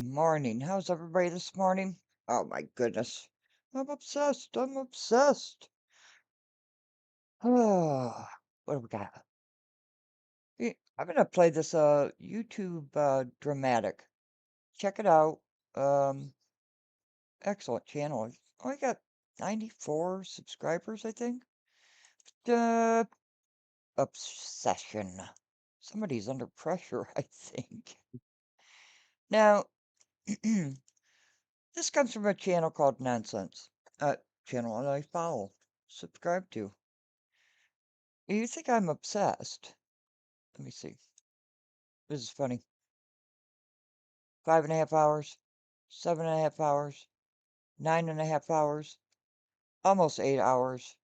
Morning. How's everybody this morning? Oh my goodness. I'm obsessed. I'm obsessed. Oh, what do we got? I'm gonna play this YouTube dramatic. Check it out. Um Excellent channel. It's only got 94 subscribers, I think. Uh Obsession. Somebody's under pressure, I think. Now, this comes from a channel called Nonsense. Channel that I follow, subscribe to. You think I'm obsessed? Let me see. This is funny. 5.5 hours, 7.5 hours, 9.5 hours, almost 8 hours,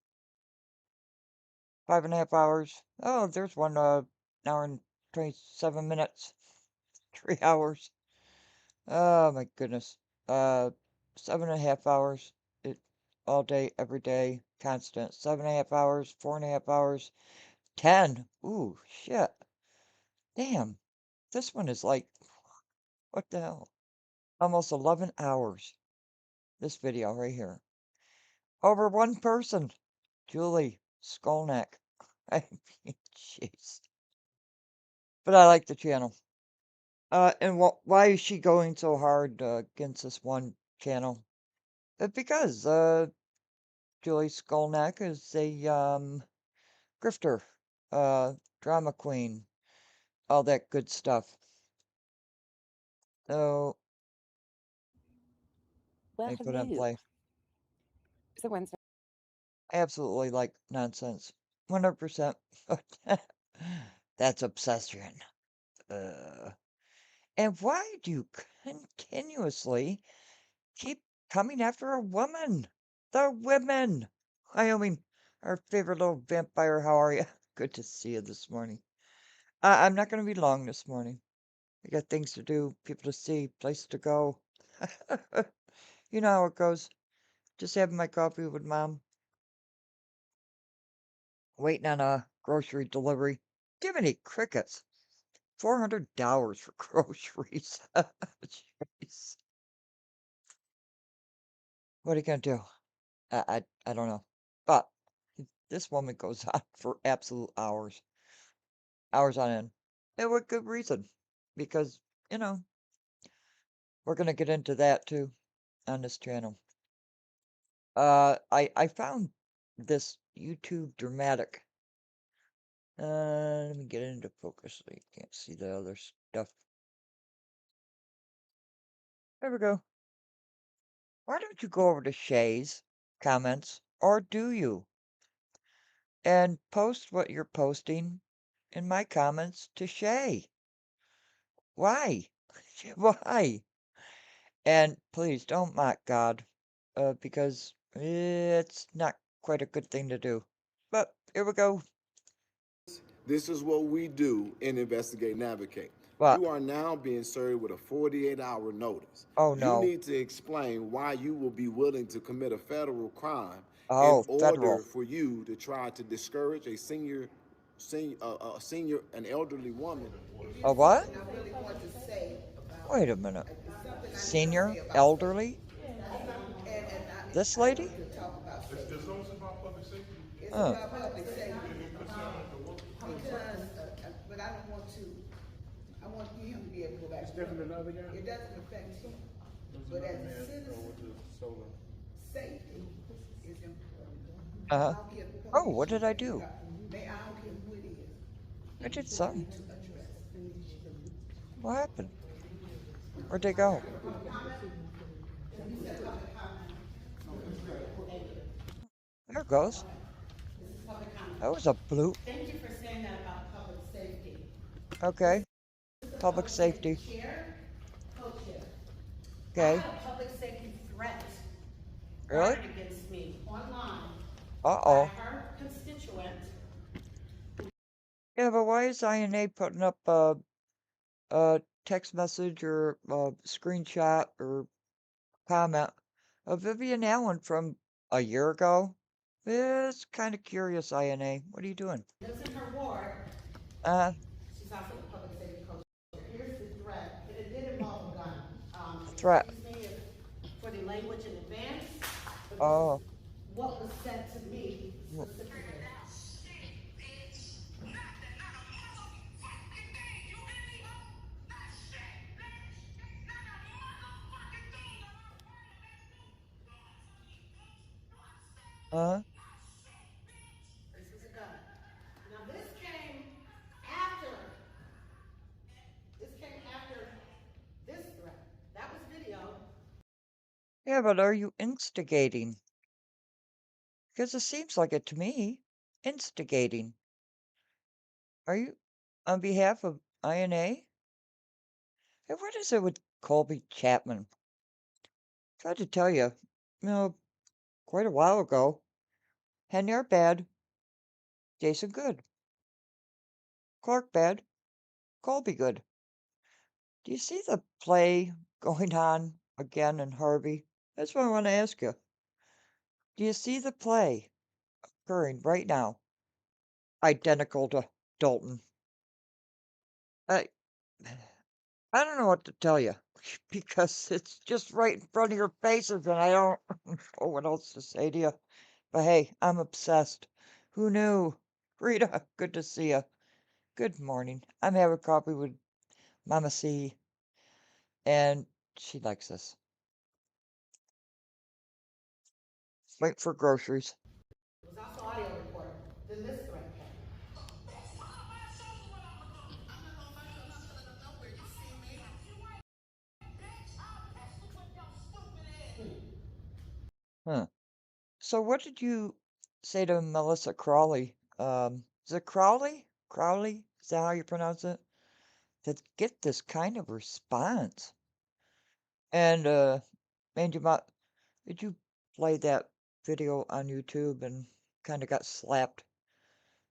5.5 hours. Oh, there's one hour and 27 minutes, 3 hours. Oh my goodness. Uh, 7.5 hours. It all day, every day, constant. 7.5 hours, 4.5 hours, 10. Ooh, shit. Damn. This one is like, what the hell? Almost 11 hours. This video right here. Over one person. Julie Skolnick. I mean, jeez. But I like the channel. And why is she going so hard against this one channel? Because Julie Skolnick is a grifter, drama queen, all that good stuff. So Well, they put on hello. play. It's a Wednesday. I absolutely like nonsense. 100%. That's obsession. Uh, and why do you continuously keep coming after a woman? The women! Wyoming, our favorite little vampire, how are you? Good to see you this morning. I'm not going to be long this morning. I got things to do, people to see, place to go. You know how it goes. Just having my coffee with mom, waiting on a grocery delivery. Give me crickets. $400 for groceries. Jeez. What are you gonna do? I don't know. But this woman goes on for absolute hours. Hours on end. And with good reason. Because, you know, we're gonna get into that too on this channel. I found this YouTube dramatic. Let me get into focus so you can't see the other stuff. There we go. Why don't you go over to Shay's comments, or do you? And post what you're posting in my comments to Shay. Why? Why? And please don't mock God, because it's not quite a good thing to do. But here we go. This is what we do in Investigate Navigate. What? You are now being served with a 48-hour notice. Oh You no. need to explain why you will be willing to commit a federal crime in Oh, order federal. for you to try to discourage an elderly woman. A what? I really want to say about Wait a minute. something I need to Senior? say about safety. Elderly? This I lady? need to talk about safety. About public safety It's Huh. about public safety and concern of the work. because, but I don't want to, I want him to be able to go back. It's to work. different than the other guy? It doesn't affect him, but as a citizen, Solar. safety is important. Uh-huh. I don't care what Oh, police what did chief I is, do? I don't care who it is. I did It's what we something. need to address. What happened? Where'd they go? There it goes. That was a bloop. Thank you for saying that about public safety. Okay. Public safety. Chair, co-chair. I Okay. had a public safety threat Really? fired against me online by Uh-oh. her constituent. Yeah, but why is INA putting up a text message or a screenshot or comment of Vivian Allen from a year ago? It's kind of curious, INA. What are you doing? Lives in her ward. Uh, She's also the public safety co-chair. Here's the threat. It did involve a gun. threat. excuse me for the language in advance, but this Oh, is what was said to me mm, specifically. uh, This is a gun. Now after, this came after this threat. That was video. yeah, but are you instigating? Because it seems like it to me. Instigating. Are you on behalf of INA? Hey, what is it with Colby Chapman? Tried to tell you, quite a while ago. Henry bad, Jason good. Clark bad, Colby good. Do you see the play going on again in Harvey? That's what I want to ask you. Do you see the play occurring right now? Identical to Dalton. I I don't know what to tell you because it's just right in front of your faces and I don't know what else to say to you. But hey, I'm obsessed. Who knew? Rita, good to see you. Good morning. I'm having coffee with Mama C, and she likes this. Wait for groceries. It was also audio recorded. Then this threat came. Huh. So what did you say to Melissa Crawley? Is it Crowley? Crowley? Is that how you pronounce it? To get this kind of response. And and did you play that video on YouTube and kind of got slapped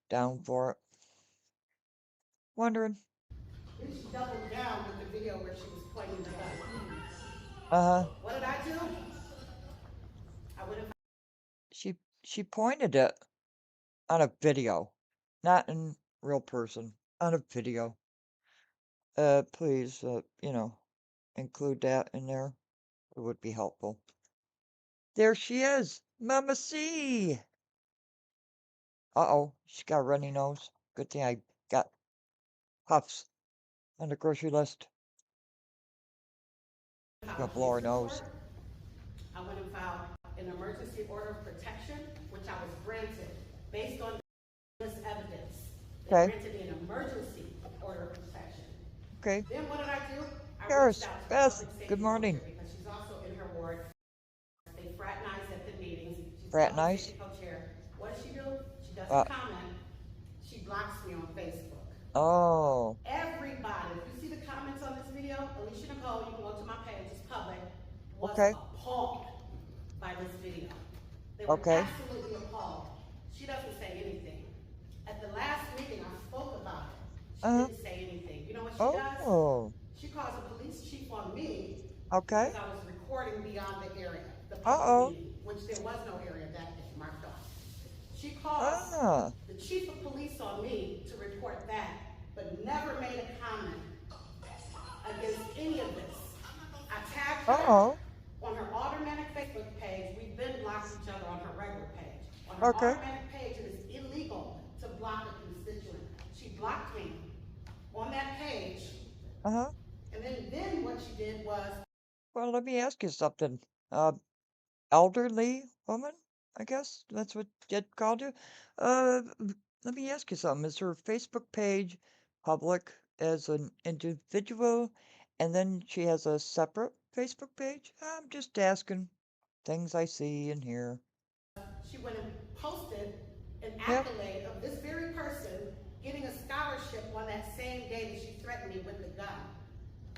down for it? Wondering. Then she doubled down with the video where she was pointing the gun. Uh-huh. What did I do? I would have. She pointed it on a video, not in real person, on a video. Please, include that in there. It would be helpful. There she is, Mama C. Uh-oh, she got a runny nose. Good thing I got puffs on the grocery list. She's gonna blow her nose. I went and filed an emergency order of protection, which I was granted based on this evidence. They Okay, granted me an emergency order of protection. okay. Then what did I do? I reached Paris, out to the Beth, public good safety morning. co-chair because she's also in her ward. They fraternize at the meetings. She's the public Fraternize? safety co-chair. What does she do? She Uh, doesn't comment. She blocks me on Facebook. oh, Everybody, if you see the comments on this video, Alicia Nicole, you can go to my page, it's public, was okay, appalled by this video. They were okay. absolutely appalled. She doesn't say anything. At the last meeting, I spoke about it. She Uh-huh. didn't say anything. You know what she does? Oh, She calls the police chief on me okay. because I was recording beyond the area, the public Uh-oh. meeting, which there was no area that day marked off. She calls Ah, the chief of police on me to report that, but never made a comment against any of this. I tagged her uh-oh. on her automatic Facebook page. We've been blocked each other on her regular page. On her Okay. automatic page, it is illegal to block a constituent. She blocked me on that page, Uh-huh. and then what she did was Well, let me ask you something. Uh, elderly woman, I guess that's what Jed called you. Let me ask you something. Is her Facebook page public as an individual, and then she has a separate Facebook page? I'm just asking things I see and hear. she went and posted an Yep. accolade of this very person getting a scholarship on that same day that she threatened me with the gun.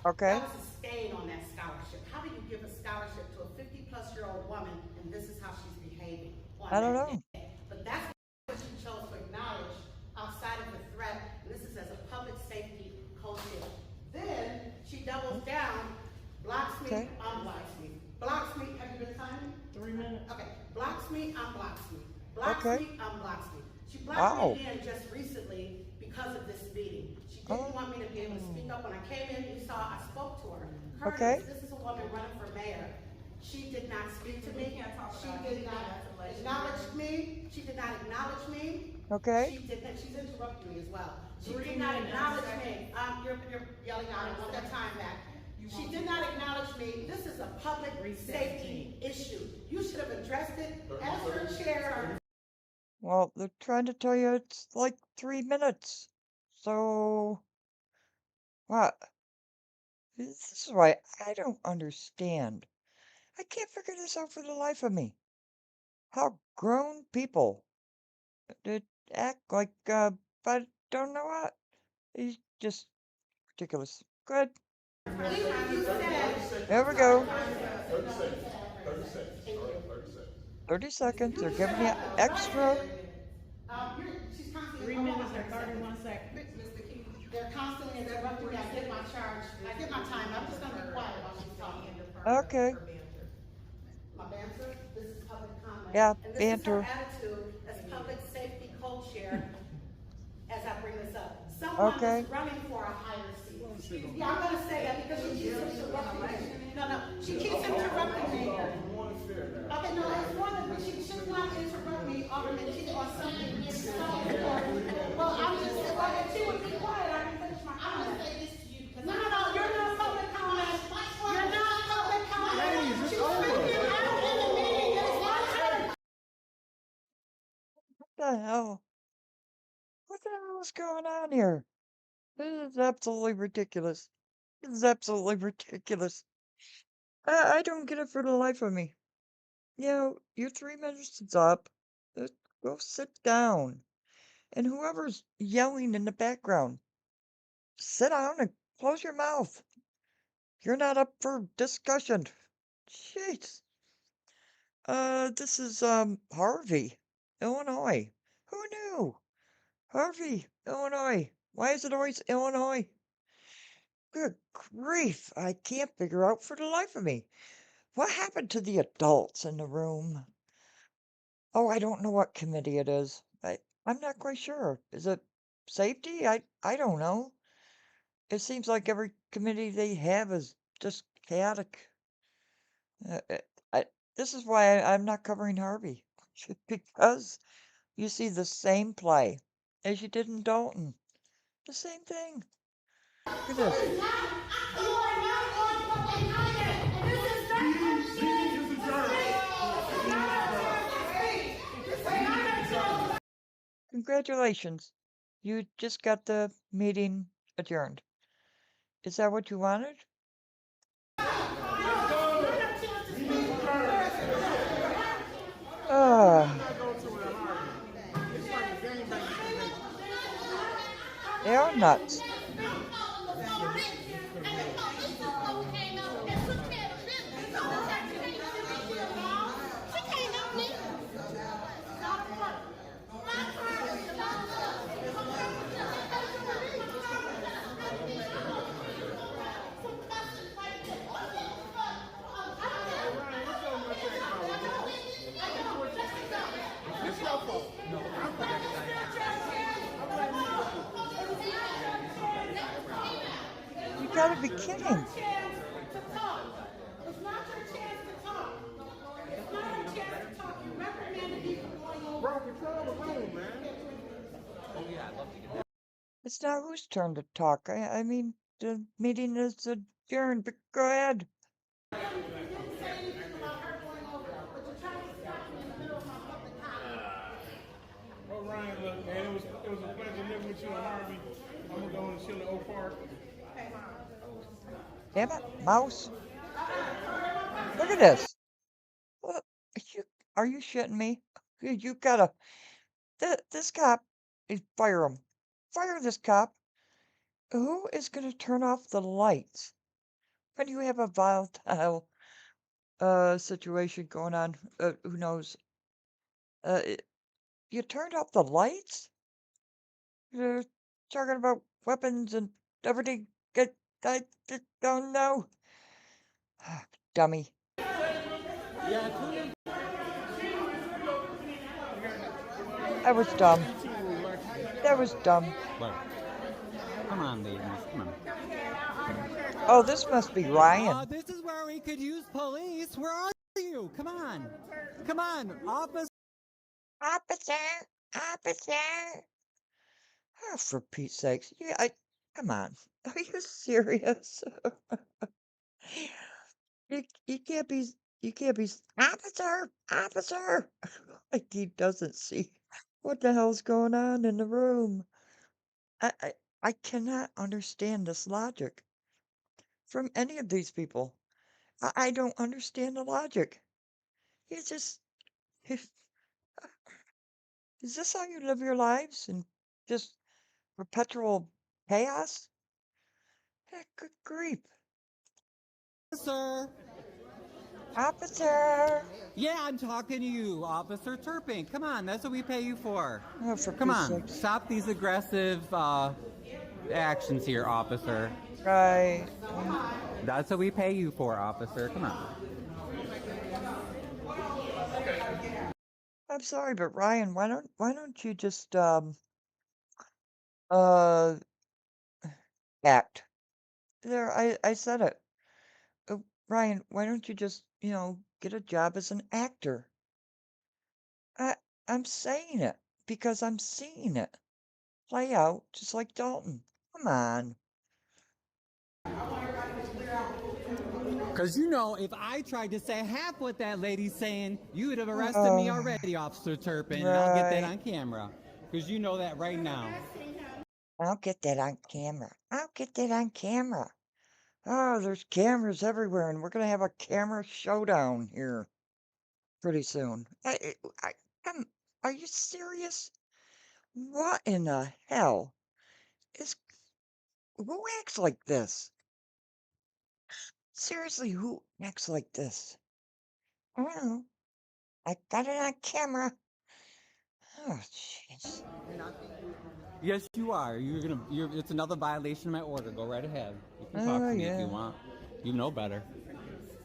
Okay. That was a stain on that scholarship. How do you give a scholarship to a 50-plus-year-old woman and this is how she's behaving on I don't that know. day? But that's what she chose to acknowledge outside of the threat, and this is as a public safety co-chair. Then she doubles down, blocks me, Okay. unblocks me. Blocks me, have you been timing? 3 minutes. Okay, blocks me, unblocks me. Blocks Okay. me, unblocks me. She blocked Wow. me in just recently because of this meeting. She Oh. didn't want me to be able to speak up. When I came in, you saw I spoke to her. Okay. Curtis, this is a woman running for mayor. She did not speak to me. She did not acknowledge me. She did not acknowledge me. Okay. She's interrupting me as well. She did not acknowledge me. You're yelling out. I want that time back. She did not acknowledge me. This is a public safety issue. You should have addressed it as her chair. Well, they're trying to tell you it's like 3 minutes. So, what? This is why I don't understand. I can't figure this out for the life of me. How grown people did act like, I don't know what. It's just ridiculous. Good. There we go. 30 seconds. 30 seconds. All right, 30 seconds. 30 seconds. They're giving you extra. She's constantly. 3 minutes and 31 seconds. They're constantly interrupting me. I get my charge. I get my time. I'm just gonna be quiet while she's talking. Okay. My banter, this is public comment. Yeah, And this banter. is her attitude as public safety co-chair as I bring this up. Someone Okay. is running for a higher seat. Yeah, I'm gonna say that because she keeps interrupting me. No, she keeps interrupting me. Okay, no, it's more than, she should not interrupt me already. She's on something so important. Well, I'm just, if she would be quiet, I can finish my comment. I'm gonna say this to you because. No, you're not public comment. You're not public comment. She's speaking out in the meeting. It is my turn. What the hell? What the hell is going on here? This is absolutely ridiculous. This is absolutely ridiculous. I don't get it for the life of me. You know, your 3 minutes is up. Uh, Go sit down. And whoever's yelling in the background, sit down and close your mouth. You're not up for discussion. Jeez. This is, Harvey, Illinois. Who knew? Harvey, Illinois. Why is it always Illinois? Good grief. I can't figure out for the life of me. What happened to the adults in the room? Oh, I don't know what committee it is. I'm not quite sure. Is it safety? I don't know. It seems like every committee they have is just chaotic. Uh, uh, I, this is why I'm not covering Harvey. Because you see the same play as you did in Dalton. The same thing. Look at this. Congratulations. You just got the meeting adjourned. Is that what you wanted? They are nuts. You gotta be kidding. It's not your chance to talk. It's not your chance to talk. It's not her chance to talk. You reprimanded me for going over. Bro, control the room, man. It's not whose turn to talk. I mean, the meeting is adjourned, but go ahead. You didn't say anything about her going over, but you're trying to stop me in the middle of my public comment. Well, Ryan, look, man, it was a pleasure living with you and Harvey. I'm gonna go and chill at Oak Park. Damn it, mouse. Look at this. Look, are you shitting me? You gotta. This cop, fire him. Fire this cop. Who is gonna turn off the lights when you have a volatile situation going on? Who knows? You turned off the lights? You're talking about weapons and everything. I don't know. Dummy. That was dumb. That was dumb. What? Come on, ladies. Come on. Oh, this must be Ryan. This is where we could use police. Where are you? Come on. Come on, officer. Officer! Officer! Oh, for Pete's sakes. Yeah, come on. Are you serious? You can't be, officer! Officer! Like he doesn't see what the hell's going on in the room. I, I, I cannot understand this logic from any of these people. I don't understand the logic. You just, is this how you live your lives? And just perpetual chaos? Heck, good grief. Officer. Officer! Yeah, I'm talking to you, Officer Turpin. Come on, that's what we pay you for. Oh, for Come Pete's on, sakes. stop these aggressive actions here, officer. Right. That's what we pay you for, officer. Come on. I'm sorry, but Ryan, why don't you just uh act? There, I said it. Ryan, why don't you just, get a job as an actor? I I'm saying it because I'm seeing it play out just like Dalton. Come on. Because if I tried to say half what that lady's saying, you would have arrested me Oh, already, Officer Turpin. And I'll get that right. on camera. Because you know that right now. I'll get that on camera. I'll get that on camera. Oh, there's cameras everywhere, and we're gonna have a camera showdown here pretty soon. I'm, are you serious? What in the hell is, who acts like this? Seriously, who acts like this? I don't know. I got it on camera. Oh, jeez. Yes, you are. It's another violation of my order. Go right ahead. You can talk Oh, to me if yeah. you want. You know better.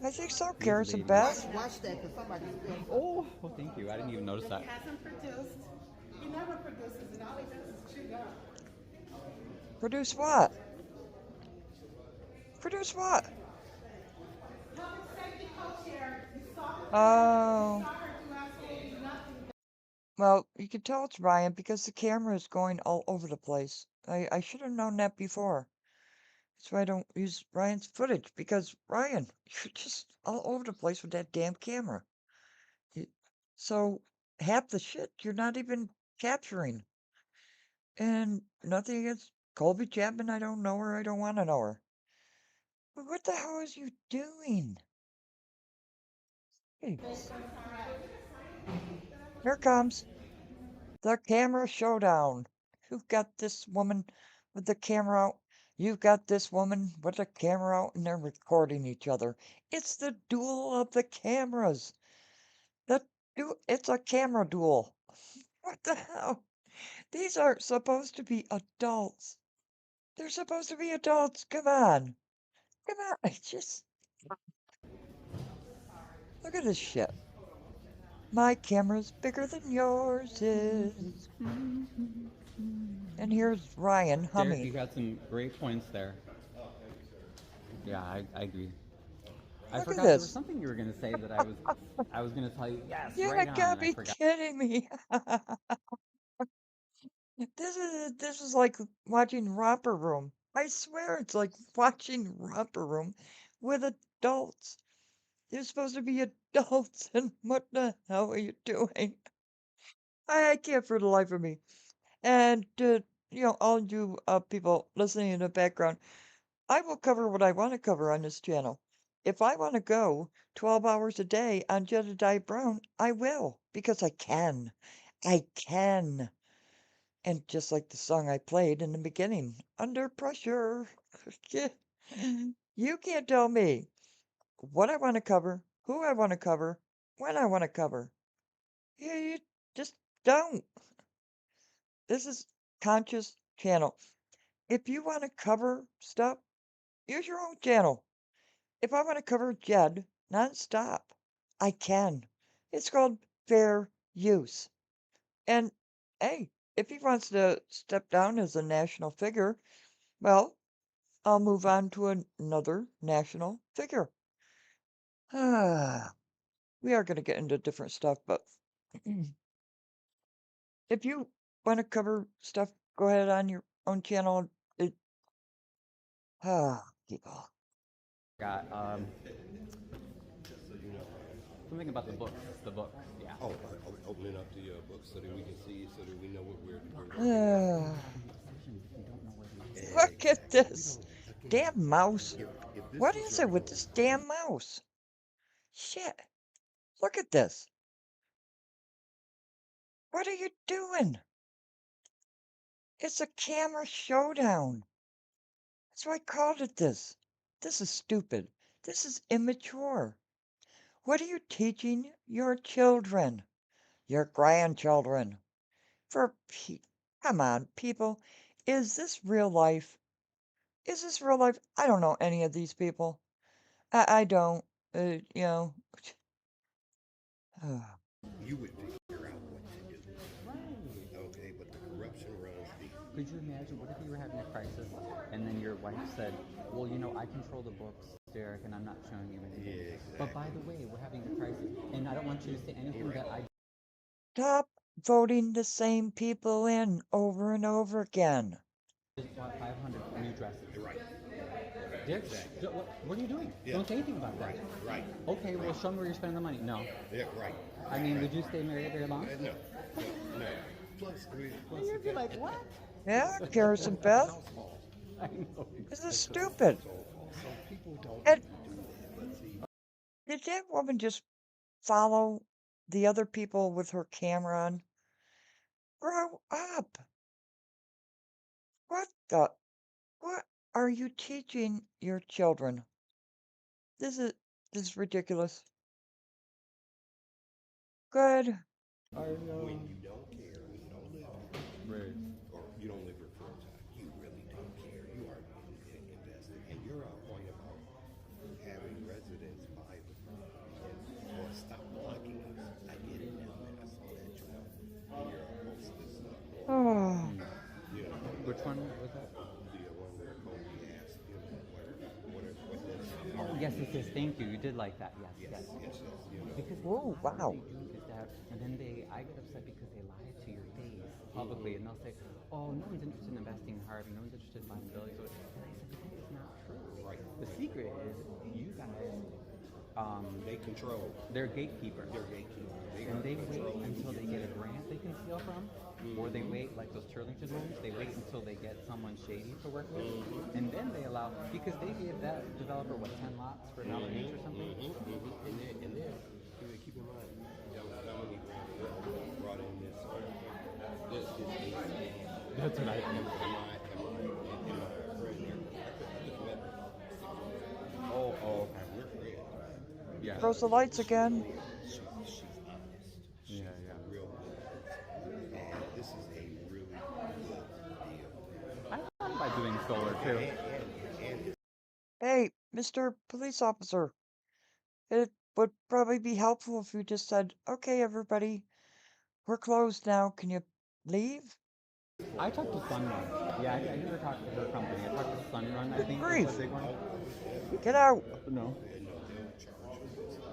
I think so, These Carson ladies. Beth. Watch that, because somebody's good. Oh, well, thank you. I didn't even notice that. He hasn't produced. He never produces, and all he does is chew up. Produce what? Produce what? Public safety co-chair, you saw her, Oh, saw her do absolutely nothing. well, you can tell it's Ryan because the camera is going all over the place. I should have known that before. That's why I don't use Ryan's footage because Ryan, you're just all over the place with that damn camera. You- So half the shit you're not even capturing. And nothing against Colby Chapman. I don't know her. I don't want to know her. But what the hell is you doing? Hey, here comes the camera showdown. You've got this woman with the camera out. You've got this woman with the camera out, and they're recording each other. It's the duel of the cameras. It's a camera duel. What the hell? These are supposed to be adults. They're supposed to be adults. Come on. Come on. Just look at this shit. My camera's bigger than yours is. And here's Ryan Derek, you humming. had some great points there. Yeah, I agree. I Look at forgot there was this. something you were going to say that I was going to tell you. Yes, You right on. gotta And I be forgot. kidding me. This is like watching Romper Room. I swear it's like watching Romper Room with adults. You're supposed to be adults, and what the hell are you doing? I can't for the life of me. And all you people listening in the background, I will cover what I want to cover on this channel. If I want to go 12 hours a day on Jedediah Brown, I will, because I can. I can. And just like the song I played in the beginning, Under Pressure. You can't tell me what I want to cover, who I want to cover, when I want to cover. You just don't. This is conscious channel. If you want to cover stuff, use your own channel. If I want to cover Jed nonstop, I can. It's called fair use. And hey, if he wants to step down as a national figure, well, I'll move on to another national figure. We are going to get into different stuff, but if you want to cover stuff, go ahead on your own channel. People. Got something about the books. The books, yeah. Oh, opening up the books so that we can see, so that we know what we're Look at this damn mouse. What is it with this damn mouse? Shit. Look at this. What are you doing? It's a camera showdown. That's why I called it this. This is stupid. This is immature. What are you teaching your children? Your grandchildren? Come on, people. Is this real life? Is this real life? I don't know any of these people. I don't. You know. You would figure out what to do. Okay, but the corruption runs deep. Could you imagine, what if you were having a crisis and then your wife said, well, you know, I control the books, Derek, and I'm not showing you anything. Yeah, exactly. But by the way, we're having a crisis, and I don't want you to say anything that I... Stop voting the same people in over and over again. just bought 500 new dresses. Right. Derek, what are you doing? Yeah. Don't say anything about that. Right. Okay, well, show me where you're spending the money. No. Yeah, right. I mean, would you stay married very long? No. Plus, And you'd be like, what? Yeah, Garrison Beth. I know. This is stupid. so people don't And do that. But see, did that woman just follow the other people with her camera on? Grow up. What are you teaching your children? This is ridiculous. Good. when you don't care, when you don't live here, Right. or you don't live here full time, you really don't care. You are invested. And your point about having residents buy the property or stop blocking us, I get it now, man. I saw that job. And you're opposed to this, Oh, you know, Which one was that? the one where Kobe asked, you know, what this. Oh, yes, it says thank you. You did like that. Yes. Yes, you know. Because oh, what wow. they do is that, and then I get upset because they lie to your face publicly, and they'll say, oh, no one's interested in investing in Harvey, no one's interested in buying buildings. And I said, but that is not true. Right. The secret is you guys, They control. they're gatekeepers. They're gatekeepers. And they wait until they get a grant they can steal from, or they wait, like those Turlington homes, they wait until they get someone shady to work with, and then they allow, because they gave that developer, what, 10 lots for $1 each or something? And then keep in mind, Dominique brought in this That's what I think. Oh, okay. We're friends. Yeah. Close the lights again. She's honest. She's Yeah. real good. And this is a really good deal. I thought about doing solar too. And Hey, Mr. Police Officer. It would probably be helpful if you just said, okay, everybody, we're closed now. Can you leave? I talked to Sunrun. Yeah, I never talked to her company. I talked to Sunrun, I think. Grief. Was a big one. Get out. No.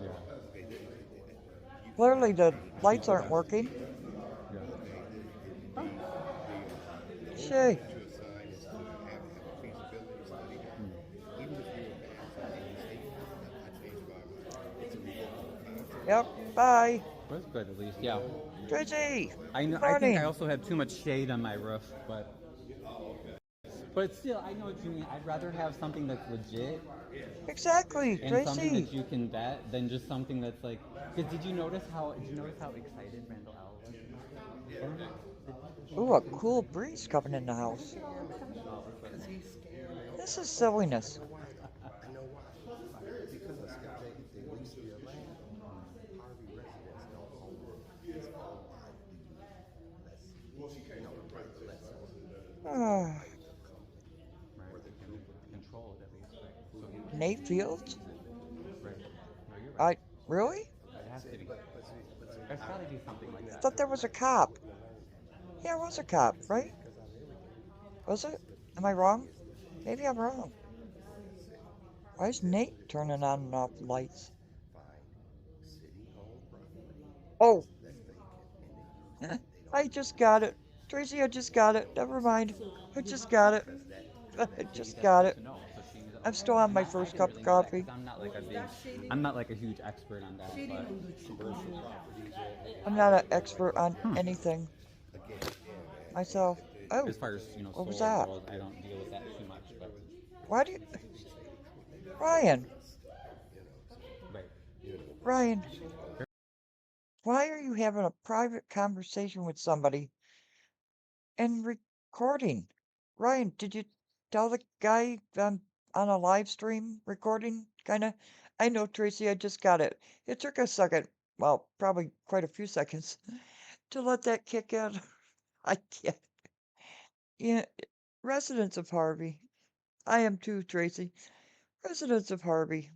Yeah. Clearly the lights aren't working. Yeah. Shay. to assign is to have a feasibility study. Even if you're a bad and you say, I changed my mind, it's a revocable contract. Yep, bye. That's good at least, yeah. Tracy. I know. Good I think morning. I also have too much shade on my roof, but still, I know what you mean. I'd rather have something that's legit Exactly, and something Tracy. that you can bet than just something that's like. Because did you notice how excited Randall L was? Ooh, a cool breeze coming in the house. This is silliness. I know why. Because they lease their land. Harvey residents don't own it. It's owned by the lessee. Ah, Right. Control it at least, right? So he, Nate Fields? right. No, you're right. Really? It has to be. There's got to be something like I that. thought there was a cop. Yeah, it was a cop, right? Was it? Am I wrong? Maybe I'm wrong. Why is Nate turning on and off lights? Oh, I just got it. Tracy, I just got it. Never mind. I just got it. I Maybe just that's got good it. to know. So she was I'm okay. still on And my I first didn't cup of really know that because coffee. I'm not like a huge expert on that, but I'm not an expert on anything myself. as Oh, far as what was solar that? goes, I don't deal with that too much. But Why do you, Ryan, right. Ryan, why are you having a private conversation with somebody and recording? Ryan, did you tell the guy on a live stream recording? Kinda. I know, Tracy, I just got it. It took a second, well, probably quite a few seconds, to let that kick in. I can't. Yeah, residents of Harvey. I am too, Tracy. Residents of Harvey.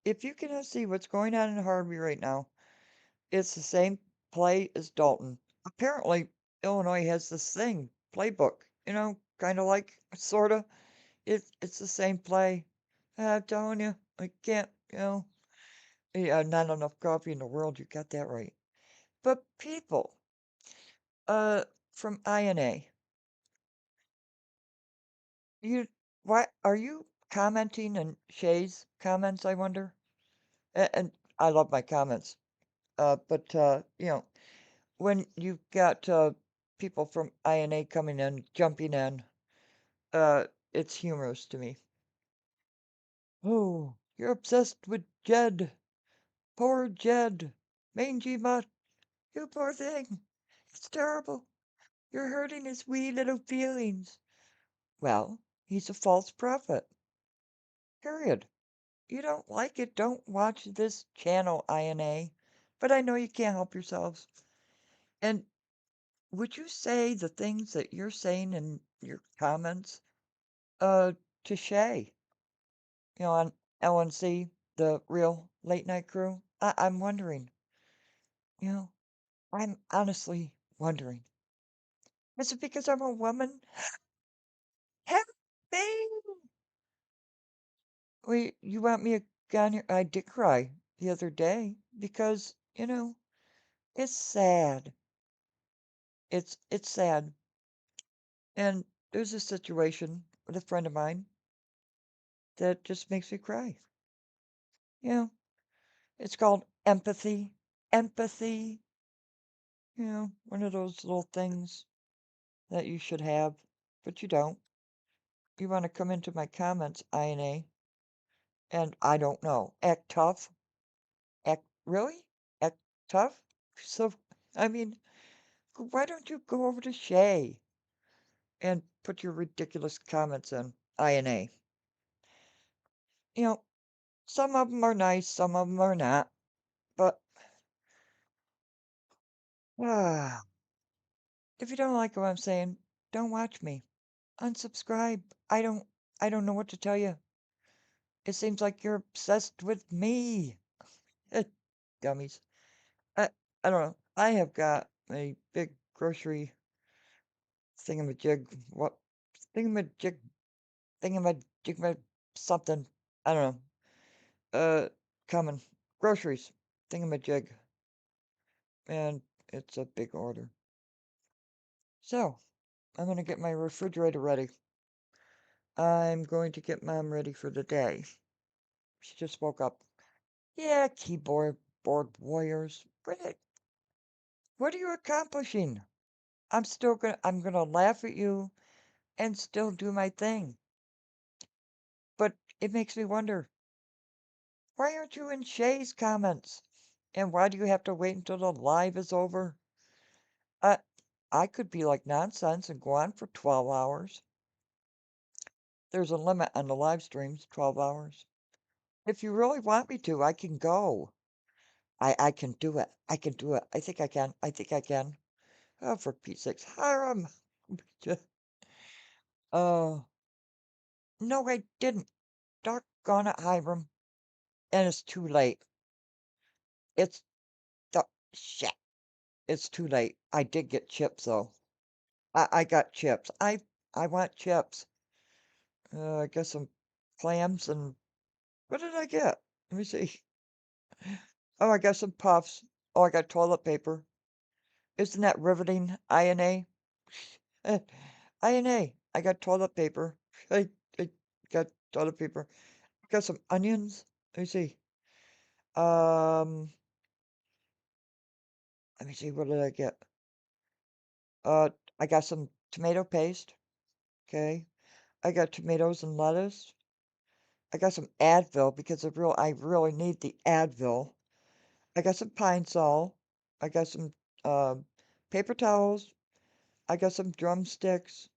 If you cannot see what's going on in Harvey right now, it's the same play as Dalton. Apparently, Illinois has this thing, playbook, kind of like, sort of. It's the same play. I'm telling you, I can't, yeah, not enough coffee in the world, you got that right. But people, uh, from INA, you, why, are you commenting on Shay's comments, I wonder? And I love my comments, but when you've got, people from INA coming in, jumping in, uh, it's humorous to me. Oh, you're obsessed with Jed. Poor Jed. Mangy mutt. You poor thing. It's terrible. You're hurting his wee little feelings. Well, he's a false prophet. Period. You don't like it, don't watch this channel, INA. But I know you can't help yourselves. And would you say the things that you're saying in your comments, uh, to Shay, on LNC, the real late night crew? I'm wondering, you know, I'm honestly wondering. Is it because I'm a woman? Help me! Wait, you want me to go on here? I did cry the other day because, it's sad. It's sad. And there's a situation with a friend of mine that just makes me cry. You know, it's called empathy. Empathy, one of those little things that you should have, but you don't. You want to come into my comments, INA, and I don't know. Act tough? Really? Act tough? So, I mean, why don't you go over to Shay and put your ridiculous comments in INA? You know, some of them are nice, some of them are not, but ah, if you don't like what I'm saying, don't watch me. Unsubscribe. I don't know what to tell you. It seems like you're obsessed with me. Gummies. I I don't know. I have got a big grocery thingamajig. What thingamajig thingamajig something. I don't know. Coming. Groceries. Thingamajig. And it's a big order. So I'm gonna get my refrigerator ready. I'm going to get Mom ready for the day. She just woke up. Yeah, keyboard board warriors. What are you accomplishing? I'm gonna laugh at you and still do my thing. But it makes me wonder, why aren't you in Shay's comments? And why do you have to wait until the live is over? I I could be like nonsense and go on for 12 hours. There's a limit on the live streams, 12 hours. If you really want me to, I can go. I can do it. I can do it. I think I can. I think I can. Oh, for Pete's sakes, Hiram. Oh, no, I didn't. Doggone it, Hiram. And it's too late. It's the shit. It's too late. I did get chips though. I got chips. I want chips. I got some clams and what did I get? Let me see. Oh, I got some puffs. Oh, I got toilet paper. Isn't that riveting? INA. INA. I got toilet paper. I got toilet paper. I got some onions. Let me see. Um, Let me see. What did I get? Uh, I got some tomato paste. Okay. I got tomatoes and lettuce. I got some Advil because I really need the Advil. I got some Pine Sol. I got some um paper towels. I got some drumsticks,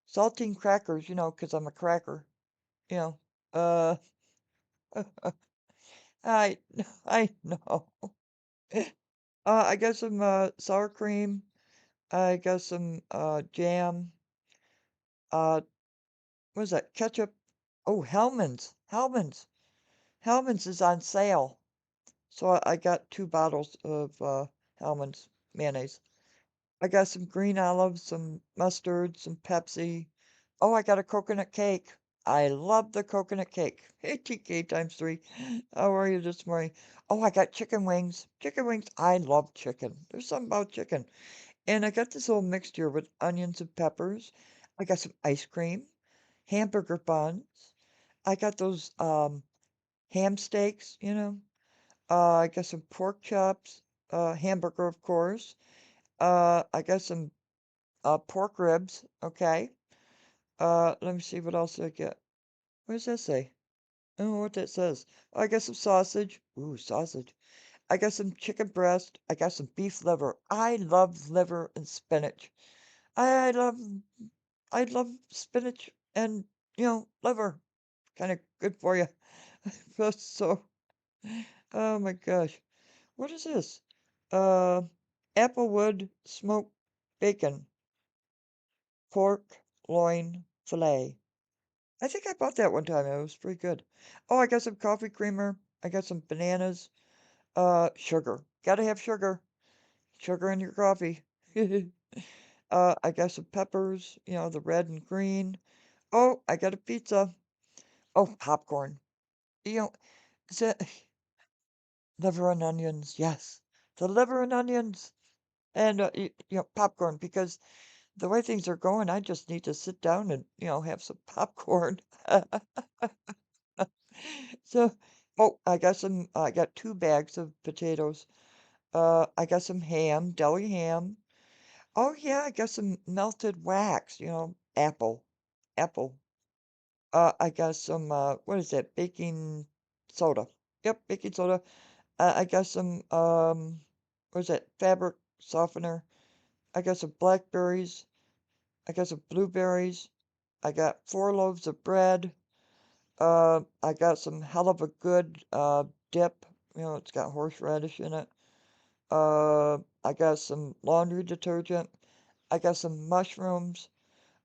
saltine crackers, you know, 'cause I'm a cracker, you know. Uh, I I know. I got some sour cream. I got some jam. Uh, what is that? Ketchup. Oh, Hellman's. Hellman's. Hellman's is on sale. So I got 2 bottles of Hellman's mayonnaise. I got some green olives, some mustard, some Pepsi. Oh, I got a coconut cake. I love the coconut cake. Hey, TK times three. How are you this morning? Oh, I got chicken wings. Chicken wings. I love chicken. There's something about chicken. And I got this little mixture with onions and peppers. I got some ice cream, hamburger buns. I got those ham steaks, you know. I got some pork chops, hamburger, of course. I got some pork ribs. Okay. Let me see what else I get. What does that say? I don't know what that says. Oh, I got some sausage. Ooh, sausage. I got some chicken breast. I got some beef liver. I love liver and spinach. I love I love spinach and liver. Kind of good for you. So, oh my gosh. What is this? Uh, Applewood smoked bacon, pork loin fillet. I think I bought that one time. It was pretty good. Oh, I got some coffee creamer. I got some bananas. Sugar. Gotta have sugar. Sugar in your coffee. I got some peppers, the red and green. Oh, I got a pizza. Oh, popcorn. You know, is it liver and onions? Yes. The liver and onions. And, popcorn, because the way things are going, I just need to sit down and, have some popcorn. So, oh, I got 2 bags of potatoes. I got some ham, deli ham. Oh, yeah, I got some melted wax, apple. I got some, what is that? Baking soda. Yep, baking soda. I got some, what is that? Fabric softener. I got some blackberries. I got some blueberries. I got 4 loaves of bread. I got some hell of a good dip. It's got horseradish in it. I got some laundry detergent. I got some mushrooms.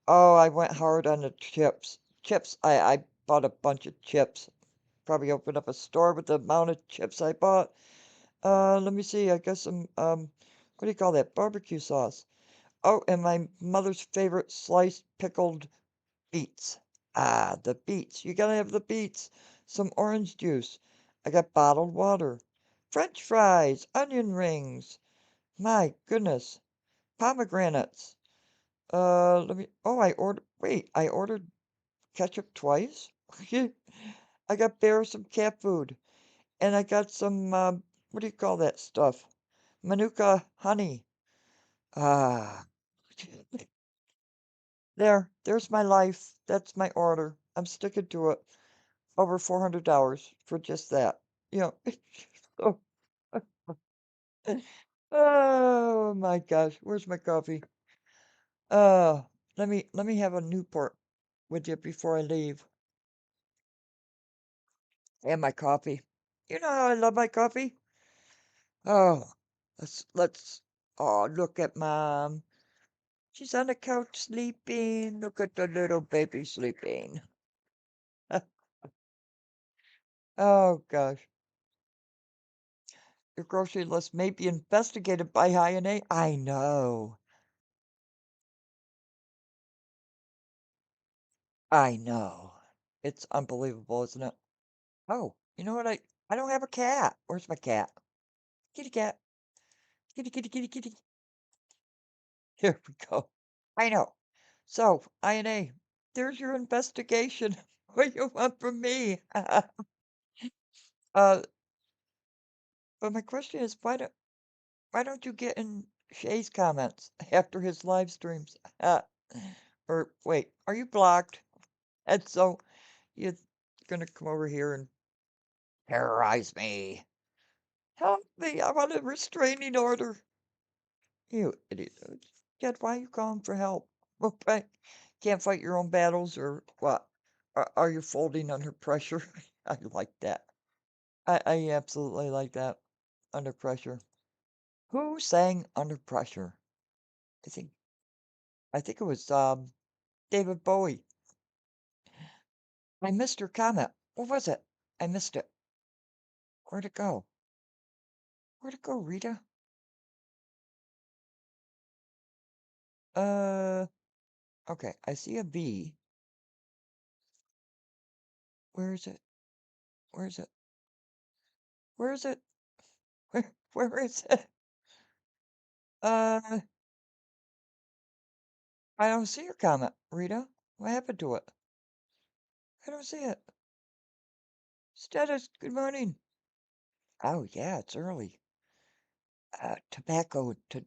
Oh, I went hard on the chips. Chips. I bought a bunch of chips. Probably opened up a store with the amount of chips I bought. Let me see. I got some what do you call that? Barbecue sauce. Oh, and my mother's favorite sliced pickled beets. Ah, the beets. You gotta have the beets. Some orange juice. I got bottled water. French fries. Onion rings. My goodness. Pomegranates. I ordered ketchup twice. I got Bear some cat food. And I got some, what do you call that stuff? Manuka honey. Ah. There's my life. That's my order. I'm sticking to it. Over $400 for just that. You know. So, oh my gosh, where's my coffee? Uh, let me have a Newport with you before I leave. And my coffee. You know how I love my coffee? Oh, let's oh, look at mom. She's on the couch sleeping. Look at the little baby sleeping. Oh gosh. Your grocery list may be investigated by INA. I know. I know. It's unbelievable, isn't it? Oh, you know what? I don't have a cat. Where's my cat? Kitty cat. Kitty, kitty, kitty, kitty. Here we go. I know. So, INA, there's your investigation. What do you want from me? Uh, but my question is, why don't you get in Shay's comments after his live streams? Or wait, are you blocked? And so you're gonna come over here and terrorize me. Help me, I want a restraining order. You idiot. Jed, why are you calling for help? Okay. Can't fight your own battles or what? Are you folding under pressure? I like that. I absolutely like that. Under pressure. Who sang Under Pressure? I think I think it was David Bowie. I missed your comment. What was it? I missed it. Where'd it go? Where'd it go, Rita? Uh okay, I see a V. Where is it? Where is it? Where is it? Where is it? Uh I don't see your comment, Rita. What happened to it? I don't see it. Status, good morning. Oh yeah, it's early. Tobacco to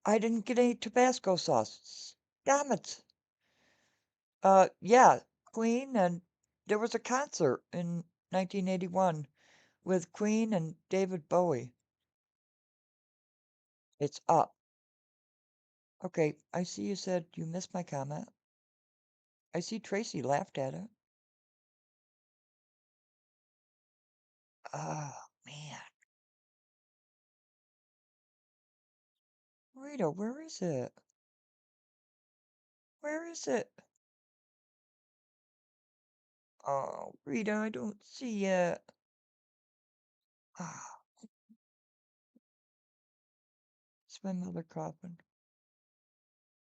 I didn't get any Tabasco sauce. Damn it. Yeah, Queen and there was a concert in 1981 with Queen and David Bowie. It's up. Okay, I see you said you missed my comment. I see Tracy laughed at it. Oh, man. Rita, where is it? Where is it? Oh, Rita, I don't see it. Ah, it's my mother coughing.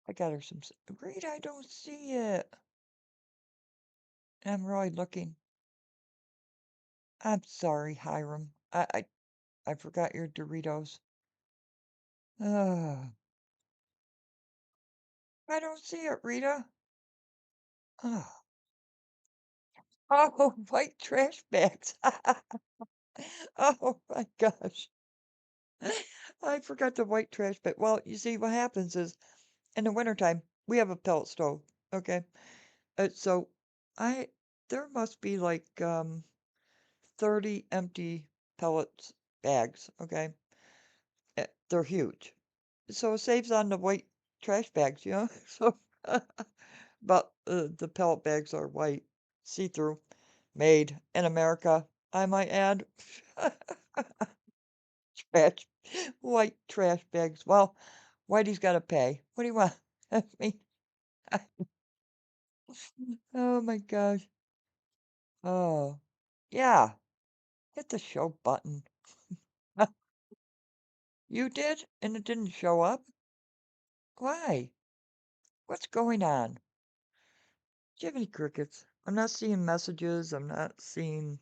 I got her some. Rita, I don't see it. I'm really looking. I'm sorry, Hiram. I forgot your Doritos. Ah, I don't see it, Rita. Ah. Oh, white trash bags. Oh my gosh. I forgot the white trash bag. Well, you see, what happens is in the wintertime, we have a pellet stove. Okay. So I, there must be like 30 empty pellets bags. Okay. They're huge. So it saves on the white trash bags, you know? So, but the pellet bags are white, see-through, made in America, I might add. Trash, white trash bags. Well, Whitey's got to pay. What do you want? I mean, oh my gosh. Oh, yeah. Hit the show button. You did, and it didn't show up? Why? What's going on? Do you have any crickets? I'm not seeing messages. I'm not seeing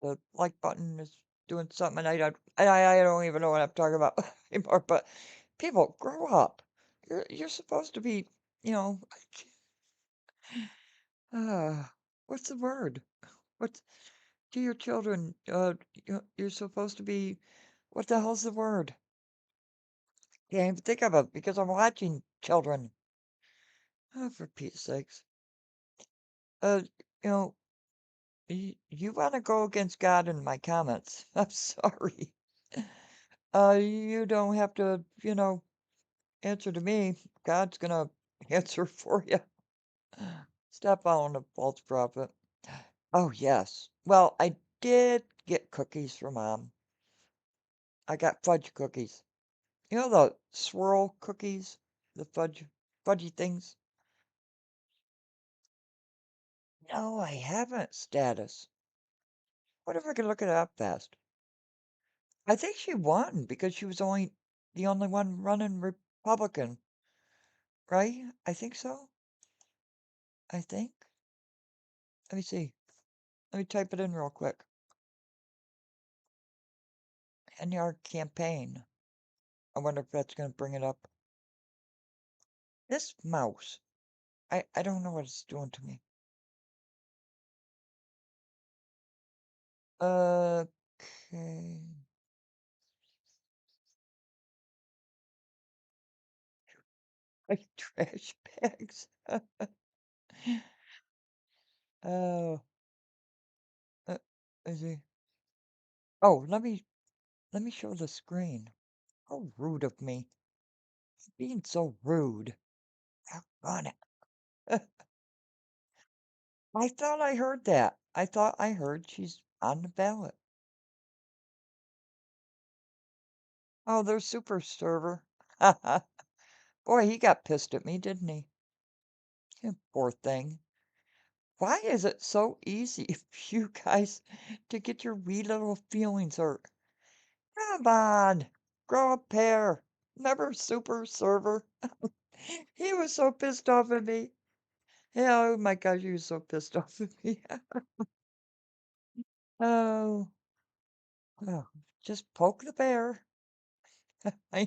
the like button is doing something, and I don't even know what I'm talking about anymore. But people, grow up. You're supposed to be, you know, what's the word? What's to your children? You're supposed to be. What the hell's the word? Can't even think of it because I'm watching children. Oh, for Pete's sakes. Uh, you know, you want to go against God in my comments. I'm sorry. You don't have to, answer to me. God's gonna answer for you. Stop following a false prophet. Oh, yes. Well, I did get cookies for Mom. I got fudge cookies. You know the swirl cookies? The fudgy things? No, I haven't, status. What if I could look it up fast? I think she won because she was the only one running Republican, right? I think so. I think. Let me see. Let me type it in real quick. Henyard campaign. I wonder if that's gonna bring it up. This mouse. I don't know what it's doing to me. Okay. Like trash bags. Oh. Is he? Oh, let me show the screen. How rude of me. Being so rude. On it. I thought I heard that. I thought I heard she's on the ballot. Oh, there's Super Server. Boy, he got pissed at me, didn't he? Poor thing. Why is it so easy for you guys to get your wee little feelings hurt? Come on, grow a pair. Never Super Server. He was so pissed off at me. Yeah, oh my gosh, he was so pissed off at me. Oh, oh, just poke the bear. I,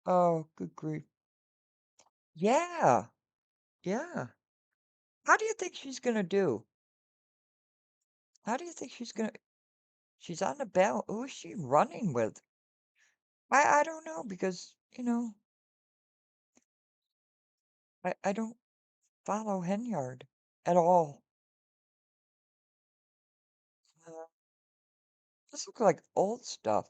oh, good grief. Yeah, yeah. How do you think she's gonna do? How do you think she's on the ballot. Who is she running with? I don't know because, I don't follow Henyard at all. Uh, this looks like old stuff.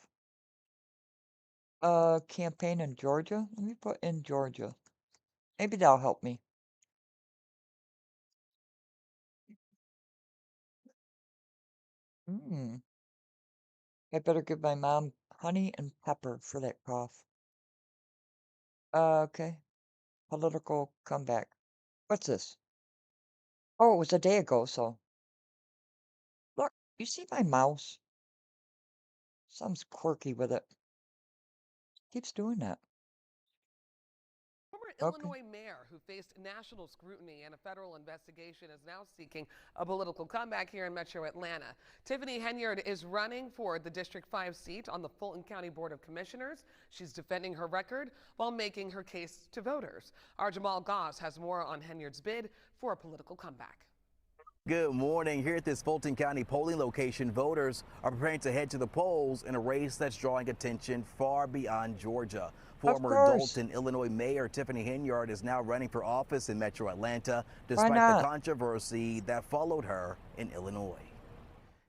Campaign in Georgia. Let me put in Georgia. Maybe that'll help me. Hmm. I better give my mom honey and pepper for that cough. Okay. Political comeback. What's this? Oh, it was a day ago, so. Look, you see my mouse? Something's quirky with it. Keeps doing that. Former Okay. Illinois mayor who faced national scrutiny and a federal investigation is now seeking a political comeback here in Metro Atlanta. Tiffany Henyard is running for the District 5 seat on the Fulton County Board of Commissioners. She's defending her record while making her case to voters. Our Jamal Goss has more on Henyard's bid for a political comeback. Good morning. Here at this Fulton County polling location, voters are preparing to head to the polls in a race that's drawing attention far beyond Georgia. Former Dalton, Illinois Mayor Tiffany Henyard is now running for office in Metro Atlanta despite the controversy that followed her in Illinois.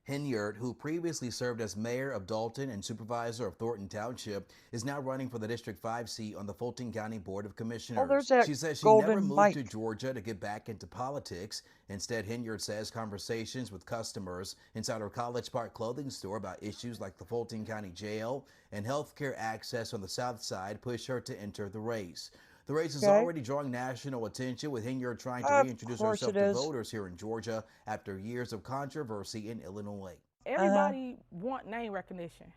Henyard, who previously served as mayor of Dalton and supervisor of Thornton Township, is now running for the District 5 seat on the Fulton County Board of Commissioners. She says she never moved to Georgia to get back into politics. Instead, Henyard says conversations with customers inside her College Park clothing store about issues like the Fulton County Jail and health care access on the South Side pushed her to enter the race. The race is already drawing national attention, with Henyard trying to reintroduce herself to voters here in Georgia after years of controversy in Illinois. Everybody want name recognition,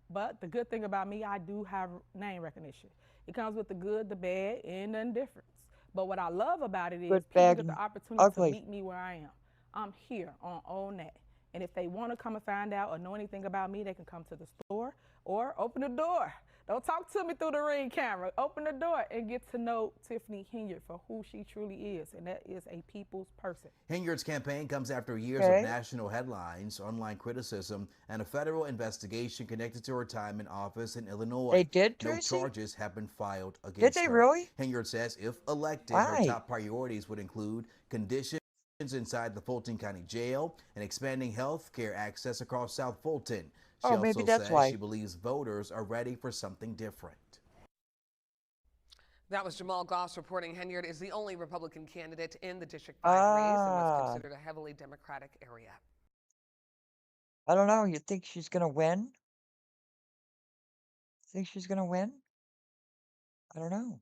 but the good thing about me, I do have name recognition. It comes with the good, the bad, and the indifference. But what I love about it is people get the opportunity to meet me where I am. I'm here on ONET. And if they want to come and find out or know anything about me, they can come to the store or open the door. Don't talk to me through the Ring camera. Open the door and get to know Tiffany Henyard for who she truly is, and that is a people's person. Henyard's campaign comes after years of national headlines, online criticism, and a federal investigation connected to her time in office in Illinois. They did, Tracy? No charges have been filed against her. Did they really? Henyard says if elected, her top priorities would include conditions inside the Fulton County Jail and expanding health care access across South Fulton. She also says she believes voters are ready for something different. That was Jamal Goss reporting. Henyard is the only Republican candidate in the District 5 race and what's considered a heavily Democratic area. I don't know. You think she's going to win? Think she's going to win? I don't know.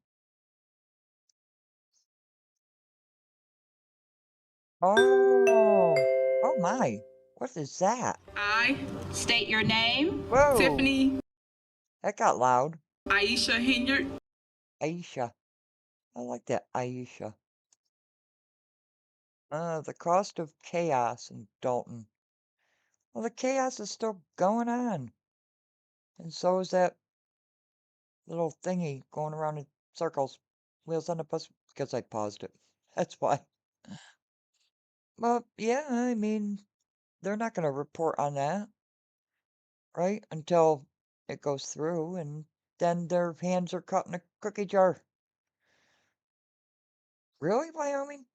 Oh, oh my. What is that? I state your name. Whoa. Tiffany. That got loud. Aisha Henyard. Aisha. I like that, Aisha. The cost of chaos in Dalton. Well, the chaos is still going on. And so is that little thingy going around in circles. Wheels on a bus, because I paused it. That's why. Well, yeah, I mean, they're not going to report on that, right? Until it goes through, and then their hands are cut in a cookie jar. Really, Wyoming?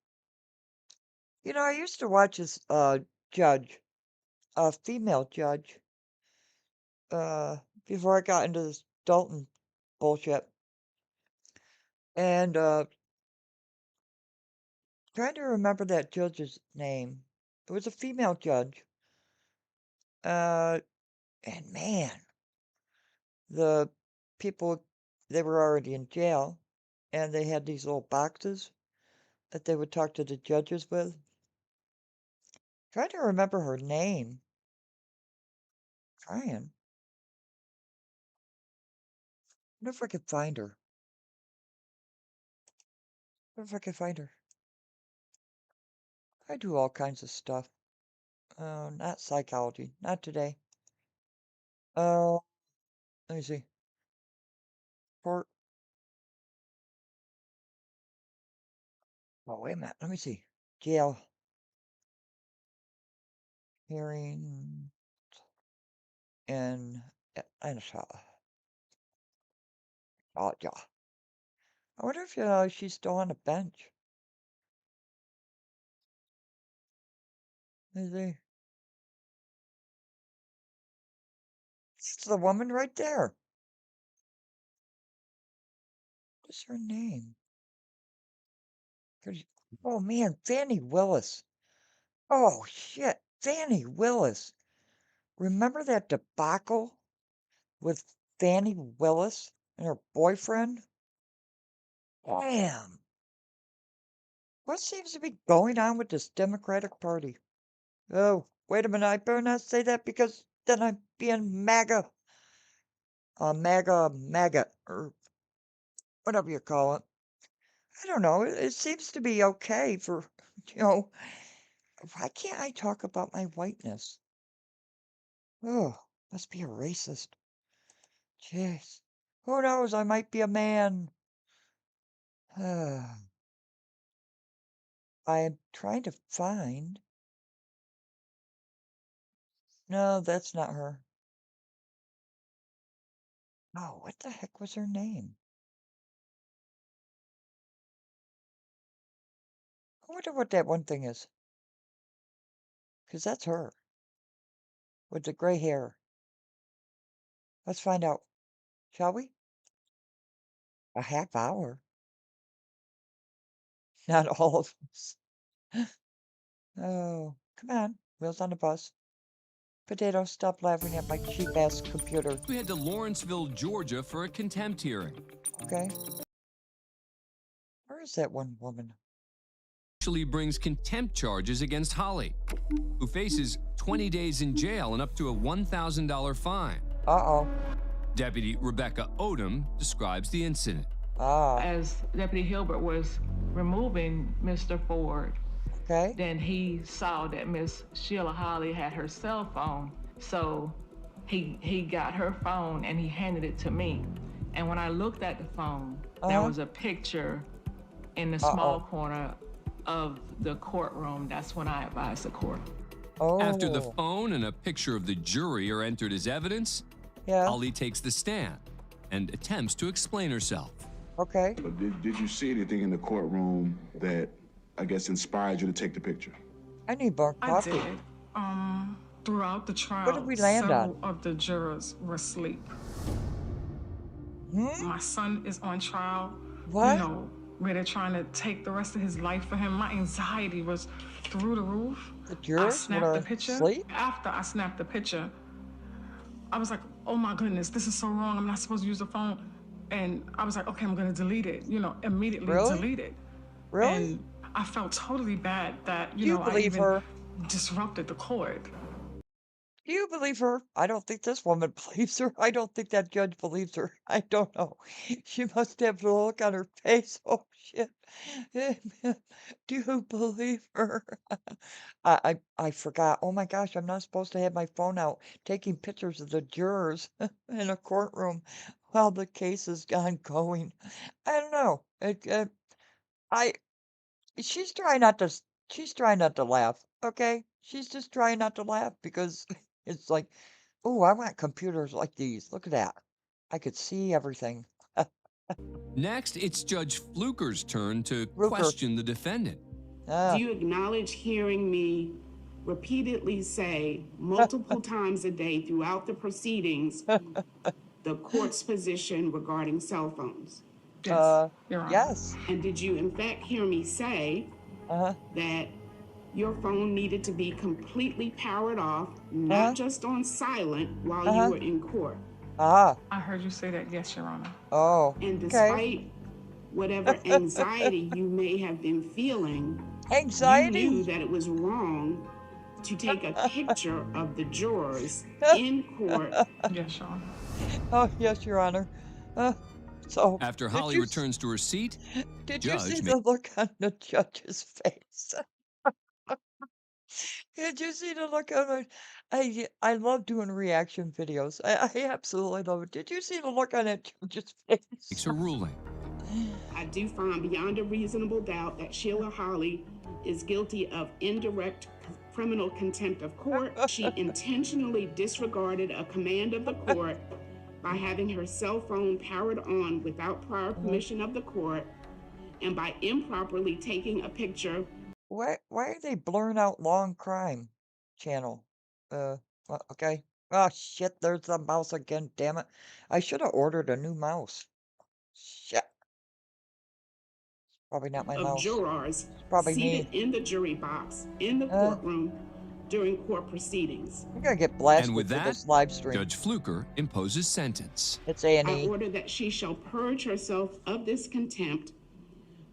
You know, I used to watch this judge, a female judge, before I got into this Dalton bullshit. And trying to remember that judge's name. It was a female judge. And man, the people, they were already in jail, and they had these little boxes that they would talk to the judges with. Trying to remember her name. Trying. Wonder if I could find her. Wonder if I could find her. I do all kinds of stuff. Oh, not psychology. Not today. Oh, let me see. Court. Oh, wait a minute. Let me see. Jail. Hearing. In Atlanta. Oh, yeah. I wonder if she's still on the bench. Is he? It's the woman right there. What's her name? Oh man, Fannie Willis. Oh shit, Fannie Willis. Remember that debacle with Fannie Willis and her boyfriend? Damn. What seems to be going on with this Democratic Party? Oh, wait a minute, I better not say that because then I'm being MAGA. MAGA, or whatever you call it. I don't know, it seems to be okay for, why can't I talk about my whiteness? Oh, must be a racist. Jeez. Who knows, I might be a man. I am trying to find. No, that's not her. Oh, what the heck was her name? I wonder what that one thing is. Because that's her. With the gray hair. Let's find out. Shall we? A half hour? Not all of us. Oh, come on. Wheels on the bus. Potato, stop laughing at my cheap-ass computer. We head to Lawrenceville, Georgia for a contempt hearing. Okay. Where is that one woman? Actually brings contempt charges against Holly, who faces 20 days in jail and up to a $1,000 fine. Uh-oh. Deputy Rebecca Odom describes the incident. As Deputy Hilbert was removing Mr. Ford, okay, then he saw that Miss Sheila Holly had her cell phone. So he got her phone and he handed it to me. And when I looked at the phone, there was a picture in the small corner of the courtroom. That's when I advised the court. After the phone and a picture of the jury are entered as evidence, Holly takes the stand and attempts to explain herself. Okay. But did you see anything in the courtroom that, I guess, inspired you to take the picture? I need more coffee. I did. Throughout the trial, What did we land several of the jurors were asleep. Hmm? My son is on trial. What? You know, where they're trying to take the rest of his life for him. My anxiety was through the roof. The jurors I snapped were the picture. asleep? After I snapped the picture, I was like, oh my goodness, this is so wrong. I'm not supposed to use the phone. And I was like, okay, I'm gonna delete it. You know, immediately delete it. Really? And I felt totally bad that, You I believe even her? disrupted the court. Do you believe her? I don't think this woman believes her. I don't think that judge believes her. I don't know. She must have the look on her face. Oh, shit. Do you believe her? I forgot. Oh my gosh, I'm not supposed to have my phone out taking pictures of the jurors in a courtroom while the case is ongoing. I don't know. I she's trying not to she's trying not to laugh, okay? She's just trying not to laugh because it's like, "Oh, I want computers like these. Look at that. I could see everything." Next, it's Judge Fluker's turn to Fluker. question the defendant. Do you acknowledge hearing me repeatedly say multiple times a day throughout the proceedings the court's position regarding cell phones? Yes. Your Honor. Yes. And did you in fact hear me say that your phone needed to be completely powered off, not just on silent while you were in court? Ah. I heard you say that, yes, Your Honor. Oh. And Okay. despite whatever anxiety you may have been feeling, Anxiety? you knew that it was wrong to take a picture of the jurors in court. Yes, Your Honor. Oh, yes, Your Honor. So After did Holly you returns to her seat, did you see Judge the look on the judge's face? Did you see the look on my I love doing reaction videos. I absolutely love it. Did you see the look on that judge's face? makes her ruling. I do find beyond a reasonable doubt that Sheila Holly is guilty of indirect criminal contempt of court. She intentionally disregarded a command of the court by having her cell phone powered on without prior permission of the court and by improperly taking a picture. Why are they blurring out long crime channel? Okay. Oh shit, there's the mouse again, damn it. I should have ordered a new mouse. Shit. Probably not my Of mouse. jurors Probably seated me. in the jury box in the courtroom during court proceedings. I'm gonna get blasted And with for that, this live stream. Judge Fluker imposes sentence. It's I A&E. order that she shall purge herself of this contempt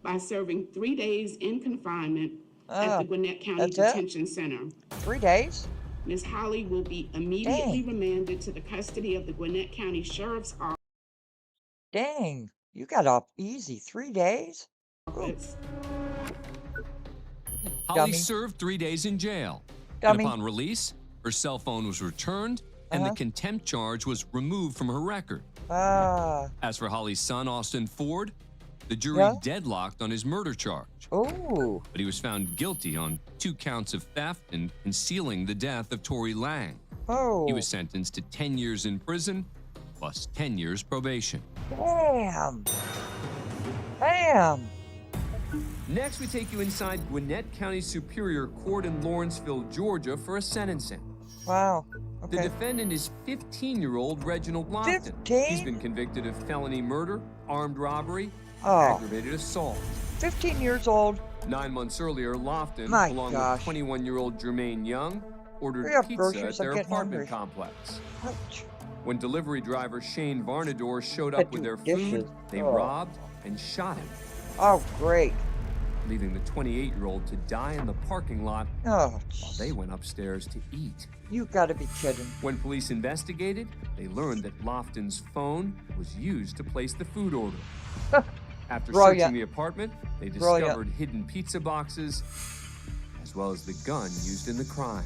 by serving 3 days in confinement at the Gwinnett County that's it? Detention Center. 3 days? Ms. Holly will be immediately remanded to the custody of the Gwinnett County Sheriff's Dang, you got off easy. 3 days? Office. Holly Dummy. served 3 days in jail. Dummy. And upon release, her cell phone was returned and the contempt charge was removed from her record. Ah. As for Holly's son, Austin Ford, the jury deadlocked on his murder charge. Oh. But he was found guilty on 2 counts of theft and concealing the death of Tory Lang. Oh. He was sentenced to 10 years in prison plus 10 years probation. Damn. Damn. Next, we take you inside Gwinnett County Superior Court in Lawrenceville, Georgia for a sentencing. Wow. The Okay. defendant is 15-year-old Reginald Lofton. 15? He's been convicted of felony murder, armed robbery, Oh. aggravated assault. 15 years old. 9 months earlier, Lofton, My along gosh. with 21-year-old Jermaine Young, ordered Hurry up, pizza groceries, at their I'm getting apartment hungry. complex. Ouch. When delivery driver Shane Varnador showed I up with do their dishes. food, they Oh. robbed and shot him, Oh, great. leaving the 28-year-old to die in the parking lot Oh, while they went upstairs to eat. you gotta be kidding. When police investigated, they learned that Lofton's phone was used to place the food order. After Brilliant. searching the apartment, they Brilliant. discovered hidden pizza boxes, as well as the gun used in the crime.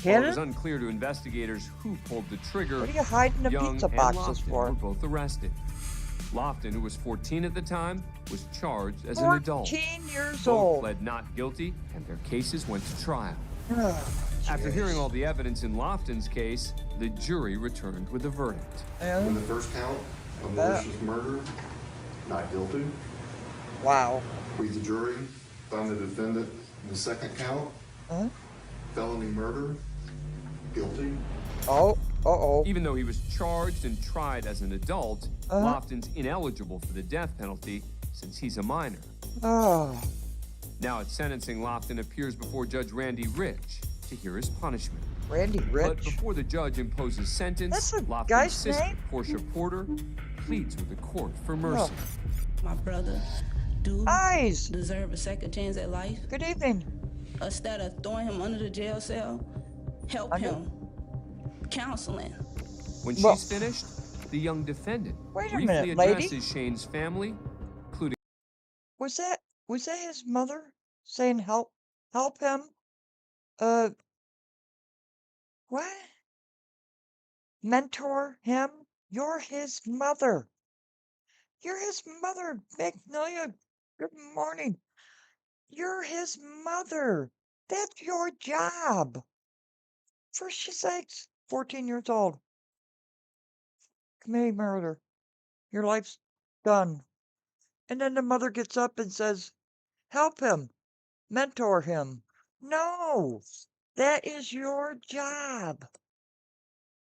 While Hidden? it was unclear to investigators who pulled the trigger, What are you hiding the Young pizza and boxes Lofton for? were both arrested. Lofton, who was 14 at the time, was charged as an adult. 14 years Both old. pled not guilty, and their cases went to trial. Oh, After jeez. hearing all the evidence in Lofton's case, the jury returned with a verdict. In the first count of malicious murder, not guilty. Wow. We, the jury, found the defendant in the second count, felony murder, guilty. Oh, uh-oh. Even though he was charged and tried as an adult, Lofton's ineligible for the death penalty since he's a minor. Oh. Now at sentencing, Lofton appears before Judge Randy Rich to hear his punishment. Randy But Rich. before the judge imposes sentence, That's the Lofton's guy's sister, name? Portia Porter, pleads with the court for mercy. My brother do Eyes. deserve a second chance at life. Good evening. Instead of throwing him under the jail cell, help him. counseling. When she's finished, the young defendant briefly addresses Shane's family, including... Was that his mother saying help him? What? Mentor him? You're his mother. You're his mother, Magnolia. Good morning. You're his mother. That's your job. For shit's sakes, 14 years old. Committing murder. Your life's done. And then the mother gets up and says, help him. Mentor him. No. That is your job.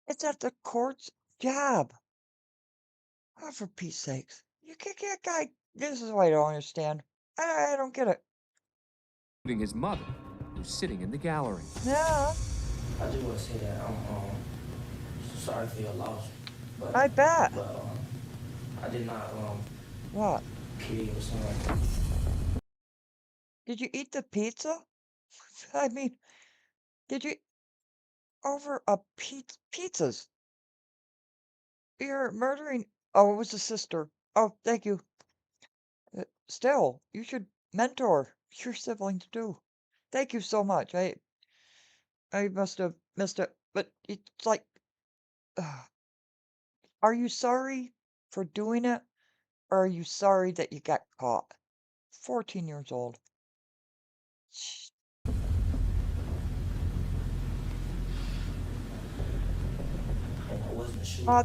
It's at the court's job. Oh, for Pete's sakes. You can't get a guy. This is what I don't understand. I don't get it. including his mother, who's sitting in the gallery. Yeah. I just want to say that I'm sorry for your loss. But, I bet. But I did not what? kill your son. Did you eat the pizza? I mean, did you over a pizzas? You're murdering. Oh, it was a sister. Oh, thank you. Still, you should mentor your siblings too. Thank you so much. I must have missed it, but it's like, are you sorry for doing it, or are you sorry that you got caught? 14 years old.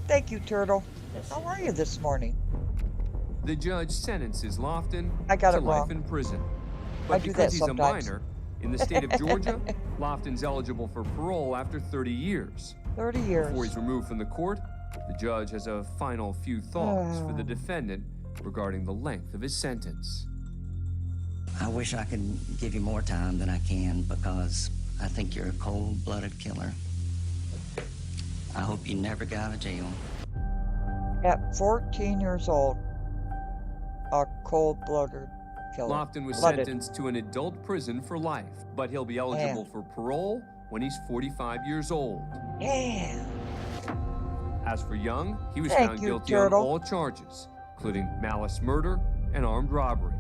Thank you, Turtle. How are you this morning? The judge sentences Lofton to life in prison. But because he's a minor, in the state of Georgia, Lofton's eligible for parole after 30 years. 30 years. Before he's removed from the court, the judge has a final few thoughts for the defendant regarding the length of his sentence. I wish I could give you more time than I can because I think you're a cold-blooded killer. I hope you never get out of jail. At 14 years old, a cold-blooded killer. Lofton was sentenced to an adult prison for life, but he'll be eligible for parole when he's 45 years old. Yeah. As for Young, he was found guilty on all charges, including malice murder and armed robbery.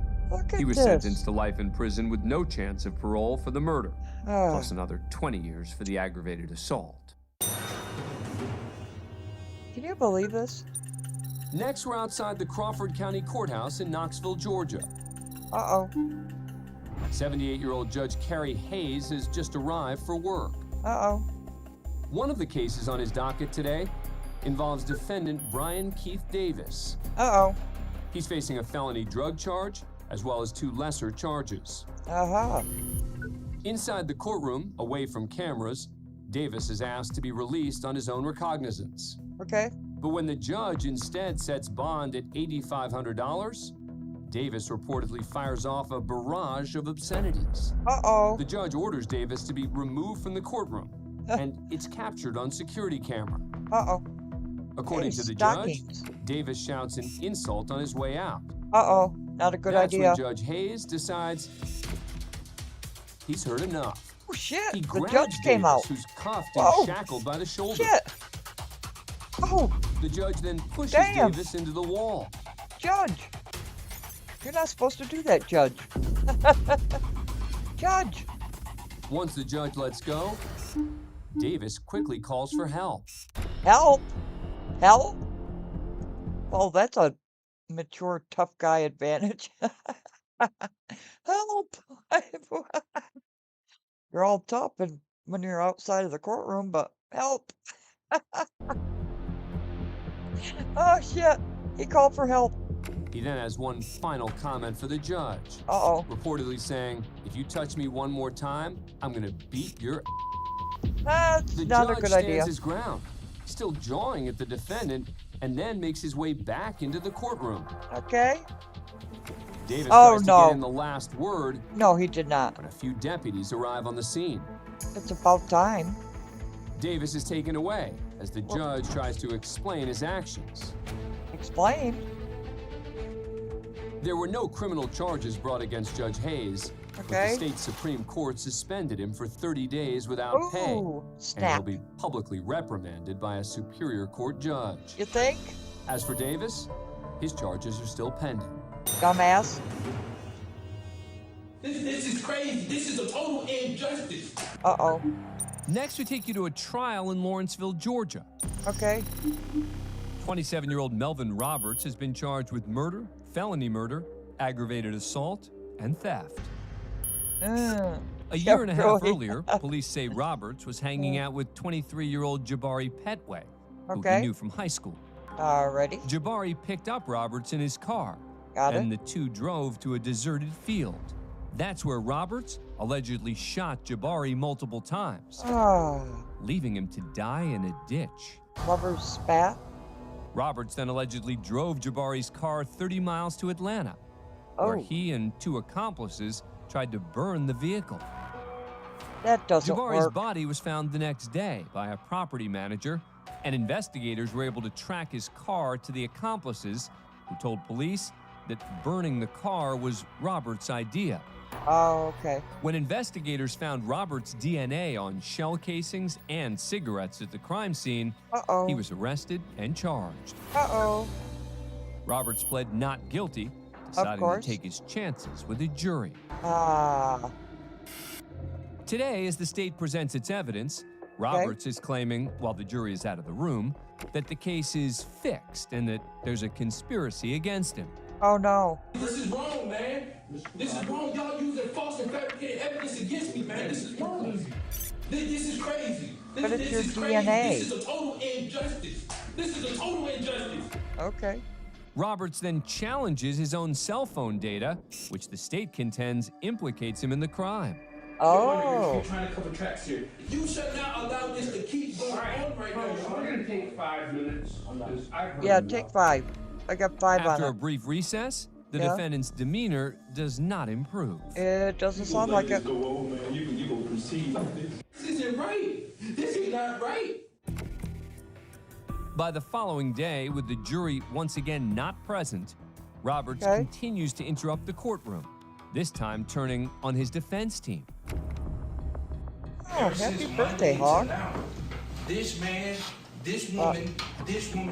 He was sentenced to life in prison with no chance of parole for the murder, plus another 20 years for the aggravated assault. Can you believe this? Next, we're outside the Crawford County Courthouse in Knoxville, Georgia. 78-year-old Judge Carrie Hayes has just arrived for work. One of the cases on his docket today involves defendant Brian Keith Davis. He's facing a felony drug charge as well as 2 lesser charges. Inside the courtroom, away from cameras, Davis is asked to be released on his own recognizance. But when the judge instead sets bond at $8,500, Davis reportedly fires off a barrage of obscenities. The judge orders Davis to be removed from the courtroom, and it's captured on security camera. According to the judge, Davis shouts an insult on his way out. Not a good idea. That's when Judge Hayes decides he's heard enough. Oh shit! He The judge came Davis, out. who's cuffed and shackled by the shoulder. Shit! The judge then pushes Davis into the wall. Judge! You're not supposed to do that, Judge. Judge! Once the judge lets go, Davis quickly calls for help. Help? Help? Well, that's a mature, tough guy advantage. Help! You're all tough and when you're outside of the courtroom, but help! Oh shit! He called for help. He then has one final comment for the judge. Reportedly saying, "If you touch me one more time, I'm gonna beat your That's not a good idea. The judge stands his ground, still jawing at the defendant, and then makes his way back into the courtroom. Davis tries to get in the last word. No, he did not. When a few deputies arrive on the scene. It's about time. Davis is taken away as the judge tries to explain his actions. Explain? There were no criminal charges brought against Judge Hayes, But the state Supreme Court suspended him for 30 days without pay. Snap. And he'll be publicly reprimanded by a Superior Court judge. You think? As for Davis, his charges are still pending. Dumbass. This is crazy. This is a total injustice. Uh-oh. Next, we take you to a trial in Lawrenceville, Georgia. Okay. 27-year-old Melvin Roberts has been charged with murder, felony murder, aggravated assault, and theft. A year and a half earlier, police say Roberts was hanging out with 23-year-old Jabari Petway, who he knew from high school. Alrighty. Jabari picked up Roberts in his car, Got and it. the two drove to a deserted field. That's where Roberts allegedly shot Jabari multiple times, leaving him to die in a ditch. Lovers spat. Roberts then allegedly drove Jabari's car 30 miles to Atlanta, where he and two accomplices tried to burn the vehicle. That doesn't Jabari's work. body was found the next day by a property manager, and investigators were able to track his car to the accomplices, who told police that burning the car was Roberts' idea. Oh, okay. When investigators found Roberts' DNA on shell casings and cigarettes at the crime scene, he was arrested and charged. Roberts pled not guilty, deciding to take his chances with a jury. Today, as the state presents its evidence, Roberts is claiming, while the jury is out of the room, that the case is fixed and that there's a conspiracy against him. Oh, no. This is wrong, man. This is wrong. Y'all using false and fabricated evidence against me, man. This is wrong. This is crazy. But it's your is DNA. Crazy. This is a total injustice. This is a total injustice. Okay. Roberts then challenges his own cell phone data, which the state contends implicates him in the crime. You're trying to cover tracks here. You should not allow this to keep going on right now. We're going to take 5 minutes. Yeah, take 5. I got 5 on it. After a brief recess, the defendant's demeanor does not improve. It doesn't sound like it. You gonna proceed like this. This isn't right. This is not right. By the following day, with the jury once again not present, Roberts continues to interrupt the courtroom, this time turning on his defense team. Oh, happy birthday, Hawk. This man, this woman,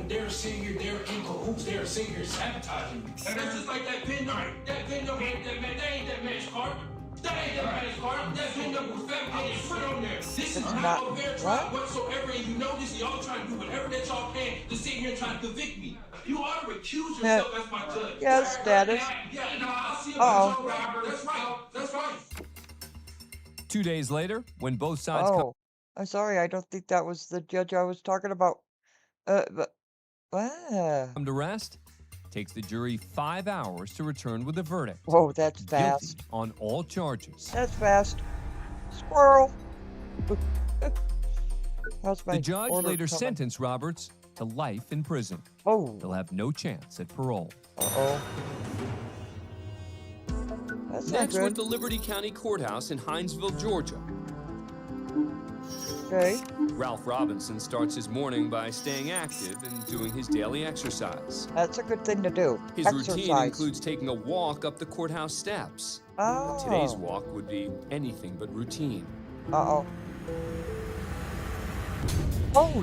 they're sitting here, they're in cahoots, they're sitting here sabotaging me. And that's just like that VIN number. That VIN number ain't that man, that ain't that man's car. That ain't that man's car. That VIN number was fabricated and put on there. This is not a fair trial whatsoever, and you know this, y'all trying to do whatever that y'all can to sit here and try to convict me. You ought to recuse yourself as my judge. Yeah, status. Yeah, I'll see about your Robert. That's right. That's right. 2 days later, when both sides I'm sorry, I don't think that was the judge I was talking about. But come to rest, takes the jury 5 hours to return with a verdict. Whoa, that's Guilty fast. on all charges. That's fast. Squirrel. How's my The judge order later coming? sentenced Roberts to life in prison. He'll have no chance at parole. That's not Next, we're at good. the Liberty County Courthouse in Hinesville, Georgia. Okay. Ralph Robinson starts his morning by staying active and doing his daily exercise. That's a good thing to do. His routine includes taking a walk up the courthouse steps. Today's walk would be anything but routine. Oh,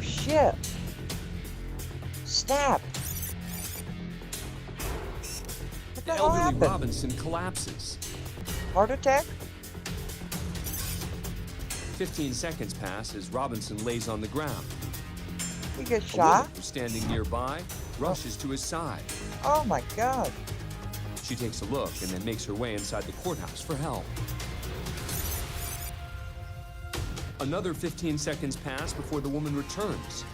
shit. Snap. What The the hell elderly happened? Robinson collapses. Heart attack? 15 seconds pass as Robinson lays on the ground. He gets A shot? woman who's standing nearby rushes to his side. Oh my God. She takes a look and then makes her way inside the courthouse for help. Another 15 seconds pass before the woman returns,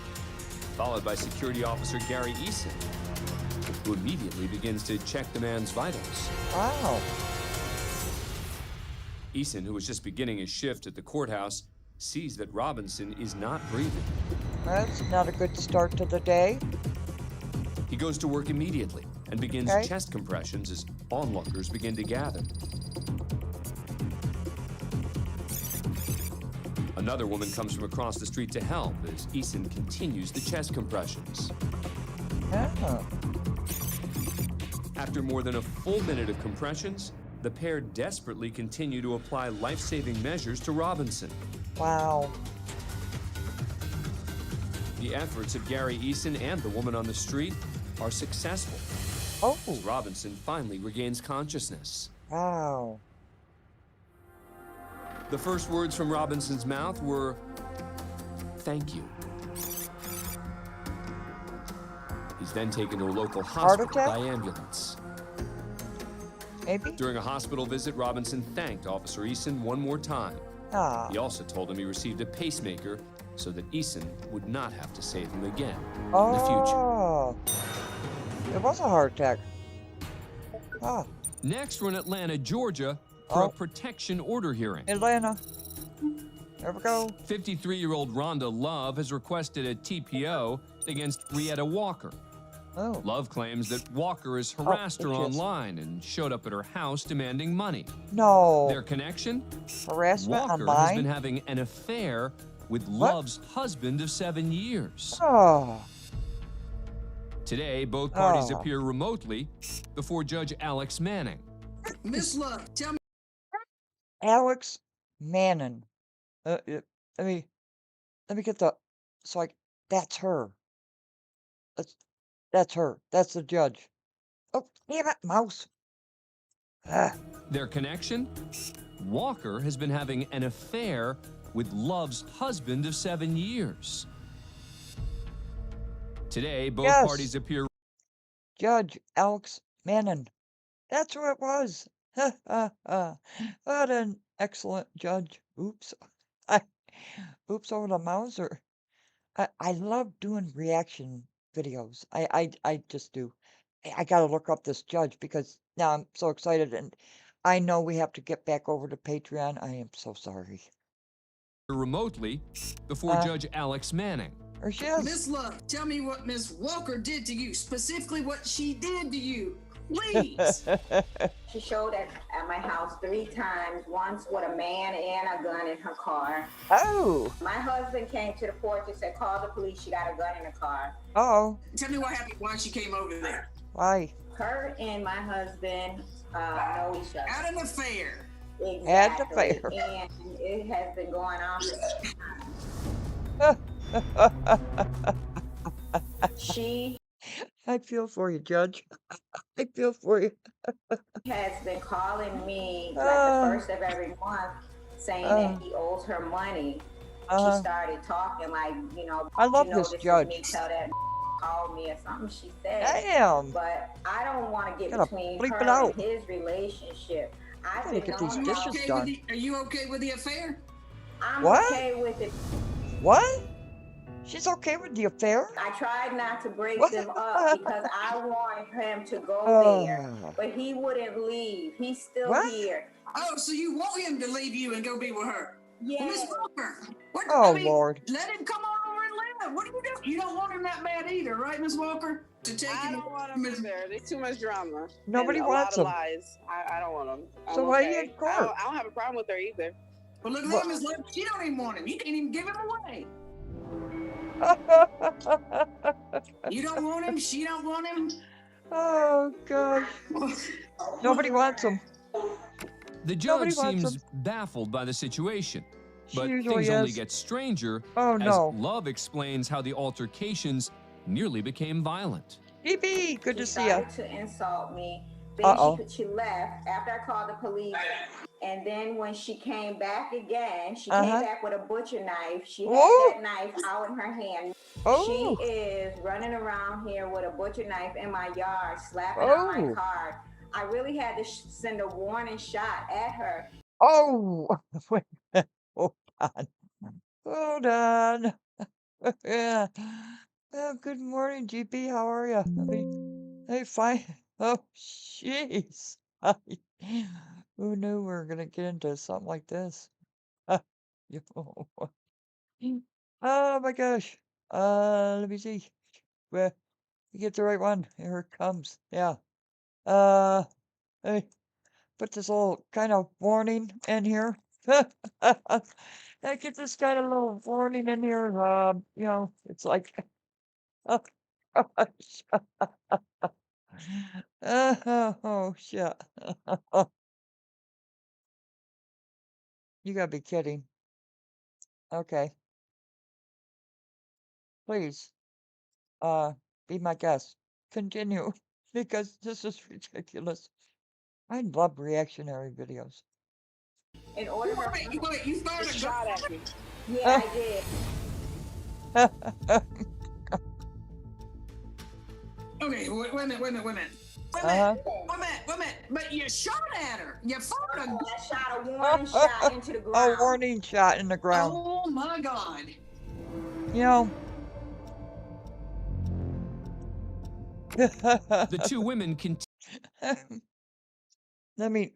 followed by security officer Gary Eason, who immediately begins to check the man's vitals. Wow. Eason, who was just beginning his shift at the courthouse, sees that Robinson is not breathing. That's not a good start to the day. He goes to work immediately and begins chest compressions as onlookers begin to gather. Another woman comes from across the street to help as Eason continues the chest compressions. After more than a full minute of compressions, the pair desperately continue to apply life-saving measures to Robinson. Wow. The efforts of Gary Eason and the woman on the street are successful. Oh. As Robinson finally regains consciousness. Wow. The first words from Robinson's mouth were, "Thank you." He's then taken to a local hospital by ambulance. Maybe? During a hospital visit, Robinson thanked Officer Eason one more time. Ah. He also told him he received a pacemaker so that Eason would not have to save him again in the future. Oh. It was a heart attack. Ah. Next, we're in Atlanta, Georgia, for a protection order hearing. Atlanta. There we go. 53-year-old Rhonda Love has requested a TPO against Rietta Walker. Oh. Love claims that Walker has harassed her online and showed up at her house demanding money. No. Their connection? Harassment Walker online? has been having an affair with Love's husband of 7 years. Oh. Today, both parties appear remotely before Judge Alex Manning. Miss Love, tell me. Alex Manning. Let me get the. So like that's her. That's her. That's the judge. Oh, damn it, mouse. Their connection? Walker has been having an affair with Love's husband of 7 years. Today, both parties appear. Judge Alex Manning. That's who it was. What an excellent judge. Oops. Oops over the Mauser. I love doing reaction videos. I just do. I gotta look up this judge because now I'm so excited and I know we have to get back over to Patreon. I am so sorry. Remotely before Judge Alex Manning. There she is. Miss Love, tell me what Miss Walker did to you, specifically what she did to you. Please. She showed at my house 3 times, once with a man and a gun in her car. Oh. My husband came to the porch and said, call the police, she got a gun in the car. Uh-oh. Tell me what happened, why she came over there. Why? Her and my husband know each other. Had an affair. Exactly. Had an affair. And it has been going on for She I feel for you, Judge. I feel for you. has been calling me like the first of every month saying that he owes her money. She started talking like, I love this judge. Me, tell that called me or something she said. Damn. But I don't want to get Gotta between bleep her it out. and his relationship. I've Gotta been get these knowing dishes her. done. Are you okay with the affair? I'm What? okay with it. What? She's okay with the affair? I tried not to break What? them up because I wanted him to go there, Oh. but he wouldn't leave. He's still What? here. Oh, so you want him to leave you and go be with her? Yeah. Well, Miss Walker, what, Oh, I mean, Lord. let him come on over and live. What do you do? You don't want him that bad either, right, Miss Walker? To take I him. don't want him there. There's too much drama. Nobody and wants a him. lot of lies. I don't want him. So I'm why are you okay. in court? I don't have a problem with her either. Well, look at that, Miss Walker. She don't even want him. You can't even give him away. You don't want him. She don't want him. Oh, gosh. Nobody wants him. The Nobody judge wants seems him. baffled by the situation, She but usually things only is. get stranger Oh, no. as Love explains how the altercations nearly became violent. DB, good to She see ya. started to insult me. Then Uh-oh. she left after I called the police. And then when she came back again, she Uh-huh. came back with a butcher knife. She had Ooh. that knife out in her hand. Oh. She is running around here with a butcher knife in my yard, slapping on my Oh. car. I really had to send a warning shot at her. Oh. Wait. Hold on. Hold on. Yeah. Oh, good morning, GP. How are you? Hey, fine. Oh, jeez. Who knew we were gonna get into something like this? Yo. Oh my gosh. Let me see. Well, you get the right one. Here it comes. Yeah. Hey, put this little kind of warning in here. I get this kind of little warning in here. It's like, oh, gosh. Oh, shit. You gotta be kidding. Okay. Please, be my guest. Continue, because this is ridiculous. I love reactionary videos. In order for Wait, you fired a shot at me. Yeah, I did. Okay, wait a minute. But you shot at her. You fired I shot a warning shot into the ground. A warning shot in the ground. Oh my God. You know. The two women continue. I mean,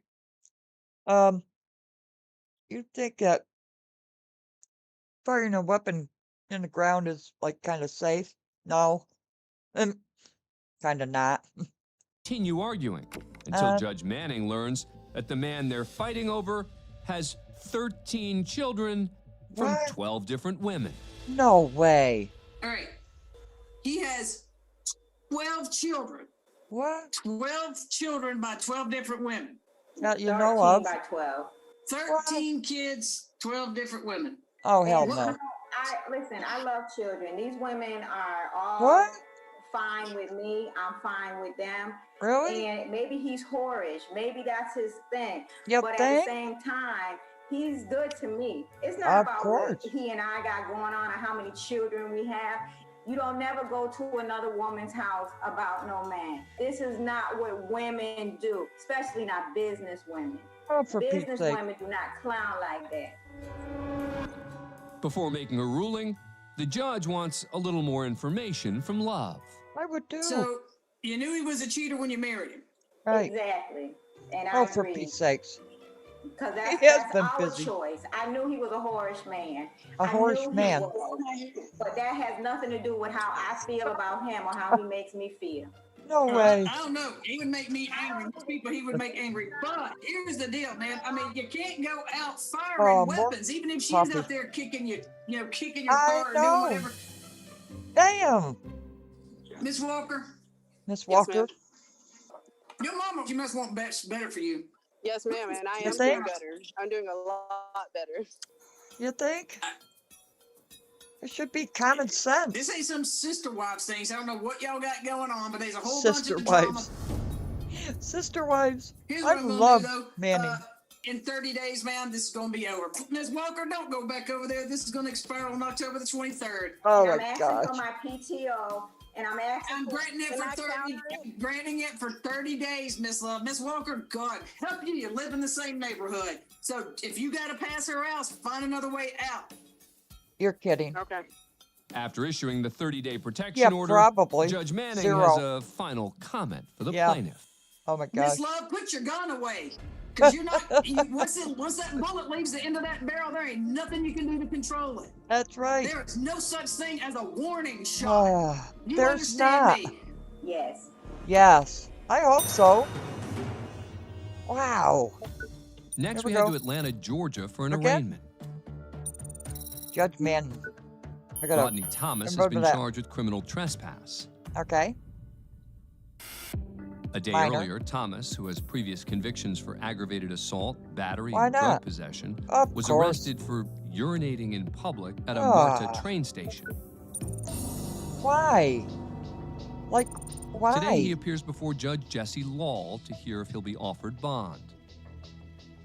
you think that firing a weapon in the ground is like kind of safe? No. Kind of not. Continue arguing until Judge Manning learns that the man they're fighting over has 13 children from 12 different women. No way. All right. He has 12 children. What? 12 children by 12 different women. That you know of. 13 by 12. 13 kids, 12 different women. Oh, hell no. Listen, I love children. These women are all fine with me. I'm fine with them. Really? And maybe he's whorish. Maybe that's his thing. You but think? At the same time, he's good to me. It's not about what he and I got going on or how many children we have. You don't never go to another woman's house about no man. This is not what women do, especially not business women. Oh, for Pete's business sake. women do not clown like that. Before making a ruling, the judge wants a little more information from Love. I would do. So you knew he was a cheater when you married him. Right. Exactly. And Oh, I for agree. Pete's sakes. Because He has that's been our busy. choice. I knew he was a whorish man. A whorish man. But that has nothing to do with how I feel about him or how he makes me feel. No way. I don't know. He would make me angry. Most people he would make angry. But here's the deal, man. I mean, you can't go out firing weapons, even if she's out there kicking you, kicking your car or doing whatever. Damn. Miss Walker. Miss Walker. Your mama, she must want better for you. Yes, ma'am, and I You am think? doing better. I'm doing a lot better. You think? It should be common sense. This ain't some sister wives things. I don't know what y'all got going on, but there's a whole Sister bunch of drama. wives. Sister wives. Here's I what I'm gonna love do, though. Manning. In 30 days, ma'am, this is going to be over. Miss Walker, don't go back over there. This is going to expire on October the 23rd. Oh, And my I'm gosh. asking for my PTO, and I'm asking I'm granting it for 30. I'm granting it for 30 days, Miss Love. Miss Walker, God help you. You live in the same neighborhood, so if you got to pass her out, find another way out. You're kidding. Okay. After issuing the 30-day protection order, probably. Judge Manning 0. has a final comment for the plaintiff. Oh my gosh. Miss Love, put your gun away. Because you're not, once that bullet leaves the end of that barrel, there ain't nothing you can do to control it. That's right. There is no such thing as a warning shot. You There's understand not. me? Yes. Yes. I hope so. Wow. Next, Here we we head go. to Atlanta, Georgia for an Okay. arraignment. Judge Manning. I gotta Rodney Thomas has remember been that. charged with criminal trespass. Okay. A day Minor. earlier, Thomas, who has previous convictions for aggravated assault, battery, Why and drug not? possession, Of was course. arrested for urinating in public at a Ah. MARTA train station. Why? Like, why? Today, he appears before Judge Jesse Lall to hear if he'll be offered bond.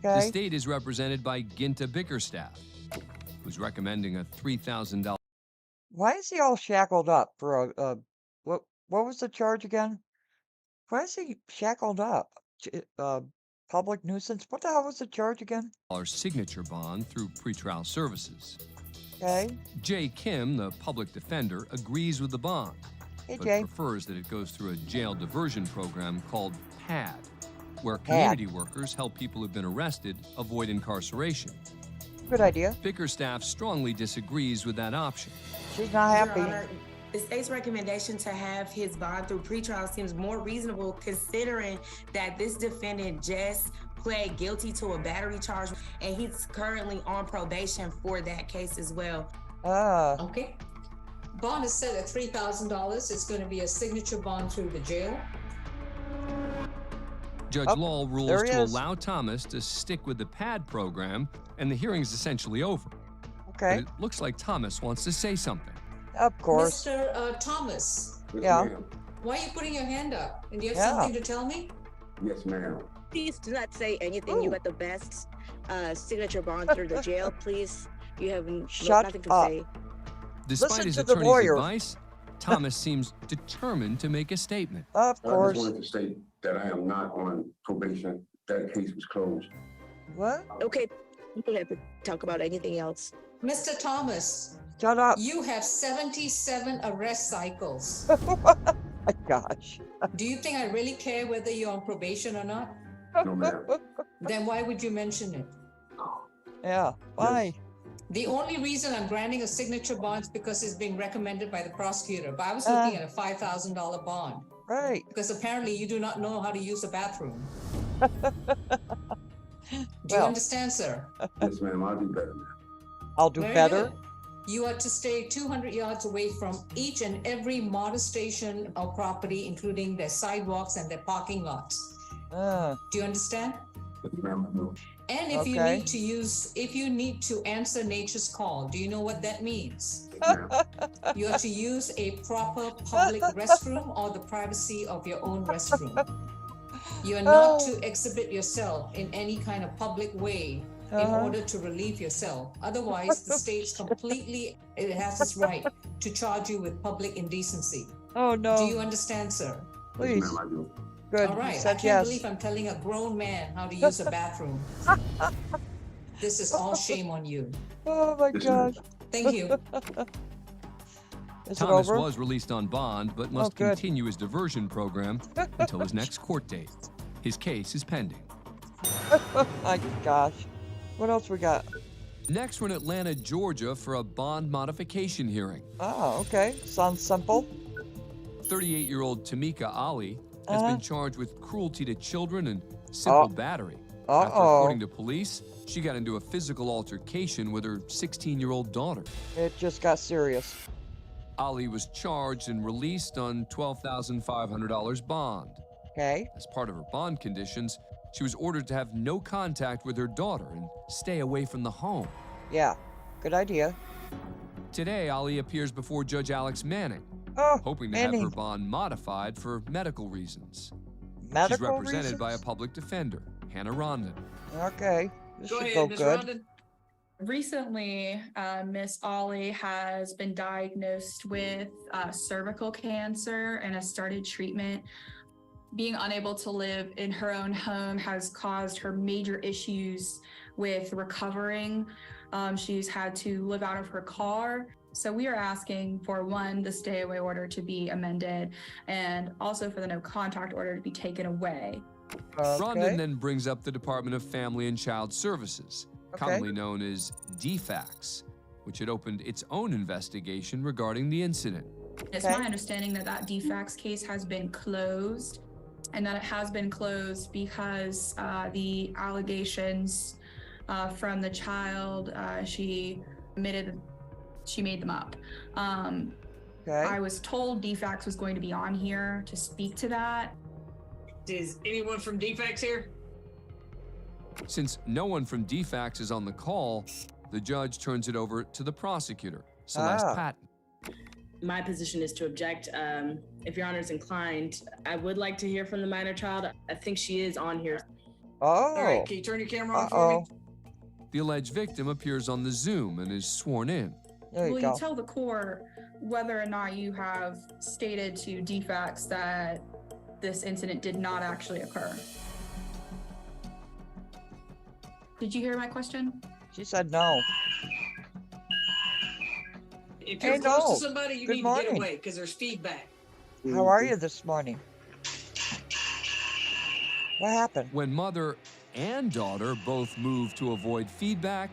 The Okay. state is represented by Ginta Bickerstaff, who's recommending a $3,000. Why is he all shackled up for what was the charge again? Why is he shackled up? Public nuisance? What the hell was the charge again? Signature bond through pretrial services. Okay. Jay Kim, the public defender, agrees with the bond, Hey, but Jay. prefers that it goes through a jail diversion program called PAD, where PAD. community workers help people who've been arrested avoid incarceration. Good idea. Bickerstaff strongly disagrees with that option. She's not happy. Your Honor, the state's recommendation to have his bond through pretrial seems more reasonable considering that this defendant just pled guilty to a battery charge and he's currently on probation for that case as well. Okay. Bond is set at $3,000. It's going to be a signature bond through the jail. Judge Law rules to allow Thomas to stick with the PAD program, and the hearing is essentially over. Okay. But it looks like Thomas wants to say something. Of course. Mr. Thomas. Yeah. Why are you putting your hand up? And do you have something to tell me? Yes, ma'am. Please do not say anything. You got the best signature bond through the jail. Please, you have nothing to say. Despite his attorney's advice, Thomas seems determined to make a statement. Of course. I just wanted to state that I am not on probation. That case was closed. What? Okay, you don't have to talk about anything else. Mr. Thomas. Shut up. You have 77 arrest cycles. Oh my gosh. Do you think I really care whether you're on probation or not? No, ma'am. Then why would you mention it? Yeah, why? The only reason I'm granting a signature bond is because it's being recommended by the prosecutor. But I was looking at a $5,000 bond. Right. Because apparently you do not know how to use a bathroom. Do you understand, sir? Yes, ma'am. I'll do better, ma'am. I'll do better? Good. You are to stay 200 yards away from each and every molestation of property, including their sidewalks and their parking lots. Do you understand? Yes, ma'am. No. And if you need to answer nature's call, do you know what that means? You are to use a proper public restroom or the privacy of your own restroom. You are not to exhibit yourself in any kind of public way in order to relieve yourself. Otherwise, the state's it has its right to charge you with public indecency. Oh, no. Do you understand, sir? Please. Yes, ma'am, I do. Good. All right, I can't believe I'm telling a grown man how to use a bathroom. This is all shame on you. Oh my gosh. Thank you. Thomas was released on bond, but must continue his diversion program until his next court date. His case is pending. Oh my gosh. What else we got? Next, we're in Atlanta, Georgia for a bond modification hearing. Oh, okay. Sounds simple. 38-year-old Tamika Ali has been charged with cruelty to children and simple battery. After, according to police, she got into a physical altercation with her 16-year-old daughter. It just got serious. Ali was charged and released on $12,500 bond. Okay. As part of her bond conditions, she was ordered to have no contact with her daughter and stay away from the home. Yeah, good idea. Today, Ali appears before Judge Alex Manning, hoping to have her bond modified for medical reasons. She's represented by a public defender, Hannah Rondon. Okay, this Go should ahead, go Ms. good. Rondon. Recently, Miss Ollie has been diagnosed with cervical cancer and has started treatment. Being unable to live in her own home has caused her major issues with recovering. She's had to live out of her car. So we are asking for, one, the stay away order to be amended, and also for the no contact order to be taken away. Rondon then brings up the Department of Family and Child Services, commonly known as DFACS, which had opened its own investigation regarding the incident. It's my understanding that that DFACS case has been closed, and that it has been closed because the allegations from the child, she admitted she made them up. I was told DFACS was going to be on here to speak to that. Is anyone from DFACS here? Since no one from DFACS is on the call, the judge turns it over to the prosecutor, Celeste Patton. My position is to object. If Your Honor is inclined, I would like to hear from the minor child. I think she is on here. All right, can you turn your camera on for me? The alleged victim appears on the Zoom and is sworn in. Will you tell the court whether or not you have stated to DFACS that this incident did not actually occur? Did you hear my question? She said no. If you're close to somebody, you need to get away because there's feedback. How are you this morning? What happened? When mother and daughter both move to avoid feedback,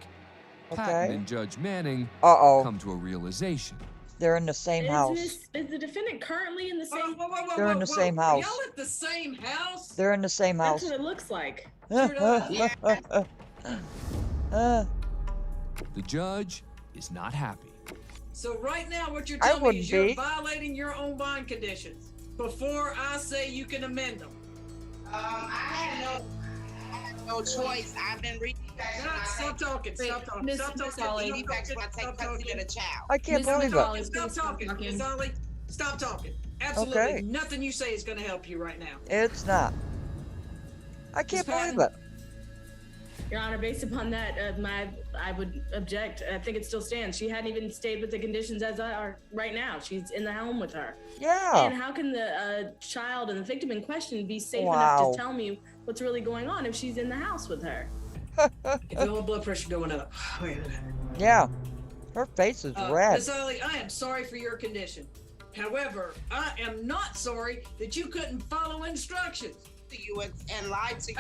Patton and Judge Manning come to a realization. They're in the same house. Is the defendant currently in the same? They're in the same house. Y'all at the same house? They're in the same house. That's what it looks like. The judge is not happy. So right now, what you're telling me is you're violating your own bond conditions before I say you can amend them. I had no choice. I've been reading. Stop talking. Stop talking. Stop talking. Stop talking. A child. I can't believe it. Stop talking. Miss Ollie, stop talking. Absolutely Okay. nothing you say is going to help you right now. It's not. I can't believe it. Your Honor, based upon that, I would object. I think it still stands. She hadn't even stayed with the conditions as are right now. She's in the home with her. Yeah. And how can the child and the victim in question be safe Wow. enough to tell me what's really going on if she's in the house with her? You feel my blood pressure going up. Wait a minute. Yeah. Her face is red. Miss Ollie, I am sorry for your condition. However, I am not sorry that you couldn't follow instructions. You and lied to you.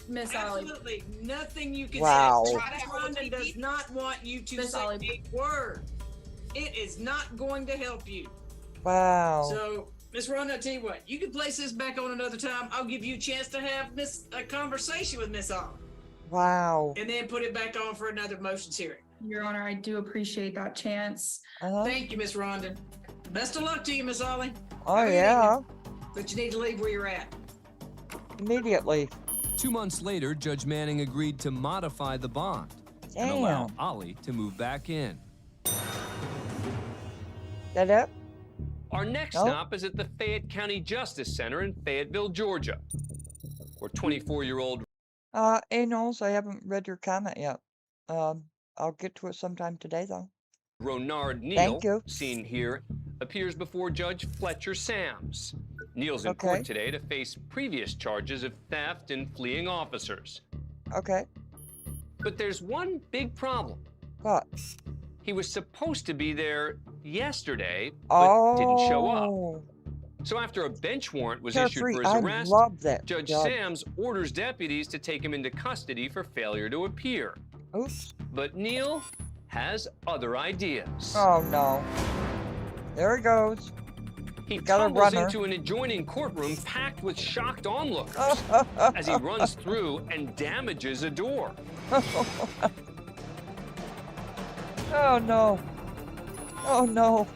Miss Ollie. Absolutely nothing you can Wow. say. Rhonda does not want you to Miss say Ollie. a word. It is not going to help you. Wow. So, Miss Rhonda, I tell you what, you can place this back on another time. I'll give you a chance to have a conversation with Miss Ollie. Wow. And then put it back on for another motions hearing. Your Honor, I do appreciate that chance. Thank you, Miss Rhonda. Best of luck to you, Miss Ollie. Oh, yeah. But you need to leave where you're at. Immediately. 2 months later, Judge Manning agreed to modify the bond and Damn. allow Ollie to move back in. That it? Our next Nope. stop is at the Fayette County Justice Center in Fayetteville, Georgia, where 24-year-old Knowles, I haven't read your comment yet. I'll get to it sometime today, though. Ronard Neal, Thank you. seen here, appears before Judge Fletcher Sams. Neal's in Okay. court today to face previous charges of theft and fleeing officers. Okay. But there's one big problem. What? He was supposed to be there yesterday, but didn't show up. Oh. So after a bench warrant was Carefree, issued for his I arrest, love that Judge judge. Sams orders deputies to take him into custody for failure to appear. Oops. But Neal has other ideas. Oh, no. There he goes. He Got a tumbles runner. into an adjoining courtroom packed with shocked onlookers as he runs through and damages a door. Oh, no. Oh, no.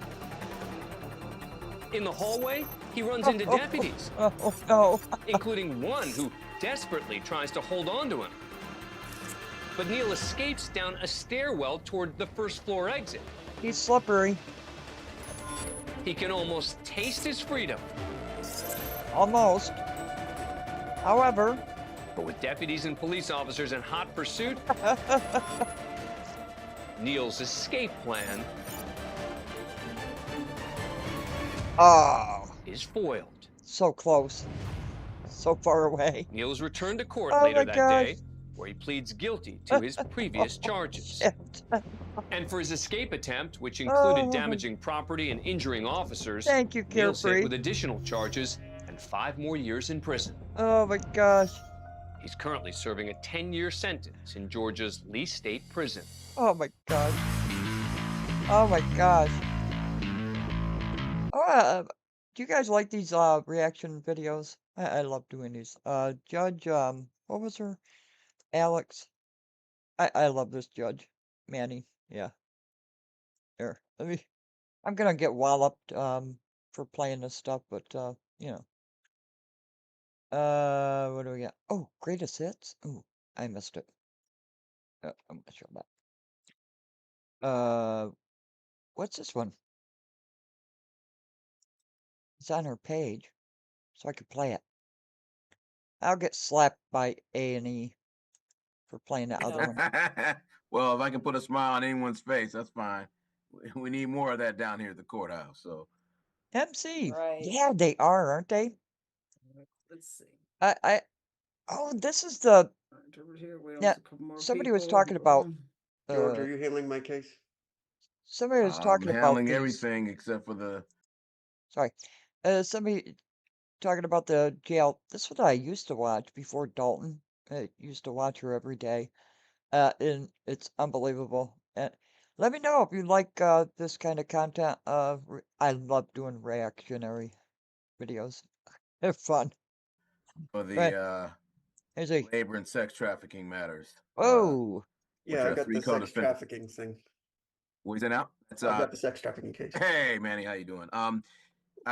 In the hallway, he runs into deputies, Oh, no. including one who desperately tries to hold on to him. But Neal escapes down a stairwell toward the first floor exit. He's slippery. He can almost taste his freedom. Almost. However. But with deputies and police officers in hot pursuit, Neal's escape plan is foiled. So close. So far away. Neal is returned to court Oh later my that gosh. day, where he pleads guilty to his previous charges. And for his escape attempt, which included Oh. damaging property and injuring officers, Thank you, Neal's hit Carefree. with additional charges and 5 more years in prison. Oh my gosh. He's currently serving a 10-year sentence in Georgia's Lee State Prison. Oh my gosh. Oh my gosh. Oh, do you guys like these reaction videos? I love doing these. Judge, what was her? Alex. I love this judge. Manny. Yeah. Here. I'm gonna get walloped for playing this stuff, but you know. What do we got? Oh, greatest hits. Oh, I missed it. I'm gonna show that. What's this one? It's on her page, so I could play it. I'll get slapped by A&E for playing the other one. Well, if I can put a smile on anyone's face, that's fine. We need more of that down here at the courthouse. So MC. Right. Yeah, they are, aren't they? Let's see. Oh, this is the. Over here, wait on Yeah, a couple more somebody was people. talking about. George, are you handling my case? Somebody was talking I'm about handling these. everything except for the. Sorry. Somebody talking about the jail. This is what I used to watch before Dalton. I used to watch her every day. And it's unbelievable. Let me know if you like this kind of content. I love doing reactionary videos. They're fun. For the Right. Here's a. labor and sex trafficking matters. Oh. which Yeah, are I got 3 the sex co-defendants. trafficking thing. What is it now? That's I've got the sex trafficking case. Hey, Manny, how you doing?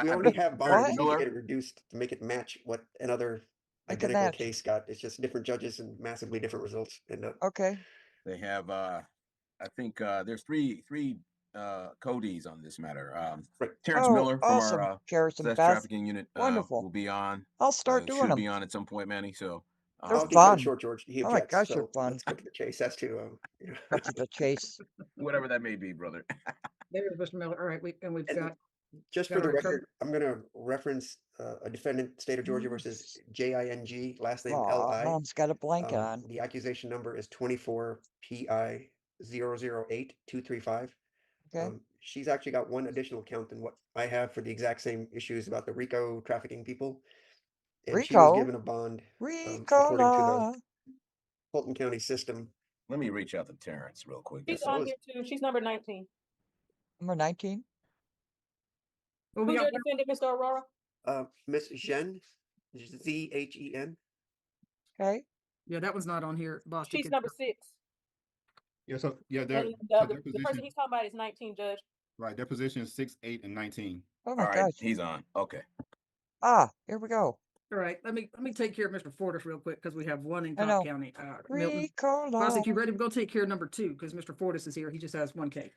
We already have bond. We Aaron just need to Miller. get it reduced to make it match what another Make it identical match. case got. It's just different judges and massively different results end up. Okay. They have I think there's three codees on this matter. Terrence Oh, Miller from awesome, our Harrison sex Beth. trafficking unit Wonderful. will be on. I'll start doing Should them. be on at some point, Manny. So They're I'll keep it fun. short, George. He Oh my objects, gosh, they're so fun. let's cut to the chase. That's too. Cut to the chase. Whatever that may be, brother. There's Mr. Miller. All right, we've got. Just for the record, I'm going to reference a defendant, State of Georgia versus JING, last name Aw, LI. Mom's got a blanket on. The accusation number is 24 PI 008235. Okay. She's actually got one additional count than what I have for the exact same issues about the RICO trafficking people. And she was given a bond according to the Fulton County system. Let me reach out to Terrence real quick. She's on here too. She's number 19. Number 19? Well, Who's your defendant, Mr. Aurora? Miss Zhen, Z-H-E-N. Okay. Yeah, that one's not on here. Boston. She's number 6. Yeah, so yeah, And their the person position, he's talking about is 19, Judge. right? Their position is 6, 8, and 19. Oh my All right, gosh. he's on. Okay. Ah, here we go. All right, let me take care of Mr. Fortis real quick because we have one in I know. Cobb County. Milton. Rico Bostic, you ready to go take care of number 2 because Mr. Fortis is here. He just has one case.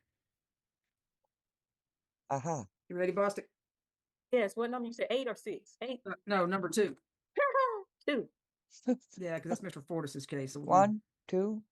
Uh-huh. You ready, Bostic? Yes. What number you said? 8 or 6? 8. No, number 2. 2. Yeah, because that's Mr. Fortis's case. So 1, 2,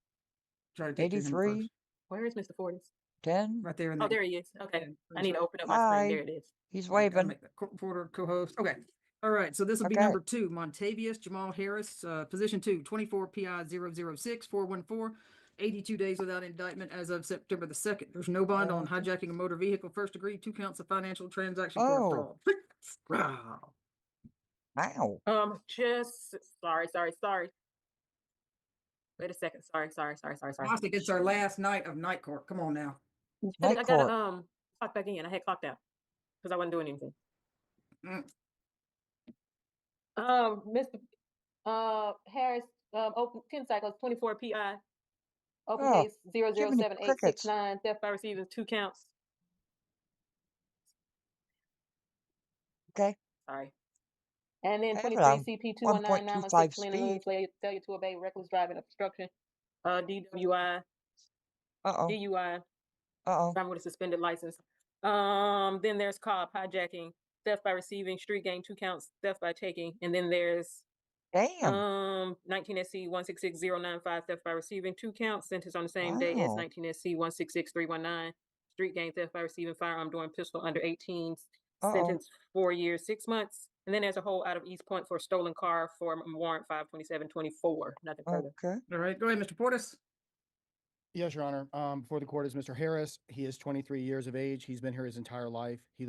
try to get to him 83, first. Where is Mr. Fortis? 10. Right there. In Oh, there he is. Okay. I need to open up my Hi. screen. There it is. He's Gotta waving. make that court reporter co-host. Okay. All right. So this will be Okay. number 2. Montavious Jamal Harris, position 2, 24 PI 006 414. 82 days without indictment as of September the 2nd. There's no bond on hijacking a motor vehicle, first degree, 2 counts of financial transaction for fraud. Wow. Just sorry. Wait a second. Sorry. Bostic, it's our last night of night court. Come on now. I gotta clock back in. I had clocked out because I wasn't doing anything. Mr. Harris, open 10 cycles, 24 PI. Open Oh, case Jiminy crickets. 007-869, theft by receiving 2 counts. Okay. Sorry. And then I have it 23 on CP 219916, 1.25 cleaning speed. failure to obey, reckless driving, obstruction, DWI, Uh-oh. DUI, Uh-oh. driving with a suspended license. Then there's Cobb, hijacking, theft by receiving, street gang, 2 counts, theft by taking, and then there's Damn. 19 SC 166095, theft by receiving, 2 counts, sentence on the same day as Wow. 19 SC 166319, street gang, theft by receiving firearm during pistol under 18, Uh-oh. sentence 4 years 6 months. And then there's a whole out of East Point for a stolen car for warrant 52724. Nothing further. Okay. All right. Go ahead, Mr. Portis. Yes, Your Honor. Before the court is Mr. Harris. He is 23 years of age. He's been here his entire life. He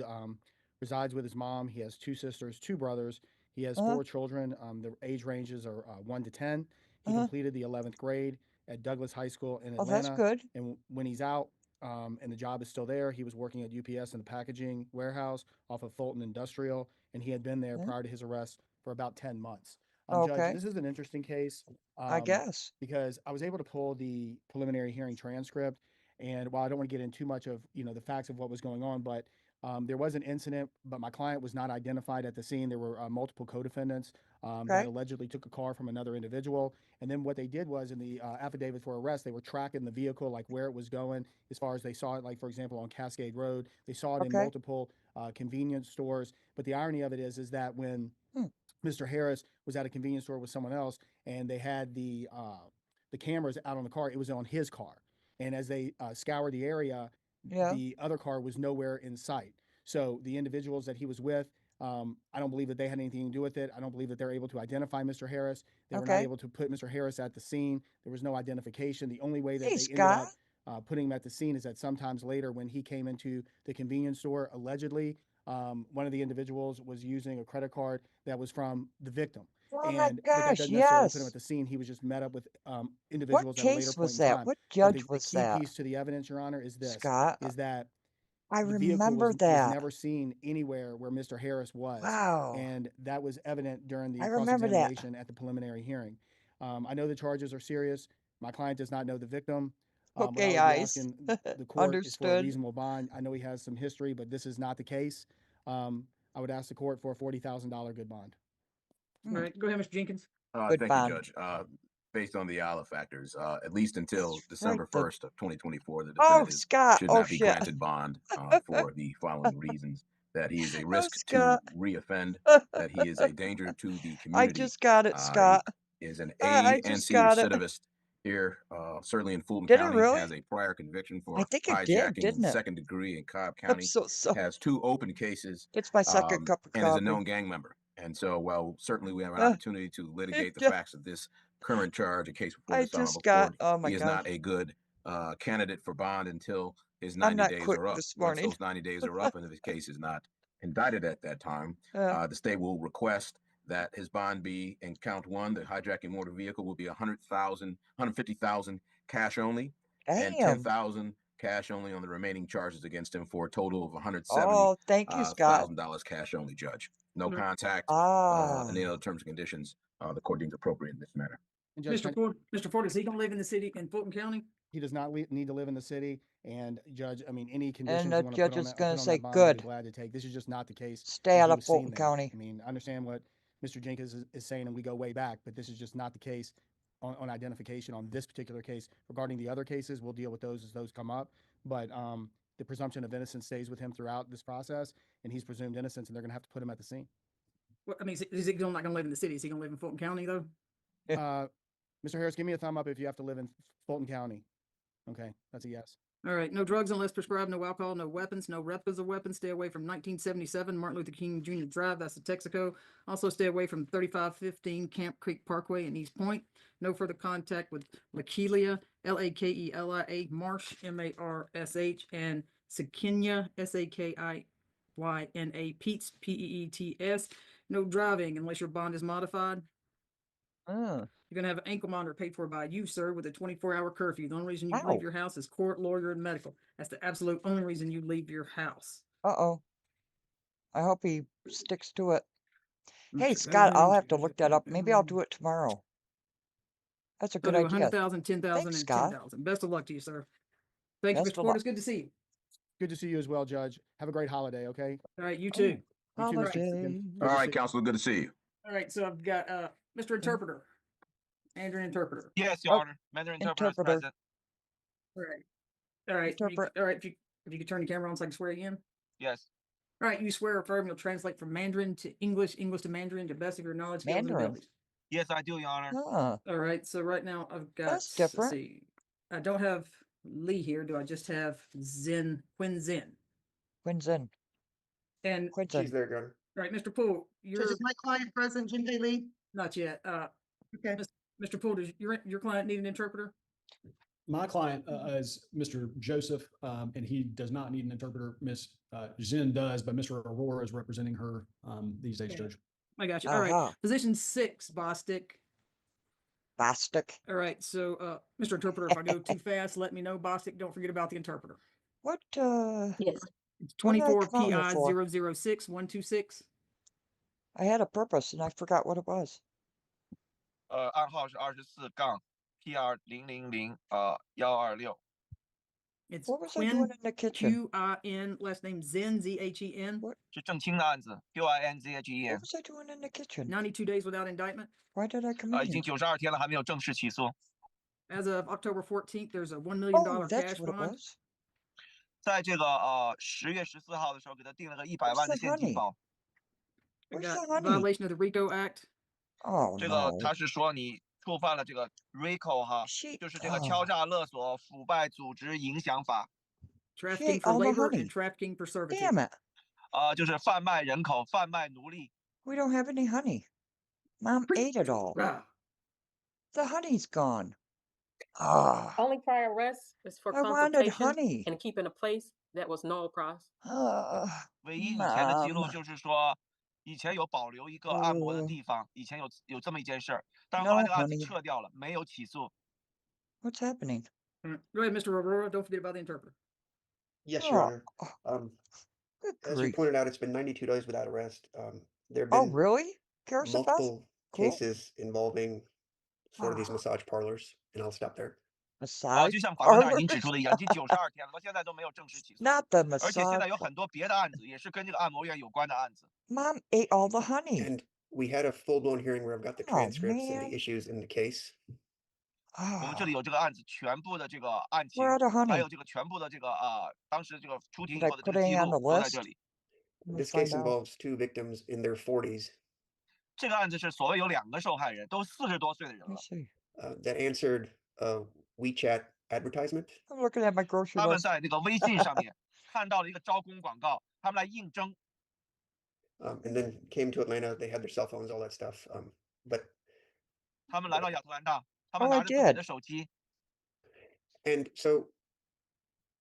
resides with his mom. He has 2 sisters, 2 brothers. He has 4 children. The age ranges are 1 to 10. He completed the 11th grade at Douglas High School in Oh, Atlanta. that's good. And when he's out and the job is still there, he was working at UPS in the packaging warehouse off of Fulton Industrial, and he had been there prior to his arrest for about 10 months. Okay. Judge, this is an interesting case. I guess. Because I was able to pull the preliminary hearing transcript, and while I don't want to get into too much of the facts of what was going on, but there was an incident, but my client was not identified at the scene. There were multiple co-defendants that allegedly took a car from another individual, and then what they did was in the affidavit for arrest, they were tracking the vehicle, like where it was going, as far as they saw it, like for example on Cascade Road. They saw it in multiple convenience stores. But the irony of it is that when Mr. Harris was at a convenience store with someone else, and they had the cameras out on the car, it was on his car. And as they scoured the area, the other car was nowhere in sight. So the individuals that he was with, I don't believe that they had anything to do with it. I don't believe that they're able to identify Mr. Harris. They were not able to put Mr. Harris at the scene. There was no identification. The only way that they ended up putting him at the scene is that sometimes later when he came into the convenience store, allegedly, one of the individuals was using a credit card that was from the victim. Oh And my but that gosh, doesn't necessarily put him yes. at the scene. He was just met up with What individuals at a later case point was in that? time. What But judge the was key that? piece to the evidence, Your Honor, is this: Scott, is that I the vehicle remember was that. never seen anywhere where Mr. Harris was. Wow. And that was evident during the I remember that. cross-examination at the preliminary hearing. I know the charges are serious. My client does not know the victim. What I would Okay, be eyes. asking the court is for a Understood. reasonable bond. I know he has some history, but this is not the case. I would ask the court for a $40,000 good bond. All right, go ahead, Mr. Jenkins. Good Thank bond. you, Judge. Based on the Isla factors, at least until December the- 1st of 2024, the Oh, defendant Scott. should Oh, not be shit. granted bond for the following reasons: that he is a risk to Scott. reoffend, that he is a danger to the I community, just got it, Scott. is an I A and just C got it. recidivist here, certainly in Fulton Did it County, really? has a prior conviction I for think it did, hijacking didn't it? second degree in Cobb I'm County, so sorry. has 2 open cases, It's my second cup of and is a coffee. known gang member. And so, while certainly we have an Uh, opportunity to litigate the yeah. facts of this current charge, a case before I this honorable just got. court, Oh my he is god. not a good candidate for bond until his I'm 90 not days quitting are up. this Once morning. those 90 days are up, and if his case is not indicted at that time, Yeah. the state will request that his bond be in count 1, the hijacking motor vehicle, will be 150,000 cash only, and Damn. 10,000 cash only on the remaining charges against him, for a total of Oh, thank you, Scott. $170,000 cash only, Judge. No Mhm. contact, Ah. any other terms and conditions the court deems appropriate in this matter. And Judge, Mr. Ford, is he gonna live in the city in Fulton County? he does not need to live in the city. And Judge, I mean, any conditions And you the want to judge put on is that, gonna put on say, that bond, I'll be good. glad to take. This is just not the case. Stay that out he of was seen Fulton there. County. I mean, I understand what Mr. Jenkins is saying, and we go way back, but this is just not the case on identification on this particular case. Regarding the other cases, we'll deal with those as those come up. But the presumption of innocence stays with him throughout this process, and he's presumed innocent, and they're going to have to put him at the scene. What, I mean, is he not gonna live in the city? Is he gonna live in Fulton County though? Mr. Harris, give me a thumb up if you have to live in Fulton County. Okay, that's a yes. All right, no drugs unless prescribed, no alcohol, no weapons, no replicas of weapons. Stay away from 1977 Martin Luther King Jr. Drive, that's in Texaco. Also stay away from 3515 Camp Creek Parkway in East Point. No further contact with Lakelia, Lakelia, Marsh, Marsh, and Sakinya, SakiYna, Peets, Peets. No driving unless your bond is modified. You're going to have an ankle monitor paid for by you, sir, with a 24-hour curfew. The only reason you leave your house is court, lawyer, and medical. That's the absolute only reason you leave your house. Uh-oh. I hope he sticks to it. Hey, Okay, Scott, I'll have to look that up. Maybe I'll do it tomorrow. That's a I'll good do idea. 100,000, 10,000, Thanks, and Scott. 10,000. Best of luck to you, sir. Thank you, Best Mr. of Ford. luck. It's good to see you. Good to see you as well, Judge. Have a great holiday, okay? All right, you too. You too, Mr. Holiday. All right, Counselor, good to see you. All right, so I've got Mr. Interpreter. Andrew Interpreter. Yes, Your Honor. Mandarin interpreter is present. All right. All right. All right. If you could turn the camera on so I can swear you in. Yes. All right. You swear or affirm you'll translate from Mandarin to English, English to Mandarin to the best of your knowledge, skills, and Mandarin. abilities. Yes, I do, Your Honor. Huh. All right. So right now I've got. That's different. Let's see. I don't have Lee here. Do I just have Quinn Zin? Quinn Zin. And Quinn She's there, Gunner. all right, Mr. Poole. Is my client present, Jim Lee? Not yet. Okay. Mr. Poole, does your client need an interpreter? My client is Mr. Joseph, and he does not need an interpreter. Miss Zin does, but Mr. Aurora is representing her these days, Judge. I got you. All right. Position 6, Bostic. Bostic. All right. So, Mr. Interpreter, if I go too fast, let me know. Bostic, don't forget about the interpreter. What? Yes. It's What did I 24 come out here PI for? 006 126. I had a purpose and I forgot what it was. 暗号是24-PR 000-126。 It's What was I Quinn, doing in the kitchen? Quin, last name Zen, Zhen. 是正清的案子 QINZHEN。 What was I doing in the kitchen? 92 days without indictment. Why did I come in 已经 here? 92天了，还没有正式起诉。 As of October 14th, there's a $1 million Oh, that's cash what it bond. was. 在这个10月14号的时候，给他定了个100万的 Where's the 现金 honey? 保。 We Where's got the honey? violation of the RICO Act. Oh 这个 no. 他是说你触犯了这个 RICO 哈，就是这个敲诈勒索腐败组织影响法。 Trafficking ate for all the labor honey. and trafficking for servitude. Damn it. 就是贩卖人口、贩卖奴隶。 We don't have any honey. Mom ate it all. The honey's gone. Ah. Only prior arrest is for I wanted consultation honey. and keeping a place that was null price. 唯一以前的记录 Mom. 就是说，以前有保留一个按摩的地方，以前有这么一件事儿，但是后 No 来这个案子 honey. 撤掉了，没有起诉。 What's happening? Go ahead, Mr. Aurora. Don't forget about the interpreter. Yes, Your Oh, Honor. good As you grief. pointed out, it's been 92 days without arrest. There have Oh, been really? Curious if that's multiple cool. cases involving sort of these massage parlors, and I'll stop there. Massage 就像法官那儿已经指 parlors? 出的一样，已经92天了，到现在都没有正式起诉。 Not the 而且现 massage 在有很多别的案子，也是跟这个按摩院有关的案子。 Mom ate all the honey. And we had a full-blown hearing where I've got the Oh, transcripts and the man. issues in the case. 我们这里有这个案子全部的这个案情 Where are the， 还 honey? 有这个全部的这个当时这个出庭 Did 以 I 后的 put 这个 any 记 on the 录都在这 list? 里。 Let me This find case out. involves 2 victims in their 40s 这个案子是所谓有2个受害人，都40多岁的人 Let me 了。 see. that answered a WeChat advertisement. I'm looking at my grocery 他们 list. 在那个微信上面看到了一个招工广告，他们来应征。 And then came to Atlanta. They had their cell phones, all that stuff. But 他们来到亚特兰大，他 Oh, 们 I 拿着自己 did. 的手机。 and so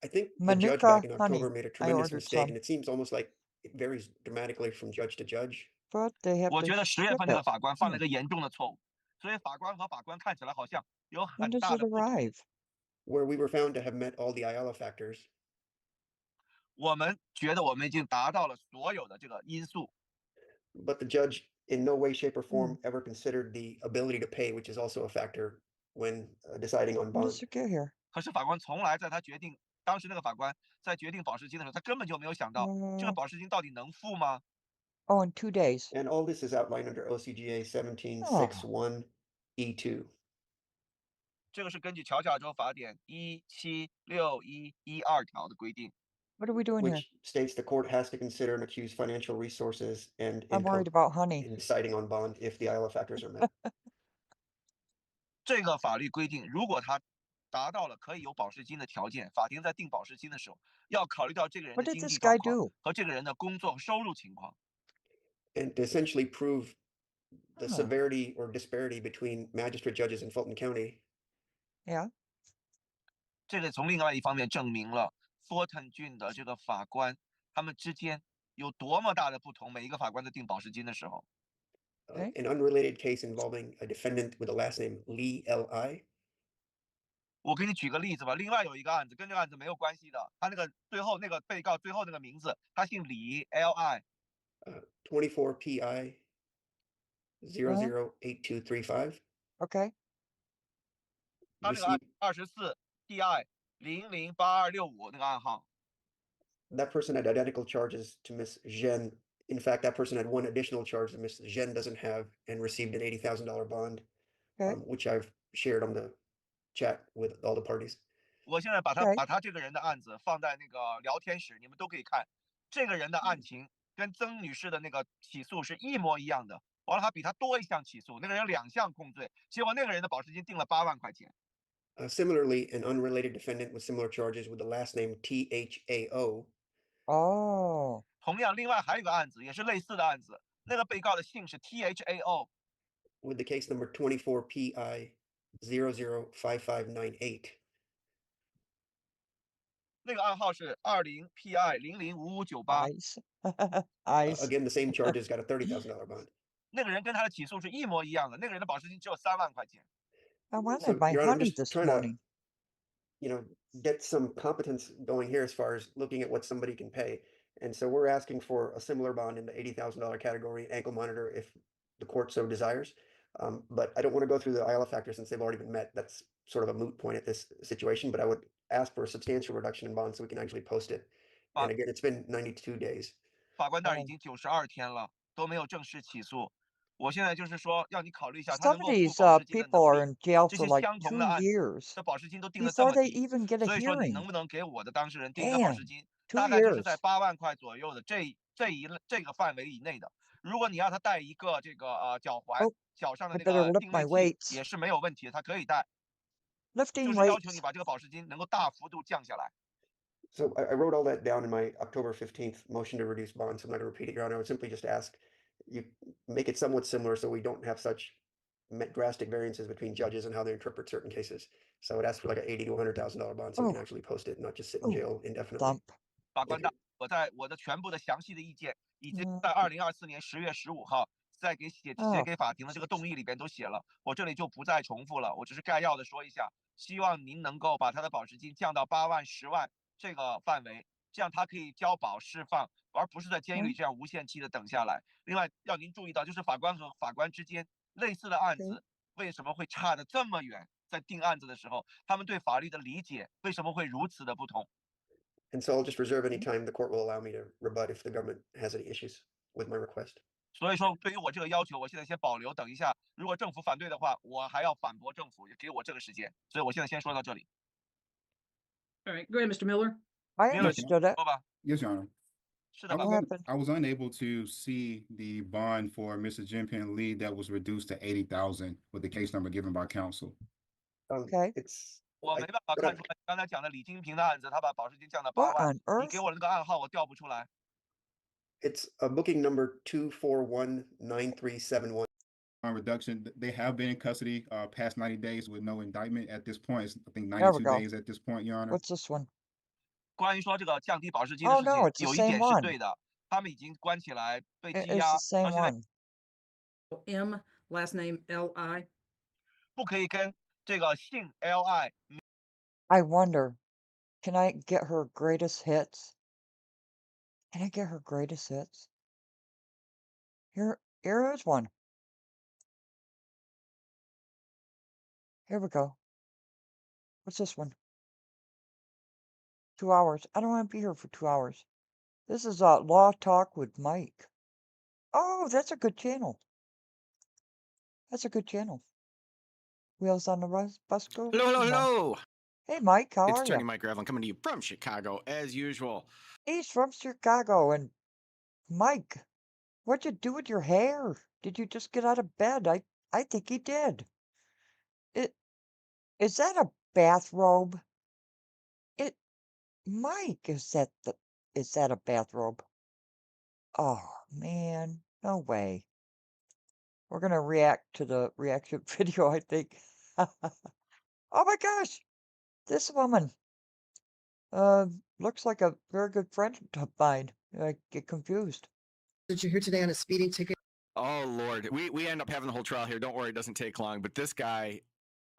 I think the judge Manuka back in honey. October made a I tremendous ordered mistake, some. and it seems almost like it varies dramatically from judge to judge. But they have 我 to 觉得10月 ship 份这个 it. 法官犯了一个严重的错误，所以法官和法官看起来好像有 When 很 does 大 it 的不同。 arrive? Where we were found to have met all the Ayala factors. 我们觉得我们已经达到了所有的这个因素。 But the judge, in no way, shape, or form, ever considered the ability to pay, which is also a factor when deciding on When does bond. it get here? 可是法官从来在他决定，当时那个法官在决定保释金的时候，他根本就没有想到这个保释金到底能付吗？ Oh, in 2 days. And all this is outlined under OCGA 1761E2. 这个是根据乔治亚州法典1761112条的规定。 What are we doing here? Which states the court has to consider an accused's financial resources and I'm income worried about honey. in deciding on bond if the Ayala factors are met. 这个法律规定，如果他达到了可以有保释金的条件，法庭在定保释金的时候，要考虑到这个人 What 的 did 经 this 济 guy 状况 do? 和这个人的工作收入情况。 And to essentially prove the Huh. severity or disparity between magistrate judges in Fulton County. Yeah. 这个从另外一方面证明了 Fulton 郡的这个法官他们之间有多么大的不同。每一个法官在定保释金的时候， An unrelated case involving a defendant with a last name Lee L.I. 我给你举个例子吧。另外有一个案子跟这个案子没有关系的，他那个最后那个被告最后那个名字，他姓李 L.I. 24 PI 008235. Okay. 他那个24 PI 008265那个暗号。 That person had identical charges to Miss Zhen. In fact, that person had one additional charge that Miss Zhen doesn't have and received an $80,000 bond, Okay. Which I've shared on the chat with all the parties. 我现在把 Okay. 他这个人的案子放在那个聊天室，你们都可以看。这个人的案情跟曾女士的那个起诉是一模一样的。完了，他比他多一项起诉，那个人有2项控罪，结果那个人的保释金定了8万块钱。 Similarly, an unrelated defendant with similar charges with the last name THAO. Oh. 同样，另外还有一个案子，也是类似的案子，那个被告的姓是 THAO。 With the case number 24 PI 005598. 那个暗号是20 PI 005598。Eyes. Eyes. Again, the same charges got a $30,000 bond. 那个人跟他的起诉是一模一样的，那个人的保释金只有3万块钱。 I So, wanted my Your Honor, I'm honey just this trying morning. to, get some competence going here as far as looking at what somebody can pay. And so we're asking for a similar bond in the $80,000 category, ankle monitor, if the court so desires. But I don't want to go through the Ayala factors since they've already been met. That's sort of a moot point at this situation, but I would ask for a substantial reduction in bond so we can actually post it. And again, it's been 92 days. 法官那儿已经92天了，都没有正式起诉。我现在就是说，要你考虑一下，他 Some 能 of 够付 these 保释金的 people 能 are 力。 in jail 这 for 些 like 相同 2的案子 years 的保释金都定得 before 这么 they 低， even get a 所以说你 hearing. 能不能给我的当事人定一个保 Damn. 释金， 2大概就是在 years. 8万块左右的这个范围以内的。如果你要他带一个这个脚环， Oh, 脚上的 I 那 better 个 lift 定 my 位器 weights. 也是没有问题的，他可以带， Lifting 就是要求 weights. 你把这个保释金能够大幅度降下来。 So I wrote all that down in my October 15th motion to reduce bonds. I'm not going to repeat it, Your Honor. I would simply just ask you make it somewhat similar so we don't have such drastic variances between judges and how they interpret certain cases. So I would ask for like a $80,000 to $100,000 bond so we can actually post it, not just sit in jail indefinitely. Thump. 法官大，我在我的全部的详细的意见，以及在2024年10月15号在写给法庭的这个动议里边都写了，我这里就不再重复了，我只是概要的说一下，希望您能够把他的保释金降到8万、10万这个范围，这样他可以交保释放，而不是在监狱里这样无限期的等下来。另外，要您注意到，就是法官和法官之间类似的案子为什么会差得这么远？在定案子的时候，他们对法律的理解为什么会如此的不同。 And so I'll just reserve any time the court will allow me to rebut if the government has any issues with my request. 所以说，对于我这个要求，我现在先保留，等一下如果政府反对的话，我还要反驳政府，也给我这个时间。所以我现在先说到这里。 All right, go ahead, Mr. Miller. I understood it. 说吧。 Yes, Your Honor. 是的吧？ I was unable to see the bond for Mr. Jinping Lee that was reduced to 80,000 with the case number given by counsel. Okay. 我没办法看出来，刚才讲的李金平的案子，他把保释金降到8 What 万 on， 你给我的那个暗号我调不出来。 It's a booking number 2419371. On reduction, they have been in custody past 90 days with no indictment at this point. It's, I think There we 92 go. days at this point, Your Honor. What's this one? 关于说这个降低保释金的 Oh 事情， no, it's the 有一 same 点是 one. 对的，他们已经关起来被羁 It's 押， the same 而现在 one. M last name L.I. 不可以跟这个姓 L.I. I wonder, can I get her greatest hits? Can I get her greatest hits? Here is one. Here we go. What's this one? 2 hours. I don't want to be here for 2 hours. This is Law Talk with Mike. Oh, that's a good channel. That's a good channel. Wheels on the bus go. Hello, hello, hello. Hey, Mike, how It's are Attorney you? Mike Gravel coming to you from Chicago, as usual. He's from Chicago, and Mike, what'd you do with your hair? Did you just get out of bed? I think he did. Is that a bathrobe? Mike, is that a bathrobe? Oh man, no way. We're gonna react to the reaction video, I think. Oh my gosh, this woman. Looks like a very good friend of mine. I get confused. Did you hear today on a speeding ticket? Oh Lord, we end up having the whole trial here. Don't worry, it doesn't take long. But this guy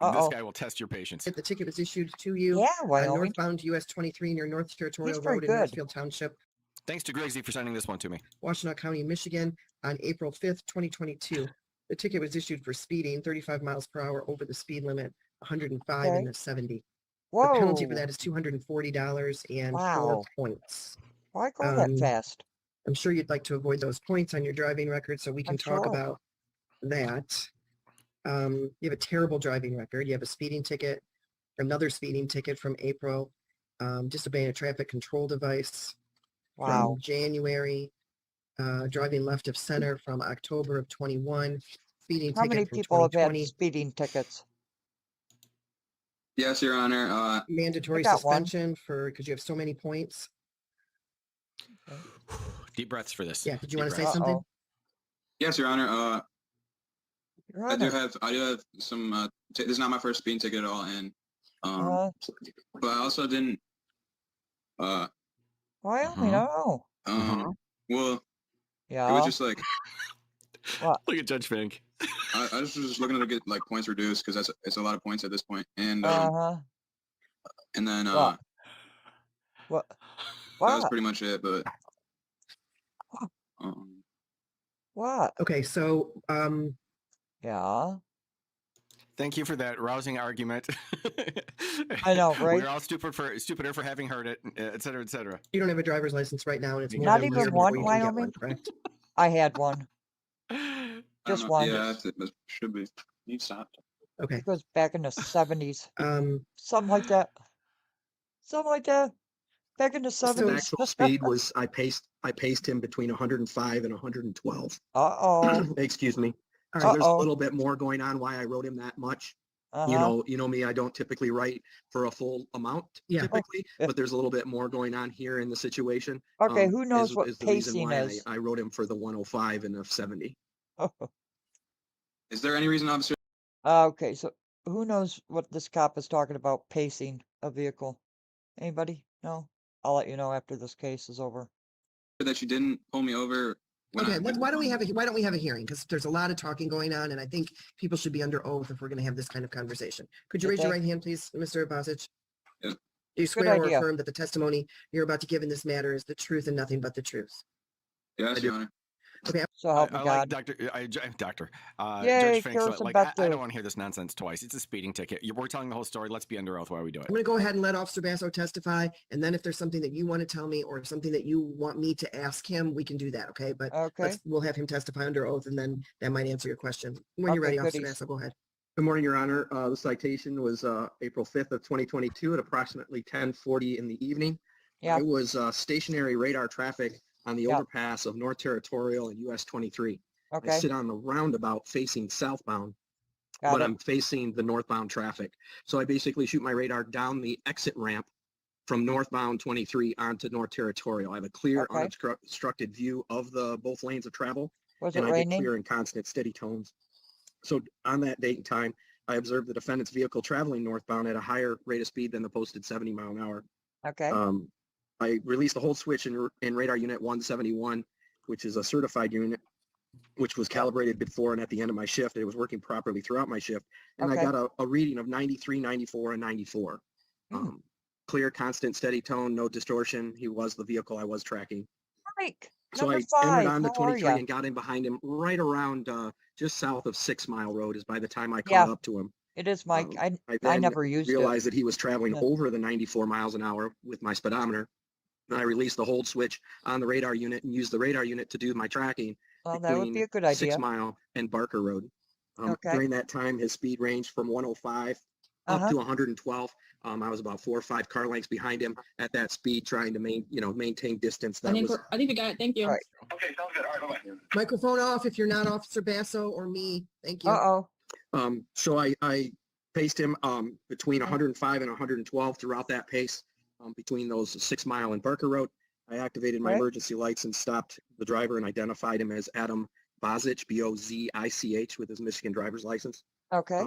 will test your patience. The ticket was issued to you. Yeah, on Wyoming. northbound US 23 near North Territorial very Road in good. Northfield Township, Thanks to Grigsby for sending this one to me. Washtenaw County, Michigan, on April 5th, 2022. The ticket was issued for speeding 35 miles per hour over the speed limit, 105 Okay. and a 70. Whoa. The penalty for that is $240 and 4 Wow. points. Why go that Um, fast? I'm sure you'd like to avoid those points on your driving record, so we can I'm talk sure. about that. You have a terrible driving record. You have a speeding ticket, another speeding ticket from April, disobeying a traffic control device Wow. from January, driving left of center from October of 21, speeding How many ticket from people have had 2020, speeding tickets? Yes, Your Honor. mandatory got one. suspension because you have so many points. Deep breaths for this. Yeah, did you Deep want to say breaths. something? Uh-oh. Yes, Your Honor. Your I do Honor. have some. This is not my first speeding ticket at all, and but I also didn't. Wyoming, I don't know. Well, it Yeah. was just like What? Look at Judge Fink. I was just looking to get like points reduced because it's a lot of points at this point, and Uh-huh. and then What? What? that was What? pretty much it. But What? Okay, so Yeah. Thank you for that rousing argument. I know, right? We're all stupider for having heard it, et cetera, et cetera. you don't have a driver's license right now, and it's more Not than a year even before one, you can get one, Wyoming? correct? I had one. I Just don't know. one. Yeah, that's it. That should be. You stopped. Okay. It goes back in the 70s. Um, Something like that. Something like that. Back in the The 70s. actual speed was I paced him between 105 and 112. Uh-oh. Excuse me. All So right. there's a Uh-oh. little bit more going on why I wrote him that much. Uh-huh. You know me, I don't typically write for a full amount Yeah. typically, but there's a little bit more going on here in the situation. Okay, who knows what is the reason pacing why is? I wrote him for the 105 and the 70. Is there any reason, officer? Okay, so who knows what this cop is talking about pacing a vehicle? Anybody? No? I'll let you know after this case is over. That you didn't pull me over. When Okay, I, why don't we have a hearing? Because there's a lot of talking going on, and I think people should be under oath if we're going to have this kind of conversation. Could you raise your Okay. right hand, please, Mr. Bosich? Yeah. Do you swear or idea. affirm that the testimony you're about to give in this matter is the truth and nothing but the truth? Yes, Your Honor. Okay. So help me I God. like Judge Yay, Finks. Harrison Like, I Beth don't want to hear this nonsense twice. It's a speeding ticket. We're telling the whole story. Let's be under oath while we do it. I'm going to go ahead and let Officer Basso testify. And then if there's something that you want to tell me or something that you want me to ask him, we can do that. Okay. But we'll have him testify under oath and then that might answer your question. When you're ready, Officer Basso, go ahead. Good morning, Your Honor. The citation was April 5th of 2022 at approximately 10:40 in the evening. Yeah. I was stationary radar traffic on the Yeah. overpass of North Territorial and US 23. Okay. I sit on the roundabout facing southbound, but I'm facing the northbound traffic. So I basically shoot my radar down the exit ramp from northbound 23 onto North Territorial. I have a clear, unobstructed view of the both lanes of travel. Was and it I raining? get clear and constant steady tones. So on that date and time, I observed the defendant's vehicle traveling northbound at a higher rate of speed than the posted 70 mile an hour. Okay. I released the hold switch in radar unit 171, which is a certified unit, which was calibrated before and at the end of my shift. It was working properly throughout my shift. And I got a reading of 93, 94, and 94. Clear, constant, steady tone, no distortion. He was the vehicle I was tracking. Mike, So number I entered 5, on the how are 23 ya? and got in behind him right around just south of 6 Mile Road is by the time I caught up to him. It is Mike. I then never used realized it. that he was traveling Yeah. over the 94 miles an hour with my speedometer. And I released the hold switch on the radar unit and used the radar unit to do my tracking Well, that would be between a good 6 idea. Mile and Barker Road. Okay. During that time, his speed ranged from 105 up to 112. I was about 4 or 5 car lengths behind him at that speed, trying to maintain distance. I think we got it. Thank you. Right. Okay, sounds good. All right, bye-bye. Microphone off if you're not Officer Basso or me. Thank you. So I paced him between 105 and 112 throughout that pace between those 6 Mile and Barker Road. I activated my emergency lights and stopped the driver and identified him as Adam Bozich, Bozich, with his Michigan driver's license. Okay.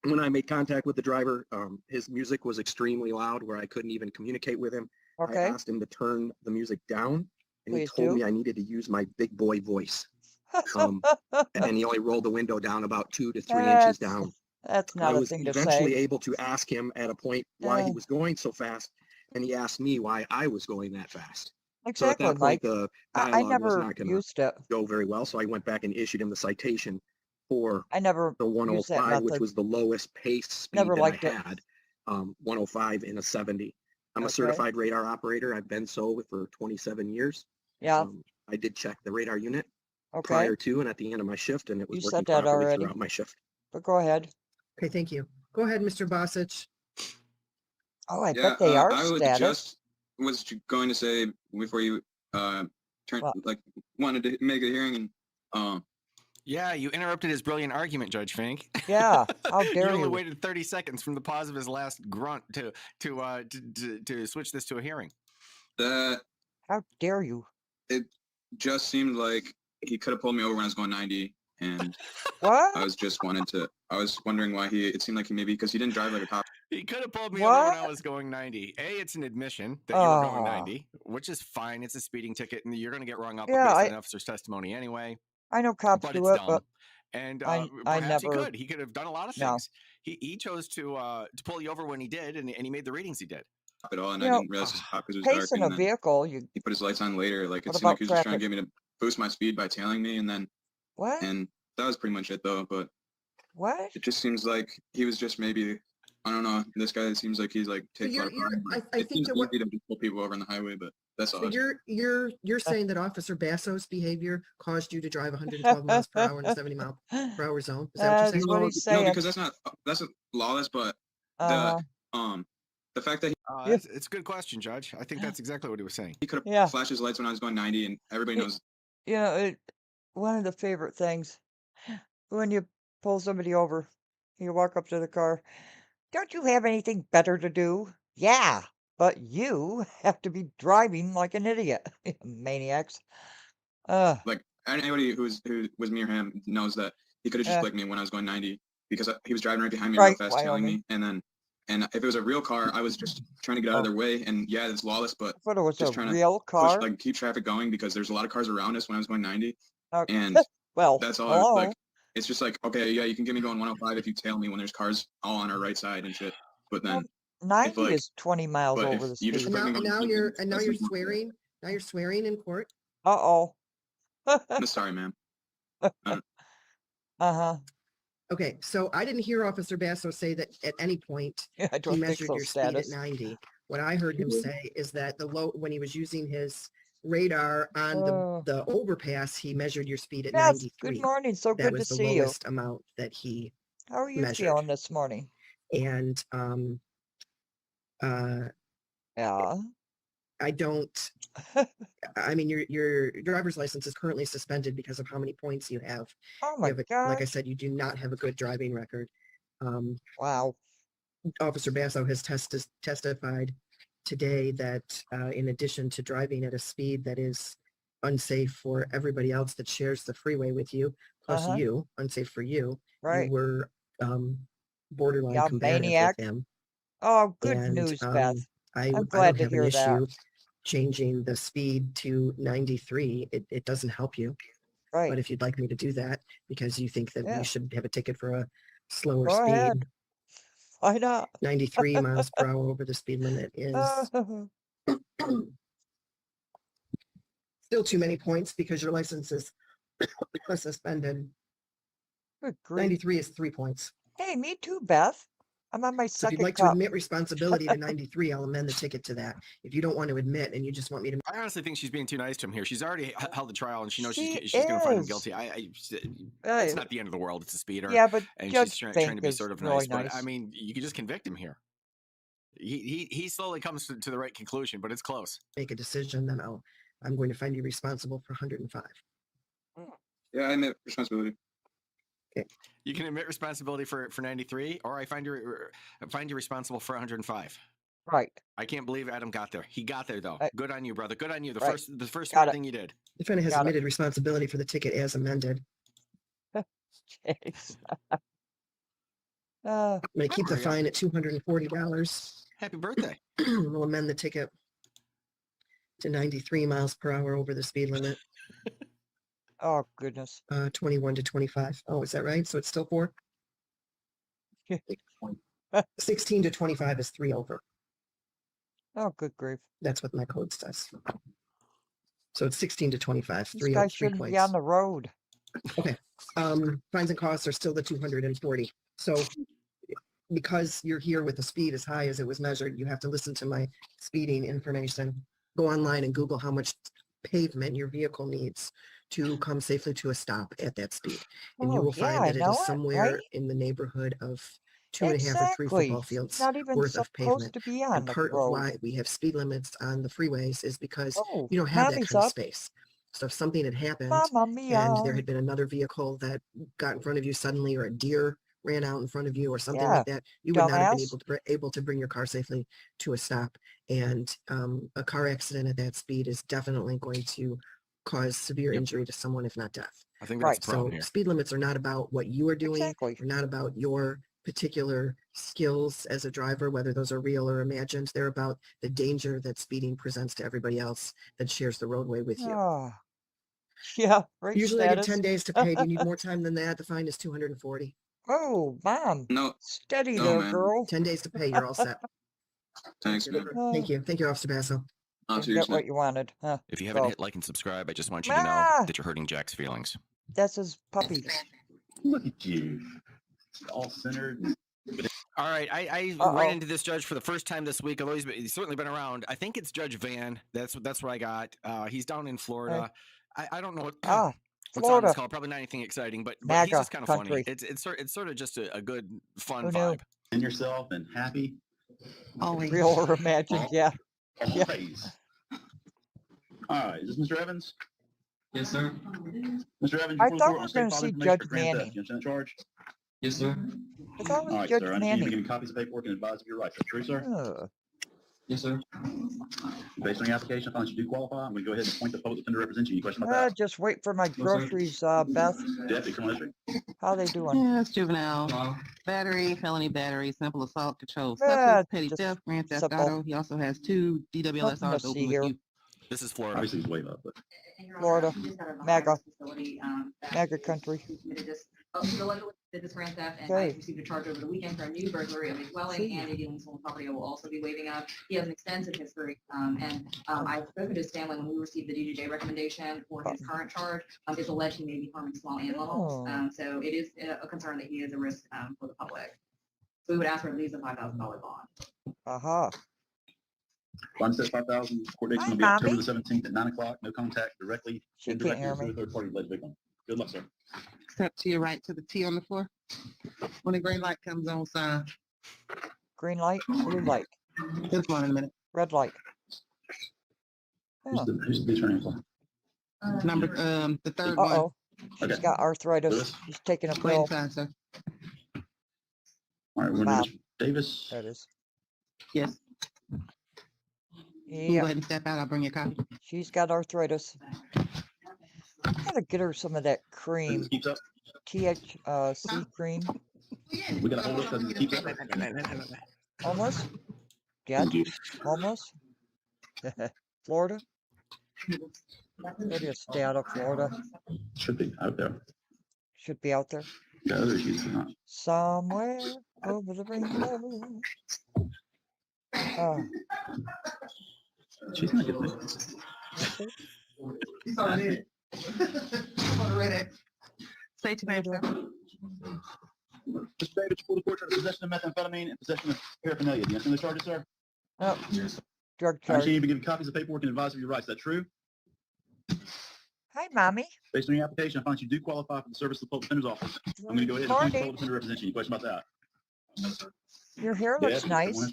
When I made contact with the driver, his music was extremely loud where I couldn't even communicate with him. I asked him to turn the music down and he told me I needed to use my big boy voice. And he only rolled the window down about 2 to 3 inches down. That's not I a was thing to eventually say. able to ask him at a point why he was going so fast, and he asked me why I was going that fast. So at Exactly, that point, Mike. the I dialogue was never not going used it. to go very well. So I went back and issued him the citation for I never the used that 105, which method. was the lowest pace speed Never that liked I it. had, 105 in a 70. I'm a Okay. certified radar operator. I've been so for 27 years. Yeah. I did check the radar unit Okay. prior to and at the end of my shift, and it was You working said that properly already. throughout my shift. But go ahead. Okay, thank you. Go ahead, Mr. Bosich. Oh, I Yeah, bet they are I would status. was going to say before you wanted to make a hearing and Yeah, you interrupted his brilliant argument, Judge Fink. Yeah, how You dare only you? waited 30 seconds from the pause of his last grunt to switch this to a hearing. that How dare you? it just seemed like he could have pulled me over when I was going 90, and What? I was wondering why it seemed like because he didn't drive like a cop. He could have pulled me over when I What? was going 90. It's an admission that you were going Oh, 90, which is fine. It's a speeding ticket, and you're going to get rung up yeah, based on an officer's testimony anyway. I know cops But do it's it, but dumb. And I perhaps he never. could. He could have done a lot of No. things. He chose to pull you over when he did, and he made the readings he did. At all, and You I know, didn't realize it was a cop because it was dark. pacing a And then vehicle. You. he put his lights on later. Like it What seemed like about he was just trying to traffic? get me to boost my speed by tailing me, and then What? and that was pretty much it though. But What? it just seems like he was just maybe, I don't know. This guy seems like he's like So takes a lot of pride. I It think seems that what, easy to just pull people over on the highway, but that's all. so you're saying that Officer Basso's behavior caused you to drive 112 miles per hour in a 70 mile per hour zone? Is that what you're That's saying? what No, he's no, saying. because that's not lawless, but Uh-huh. the fact that It's a good question, Judge. I think that's exactly what he was saying. he could have Yeah. flashed his lights when I was going 90, and everybody knows. You know, one of the favorite things when you pull somebody over, you walk up to the car. Don't you have anything better to do? Yeah, but you have to be driving like an idiot, maniacs. Like anybody who was near him knows that he could have just flicked me when I was going 90 because he was driving right behind me real Right, fast, tailing Wyoming. me, and if it was a real car, I was just trying to get out of their way. And yeah, it's lawless, but But it was just a trying to real push, car. like keep traffic going because there's a lot of cars around us when I was going 90, Okay. and Well, that's all. hello. Like it's just like, okay, yeah, you can get me going 105 if you tail me when there's cars all on our right side and shit. But then if 90 like, is 20 miles but over if the you just speed. put me And going now 90, you're that's even more. swearing. Now you're swearing in court. Uh-oh. I'm sorry, ma'am. Uh-huh. Okay, so I didn't hear Officer Basso say that at any point Yeah, I he don't think measured so, your speed at status. 90. What I heard him say is that when he was using his radar on the overpass, he measured your speed at Beth, 93. good morning. So That good was to the see you. lowest amount that he How are you measured. feeling this morning? And Yeah. I don't. I mean, your driver's license is currently suspended because of how many points you have. Oh You my have like I said, you do not have a good driving record. Wow. Officer Basso has testified today that in addition to driving at a speed that is unsafe for everybody else that shares the freeway with you, plus you, unsafe for you, Right. you were borderline Yeah, combative maniac. with him. Oh, good And news, Beth. I I'm don't glad to have an hear that. issue changing the speed to 93. It doesn't help you. Right. But if you'd like me to do that because you think that you should have a ticket for a slower Go speed, ahead. Why not? 93 miles per hour over the speed limit is still too many points because your license is suspended. Good grief. 93 is 3 points. Hey, me too, Beth. I'm on my So if you'd second like to cup. admit responsibility to 93, I'll amend the ticket to that. If you don't want to admit and you just want me to, I honestly think she's being too nice to him here. She's already held the trial and she knows she's She going to find him is. guilty. It's not the end of the world. It's a speeder. Yeah, but and Judge she's trying Fink to be is sort of really nice. But nice. I mean, you could just convict him here. He slowly comes to the right conclusion, but it's close. make a decision, then I'm going to find you responsible for 105. Yeah, I admit responsibility. Okay. You can admit responsibility for 93, or I find you responsible for 105. Right. I can't believe Adam got there. He got there though. Good on you, brother. Good on you. The first smart thing you did. Defendant has admitted responsibility for the ticket as amended. Jeez. I'm going to keep the fine at $240. Happy birthday. We'll amend the ticket to 93 miles per hour over the speed limit. Oh, goodness. 21 to 25. Oh, is that right? So it's still 4? 16 to 25 is 3 over. Oh, good grief. That's what my code says. So it's 16 to 25, This 3 guy 3 shouldn't points. be on the road. Okay. Fines and costs are still the 240. So because you're here with the speed as high as it was measured, you have to listen to my speeding information. Go online and Google how much pavement your vehicle needs to come safely to a stop at that speed. And you will find that it is somewhere in the neighborhood of 2.5 or 3 football fields Not even worth of pavement. to be on And the part of road. why we have speed limits on the freeways is because Oh, you don't have that mommy's kind of up. space. So if something had happened Mamma mia. and there had been another vehicle that got in front of you suddenly, or a deer ran out in front of you or something like that, you would not have been able to bring your car safely to a stop. And a car accident at that speed is definitely going to cause severe injury to someone, if not death. I think that's the problem here. Speed limits are not about what you are doing. Exactly. They're not about your particular skills as a driver, whether those are real or imagined. They're about the danger that speeding presents to everybody else that shares the roadway with you. Oh. Yeah, right. Usually I give 10 days to pay. Do you need more time than that? The fine is 240. Oh, Mom. No. Steady No, there, man. girl. 10 days to pay. You're all set. Thanks, man. Thank you. Thank you, Officer Basso. You got what you wanted. Huh? If you haven't Go. hit like and subscribe, I just want you to know Ah! that you're hurting Jack's feelings. That's his puppy. Look at you. All centered. All right, I ran into this judge for the first time this week, although he's certainly been around. I think it's Judge Van. That's what I got. He's down in Florida. I don't know what's on Florida. this call. Probably not anything exciting, but he's MAGA just kind of funny. country. It's sort of just a good fun Who knew? vibe. And yourself and happy. Always. Real or imagined, yeah. Always. All right, is this Mr. Evans? Yes, sir. Mr. Evans, I before the thought court we on were state going to file see information Judge for grand theft. Manning. You understand the charge? Yes, sir. I thought it was All right, Judge sir. I understand you Manning. give me copies of paperwork and advise of your rights. Is that true, sir? Yes, sir. Based on your application, I find that you do qualify. I'm going to go ahead and appoint the public defender representing you. Any questions about that? Just wait for my groceries, Beth. Deputy criminal history. How they doing? Yes, juvenile, battery, felony battery, simple assault, controlled Yeah, substance, petty just theft, grand theft simple. auto. He also has 2 Nothing DWLSRs to open see with here. you. This is Florida. Obviously, he's way up, but Florida. MAGA. MAGA country. did this grand theft, and I received a charge over the weekend for a new burglary of a dwelling and a dealing stolen property. I will also be waiving up. He has an extensive history, and I've spoken to Stanley when we received the DJJ recommendation for his current charge. It's alleged he may be harming small animals, so it is a concern that he is a risk for the public. So we would ask for at least a $5,000 bond. Bond says 5,000. Court date's going to be October the 17th at 9 o'clock. No contact directly, indirectly, or through a third party alleged victim. Good luck, sir. Step to your right to the T on the floor. When the green light comes on, sign. Green light, blue light. Just one in a minute. Red light. Who's the attorney for? Number the third one. She's got arthritis. She's taking a pill. Sign, sir. All right, we're going to Davis. That is. Yes. Yeah. Go ahead and step out. I'll bring you a copy. She's got arthritis. Gotta get her some of that cream. Keeps up. THC cream. We got to hold it because it keeps up. Almost. Yeah. Almost. Florida. Maybe stay out of Florida. Should be out there. Should be out there. The other issues are not. Somewhere over the rainbow. Oh. She's not getting it. He's on it. Say to me, sir. Mr. Davis, full court charge of possession of methamphetamine and possession of paraphernalia. Do you understand the charges, sir? Oh. Yes. Drug I charge. understand you've been given copies of paperwork and advised of your rights. Is that true? Hi, Mommy. Based on your application, I find you do qualify for the service of the public defender's office. I'm going to go ahead and appoint the public defender representation. Any question about that? Your hair looks nice.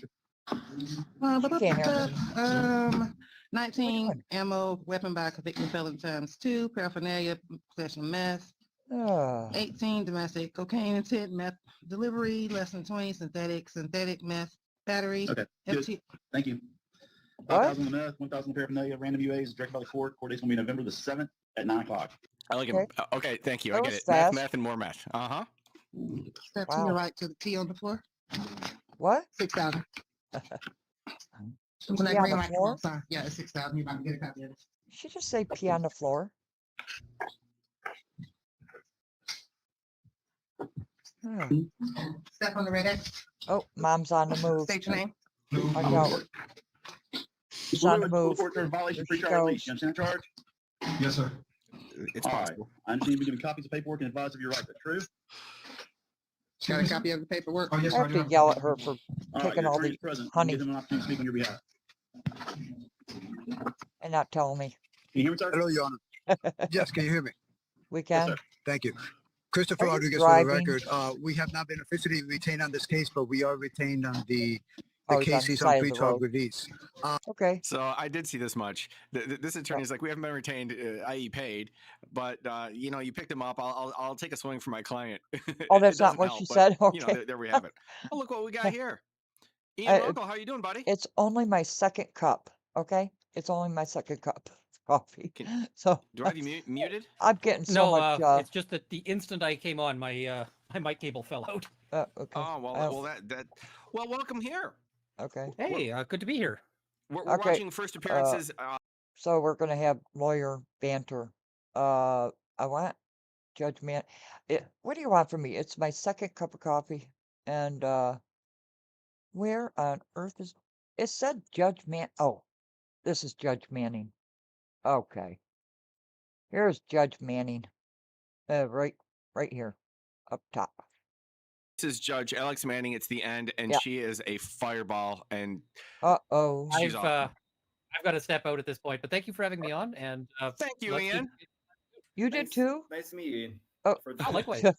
19 ammo, weapon by convicted felon times 2, paraphernalia, possession of meth. 18 domestic cocaine intent, meth delivery, less than 20 synthetic meth battery. Okay, good. Thank you. 5,000 on the meth, 1,000 paraphernalia, random UAs, directed by the court. Court date's going to be November the 7th at 9 o'clock. I like him. Okay, thank you. I That get was it. Meth, fast. meth, and more meth. Uh-huh. Step to your right to the T on the floor. What? 6,000. Pee on the floor? Yeah, it's 6,000. You're about to get a copy of it. She just say pee on the floor. Step on the red X. Oh, Mom's on the move. State your name. I know. She's on the move. Court charge of violation, There she pre-trial goes. release. You understand the charge? Yes, sir. It's All right. possible. I understand you've been given copies of paperwork and advised of your rights. Is that true? Got a copy of the paperwork? Oh, yes, I sir. have to yell at her for All right, taking your all attorney's the present. honey Give him an opportunity to speak on your behalf. and not telling me. Can you hear me, sir? Hello, Your Honor. Yes, can you hear me? We can. sir. Thank you. Christopher Are you Rodriguez for the driving? record. We have not been officially retained on this case, but we are retained on the Oh, he's on case. the He's on side of the pretrial road. release. Okay. So I did see this much. This attorney's like, we haven't been retained, i.e. paid, but you picked him up. I'll take a swing for my client. Oh, It that's not doesn't what help, she but, said? Okay. there we have it. Oh, look what we got here. Ian Uncle, how you doing, buddy? It's only my second cup, okay? It's only my second cup of coffee. So Do I have you muted? I'm getting so No, much. it's just that the instant I came on, my my mic cable fell out. Okay. Oh, well, well, welcome here. Okay. Hey, good to be here. We're Okay, watching first appearances. So we're gonna have lawyer banter. I want judgment. What do you want from me? It's my second cup of coffee, and where on earth is it said Judge Man? Oh, this is Judge Manning. Okay, here's Judge Manning. Right here, up top. This is Judge Alex Manning. It's the end, and Yeah. she is a fireball. And Uh-oh. she's awesome. I've got to step out at this point, but thank you for having me on. And Thank you, Ian. You did too? Nice to meet you, Ian. Oh, likewise. All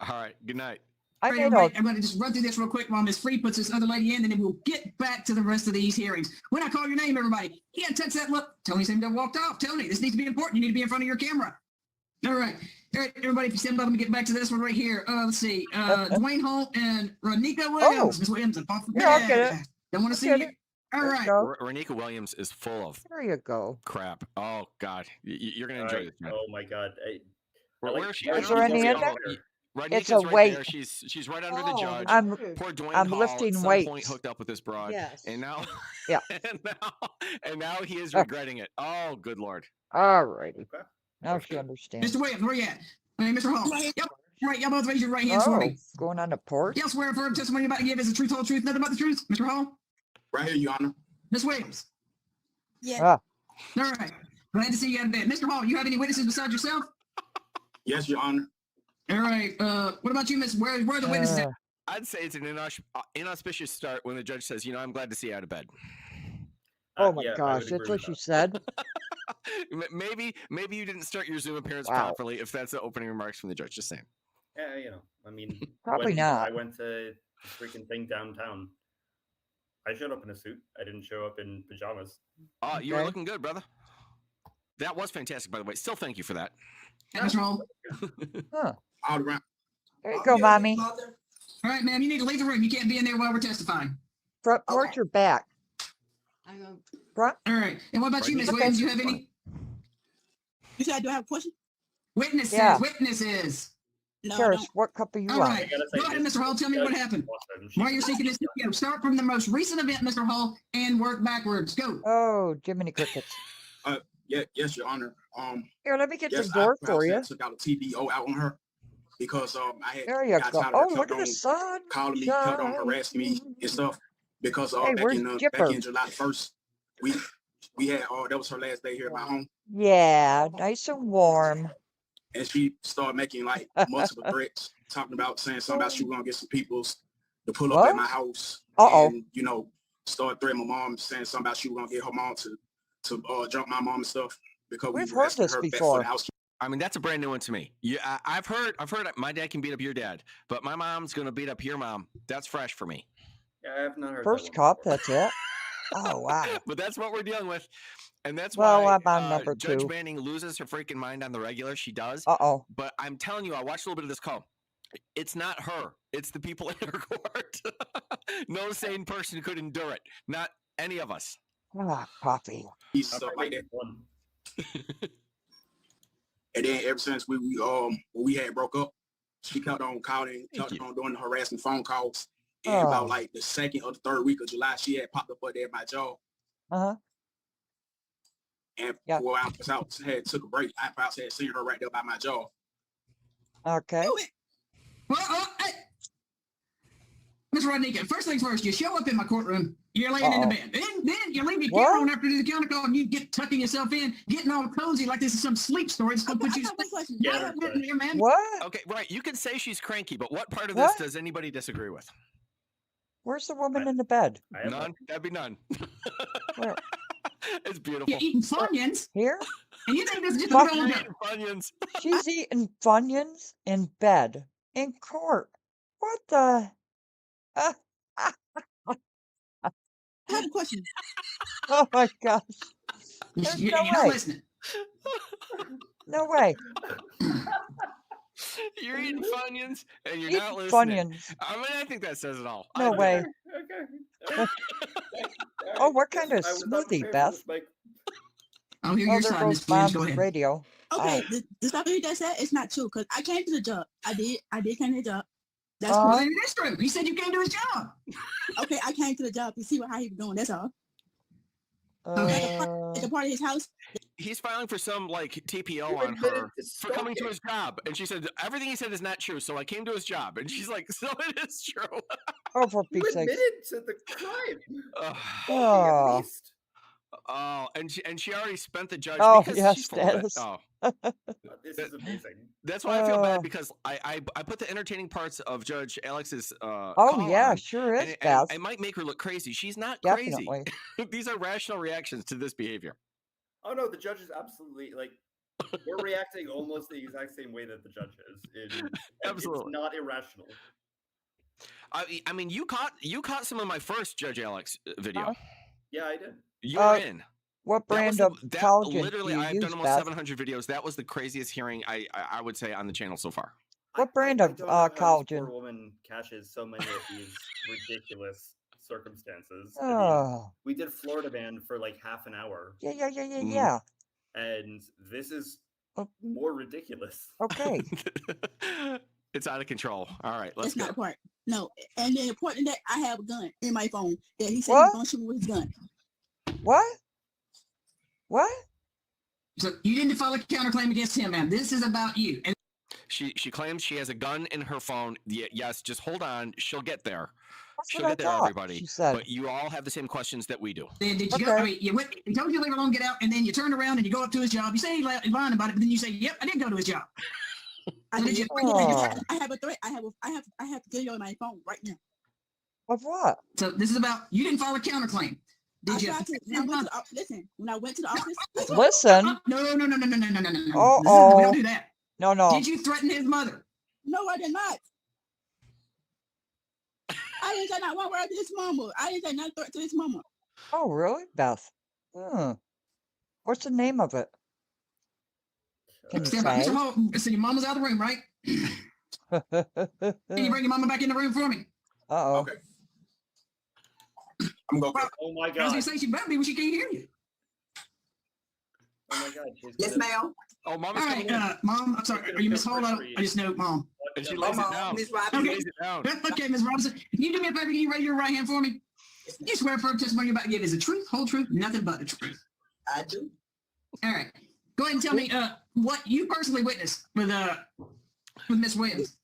right. Good night. I Right, made everybody, I'm going to just run through this real quick while Ms. Free puts this other lady in, and then we'll get back to the rest of these hearings. When I call your name, everybody, you can't touch that look. Tony seemed to have walked off. Tony, this needs to be important. You need to be in front of your camera. All right. All right, everybody, if you stand up, let me get back to this one right here. Let's see. Dwayne Holt and Ronika Williams. Ms. Williams, and Pop. Yeah, I'll get it. Don't want to see Get you. it. All Let's right. go. Renika Williams is full of There you go. crap. Oh God, you're gonna enjoy this, man. Oh my God. Where is she? Is there any in there? It's Rodnika's a right weight. there. She's right under the judge. Poor Dwayne I'm Hall lifting at some point weights. hooked up with this broad. Yes. And now Yeah. and now he is regretting it. Oh, good Lord. All righty. Now she understands. Mr. Williams, where you at? Hey, Mr. Hall. Yep. Right, y'all both raise your right hands for me. Going on the porch? Y'all swear affirm testimony you're about to give is the truth, whole truth, nothing but the truth. Mr. Hall? Right here, Your Honor. Ms. Williams? Yeah. All right. Glad to see you out of bed. Mr. Hall, you have any witnesses besides yourself? Yes, Your Honor. All right. What about you, Miss? Where are the witnesses at? I'd say it's an inauspicious start when the judge says, I'm glad to see you out of bed. Oh my gosh, that's what she said. Maybe you didn't start your Zoom appearance properly if that's the opening remarks from the judge. Just saying. Yeah, I mean, Probably not. I went to the freaking thing downtown. I showed up in a suit. I didn't show up in pajamas. Oh, you were looking good, brother. That was fantastic, by the way. Still thank you for that. That's wrong. All around. There you go, mommy. All right, ma'am, you need to leave the room. You can't be in there while we're testifying. Front porch or back? Front. All right. And what about you, Miss Williams? You have any? You said I do have a question? Witnesses. Yeah. Witnesses. No. Cheers. What cup are you All on? right. Go ahead, Mr. Hall. Tell me what happened. Why you're seeking this video. Start from the most recent event, Mr. Hall, and work backwards. Go. Oh, Jiminy Crickets. Yes, Your Honor. Here, let me get yes, the door for you. I took out a TDO out on her because I had There you got go. tired of Oh, her look at kept the on sun. calling me, kept on harassing me and stuff because Hey, where's back Jipper? in July 1st, we had that was her last day here at my home, Yeah, nice and warm. and she started making like multiple threats, talking about saying something about she was gonna get some peoples to pull up at my house, and start threatening my mom, saying something about she was gonna get her mom to jump my mom and stuff because We've we were heard asking this her back for before. the house. I mean, that's a brand new one to me. Yeah, I've heard my dad can beat up your dad, but my mom's going to beat up your mom. That's fresh for me. Yeah, I have not heard First cup, that's it. Oh, wow. But that's what we're dealing with. And that's Well, why I'm on number Judge 2. Manning loses her freaking mind on the regular. She does. Uh-oh. But I'm telling you, I watched a little bit of this call. It's not her. It's the people in her court. No sane person could endure it. Not any of us. Ah, coffee. Stuff like that. And then ever since we had broke up, she kept on calling, kept on doing the harassing phone calls. And about like the 2nd or the 3rd week of July, she had popped up there at my job. And before I was out, had took a break. I perhaps had seen her right there by my job. Okay. Mr. Rodnika, first things first, you show up in my courtroom, you're laying in the bed. Then you leave your camera on after the counter call and you get tucking yourself in, getting all cozy like this is some sleep story. It's going to put you to man. What? Okay, right. You can say she's cranky, but what part of this does anybody disagree with? Where's the woman in the bed? None? That'd be none. Where? It's beautiful. You're eating Funyuns. Here? And you think this is just going on? Funyuns. She's eating Funyuns in bed. In court. What the? I have a question. Oh my gosh. There's You're no not way. listening. No way. You're eating Funyuns and you're Eating not listening. Funyuns. I mean, I think that says it all. No way. Okay. Oh, what kind of smoothie, Beth? I'll hear Oh, your there side, goes Miss Williams. Go Mom's ahead. radio. Okay, Oh. the stuff that you just said, it's not true because I came to the job. I did come to the job. That's Well, cool. that's true. He said you came to his job. Okay, I came to the job to see how he was doing. That's all. At the part of his house. He's filing for some like TPO on her for coming to his job. And she said, everything he said is not true. So I came to his job. And she's like, so it is true. Oh, for You Pete's sake. admitted to the crime. Oh. Oh, and she already spent the judge. Oh, because yes, she's full of it. Dennis. Oh. This is amazing. That's why I feel bad because I put the entertaining parts of Judge Alex's Oh, yeah, on, sure is, and Beth. it might make her look crazy. She's not Definitely. crazy. These are rational reactions to this behavior. Oh no, the judge is absolutely like we're reacting almost the exact same way that the judge is. Absolutely. It's not irrational. I mean, you caught some of my first Judge Alex video. Yeah, I did. You're in. What brand of collagen literally, do you I've use, done almost Beth? 700 videos. That was the craziest hearing I would say on the channel so far. What brand of don't know how this collagen? poor woman catches so many of these ridiculous circumstances. I Oh. mean, we did Florida Man for like half an hour. Yeah. And this is more ridiculous. Okay. It's out of control. All right, let's That's not go. the part. No. And then important that I have a gun in my phone that he said he was going to shoot me with his gun. What? What? So you didn't file a counterclaim against him, ma'am. This is about you. And She claims she has a gun in her phone. Yes, just hold on. She'll get there. That's She'll what I get there, thought everybody. she said. But you all have the same questions that we do. Then did you go? I mean, you told you to leave her alone, get out, and then you turn around and you go up to his job. You say you're lying about it, but then you say, "Yep, I did go to his job." I Did you? I have a threat. I have video on my phone right now. Of what? So this is about you didn't file a counterclaim. Did you? Listen, when I went to the office. Listen. No. Oh, Listen, we don't do that. No. Did you threaten his mother? No, I did not. I didn't say not one word to his mama. I didn't say nothing to his mama. Oh, really, Beth? What's the name of it? Can you Stand by, say? Mr. Hall. So your mama's out of the room, right? Can you bring your mama back in the room for me? Uh-oh. Okay. I'm going. Oh my I was god. gonna say she better be when she can't hear you. Oh my god. She's Yes, ma'am. Oh, Mama's All right, coming in. Mom. I'm sorry. Are you Miss Hall? I just know, Mom. And she lays it down. Miss She Robinson. lays it down. Okay, Miss Robinson. Can you do me a favor? Can you raise your right hand for me? You swear for testimony you're about to give is the truth, whole truth, nothing but the truth. I do. All right. Go ahead and tell me what you personally witnessed with Miss Williams.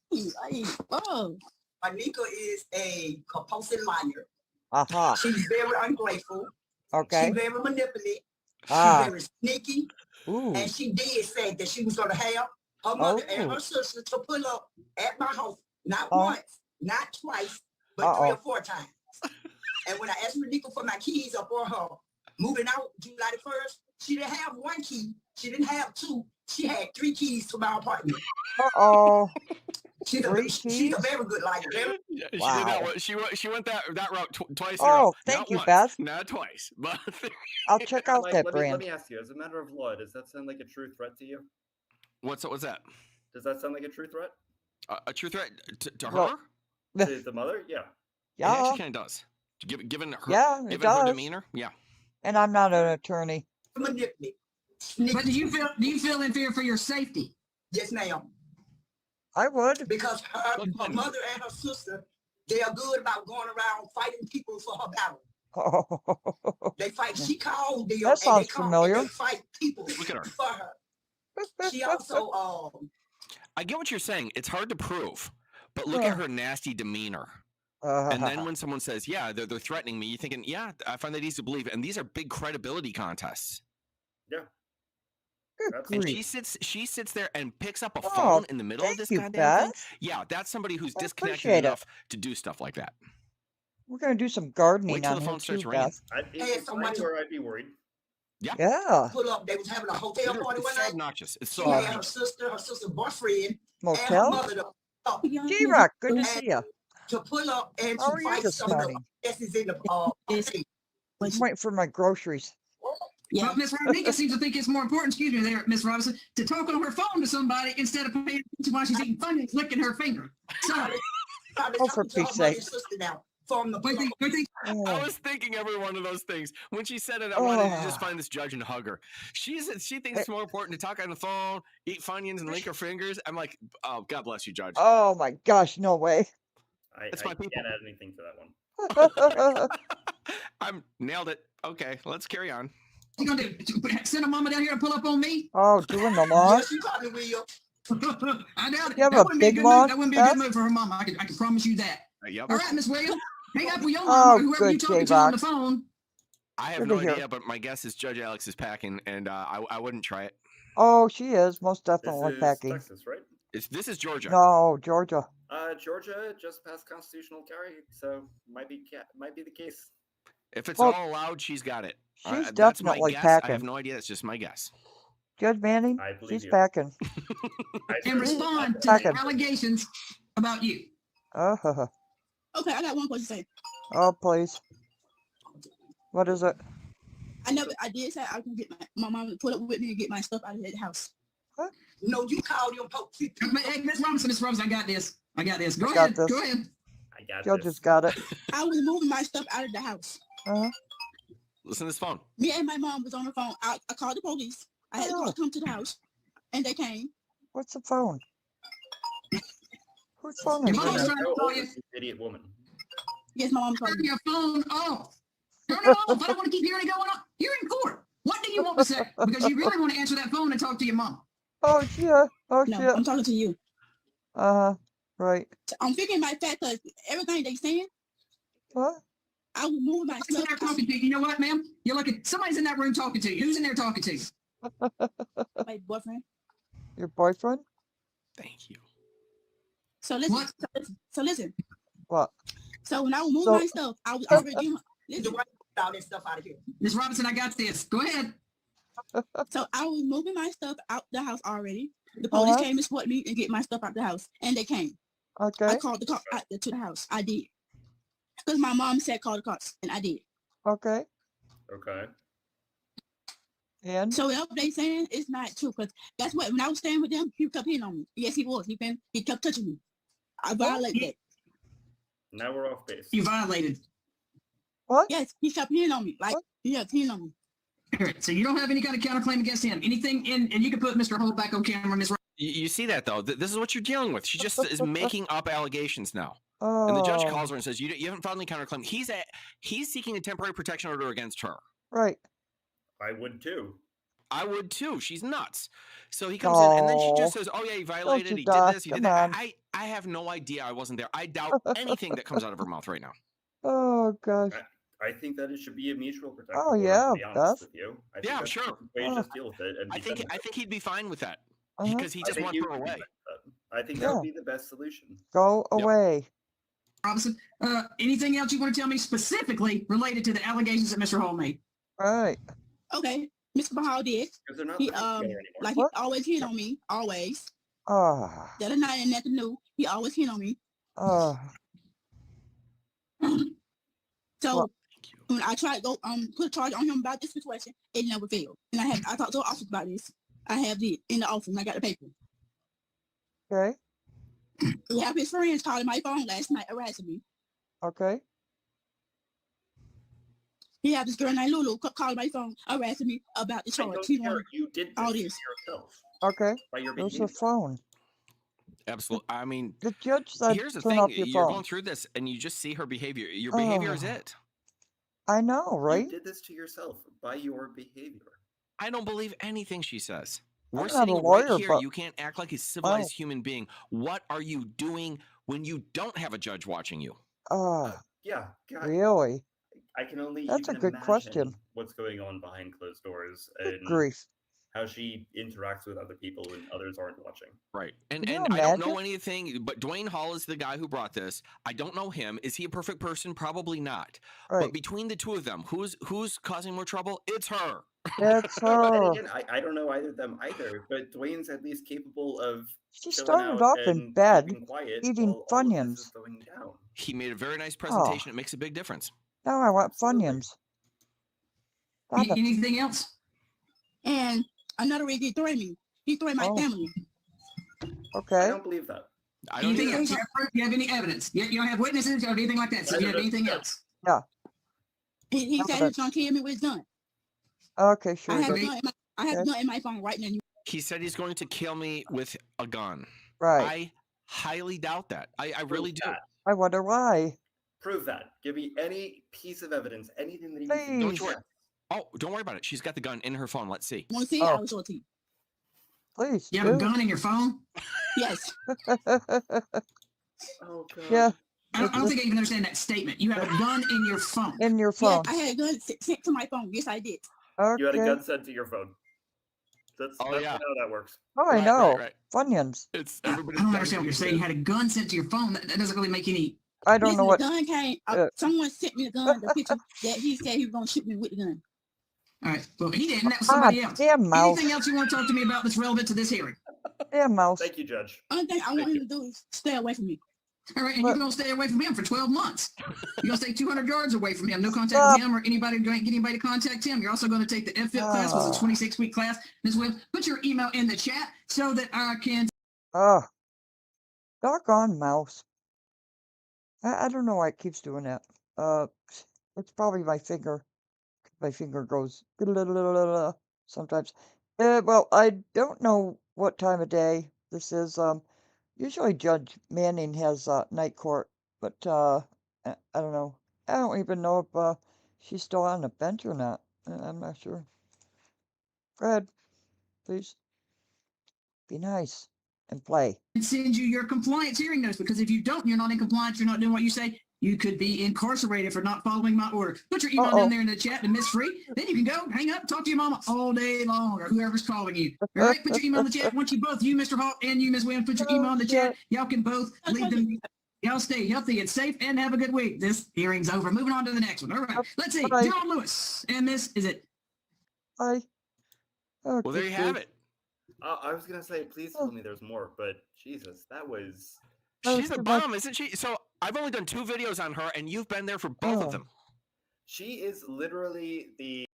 Oh, Anika is a compulsive liar. Aha. She's very ungrateful. Okay. She's very manipulative. Ah. She's very sneaky. Ooh. And she did say that she was going to have her mother and her sister to pull up at my house, not once, not twice, but 3 or 4 times. And when I asked Anika for my keys up on her moving out July the 1st, she didn't have 1 key. She didn't have 2. She had 3 keys to my apartment. Uh-oh. She's a very good liar. Wow. She went that route twice. Oh, in a row. thank Not you, once, Beth. Not twice, but I'll check out Mike, that let brand. me ask you, as a matter of law, does that sound like a true threat to you? what's that? Does that sound like a true threat? A true threat to her? Well, To the mother? Yeah. It yeah. actually kind of does. Given her, Yeah, it given her does. demeanor, yeah. And I'm not an attorney. But do you feel in fear for your safety? Yes, ma'am. I would. Because her mother and her sister, they are good about going around fighting people for her battle. Oh. They fight. She called them. That sounds familiar. And they fight people Look at her. for her. She also I get what you're saying. It's hard to prove, but look at her nasty demeanor. And then when someone says, "Yeah, they're threatening me," you're thinking, "Yeah, I find that easy to believe." And these are big credibility contests. Yeah. And she sits there and picks up a phone in the middle of this goddamn thing. Yeah, that's somebody who's disconnected enough to do stuff like that. We're gonna do some gardening Wait till on the here phone starts too, ringing. Beth. I'd be worried. Yeah. Yeah. pull up. They was having a hotel party It's one so night. obnoxious. It's She so had her obnoxious. sister's boyfriend, and her Motel? mother G-Rock, good to see you. to pull up and How to are you fight this some of the morning? S's in the I'm waiting for my groceries. Well, Miss Rodriguez seems to think it's more important, excuse me there, Miss Robinson, to talk on her phone to somebody instead of paying attention while she's eating Funyuns, licking her finger. Sorry. Oh, for Pete's sake. I was thinking every one of those things. When she said it, I wanted to just find this judge and hug her. She thinks it's more important to talk on the phone, eat Funyuns, and lick her fingers. I'm like, oh, God bless you, Judge. Oh my gosh, no way. It's I my people. can't add anything to that one. I'm nailed it. Okay, let's carry on. You gonna do? Send a mama down here to pull up on me? Oh, doing the lawn? Yes, you probably will. I doubt it. You have That a wouldn't be a big good lawn, move. That wouldn't be a good Beth? move for her mama. I can promise you that. Yep. All right, Miss Williams. Hang up with your Oh, mama or whoever you're good, talking to on the J-Rock. phone. I have Good no to hear. idea, but my guess is Judge Alex is packing, and I wouldn't try it. Oh, she is most This definitely is packing. Texas, right? This is Georgia. No, Georgia. Georgia just passed constitutional carry, so might be the case. If it's Well, all allowed, she's got it. she's That's my definitely guess. I have packing. no idea. It's just my guess. Judge Manning, I believe she's you. packing. And respond to Packing. the allegations about you. Oh, Okay, I got one question to say. oh, please. What is it? I did say I can get my mom to put up with me and get my stuff out of the house. No, you called your post. Hey, Miss Robinson, I got this. Go I got ahead. this. Go ahead. I got Judge this. has got it. I was moving my stuff out of the house. Listen to this phone. Me and my mom was on the phone. I called the police. I had to call to come to the house, and they came. What's the phone? Whose phone Your is mom's it? trying to call you. Idiot woman. Yes, my mom told Turn me. your phone off. Turn it off. I don't want to keep hearing it going on. You're in court. What do you want to say? Because you really want to answer that phone and talk to your mom. Oh, shit. Oh, No, shit. I'm talking to you. Right. I'm thinking my fact because everything they saying, What? I will move my Somebody's in there talking to you. You know what, ma'am? You're looking. Somebody's in that room talking to you. Who's in there talking to you? My boyfriend. Your boyfriend? Thank you. So listen. So listen. What? So when I was moving So- my stuff, I was already doing. Listen. All this stuff out of here. Miss Robinson, I got this. Go ahead. So I was moving my stuff out the house already. The police came and escorted me and get my stuff out the house, and they came. Okay. I called the car out to the house. I did because my mom said call the cops, and I did. Okay. Okay. And so whatever they saying is not true because that's what when I was staying with them, he kept hitting on me. Yes, he was. He kept touching me. I violated that. Now we're off base. You violated. What? Yes, he kept hitting on me. Like he kept hitting on me. So you don't have any kind of counterclaim against him. Anything in, and you can put Mr. Holt back on camera, Miss. You see that though? This is what you're dealing with. She just is making up allegations now. And the judge calls her and says, "You haven't filed any counterclaim." He's seeking a temporary protection order against her. Right. I would too. I would too. She's nuts. So he comes in and then she just says, "Oh yeah, he violated. He did this. He did that." I have no idea. I wasn't there. I doubt anything that comes out of her mouth right now. Oh gosh. I think that it should be a mutual protection. Oh yeah, to be honest Beth. with you. I think Yeah, that's sure. the way to just deal with it. And I think he'd be fine with that Uh-huh. because he just wants her away. I think that would be the best solution. Go away. Robinson, anything else you want to tell me specifically related to the allegations that Mr. Hall made? Right. Okay, Mr. Bahal did. Because they're not He living together anymore. like he always hit on me, always. Ah. The other night and nothing new. He always hit on me. So when I tried to go put a charge on him about this situation, it never failed. And I talked to the office about this. I have it in the office and I got the paper. Okay. We have his friends calling my phone last night harassing me. Okay. He had this girl named Lulu calling my phone harassing me about the charge. He wanted You did this all to this. yourself. Okay. By your There's behavior. a phone. Absolutely. I mean, The judge said here's the turn thing. off your You're phone. going through this and you just see her behavior. Your behavior is it. I know, right? You did this to yourself by your behavior. I don't believe anything she says. I'm We're not a sitting lawyer, right here. but- You can't act like a civilized human being. What are you doing when you don't have a judge watching you? Yeah. God, Really? I can only That's a even good imagine question. what's going on behind closed doors Good and grief. how she interacts with other people when others aren't watching. Right. And Can you I don't know imagine? anything, but Dwayne Hall is the guy who brought this. I don't know him. Is he a perfect person? Probably not. Right. But between the two of them, who's causing more trouble? It's her. It's But then her. again, I don't know either of them either, but Dwayne's at least capable of She chilling started out off in and bed keeping quiet eating while all of this is Funyuns. going down. He made a very nice presentation. It makes a big difference. Now I want Funyuns. Stop it. Anything else? And another reason he threatened me. He threatened my family. I Okay. don't believe that. I don't Anything either. else? Do you have any evidence? You don't have witnesses or anything like that. So you have anything else? Yeah. He said he was gonna kill me with his gun. Okay, sure. I have he a did. gun. I have a gun in my phone right now. He said he's going to kill me with a gun. Right. I highly doubt that. I really do. I wonder why. Prove that. Give me any piece of evidence, anything that he Please. Don't you worry. Oh, don't worry about it. She's got the gun in her phone. Let's see. Want to see? I will show it to you. Please. You have a do. gun in your phone? Yes. Oh god. Yeah. I don't think I even understand that statement. You have a gun in your phone. In your phone. Yes, I had a gun sent to my phone. Yes, I did. Okay. You had a gun sent to your phone. That's Oh, that's yeah. how that works. Oh, I Right, know. right. Funyuns. It's I everybody. don't understand what you're saying. You had a gun sent to your phone. That doesn't really make any. I don't know Listen, what. the gun came. Someone sent me the gun, the picture that he said he was gonna shoot me with the gun. All right. Well, he didn't. That was somebody else. Damn mouse. Anything else you want to talk to me about that's relevant to this hearing? Damn mouse. Thank you, Judge. Only thing I want him to do is stay away from me. All right, and you're going to stay away from him for 12 months. You're going to stay 200 yards away from him. No contact Stop. with him or anybody. Don't get anybody to contact him. You're also going to take the FFIP class, which is a 26-week class. Ms. Williams, put your email in the chat so that I can. Doggone mouse. I don't know why it keeps doing that. It's probably my finger. My finger goes sometimes. Well, I don't know what time of day this is. Usually Judge Manning has night court, but I don't know. I don't even know if she's still on the bench or not. I'm not sure. Go ahead, please. Be nice. and play. And send you your compliance hearing notice, because if you don't, you're not in compliance, you're not doing what you say, you could be incarcerated for not following my order. Put your email down there in the chat to Miss Free. Then you can go hang up, talk to your mama all day long, or whoever's calling you. All right, put your email in the chat. Once you both, you, Mr. Hawk, and you, Ms. Williams, put your email in the chat. Y'all can both leave them. Y'all stay healthy and safe and have a good week. This hearing's over. Moving on to the next one. All right, let's see. Bye. John Lewis and Miss, is it? Bye. Well, there you have it. I was gonna say, please tell me there's more, but Jesus, that was. She's a bomb, isn't she? So I've only done 2 videos on her, and you've been there for both of them. She is literally the.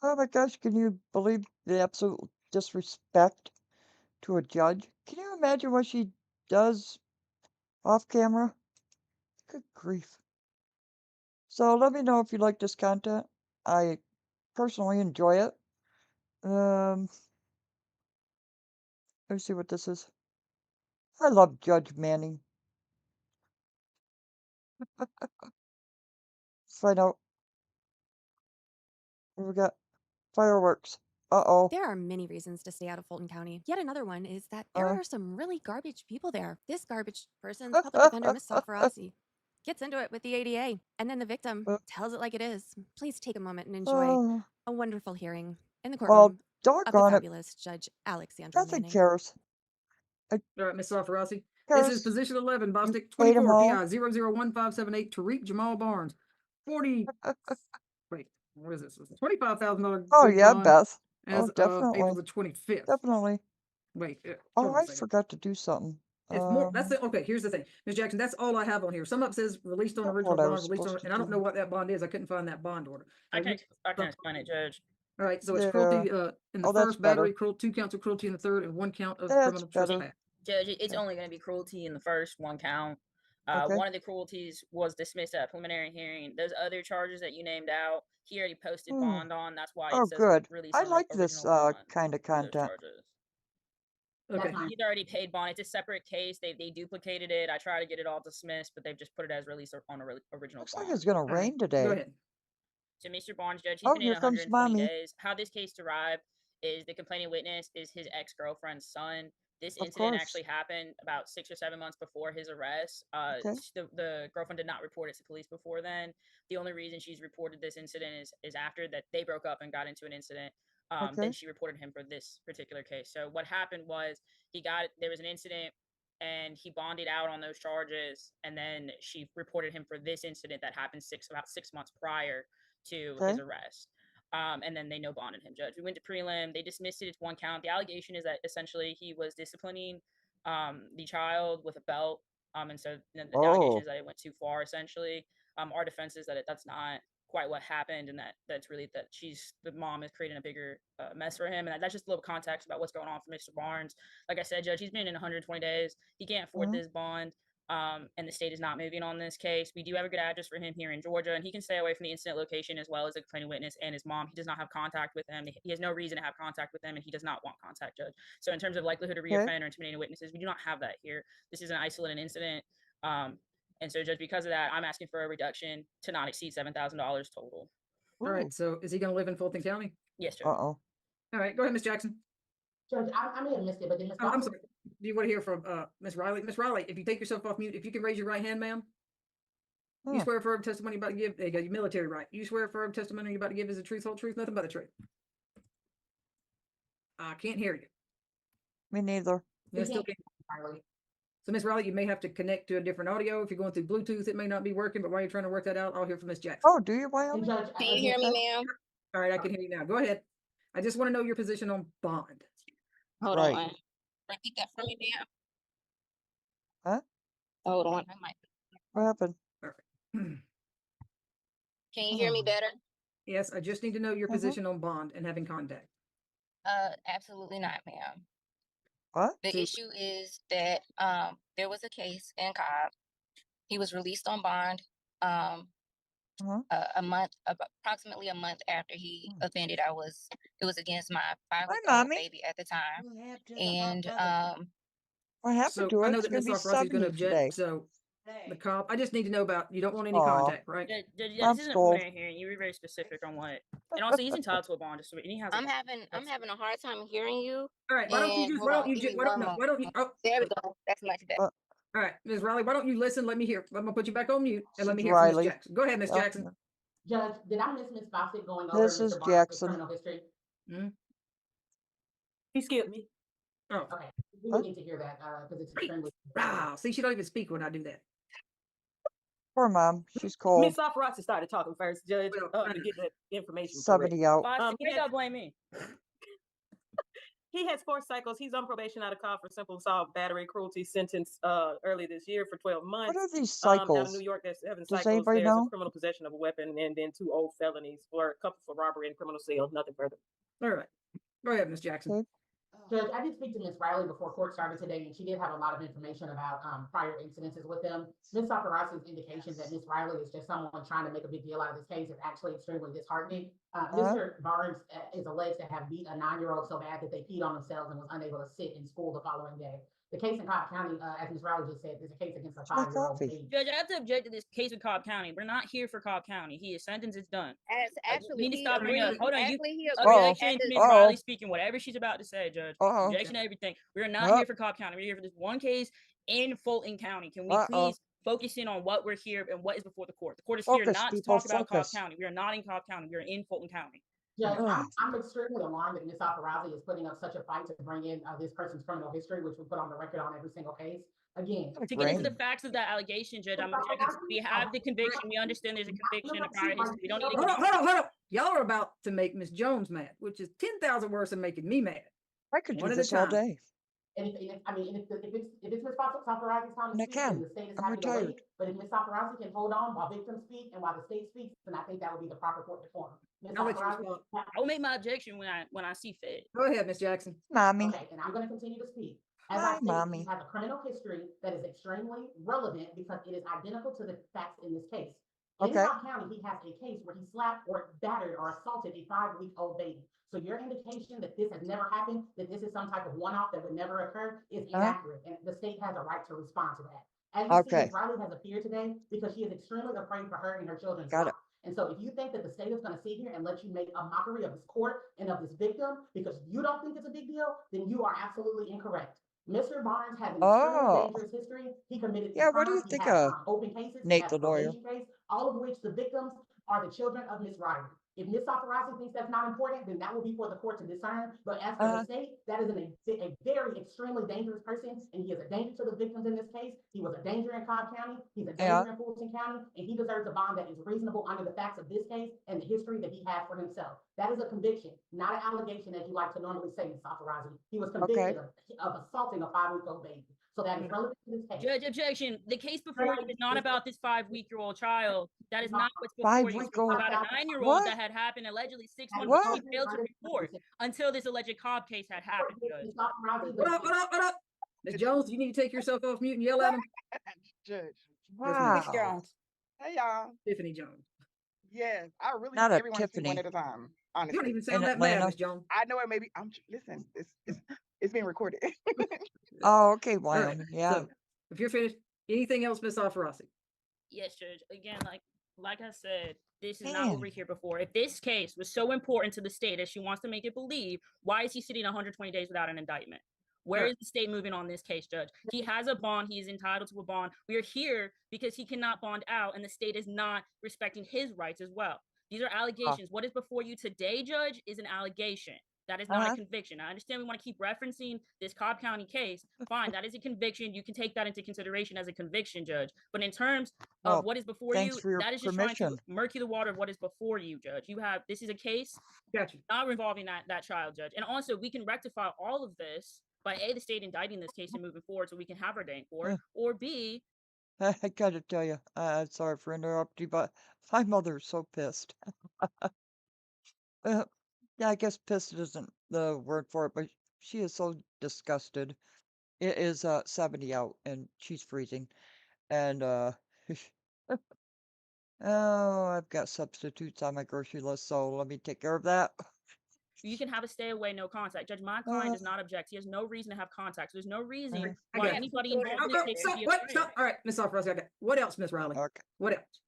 Oh my gosh, can you believe the absolute disrespect to a judge? Can you imagine what she does off camera? Good grief. So let me know if you like this content. I personally enjoy it. Let me see what this is. I love Judge Manning. Find out. What we got? Fireworks. Uh-oh. There are many reasons to stay out of Fulton County. Yet another one is that there are some really garbage people there. This garbage person's public defender, Miss Safarasi, gets into it with the ADA, and then the victim tells it like it is. Please take a moment and enjoy a wonderful hearing in the Well, courtroom of the doggone it. fabulous Judge Alexandra Nothing Manning. cares. All right, Ms. Safarasi. Cares. This is position 11, Bostic Paid 'em 24 all. PI 001578 Tariq Jamal Barnes. 40. Wait, what is this? $25,000 Oh big yeah, bond Beth. as Oh, of definitely. April the 25th. Definitely. Wait, Oh, hold on a I second. forgot to do something. It's more. That's the okay. Here's the thing, Ms. Jackson. That's all I have on here. Some of it says released on That's original what I bond, was released on, supposed to and I don't do. know what that bond is. I couldn't find that bond order. I can explain it, Judge. All right, so it's Yeah. cruelty in the Oh, that's first, battery, better. 2 counts of cruelty in the third, and 1 count of That's criminal better. trespass. Judge, it's only going to be cruelty in the first 1 count. Okay. One of the cruelties was dismissed at a preliminary hearing. Those other charges that you named out, he already posted bond on. That's why Oh, it says good. release I on like this original bond kind of for those content. charges. Okay. He's already paid bond. It's a separate case. They duplicated it. I tried to get it all dismissed, but they've just put it as release on original Looks bond. like it's gonna rain today. Go ahead. So Mr. Barnes, Judge, he's Oh, been in here comes 120 mommy. days. How this case derived is the complaining witness is his ex-girlfriend's son. This Of incident course. actually happened about 6 or 7 months before his arrest. Okay. The girlfriend did not report it to police before then. The only reason she's reported this incident is after that they broke up and got into an incident. Then Okay. she reported him for this particular case. So what happened was there was an incident and he bonded out on those charges, and then she reported him for this incident that happened about 6 months prior to his Okay. arrest. And then they no bonded him, Judge. We went to prelim. They dismissed it. It's 1 count. The allegation is that essentially he was disciplining the child with a belt. And so the allegation Oh. is that it went too far, essentially. Our defense is that that's not quite what happened, and that's really that the mom is creating a bigger mess for him. And that's just a little context about what's going on for Mr. Barnes. Like I said, Judge, he's been in 120 days. He can't afford this bond. And the state is not moving on this case. We do have a good address for him here in Georgia, and he can stay away from the incident location as well as the complaining witness and his mom. He does not have contact with them. He has no reason to have contact with them, and he does not want contact, Judge. So in terms of likelihood of reoffend or intimidating witnesses, we do not have that here. This is an isolated incident. And so, Judge, because of that, I'm asking for a reduction to not exceed $7,000 total. All right, so is he going to live in Fulton County? Yes, Judge. Uh-oh. All right, go ahead, Ms. Jackson. Judge, I may have missed it, but then I'm sorry. Do you want to hear from Ms. Riley? Ms. Riley, if you take yourself off mute, if you can raise your right hand, ma'am. You swear firm testimony you're about to give. There you go, your military right. You swear firm testimony you're about to give is the truth, whole truth, nothing but the truth. I can't hear you. Me neither. Yeah, still can't. So, Ms. Riley, you may have to connect to a different audio. If you're going through Bluetooth, it may not be working, but while you're trying to work that out, I'll hear from Ms. Jackson. Oh, do you, Wyoming? Can you hear me, ma'am? All right, I can hear you now. Go ahead. I just want to know your position on bond. Hold Right. on. Repeat that for me, ma'am. Huh? Hold on. What happened? Can you hear me better? Yes, I just need to know your position on bond and having contact. Absolutely not, ma'am. What? The issue is that there was a case in Cobb. He was released on bond approximately a month after he offended. It was against my 5-month-old baby at the time. And What happened So to I it? know It's that gonna Ms. be Safrasi's going to 70 today. object. So The cop. I just need to know about. You don't want any Aw, contact, right? Yeah, this mom's isn't a cold. preliminary hearing. You were very specific on what, and also he's entitled to a bond. And he has. I'm having a hard time hearing you. All right. Why don't you just? Why don't you just? Why don't no? Why don't you? Oh, There we go. That's much better. all right, Ms. Riley. Why don't you listen? Let me hear. I'm gonna put you back on mute and let This me is hear from Ms. Riley. Jackson. Go ahead, Ms. Oh, Jackson. Judge, did I miss Ms. Fawcett going over this is Mr. Barnes' Jackson. criminal history? He skipped me. Oh, Okay, we would need to hear that because it's extremely. see, she don't even speak when I do that. Poor mom. She's cold. Miss Alfarasi started talking first, Judge, to get that information correct. 70 out. Why y'all blame me? He has 4 cycles. He's on probation out of call for simple assault, battery, cruelty, sentence early this year for 12 months. What are these Out of cycles? New York, there's 7 Does cycles. anybody There's know? a criminal possession of a weapon and then 2 old felonies for a couple for robbery and criminal sale. Nothing further. All right. Go ahead, Ms. Jackson. Okay. Judge, I did speak to Ms. Riley before court started today, and she did have a lot of information about prior incidences with them. Ms. Safarasi's indication that Ms. Riley is just someone trying to make a big deal out of this case is actually extremely disheartening. Mr. Barnes is alleged to have beat a 9-year-old so bad that they peed on themselves and was unable to sit in school the following day. The case in Cobb County, as Ms. Riley just said, is a case against a 5-year-old baby. Judge, I have to object to this case with Cobb County. We're not here for Cobb County. His sentence is done. Actually, You need to stop bringing up. Hold on, he objection to Ms. Riley speaking whatever she's about to say, Judge. Uh-oh. Objection to everything. We are not here for Cobb County. We're here for this one case in Fulton County. Can we please focus in on what we're here and what is before the court? The court is here not to talk about Cobb County. We are not in Cobb County. We are in Fulton County. Judge, I'm extremely alarmed that Ms. Safarasi is putting up such a fight to bring in this person's criminal history, which we put on the record on every single case. Again, to get into the facts of that allegation, Judge, I'm objecting. We have the conviction. We understand there's a conviction, a prior history. We don't need to. Hold on. Y'all are about to make Miss Jones mad, which is 10,000 worse than making me mad. I could do this all day. And if it's Ms. Safarasi's time to speak, then the state is happy to wait. But if Ms. Safarasi can hold on while victims speak and while the state speaks, then I think that would be the proper court decorum. I will make my objection when I see fit. Go ahead, Ms. Jackson. Mommy. Okay, and I'm going to continue to speak. As I stated, he has a criminal history that is extremely relevant because it is identical to the facts in this case. In Cobb County, he has a case where he slapped or battered or assaulted a 5-week-old baby. So your indication that this has never happened, that this is some type of one-off that would never occur, is inaccurate, and the state has a right to respond to that. As you see, Ms. Riley has appeared today because she is extremely afraid for her and her children's life. And so if you think that the state is going to sit here and let you make a mockery of this court and of this victim because you don't think it's a big deal, then you are absolutely incorrect. Mr. Barnes has an extremely dangerous history. He committed what do you think open cases, Nate the lawyer? Case, all of which the victims are the children of Ms. Riley. If Ms. Safarasi thinks that's not important, then that will be for the court to discern. But as for the state, that is a very extremely dangerous person, and he is a danger to the victims in this case. He was a danger in Cobb County. He's a danger in Fulton County, and he deserves a bond that is reasonable under the facts of this case and the history that he had for himself. That is a conviction, not an allegation, as you like to normally say, Ms. Safarasi. He was convicted of assaulting a 5-week-old baby. So that is relevant to this case. Judge, objection. The case before you is not about this 5-week-old child. That is not what's before you. It's about a 9-year-old that had happened allegedly 6 months ago. He failed to report until this alleged Cobb case had happened, Judge. What up? Ms. Jones, you need to take yourself off mute and yell at him. Judge. Wow. Miss Jones. Hey, y'all. Tiffany Jones. Yes, I really Not need a everyone to speak one Tiffany. at a time. Honestly. You don't even sound that mad, Ms. Jones. I know it may be. Listen. It's being recorded. Oh, okay, All right, Wyoming. Yeah. so, if you're finished, anything else, Ms. Alfarasi? Yes, Judge. Again, like I said, this is not what we're here before. If this case was so important to the state as she wants to make it believe, why is he sitting 120 days without an indictment? Where is the state moving on this case, Judge? He has a bond. He is entitled to a bond. We are here because he cannot bond out, and the state is not respecting his rights as well. These are allegations. What is before you today, Judge, is an allegation. That is not a conviction. I understand we want to keep referencing this Cobb County case. Fine, that is a conviction. You can take that into consideration as a conviction, Judge. But in terms of what is before you, that is just trying to murky the water of what is before you, Judge. This is a case not involving that child, Judge. And also, we can rectify all of this by A, the state indicting this case and moving forward so we can have our day in court, or B, I gotta tell you, sorry for interrupting you, but my mother is so pissed. Yeah, I guess pissed isn't the word for it, but she is so disgusted. It is 70 out and she's freezing. And oh, I've got substitutes on my grocery list, so let me take care of that. You can have a stay away, no contact. Judge, my client does not object. He has no reason to have contact. So there's no reason why anybody involved in this case should be afraid. Stop. All right, Miss Rossi, what else, Miss Riley? Okay. What else?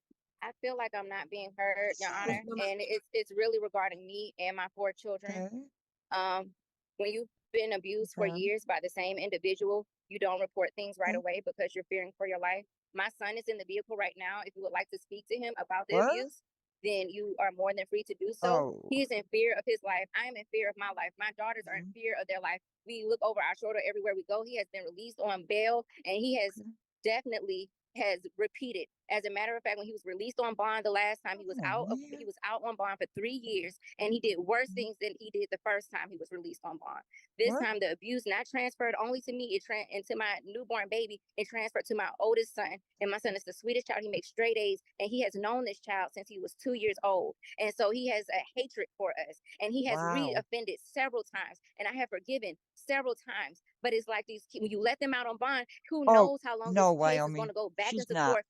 I feel like I'm not being heard, Your Honor, and it's really regarding me and my 4 children. When you've been abused for years by the same individual, you don't report things right away because you're fearing for your life. My son is in the vehicle right now. If you would like to speak to him about the abuse, then you are more than free to do so. He's in fear of his life. I am in fear of my life. My daughters are in fear of their life. We look over our shoulder everywhere we go. He has been released on bail, and he has definitely has repeated. As a matter of fact, when he was released on bond the last time, he was out on bond for 3 years, and he did worse things than he did the first time he was released on bond. This time, the abuse not transferred only to me, and to my newborn baby, it transferred to my oldest son. And my son is the sweetest child. He makes straight A's, and he has known this child since he was 2 years old. And so he has a hatred for us, and he has reoffended several times, and I have forgiven several times. But it's like when you let them out on bond, who knows how long this case is going to go back into court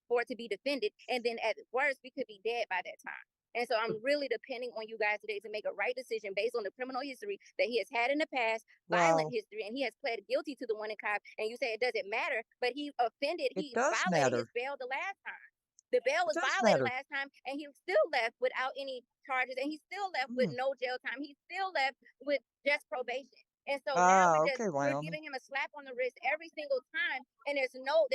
for it to be defended, and then at worst we could be dead by that time. And so I'm really depending on you guys today to make a right decision based on the criminal history that he has had in the past, violent history, and he has pled guilty to the one in Cobb. And you say it doesn't matter, but he offended, he violated his bail the last time. The bail was violated last time, and he still left without any charges, and he still left with no jail time. He still left with just probation. And so now we're giving him a slap on the wrist every single time, and there's no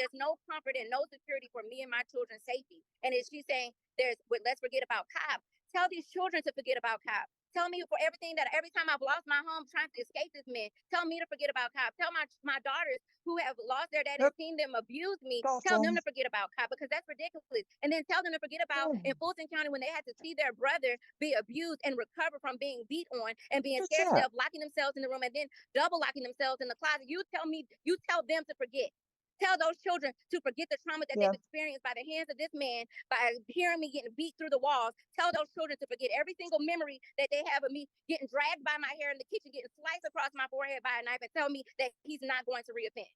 comfort and no security for me and my children's safety. And as she's saying, let's forget about Cobb. Tell these children to forget about Cobb. Tell me for everything that every time I've lost my home trying to escape this man, tell me to forget about Cobb. Tell my daughters who have lost their dad and seen them abuse me, tell them to forget about Cobb, because that's ridiculous. And then tell them to forget about in Fulton County when they had to see their brother be abused and recover from being beat on and being scared to death, locking themselves in the room and then double locking themselves in the closet. You tell them to forget. Tell those children to forget the trauma that they've experienced by the hands of this man, by hearing me getting beat through the walls. Tell those children to forget every single memory that they have of me getting dragged by my hair in the kitchen, getting sliced across my forehead by a knife, and tell me that he's not going to reoffend.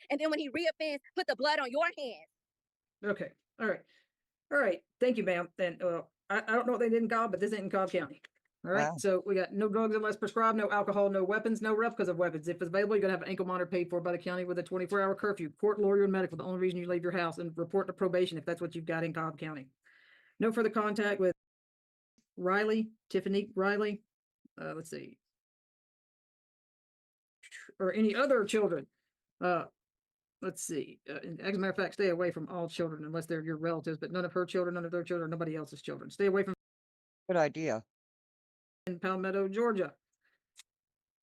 And then when he reoffends, put the blood on your hands. Okay. All right. Thank you, ma'am. And I don't know what they did in Cobb, but this ain't in Cobb County. All right. So we got no drugs unless prescribed, no alcohol, no weapons, no replicas of weapons. If it's available, you're gonna have an ankle monitor paid for by the county with a 24-hour curfew. Court, lawyer, and medical. The only reason you leave your house, and report to probation if that's what you've got in Cobb County. No further contact with Tiffany Riley. Let's see. Or any other children. Let's see. As a matter of fact, stay away from all children unless they're your relatives, but none of her children, none of their children, nobody else's children. Stay away from. Good idea. In Palmetto, Georgia.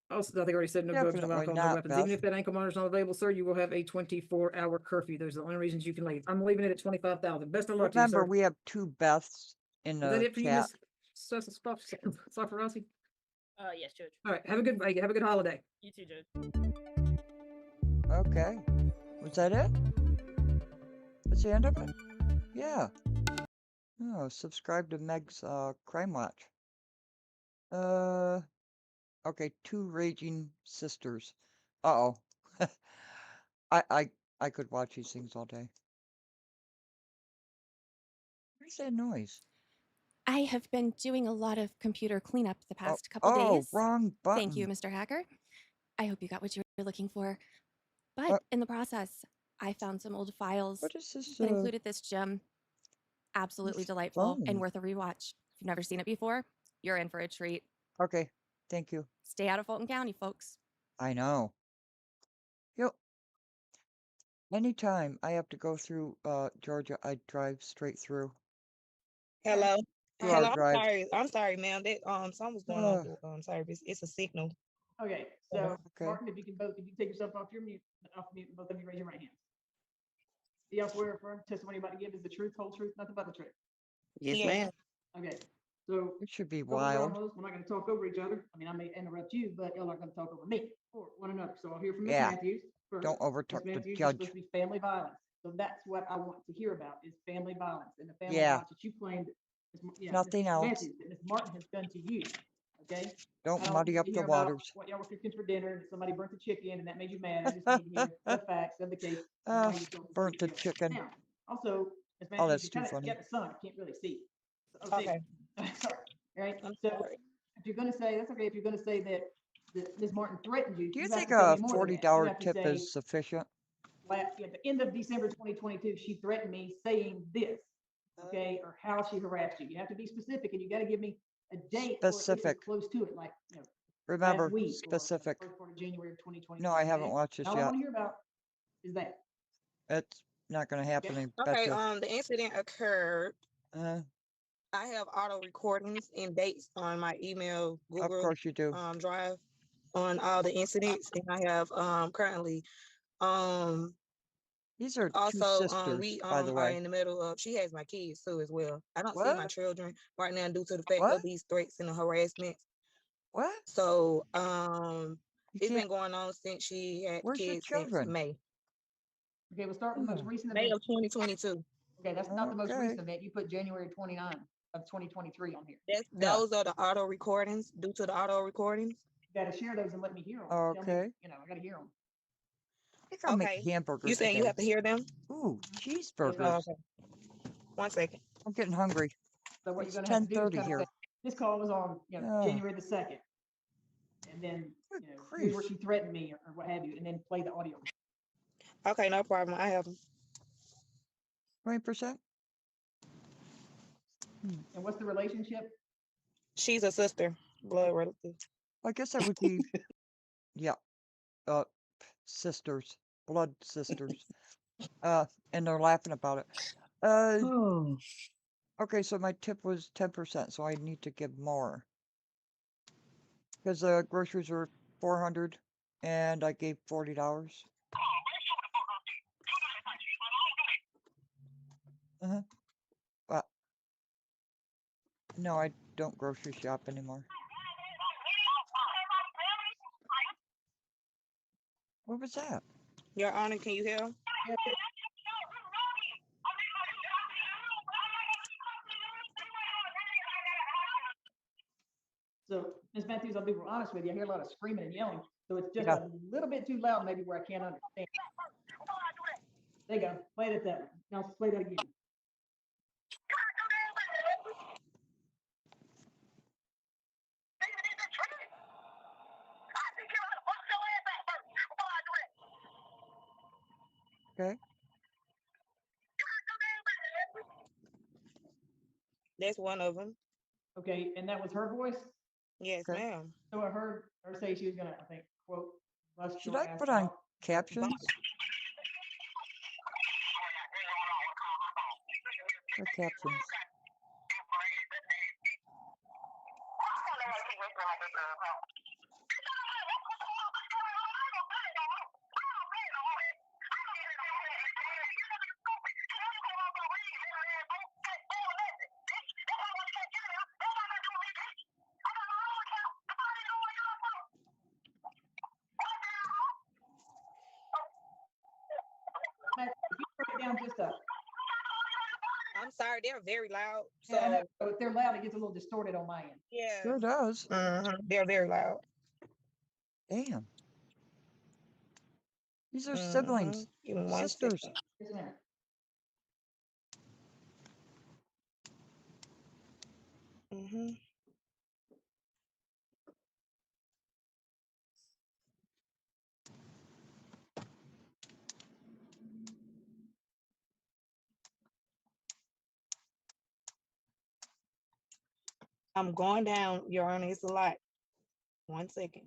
Also, I think I already said no drugs, no alcohol, no weapons. Even if that ankle monitor is not available, sir, you will have a 24-hour curfew. Those are the only reasons you can leave. I'm leaving it at 25,000. Best of luck to you, sir. Remember, we have 2 Beths in the Is that it for you, chat. Miss Safarasi? Yes, Judge. All right. Have a good holiday. You too, Judge. Okay. Was that it? That's the end of it? Yeah. Oh, subscribe to Meg's Crime Watch. Okay, 2 Raging Sisters. Uh-oh. I could watch these things all day. Where's that noise? I have been doing a lot of computer cleanup the past couple days. Wrong button. Thank you, Mr. Hacker. I hope you got what you were looking for. But in the process, I found some old files What is this? that included this gem. Absolutely delightful and worth a rewatch. If you've never seen it before, you're in for a treat. Okay, thank you. Stay out of Fulton County, folks. I know. Yep. Anytime I have to go through Georgia, I drive straight through. Hello. 2-hour Hello. drive. I'm sorry, ma'am. That something was going on with service. It's a signal. Okay. So Martin, if you take yourself off mute, both of you raise your right hands. Do y'all swear affirm testimony you're about to give is the truth, whole truth, nothing but the truth? Yes, ma'am. Okay. So it should be wild. wild. We're not going to talk over each other. I mean, I may interrupt you, but y'all aren't going to talk over me or one another. So I'll hear from Ms. Matthews first. Don't overtalk the Matthews, judge. It's supposed to be family violence. So that's what I want to hear about is family violence and the family violence that you claimed. Nothing else. Matthews, that Ms. Martin has done to you. Okay. Don't muddy up the waters. What y'all were cooking for dinner? Somebody burnt the chicken, and that made you mad. I just need to hear the facts of the case. Burnt the chicken. Now, also, Ms. Oh, Matthews, that's you too kind of funny. got the sun. I can't really see. Okay. Sorry. All right. I'm So, sorry. if you're gonna say, that's okay, if you're gonna say that Ms. Martin threatened you, Do you you have think to tell a me more than that. You $40 have to tip say, is sufficient? at the end of December 2022, she threatened me saying this, okay, or how she harassed you. You have to be specific, and you got to give me a date or at least Specific. as close to it, like, you know, Remember, last week specific. or first part of January of 2022. No, I haven't okay? watched this All I yet. want to hear about is that. It's not going to happen. I Okay, betcha. the incident occurred. Uh, I have auto recordings and dates on my email of Google course you do. Drive on all the incidents, and I have currently These are two also sisters, we by the are way. in the middle of, she has my kids too as well. I don't see my What? children right now due to the fact What? of these threats and the harassment. What? So You it's been can't. going on since she had Where's your kids since children? May. Okay, we'll start with the most recent May event. of 2022. Okay, that's not the most Okay. recent event. You put January 29 of 2023 on here. Yeah. Those are the auto recordings. Due to the auto recordings. You got to share those and let me hear them. Tell me, Okay. you know, I got to hear them. I think I'll make Okay. hamburgers You saying you today. have to hear them? Ooh, Oh, cheeseburgers. okay. 1 second. I'm getting hungry. So what It's you're gonna have to do is 10:30 kind of here. say, this call was on, you know, Ah, January the 2nd. And then, good you know, here's where grief. she threatened me or what have you, and then play the audio. Okay, no problem. I have them. 20%? And what's the relationship? She's a sister, blood relative. I guess that would be, yeah, sisters, blood sisters. And they're laughing about it. Oh. Okay, so my tip was 10%, so I need to give more. Because groceries were $400 and I gave $40. Uh-huh. Well, no, I don't grocery shop anymore. What was that? Your Honor, can you hear? So, Ms. Matthews, I'll be real honest with you. I hear a lot of screaming and yelling. So it's just Yeah. a little bit too loud, maybe where I can't understand. There you go. Play it at that one. Now let's play that again. Okay. That's one of them. Okay, and that was her voice? Yes, Okay. ma'am. So I heard her say she was gonna, I think, quote, bust Should your I ass put on out. captions? Or captions? Matt, if you turn it down just a, I'm sorry, they're very loud. So yeah, I know. So if they're loud, it gets a little distorted on my end. yeah. Sure does. They're very loud. Damn. These are siblings, Give me 1 sisters. second. Yes, ma'am. I'm going down, Your Honor. It's a lot. 1 second.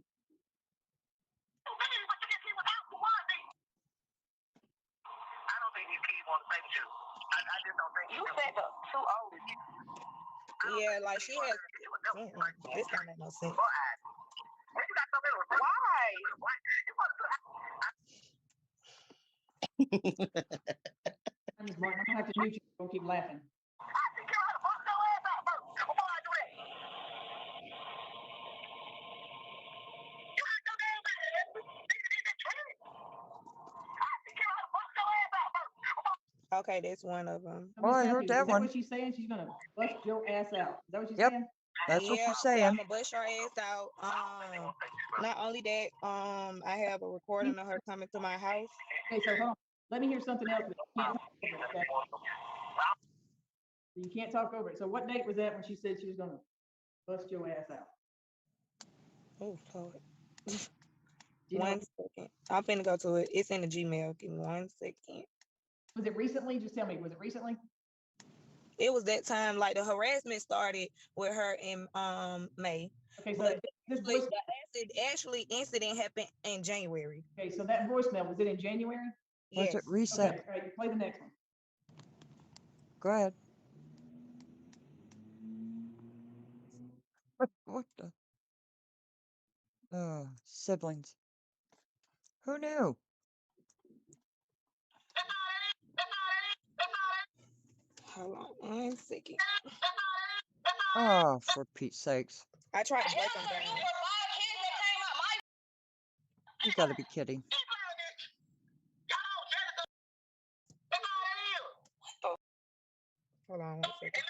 Yeah, like she has. This don't make no sense. Ms. Martin, I'm gonna have to mute you. Don't keep laughing. Okay, that's one of them. Well, I heard that Is that one. what she's saying? She's gonna bust your ass out. Is that what she's Yep. saying? That's what Yeah, you're so saying. I'm gonna bust your ass out. Not only that, I have a recording of her coming to my house. Okay, so hold on. Let me hear something else, but you can't talk over it. Okay? You can't talk over it. So what date was that when she said she was gonna bust your ass out? Oh, Lord. You know, 1 second. I'm finna go to it. It's in the Gmail. Give me 1 second. was it recently? Just tell me, was it recently? It was that time, like the harassment started with her in May. Okay, so But this actually, voice. the incident happened in January. Okay, so that voicemail, was it in January? Was Yes. it recent? Okay, all right, play the next one. Go ahead. What the? Oh, siblings. Who knew? Hold on 1 second. Oh, for Pete's sakes. I tried to break them down. You gotta be kidding. Hold on 1 second.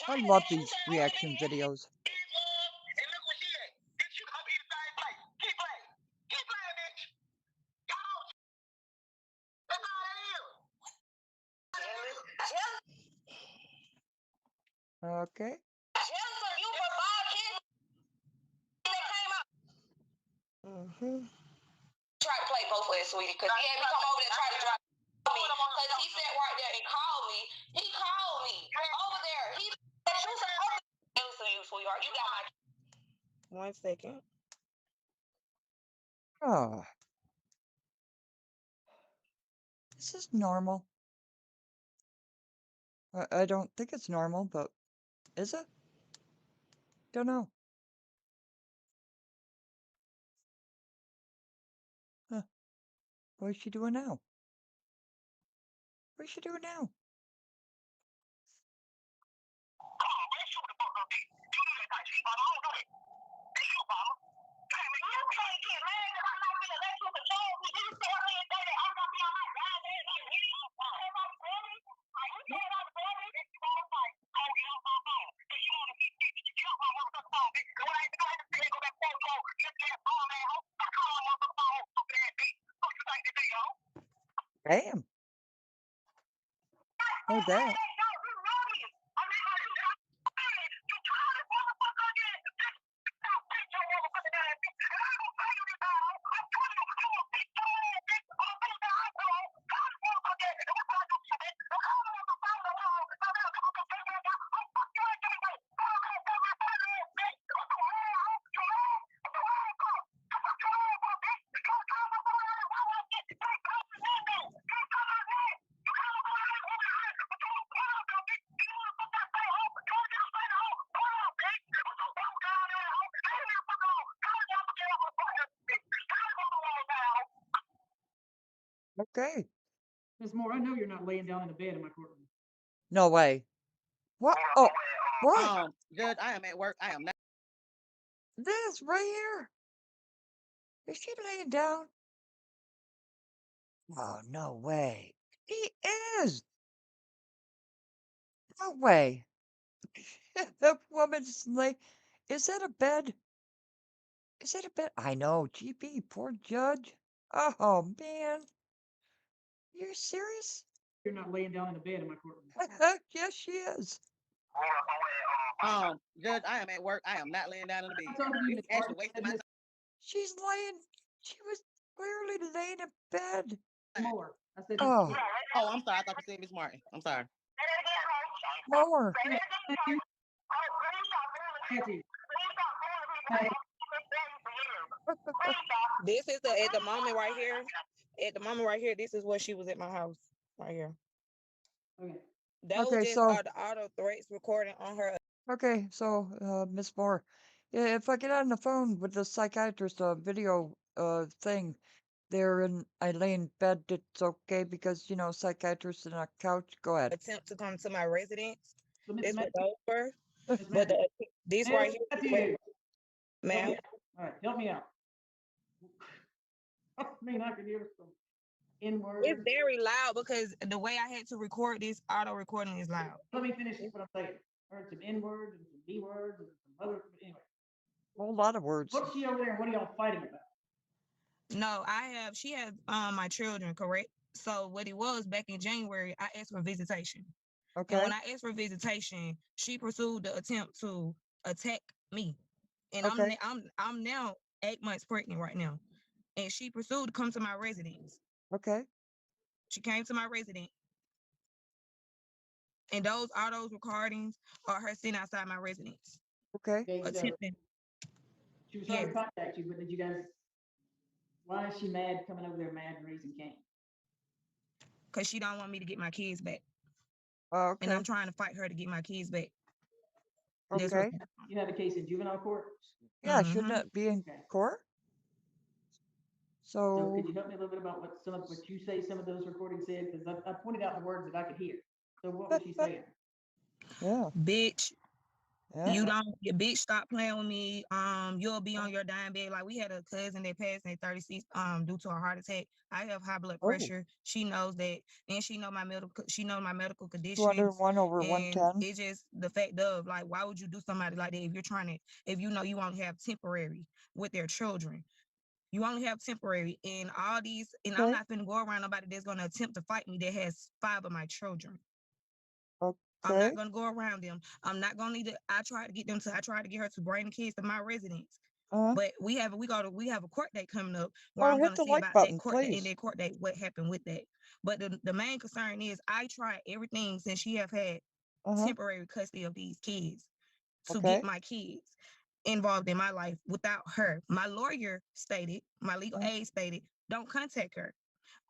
I love these reaction videos. Okay. Try to play both ways, sweetie, because he had me come over there and try to drop me. Because he sat right there and called me. He called me over there. He said, you supposed to do you, sweetheart. You got my 1 second. Oh. This is normal. I don't think it's normal, but is it? Don't know. Huh. What is she doing now? What is she doing now? Damn. Oh, that. Okay. Ms. Moore, I know you're not laying down in the bed in my courtroom. No way. What? Oh, what? Judge, I am at work. I am not. This right here. Is she laying down? Oh, no way. He is. No way. The woman's like, is that a bed? Is that a bed? I know. GP, poor judge. Oh, man. You're serious? You're not laying down in the bed in my courtroom. Yes, she is. Judge, I am at work. I am not laying down in the bed. talking to you, This Ms. is actually wasting my time. She was clearly laying in bed. Moore. I said, Oh, Oh, I'm sorry. I thought you said Miss Martin. I'm sorry. more. This is at the moment right here. At the moment right here, this is where she was at my house. Right here. Okay. That was Okay, just so the auto threats recording on her. okay, so Miss Moore, if I get on the phone with the psychiatrist video thing there and I lay in bed, it's okay because you know psychiatrist in a couch. Go ahead. Attempt to come to my residence. So, Ms. This was Matthews, over. But this right here, Matthews. ma'am. All right, help me out. I mean, I can hear some N-words. It's very loud because the way I had to record this auto recording is loud. Let me finish what I'm saying. I heard some N-words and some B-words and some other. Anyway, A whole lot of words. what's she over there and what are y'all fighting about? No, she has my children, correct? So what it was back in January, I asked for visitation. And Okay. when I asked for visitation, she pursued the attempt to attack me. And Okay. I'm now 8 months pregnant right now. And she pursued to come to my residence. Okay. She came to my residence. And all those recordings are her sitting outside my residence. Okay. Okay, so Attempting. she was trying Yes. to contact you, but did you guys? Why is she mad coming over there mad and raising Cain? Because she don't want me to get my kids back. Okay. And I'm trying to fight her to get my kids back. Okay. You have a case in juvenile court? Yeah, shouldn't it be in court? So could So, you help me a little bit about what some of what you say some of those recordings said? Because I pointed out the words that I could hear. So what was she saying? yeah. Bitch, Yeah. you don't, your bitch, stop playing with me. You'll be on your dying bed. Like, we had a cousin that passed at 36 due to a heart attack. I have high blood Oh. pressure. She knows that, and she know my medical conditions. 201 over And 110. it's just the fact of, like, why would you do somebody like that if you know you only have temporary with their children? You only have temporary, and all these, and I'm not finna go around nobody that's gonna attempt to fight me that has 5 of my children. I'm not gonna go around them. I'm not gonna need to. I tried to get her to bring the kids to my residence. But we have a court date coming up where I'm hit gonna the see like about button, that court date, in please. that court date, what happened with that. But the main concern is I tried everything since she have had temporary custody of these kids to get my kids involved in my life without her. My lawyer stated, my legal aid stated, don't contact her.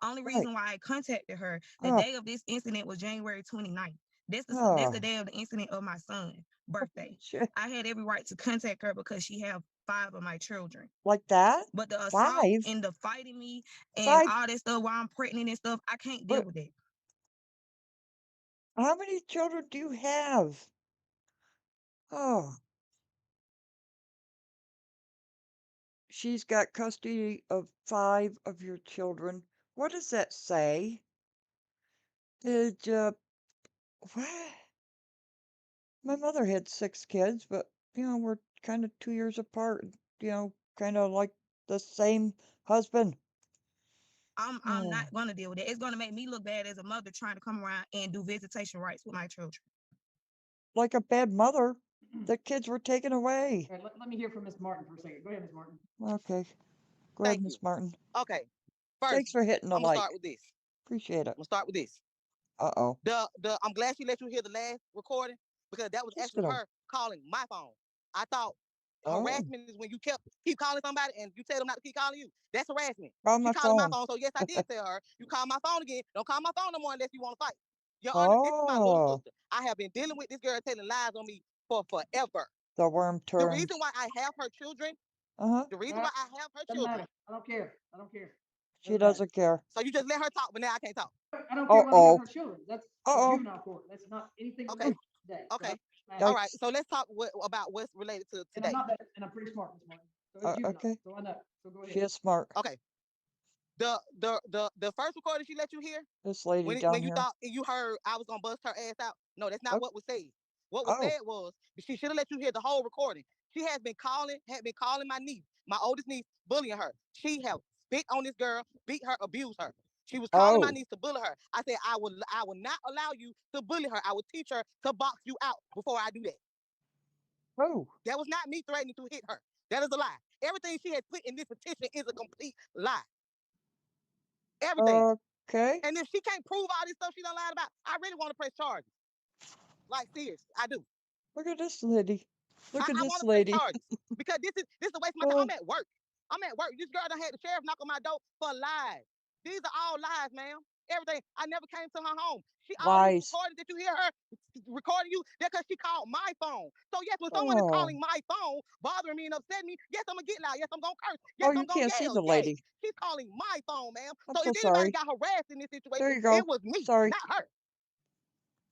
Only reason why I contacted her, the day of this incident was January 29th. That's the day of the incident of my son's birthday. I had every right to contact her because she have 5 of my children. Like that? But the 5? assault and the fighting me and 5? all that stuff while I'm pregnant and stuff, I can't deal with it. How many children do you have? Oh. She's got custody of 5 of your children. What does that say? Did, what? My mother had 6 kids, but, we're kind of 2 years apart, kind of like the same husband. I'm not gonna deal with it. It's gonna make me look bad as a mother trying to come around and do visitation rights with my children. Like a bad mother. The kids were taken away. All right, let me hear from Ms. Martin for a second. Go ahead, Ms. Martin. Okay. Go ahead, Miss Martin. Okay. First, Thanks for hitting the I'm gonna like. start with this. Appreciate it. I'm gonna start with this. Uh-oh. I'm glad she let you hear the last recording because that was actually her calling my phone. I thought harassment is when you keep calling somebody and you tell them not to keep calling you. That's harassment. Call my She calling my phone. phone, so yes, I did tell her, you call my phone again. Don't call my phone no more unless you want to fight. Your Honor, this is my little sister. I have been dealing with this girl telling lies on me for forever. The worm turns. The reason why I have her children, the reason why I have her children. I don't care. I don't care. She doesn't care. So you just let her talk, but now I can't talk. I don't care about her children. That's juvenile court. That's not anything related to today. Okay. So All right. So let's talk about what's related to today. And I'm pretty smart, Ms. Martin. So it's juvenile. Okay. So I know. So go ahead. She is smart. Okay. The first recording she let you hear, this lady when down you here. thought you heard I was gonna bust her ass out. No, that's not what was said. What was said was she should have let you hear the whole recording. She had been calling my niece, my oldest niece, bullying her. She have spit on this girl, beat her, abused her. She was calling my niece to bully her. I said, I will not allow you to bully her. I will teach her to box you out before I do that. Oh. That was not me threatening to hit her. That is a lie. Everything she has put in this petition is a complete lie. Everything. Okay. And if she can't prove all this stuff she done lied about, I really want to press charges. Like, seriously, I do. Look at this lady. Look at I this want to lady. press charges because this is a waste of my time. I'm at work. This girl done had the sheriff knock on my door for lies. These are all lies, ma'am. Everything. I never came to her home. All these recordings that you hear her recording you, that's because she called my phone. So yes, when someone is calling my phone, bothering me and upsetting me, yes, I'm gonna get loud. Yes, I'm gonna curse. Yes, I'm gonna can't yell. see the lady. She's calling my phone, ma'am. I'm So so if anybody sorry. got harassed in this situation, There you go. it was me, Sorry. not her.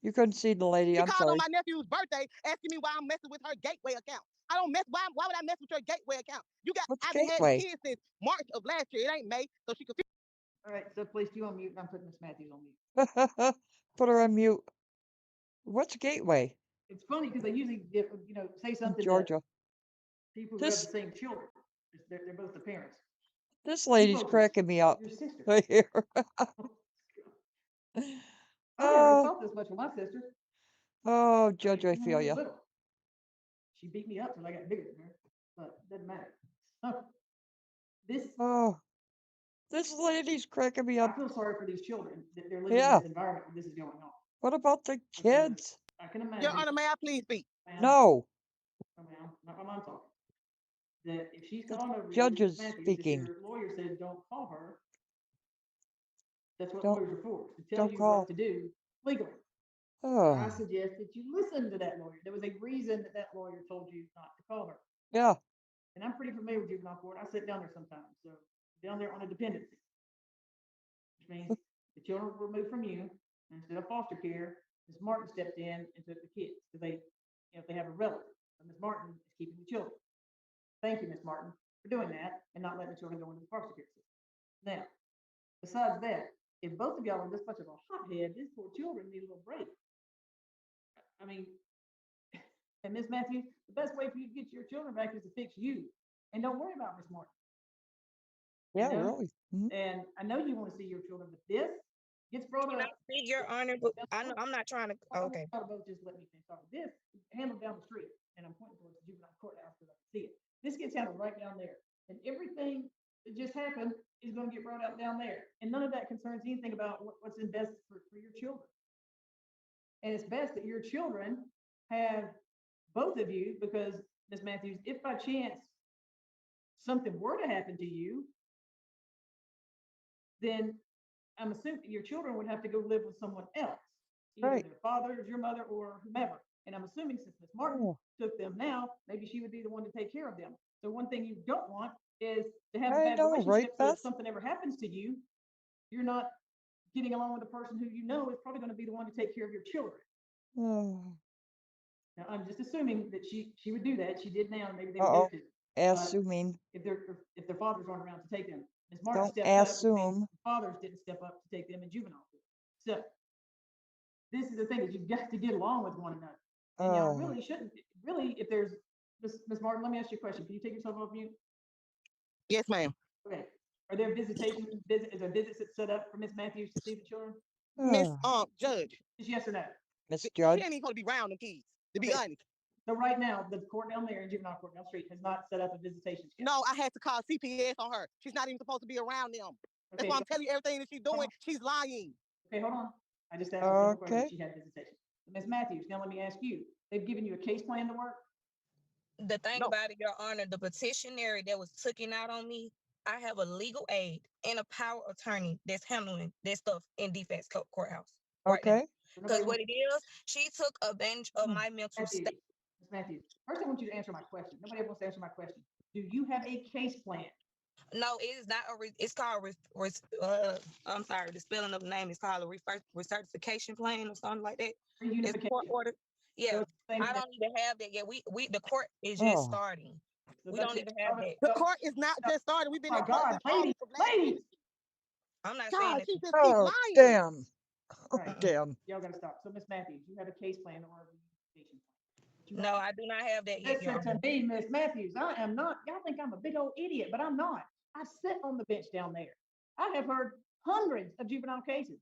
You couldn't see the lady. She I'm called sorry. on my nephew's birthday, asking me why I'm messing with her Gateway account. I don't mess. Why would I mess with your Gateway account? I've been having kids since March of last year. It ain't May, so she could. All right, so please you on mute. I'm putting Miss Matthews on mute. Put her on mute. What's Gateway? It's funny because they usually, say something in Georgia. to people who have the same children. They're both the parents. This lady's cracking me up. Your sister. Right here. I never Oh, felt this much with my sister. oh, Judge, I When we feel were you. little. She beat me up till I got bigger than her, but it doesn't matter. This Oh, this lady's cracking me I up. feel sorry for these children that they're living Yeah. in this environment where this is going on. What about the kids? I can imagine. Your Honor, may I please speak? No, Oh, ma'am, not my mom talking. That if she's the calling over you, judge Ms. is Matthews, speaking. if your lawyer said don't call her, that's what Don't- lawyers are for, to tell don't you call. what to do legally. Oh. I suggest that you listen to that lawyer. There was a reason that that lawyer told you not to call her. Yeah. And I'm pretty familiar with juvenile court. I sit down there sometimes. So down there on a dependency, which means the children were removed from you. And instead of foster care, Ms. Martin stepped in and took the kids because they, if they have a relative. So Ms. Martin is keeping the children. Thank you, Ms. Martin, for doing that and not letting the children go into the foster care system. Now, besides that, if both of y'all are this much of a hothead, these poor children need a little break. I mean, and Miss Matthews, the best way for you to get your children back is to fix you. And don't worry about Miss Martin. Yeah, You know? really. Mhm. And I know you want to see your children, but this gets brought Can I up. speak, Your Honor? But I know I'm not trying to. Okay. Both just let me finish talking. This is handled down the street, and I'm pointing towards the juvenile courthouse because I can see it. This gets handled right down there, and everything that just happened is going to get brought out down there, and none of that concerns anything about what's in best for your children. And it's best that your children have both of you, because Ms. Matthews, if by chance something were to happen to you, then I'm assuming your children would have to go live with someone else, either Right. their father, your mother, or whomever. And I'm assuming since Ms. Martin took them now, maybe she would be the one to take care of them. So one thing you don't want is to have a I bad know, relationship. right, So if Beth? something ever happens to you, you're not getting along with a person who you know is probably going to be the one to take care of your children. Oh. Now, I'm just assuming that she would do that. She did now, and maybe they would Uh-oh. do it too. Assuming. If their fathers aren't around to take them, Ms. Martin Don't stepped up, which means assume. fathers didn't step up to take them in juvenile court. So this is the thing, that you've got to get along with one another. And y'all really shouldn't. Really, if there's Ms. Martin, let me ask you a question. Can you take yourself off mute? Yes, ma'am. Okay. Are there visitations? Is there visits that's set up for Ms. Matthews to see the children? Miss Judge. Just yes or no? Miss She Judge. ain't even supposed to be around them kids, to be Okay. honest. So right now, the court down there in juvenile court down the street has not set up a visitation schedule. No, I had to call CPS on her. She's not even supposed to be around them. That's Okay. why I'm telling you everything that she's doing. She's lying. Okay, hold on. I just asked a simple question. Okay. She had visitation. Ms. Matthews, now let me ask you. They've given you a case plan to work? The thing about it, Your Honor, the petitionary that was taken out on me, I have a legal aid and a power attorney that's handling that stuff in defense courthouse right now. Okay. Because what it is, she took advantage of my mental state. Ms. Matthews, first I want you to answer my question. Nobody else wants to answer my question. Do you have a case plan? No, it is not it's called I'm sorry, the spelling of the name is called a recertification plan or something like that. It's court order. Yeah, I don't even have that yet. We the court is just starting. We don't even have that. The court is not just started. We've been my in God, ladies. I'm not God, saying that. she just keep lying. Damn. Oh, Right. damn. Y'all gotta stop. So Ms. Matthews, you have a case plan or a visitation plan? No, I do not have that yet. Your Listen Honor. to me, Ms. Matthews. I am not. Y'all think I'm a big old idiot, but I'm not. I sit on the bench down there. I have heard hundreds of juvenile cases.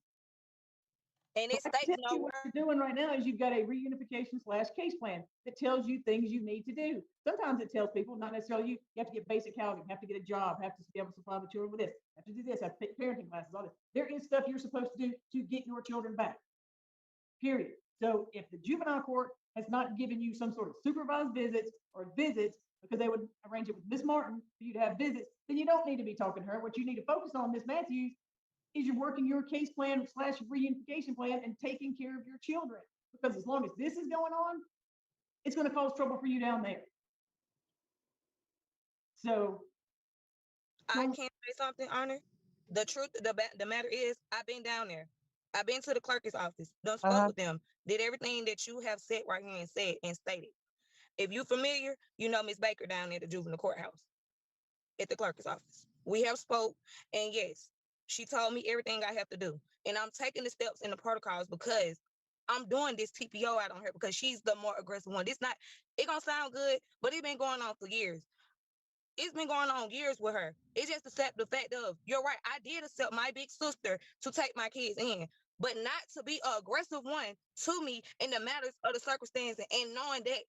And it What states nowhere. you're doing right now is you've got a reunification/case plan that tells you things you need to do. Sometimes it tells people, not necessarily you have to get basic housing, have to get a job, have to be able to supply the children with this, have to do this, have to take parenting classes, all this. There is stuff you're supposed to do to get your children back. Period. So if the juvenile court has not given you some sort of supervised visits because they would arrange it with Miss Martin for you to have visits, then you don't need to be talking to her. What you need to focus on, Miss Matthews, is you're working your case plan / reunification plan and taking care of your children. Because as long as this is going on, it's going to cause trouble for you down there. So I can't say something, Honor. The truth, the matter is, I've been down there. I've been to the clerk's office, done spoke with them, did everything that you have said right here and said and stated. If you're familiar, you know Miss Baker down there at the juvenile courthouse at the clerk's office. We have spoke, and yes, she told me everything I have to do. And I'm taking the steps and the protocols because I'm doing this TPO out on her because she's the more aggressive one. It's not, it gonna sound good, but it's been going on for years. It's been going on years with her. It's just the fact of, you're right, I did accept my big sister to take my kids in, but not to be an aggressive one to me in the matters of the circumstance, and knowing that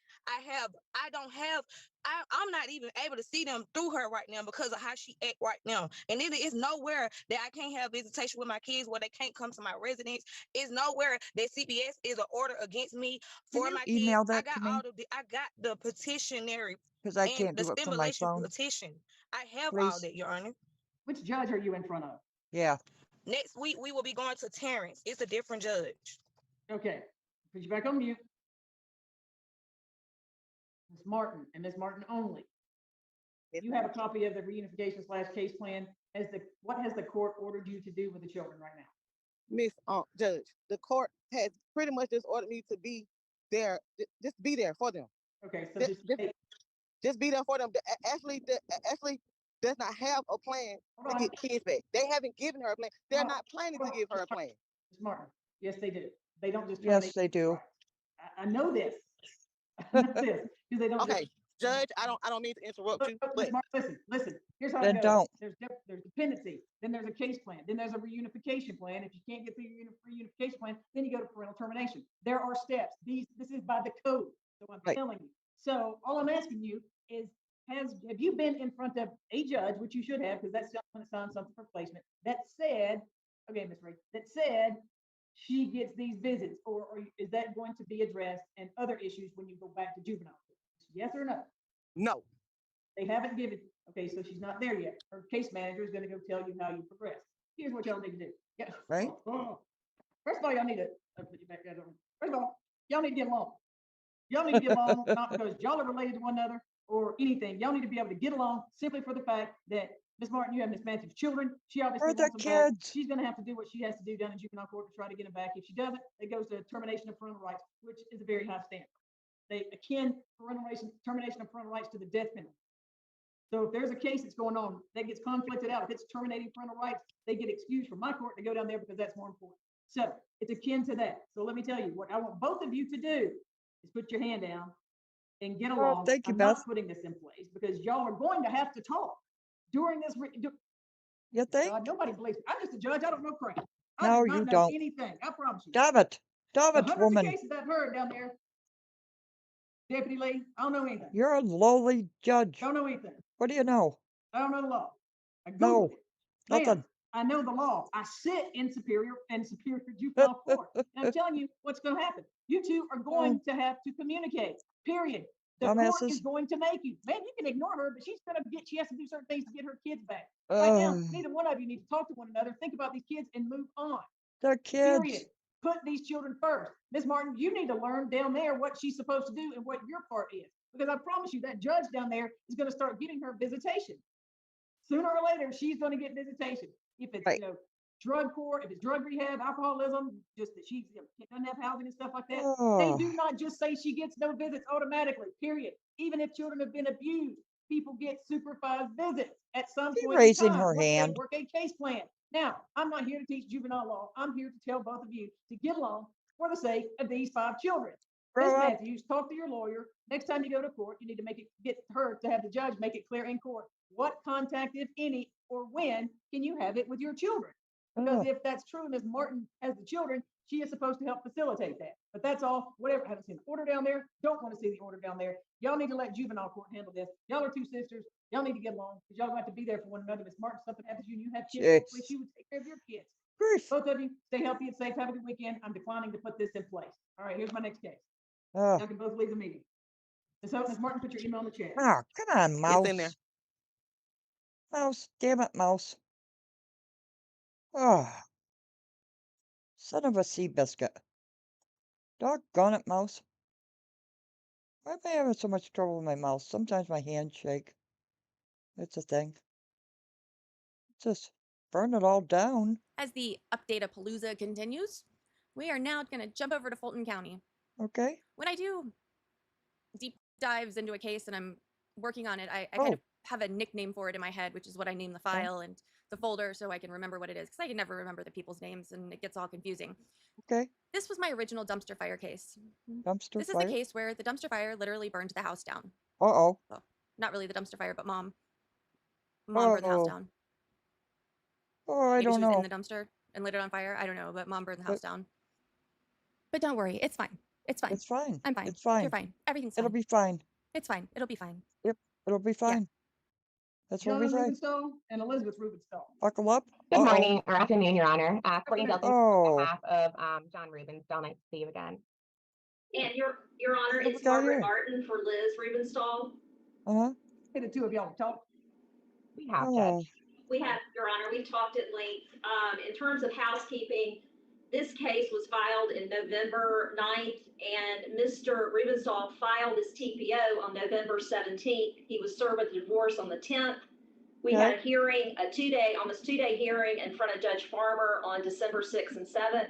I'm not even able to see them through her right now because of how she act right now. And it is nowhere that I can't have visitation with my kids where they can't come to my residence. It's nowhere that CPS is an order against me for my kids. Email that to me? I got the petitionary Because I and can't the do it from my stimulation phone. petition. I have all Please. that, Your Honor. Which judge are you in front of? Yeah. Next week, we will be going to Terrence. It's a different judge. Okay. Put you back on mute. Ms. Martin and Ms. Martin only. You have a copy of the reunification / case plan. What has the court ordered you to do with the children right now? Miss Judge, the court has pretty much just ordered me to be there, just be there for them. Okay, so just be there for them. Ashley does not have a plan to get kids back. They haven't given her a plan. They're not planning to give her a plan. Ms. Martin, yes, they do. They don't just Yes, they do. I know this. I know this because they don't. Okay, Judge, I don't mean to interrupt you. But listen. Here's how then it goes. Don't. There's dependency. Then there's a case plan. Then there's a reunification plan. If you can't get the reunification plan, then you go to parental termination. There are steps. This is by the code. So I'm telling you. So all I'm asking you is, have you been in front of a judge, which you should have, because that's going to sign something for placement, that said, okay, Ms. Ray, that said she gets these visits, or is that going to be addressed and other issues when you go back to juvenile court? Yes or no? No. They haven't given. Okay, so she's not there yet. Her case manager is going to go tell you how you progress. Here's what y'all need to do. Yeah. Right. First of all, y'all need to put you back there. First of all, y'all need to get along. Y'all need to get along, not because y'all are related to one another or anything. Y'all need to be able to get along simply for the fact that Ms. Martin, you have Ms. Matthews' children. She obviously wants them back. She's going to have to do what she has to do down in juvenile court to try to get them back. If she doesn't, it goes to termination of parental rights, which is a very high standard. They akin termination of parental rights to the death penalty. So if there's a case that's going on that gets conflicted out, if it's terminating parental rights, they get excused from my court to go down there because that's more important. So it's akin to that. So let me tell you, what I want both of you to do is put your hand down and get along. Thank you, I'm Beth. not putting this in place because y'all are going to have to talk during this. You think? God, nobody believes me. I'm just a judge. I don't know crap. No, do not you know don't. anything. I promise you. Damn it. Damn The it, hundreds woman. of cases I've heard down there, Deputy Lee, I don't know anything. You're a lowly judge. Don't know anything. What do you know? I don't know the law. I Googled No, it. nothing. Ma'am, I know the law. I sit in superior juvenile court. And I'm telling you what's going to happen. You two are going to have to communicate. Period. The court is going to make you. Man, you can ignore her, but she has to do certain things to get her kids back. Right now, neither one of you need to talk to one another. Think about these kids and move on. They're kids. Period. Put these children first. Ms. Martin, you need to learn down there what she's supposed to do and what your part is. Because I promise you, that judge down there is going to start getting her visitation. Sooner or later, she's going to get visitation. If it's drug court, if it's drug rehab, alcoholism, just that she doesn't have housing and stuff like that. They do not just say she gets no visits automatically. Period. Even if children have been abused, people get supervised visits at some point raising in time. her Once they hand. work a case plan. Now, I'm not here to teach juvenile law. I'm here to tell both of you to get along for the sake of these 5 children. Ms. Matthews, talk to your lawyer. Next time you go to court, you need to get her to have the judge make it clear in court. What contact, if any, or when can you have it with your children? Because if that's true, Ms. Martin has the children, she is supposed to help facilitate that. But that's all. Whatever. I haven't seen the order down there. Don't want to see the order down there. Y'all need to let juvenile court handle this. Y'all are 2 sisters. Y'all need to get along because y'all have to be there for one another. Ms. Martin, something happens to you and you have kids. Hopefully she would take care of your kids. Both of you, stay healthy and safe. Have a good weekend. I'm declining to put this in place. All right, here's my next case. Y'all can both leave the meeting. Ms. Martin, put your email in the chat. Oh, come on, Mouse. It's in there. Mouse, damn it, Mouse. Oh, son of a sea biscuit. Doggone it, Mouse. Why am I having so much trouble with my mouse? Sometimes my hands shake. It's a thing. Just burn it all down. As the update-a-palooza continues, we are now going to jump over to Fulton County. Okay. When I do deep dives into a case and I'm working on it, I kind of have a nickname for it in my head, which is what I name the file and the folder so I can remember what it is, because I can never remember the people's names and it gets all confusing. Okay. This was my original dumpster fire case. Dumpster This fire? is the case where the dumpster fire literally burned the house down. Uh-oh. Well, not really the dumpster fire, but Mom. Mom burned the house down. Oh, I Maybe don't she was know. in the dumpster. and lit it on fire. I don't know, but mom burned the house down. But don't worry, it's fine. It's fine. It's fine. I'm fine. It's fine. You're fine. Everything's It'll fine. be fine. It's fine. It'll be fine. Yep, it'll be fine. That's what we John say. Rubenstone and Elizabeth Rubenstone. Fuck 'em up. Good morning or afternoon, Your Honor. Courtney Delton Oh. on behalf of John Rubenstone. Nice to see you again. And Your Honor, What it's we got Margaret here? Martin for Liz Rubenstall. Hey, the two of y'all talk. We have, Oh. Judge. We have, Your Honor, we've talked at length. In terms of housekeeping, this case was filed in November 9th, and Mr. Rubenstall filed his TPO on November 17th. He was served with divorce on the 10th. We had a hearing, almost two-day hearing in front of Judge Farmer on December 6th and 7th.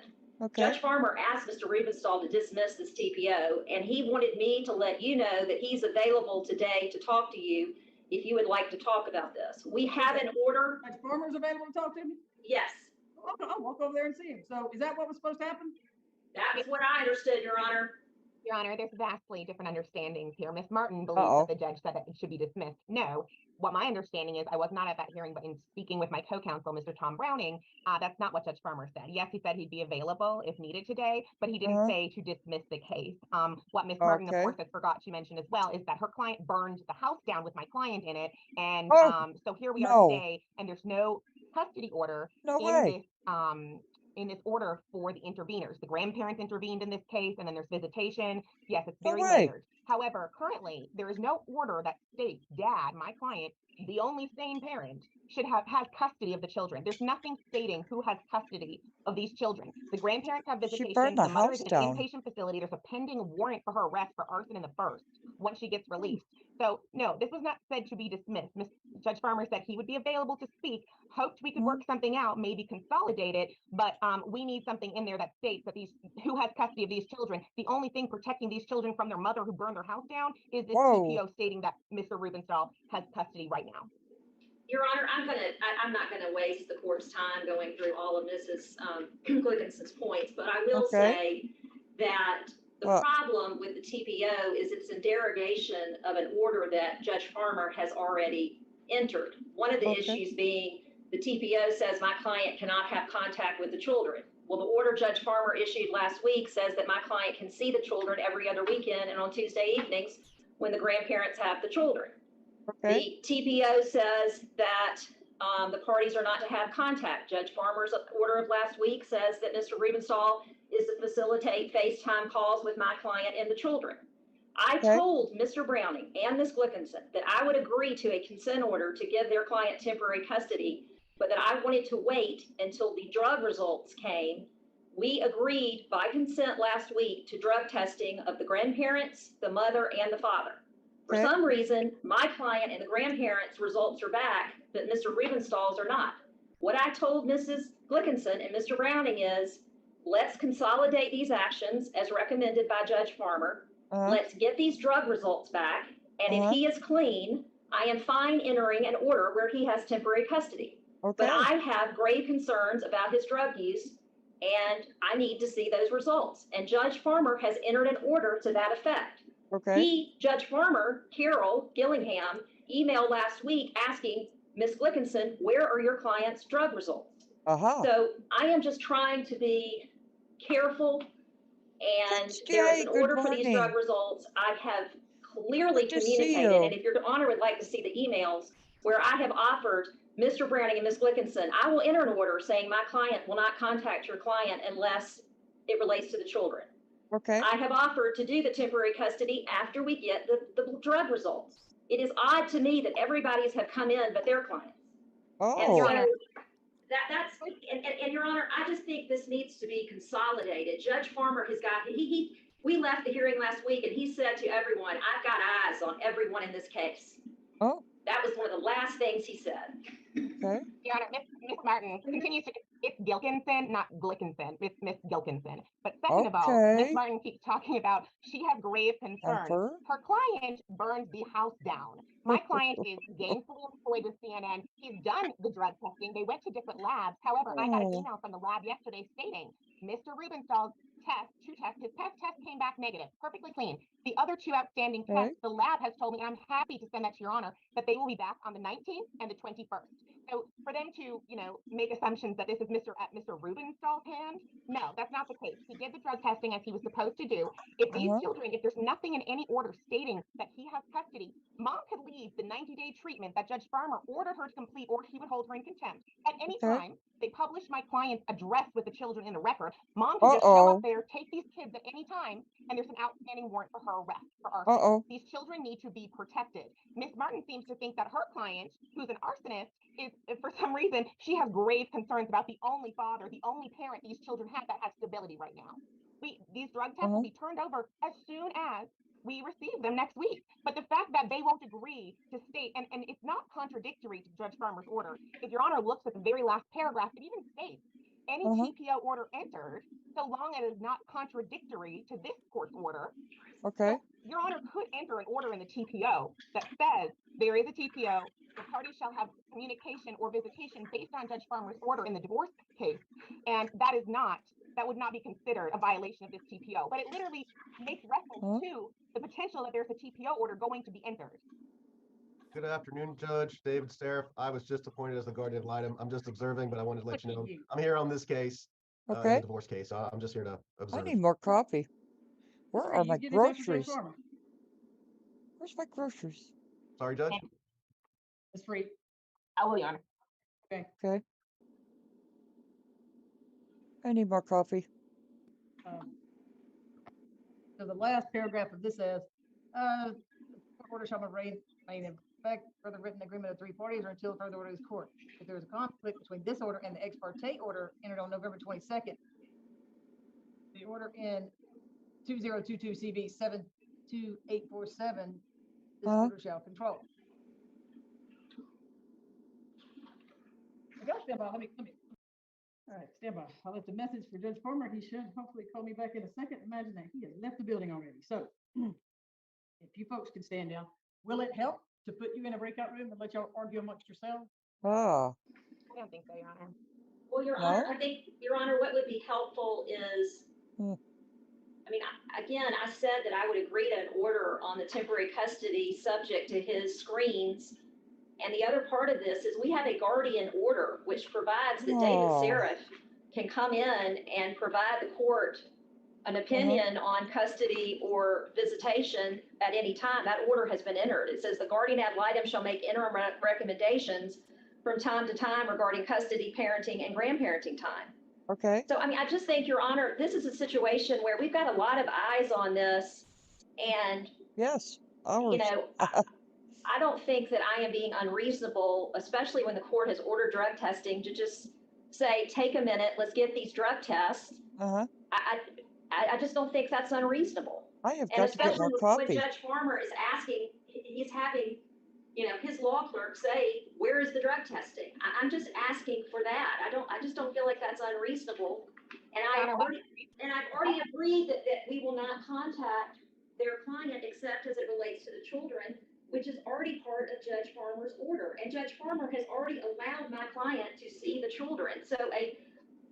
Judge Farmer asked Mr. Rubenstall to dismiss this TPO, and he wanted me to let you know that he's available today to talk to you if you would like to talk about this. We have an order. Judge Farmer's available to talk to me? Yes. Okay, I'll walk over there and see him. So is that what was supposed to happen? That was what I understood, Your Honor. Your Honor, there's vastly different understandings here. Ms. Martin believes that the judge said that it should be dismissed. No, what my understanding is, I was not at that hearing, but in speaking with my co-counsel, Mr. Tom Browning, that's not what Judge Farmer said. Yes, he said he'd be available if needed today, but he didn't say to dismiss the case. What Ms. Martin, of course, has forgot to mention as well is that her client burned the house down with my client in it. And so here we are today, and there's no custody order in this order for the interveners. The grandparents intervened in this case, and then there's visitation. Yes, it's very layered. However, currently, there is no order that states dad, my client, the only sane parent, has custody of the children. There's nothing stating who has custody of these children. The grandparents have visitation. The mother is in an inpatient facility. There's a pending warrant for her arrest for arson in the first once she gets released. So no, this was not said to be dismissed. Judge Farmer said he would be available to speak, hoped we could work something out, maybe consolidate it, but we need something in there that states that who has custody of these children. The only thing protecting these children from their mother who burned their house down is this TPO stating that Mr. Rubenstall has custody right now. Your Honor, I'm not gonna waste the court's time going through all of Mrs. Glickinson's points, but I will say that the problem with the TPO is it's a derogation of an order that Judge Farmer has already entered. One of the issues being the TPO says my client cannot have contact with the children. Well, the order Judge Farmer issued last week says that my client can see the children every other weekend and on Tuesday evenings when the grandparents have the children. The TPO says that the parties are not to have contact. Judge Farmer's order of last week says that Mr. Rubenstall is to facilitate FaceTime calls with my client and the children. I told Mr. Browning and Ms. Glickinson that I would agree to a consent order to give their client temporary custody, but that I wanted to wait until the drug results came. We agreed by consent last week to drug testing of the grandparents, the mother, and the father. For some reason, my client and the grandparents' results are back, but Mr. Rubenstall's are not. What I told Mrs. Glickinson and Mr. Browning is, let's consolidate these actions as recommended by Judge Farmer. Let's get these drug results back, and if he is clean, I am fine entering an order where he has temporary custody. But I have grave concerns about his drug use, and I need to see those results. And Judge Farmer has entered an order to that effect. Judge Farmer, Carol Gillingham, emailed last week asking Ms. Glickinson, where are your client's drug results? So I am just trying to be careful, and there's an order for these drug results. I have clearly communicated, and if Your Honor would like to see the emails where I have offered Mr. Browning and Ms. Glickinson, I will enter an order saying my client will not contact your client unless it relates to the children. I have offered to do the temporary custody after we get the drug results. It is odd to me that everybody's have come in but their clients. And so that's Your Honor, I just think this needs to be consolidated. Judge Farmer has got we left the hearing last week and he said to everyone, I've got eyes on everyone in this case. That was one of the last things he said. Your Honor, Miss Martin continues to, it's Gilkinson, not Glickinson, it's Miss Gilkinson. But second of all, Miss Martin keeps talking about she has grave concerns. Her client burned the house down. My client is gainfully employed with CNN. He's done the drug testing. They went to different labs. However, I got an email from the lab yesterday stating Mr. Rubenstall's his test came back negative, perfectly clean. The other two outstanding tests, the lab has told me, and I'm happy to send that to Your Honor, that they will be back on the 19th and the 21st. So for them to, make assumptions that this is Mr. Rubenstall's hand, no, that's not the case. He did the drug testing as he was supposed to do. If these children, if there's nothing in any order stating that he has custody, mom could leave the 90-day treatment that Judge Farmer ordered her to complete, or he would hold her in contempt. At any time, they published my client's address with the children in the record. Mom could just show up there, take these kids at any time, and there's an outstanding warrant for her arrest for arson. These children need to be protected. Ms. Martin seems to think that her client, who's an arsonist, is, for some reason, she has grave concerns about the only father, the only parent these children have that has stability right now. These drug tests will be turned over as soon as we receive them next week. But the fact that they won't agree to state, and it's not contradictory to Judge Farmer's order. If Your Honor looks at the very last paragraph, it even states any TPO order entered, so long as it is not contradictory to this court's order. So Your Honor could enter an order in the TPO that says there is a TPO, the parties shall have communication or visitation based on Judge Farmer's order in the divorce case. And that would not be considered a violation of this TPO. But it literally makes reference to the potential that there's a TPO order going to be entered. Good afternoon, Judge David Seraph. I was just appointed as the guardian ad litem. I'm just observing, but I wanted to let you know I'm here on this case, in the divorce case. So I'm just here to observe. I need more coffee. Where are my groceries? Where's my groceries? Sorry, Judge. It's free. I will, Your Honor. Okay. I need more coffee. So the last paragraph of this says, the order shall remain in effect for the written agreement of three parties or until further order is court. If there is a conflict between this order and the ex parte order entered on November 22nd, the order in 2022 CV 72847, this order shall control. I got stand by. Let me. All right, stand by. I'll let the message for Judge Farmer. He should hopefully call me back in a second. Imagine that he has left the building already. So if you folks can stand down, will it help to put you in a breakout room and let y'all argue amongst yourselves? I don't think so, Your Honor. Well, Your Honor, I think, Your Honor, what would be helpful is, I mean, again, I said that I would agree to an order on the temporary custody subject to his screens. And the other part of this is we have a guardian order, which provides that David Seraph can come in and provide the court an opinion on custody or visitation at any time. That order has been entered. It says the guardian ad litem shall make interim recommendations from time to time regarding custody, parenting, and grandparenting time. Okay. So, I mean, I just think, Your Honor, this is a situation where we've got a lot of eyes on this, and yes, you know, I don't think that I am being unreasonable, especially when the court has ordered drug testing, to just say, take a minute, let's get these drug tests. I just don't think that's unreasonable. I have and got to get more when coffee. Judge Farmer is asking, he's having, you know, his law clerk say, where is the drug testing? I'm just asking for that. I just don't feel like that's unreasonable. And I've already agreed that we will not contact their client except as it relates to the children, which is already part of Judge Farmer's order. And Judge Farmer has already allowed my client to see the children. So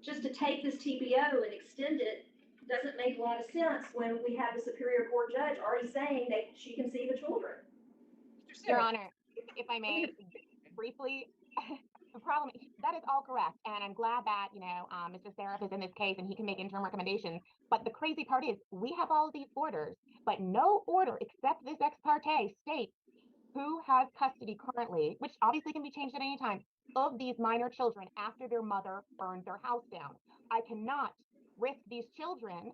just to take this TPO and extend it doesn't make a lot of sense when we have the Superior Court judge already saying that she can see the children. Your Honor, if I may briefly, the problem, that is all correct. And I'm glad that, Mr. Seraph is in this case and he can make interim recommendations. But the crazy part is we have all of these orders, but no order except this ex parte states who has custody currently, which obviously can be changed at any time, of these minor children after their mother burned their house down. I cannot risk these children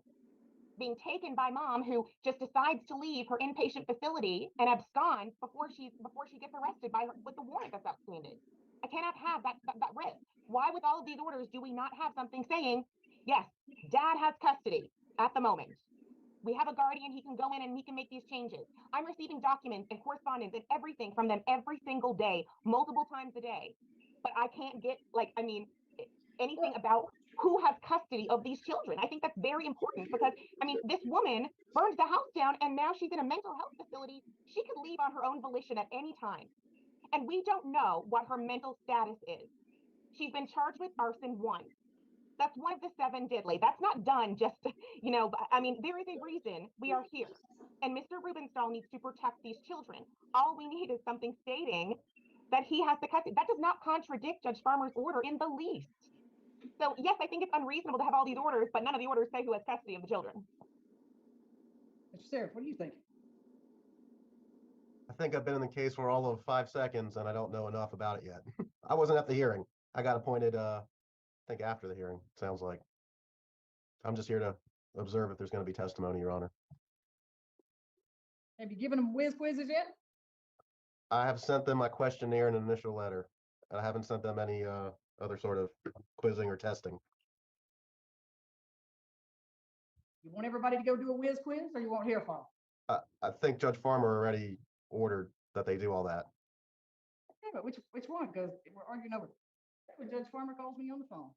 being taken by mom who just decides to leave her inpatient facility and abscond before she gets arrested with the warrant that's outstanding. I cannot have that risk. Why with all of these orders do we not have something saying, yes, dad has custody at the moment. We have a guardian, he can go in and he can make these changes. I'm receiving documents and correspondence and everything from them every single day, multiple times a day. But I can't get anything about who has custody of these children. I think that's very important because, this woman burns the house down and now she's in a mental health facility. She could leave on her own volition at any time. And we don't know what her mental status is. She's been charged with arson once. That's one of the 7 deadly. That's not done just, there is a reason we are here. And Mr. Rubenstall needs to protect these children. All we need is something stating that he has the custody. That does not contradict Judge Farmer's order in the least. So yes, I think it's unreasonable to have all these orders, but none of the orders say who has custody of the children. Mr. Sheriff, what do you think? I think I've been in the case for all of 5 seconds and I don't know enough about it yet. I wasn't at the hearing. I got appointed, I think after the hearing, sounds like. I'm just here to observe if there's going to be testimony, Your Honor. Have you given them whiz quizzes yet? I have sent them my questionnaire and an initial letter. I haven't sent them any other sort of quizzing or testing. You want everybody to go do a whiz quiz, or you want hair fall? I think Judge Farmer already ordered that they do all that. Okay, but which one? Because we're arguing over. When Judge Farmer calls me on the phone.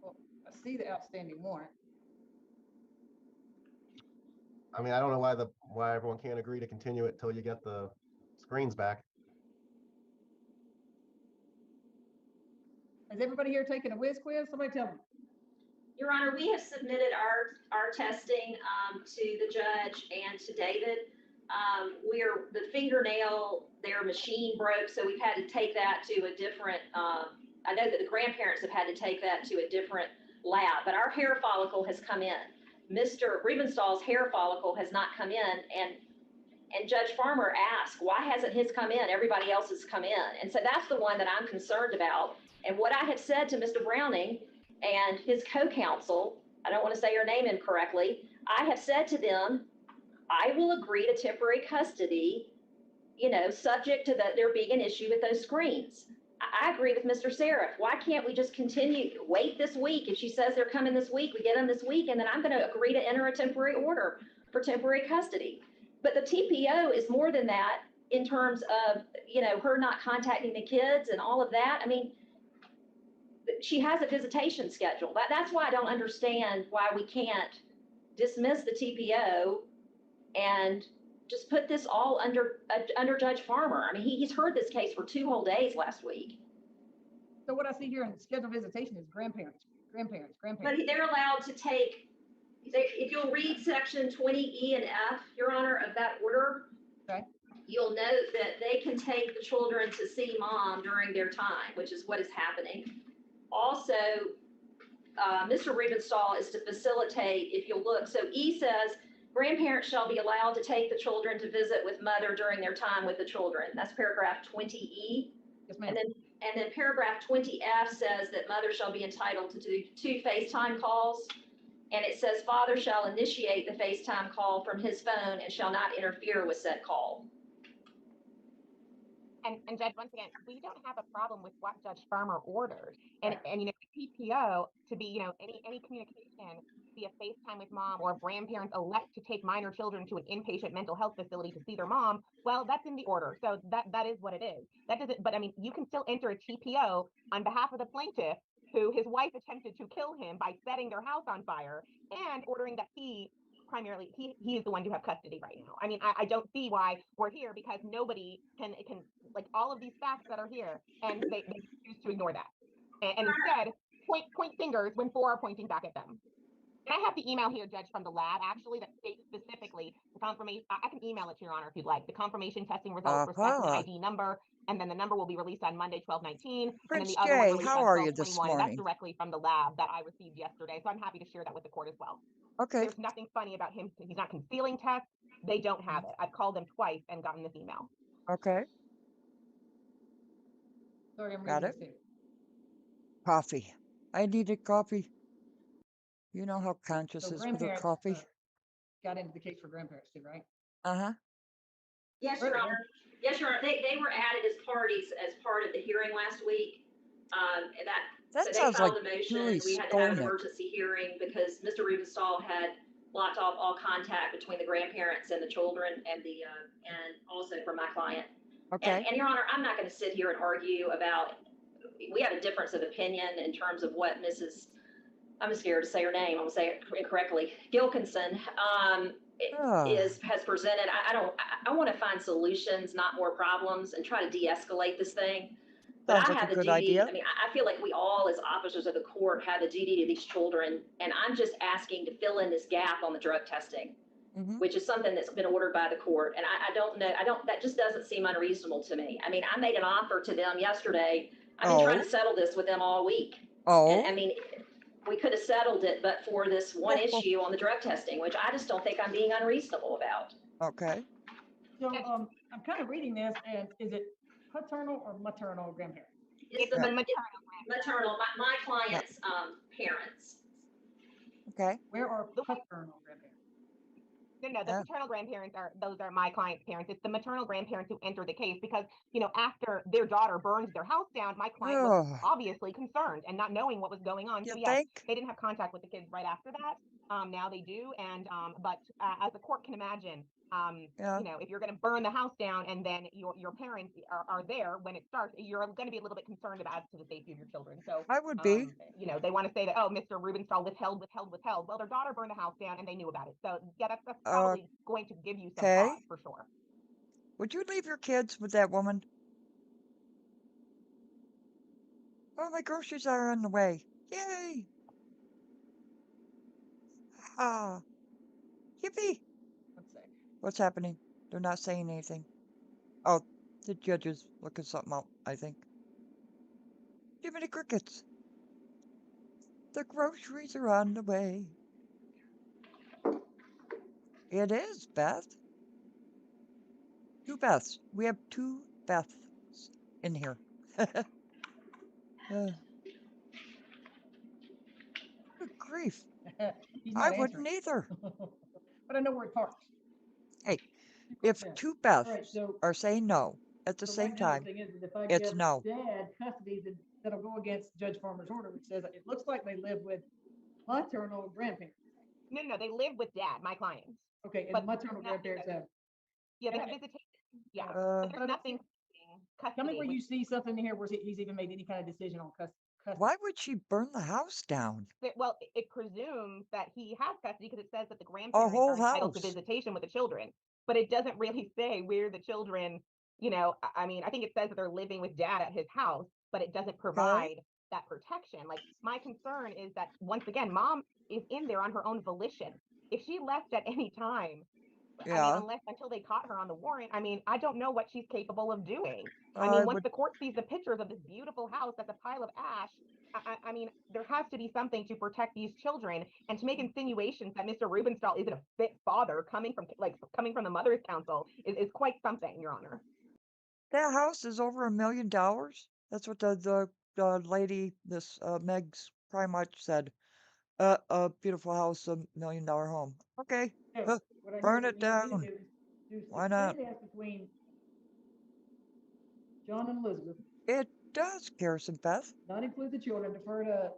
Well, I see the outstanding warrant. I mean, I don't know why everyone can't agree to continue it till you get the screens back. Has everybody here taken a whiz quiz? Somebody tell me. Your Honor, we have submitted our testing to the judge and to David. The fingernail, their machine broke, so we've had to take that to a different, I know that the grandparents have had to take that to a different lab, but our hair follicle has come in. Mr. Riebenstahl's hair follicle has not come in, and Judge Farmer asked, why hasn't his come in? Everybody else has come in. And so that's the one that I'm concerned about. And what I have said to Mr. Browning and his co-counsel, I don't want to say your name incorrectly, I have said to them, I will agree to temporary custody, subject to there being an issue with those screens. I agree with Mr. Seraph. Why can't we just wait this week? If she says they're coming this week, we get them this week, and then I'm going to agree to enter a temporary order for temporary custody. But the TPO is more than that in terms of, her not contacting the kids and all of that. I mean, she has a visitation schedule. That's why I don't understand why we can't dismiss the TPO and just put this all under Judge Farmer. I mean, he's heard this case for 2 whole days last week. So what I see here in the scheduled visitation is grandparents. But they're allowed to take, if you'll read section 20E and F, Your Honor, of that order, okay, you'll note that they can take the children to see mom during their time, which is what is happening. Also, Mr. Riebenstahl is to facilitate, if you'll look, so E says, grandparents shall be allowed to take the children to visit with mother during their time with the children. That's paragraph 20E. Yes, ma'am. And then paragraph 20F says that mother shall be entitled to do 2 FaceTime calls. And it says father shall initiate the FaceTime call from his phone and shall not interfere with said call. And Judge, once again, we don't have a problem with what Judge Farmer orders. And PPO to be, any communication via FaceTime with mom, or if grandparents elect to take minor children to an inpatient mental health facility to see their mom, well, that's in the order. So that is what it is. That doesn't, but I mean, you can still enter a TPO on behalf of the plaintiff who his wife attempted to kill him by setting their house on fire and ordering that he is the one to have custody right now. I mean, I don't see why we're here, because nobody can like all of these facts that are here, and they choose to ignore that. And instead point fingers when 4 are pointing back at them. And I have the email here, Judge, from the lab, actually, that states specifically the confirmation. I can email it to Your Honor if you'd like. The confirmation testing results reflect an ID number, and then the number will be released on Monday, 12/19. And then the other one released on 12/21. And that's directly from the lab that I received yesterday. So I'm happy to share that with the court as well. Okay. There's nothing funny about him. He's not concealing tests. They don't have it. I've called them twice and gotten this email. Okay. Sorry, I'm Got reading it. this here. Coffee. I needed coffee. You know how conscious So is without grandparents coffee? got into the case for grandparents too, right? Uh-huh. Yes, Your Honor. Yes, Your Honor. They were added as parties as part of the hearing last week. And That so sounds they filed like a motion. Julie We had to have an Skolnick. emergency hearing because Mr. Riebenstahl had blocked off all contact between the grandparents and the children, and and also from my client. Okay. And Your Honor, I'm not going to sit here and argue about. We have a difference of opinion in terms of what Mrs. I'm scared to say her name. I'm gonna say it incorrectly. Gilkinson has presented. I want to find solutions, not more problems, and try to de-escalate this thing. But Sounds I like a have a good duty. idea. I mean, I feel like we all, as officers of the court, have a duty to these children. And I'm just asking to fill in this gap on the drug testing, which is something that's been ordered by the court. And I don't know, that just doesn't seem unreasonable to me. I mean, I made an offer to them yesterday. I've been trying to settle this with them all week. And I mean, we could have settled it, but for this one issue on the drug testing, which I just don't think I'm being unreasonable about. Okay. So I'm kind of reading this, and is it paternal or maternal grandparents? It's the maternal, my client's parents. Okay. Where are paternal grandparents? No, the paternal grandparents those are my client's parents. It's the maternal grandparents who enter the case because, after their daughter burns their house down, my client was obviously concerned and not knowing what was going on. So yes, they didn't have contact with the kids right after that. Now they do. And, but as the court can imagine, if you're going to burn the house down and then your parents are there when it starts, you're going to be a little bit concerned about the safety of your children. So I would be. They want to say that, oh, Mr. Rubenstahl withheld. Well, their daughter burned the house down and they knew about it. So yeah, that's probably going to give you some pause for sure. Would you leave your kids with that woman? Oh, my groceries are on the way. Yay! Ah, yippee! What's happening? They're not saying anything. Oh, the judge is looking something up, I think. Too many crickets. The groceries are on the way. It is, Beth. Two Beths. We have two Beths in here. Good grief. I wouldn't either. But I know where it parks. Hey, if two Beths are saying no at the same time, if I it's give no. Dad custody, that'll go against Judge Farmer's order, which says it looks like they live with maternal grandparents. No, they live with Dad, my clients. Okay, and maternal grandparents have. Yeah, they have visitation. Yeah, but there's nothing. Tell me where you see something in here where he's even made any kind of decision on custody. Why would she burn the house down? Well, it presumes that he has custody because it says that the grandparents whole are entitled to house. visitation with the children, but it doesn't really say where the children, I mean, I think it says that they're living with Dad at his house, but it doesn't provide that protection. Like, my concern is that, once again, Mom is in there on her own volition. If she left at any time, I mean, until they caught her on the warrant, I mean, I don't know what she's capable of doing. I mean, once the court sees the pictures of this beautiful house that's a pile of ash, I mean, there has to be something to protect these children, and to make insinuations that Mr. Rubenstahl isn't a fit father coming from the Mother's Council is quite something, Your Honor. That house is over $1 million. That's what the lady, this Meg's Primarch said. A beautiful house, $1 million home. Okay, burn it down. Why not? Between John and Elizabeth. It does, Garrison Beth. Not include the children. Defer to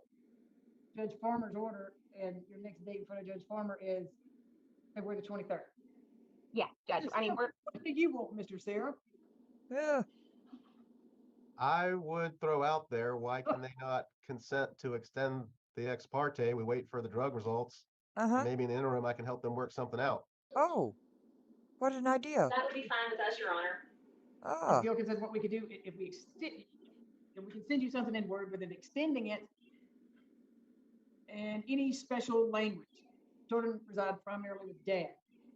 Judge Farmer's order, and your next date in front of Judge Farmer is February the 23rd. Yeah, Judge. I mean, what do you want, Mr. Sarah? Yeah. I would throw out there, why can they not consent to extend the ex parte? We wait for the drug results. Maybe in the interim, I can help them work something out. Oh, what an idea. That would be fine with us, Your Honor. Gil says what we could do if we can send you something in Word with it extending it, and any special language. Children reside primarily with Dad,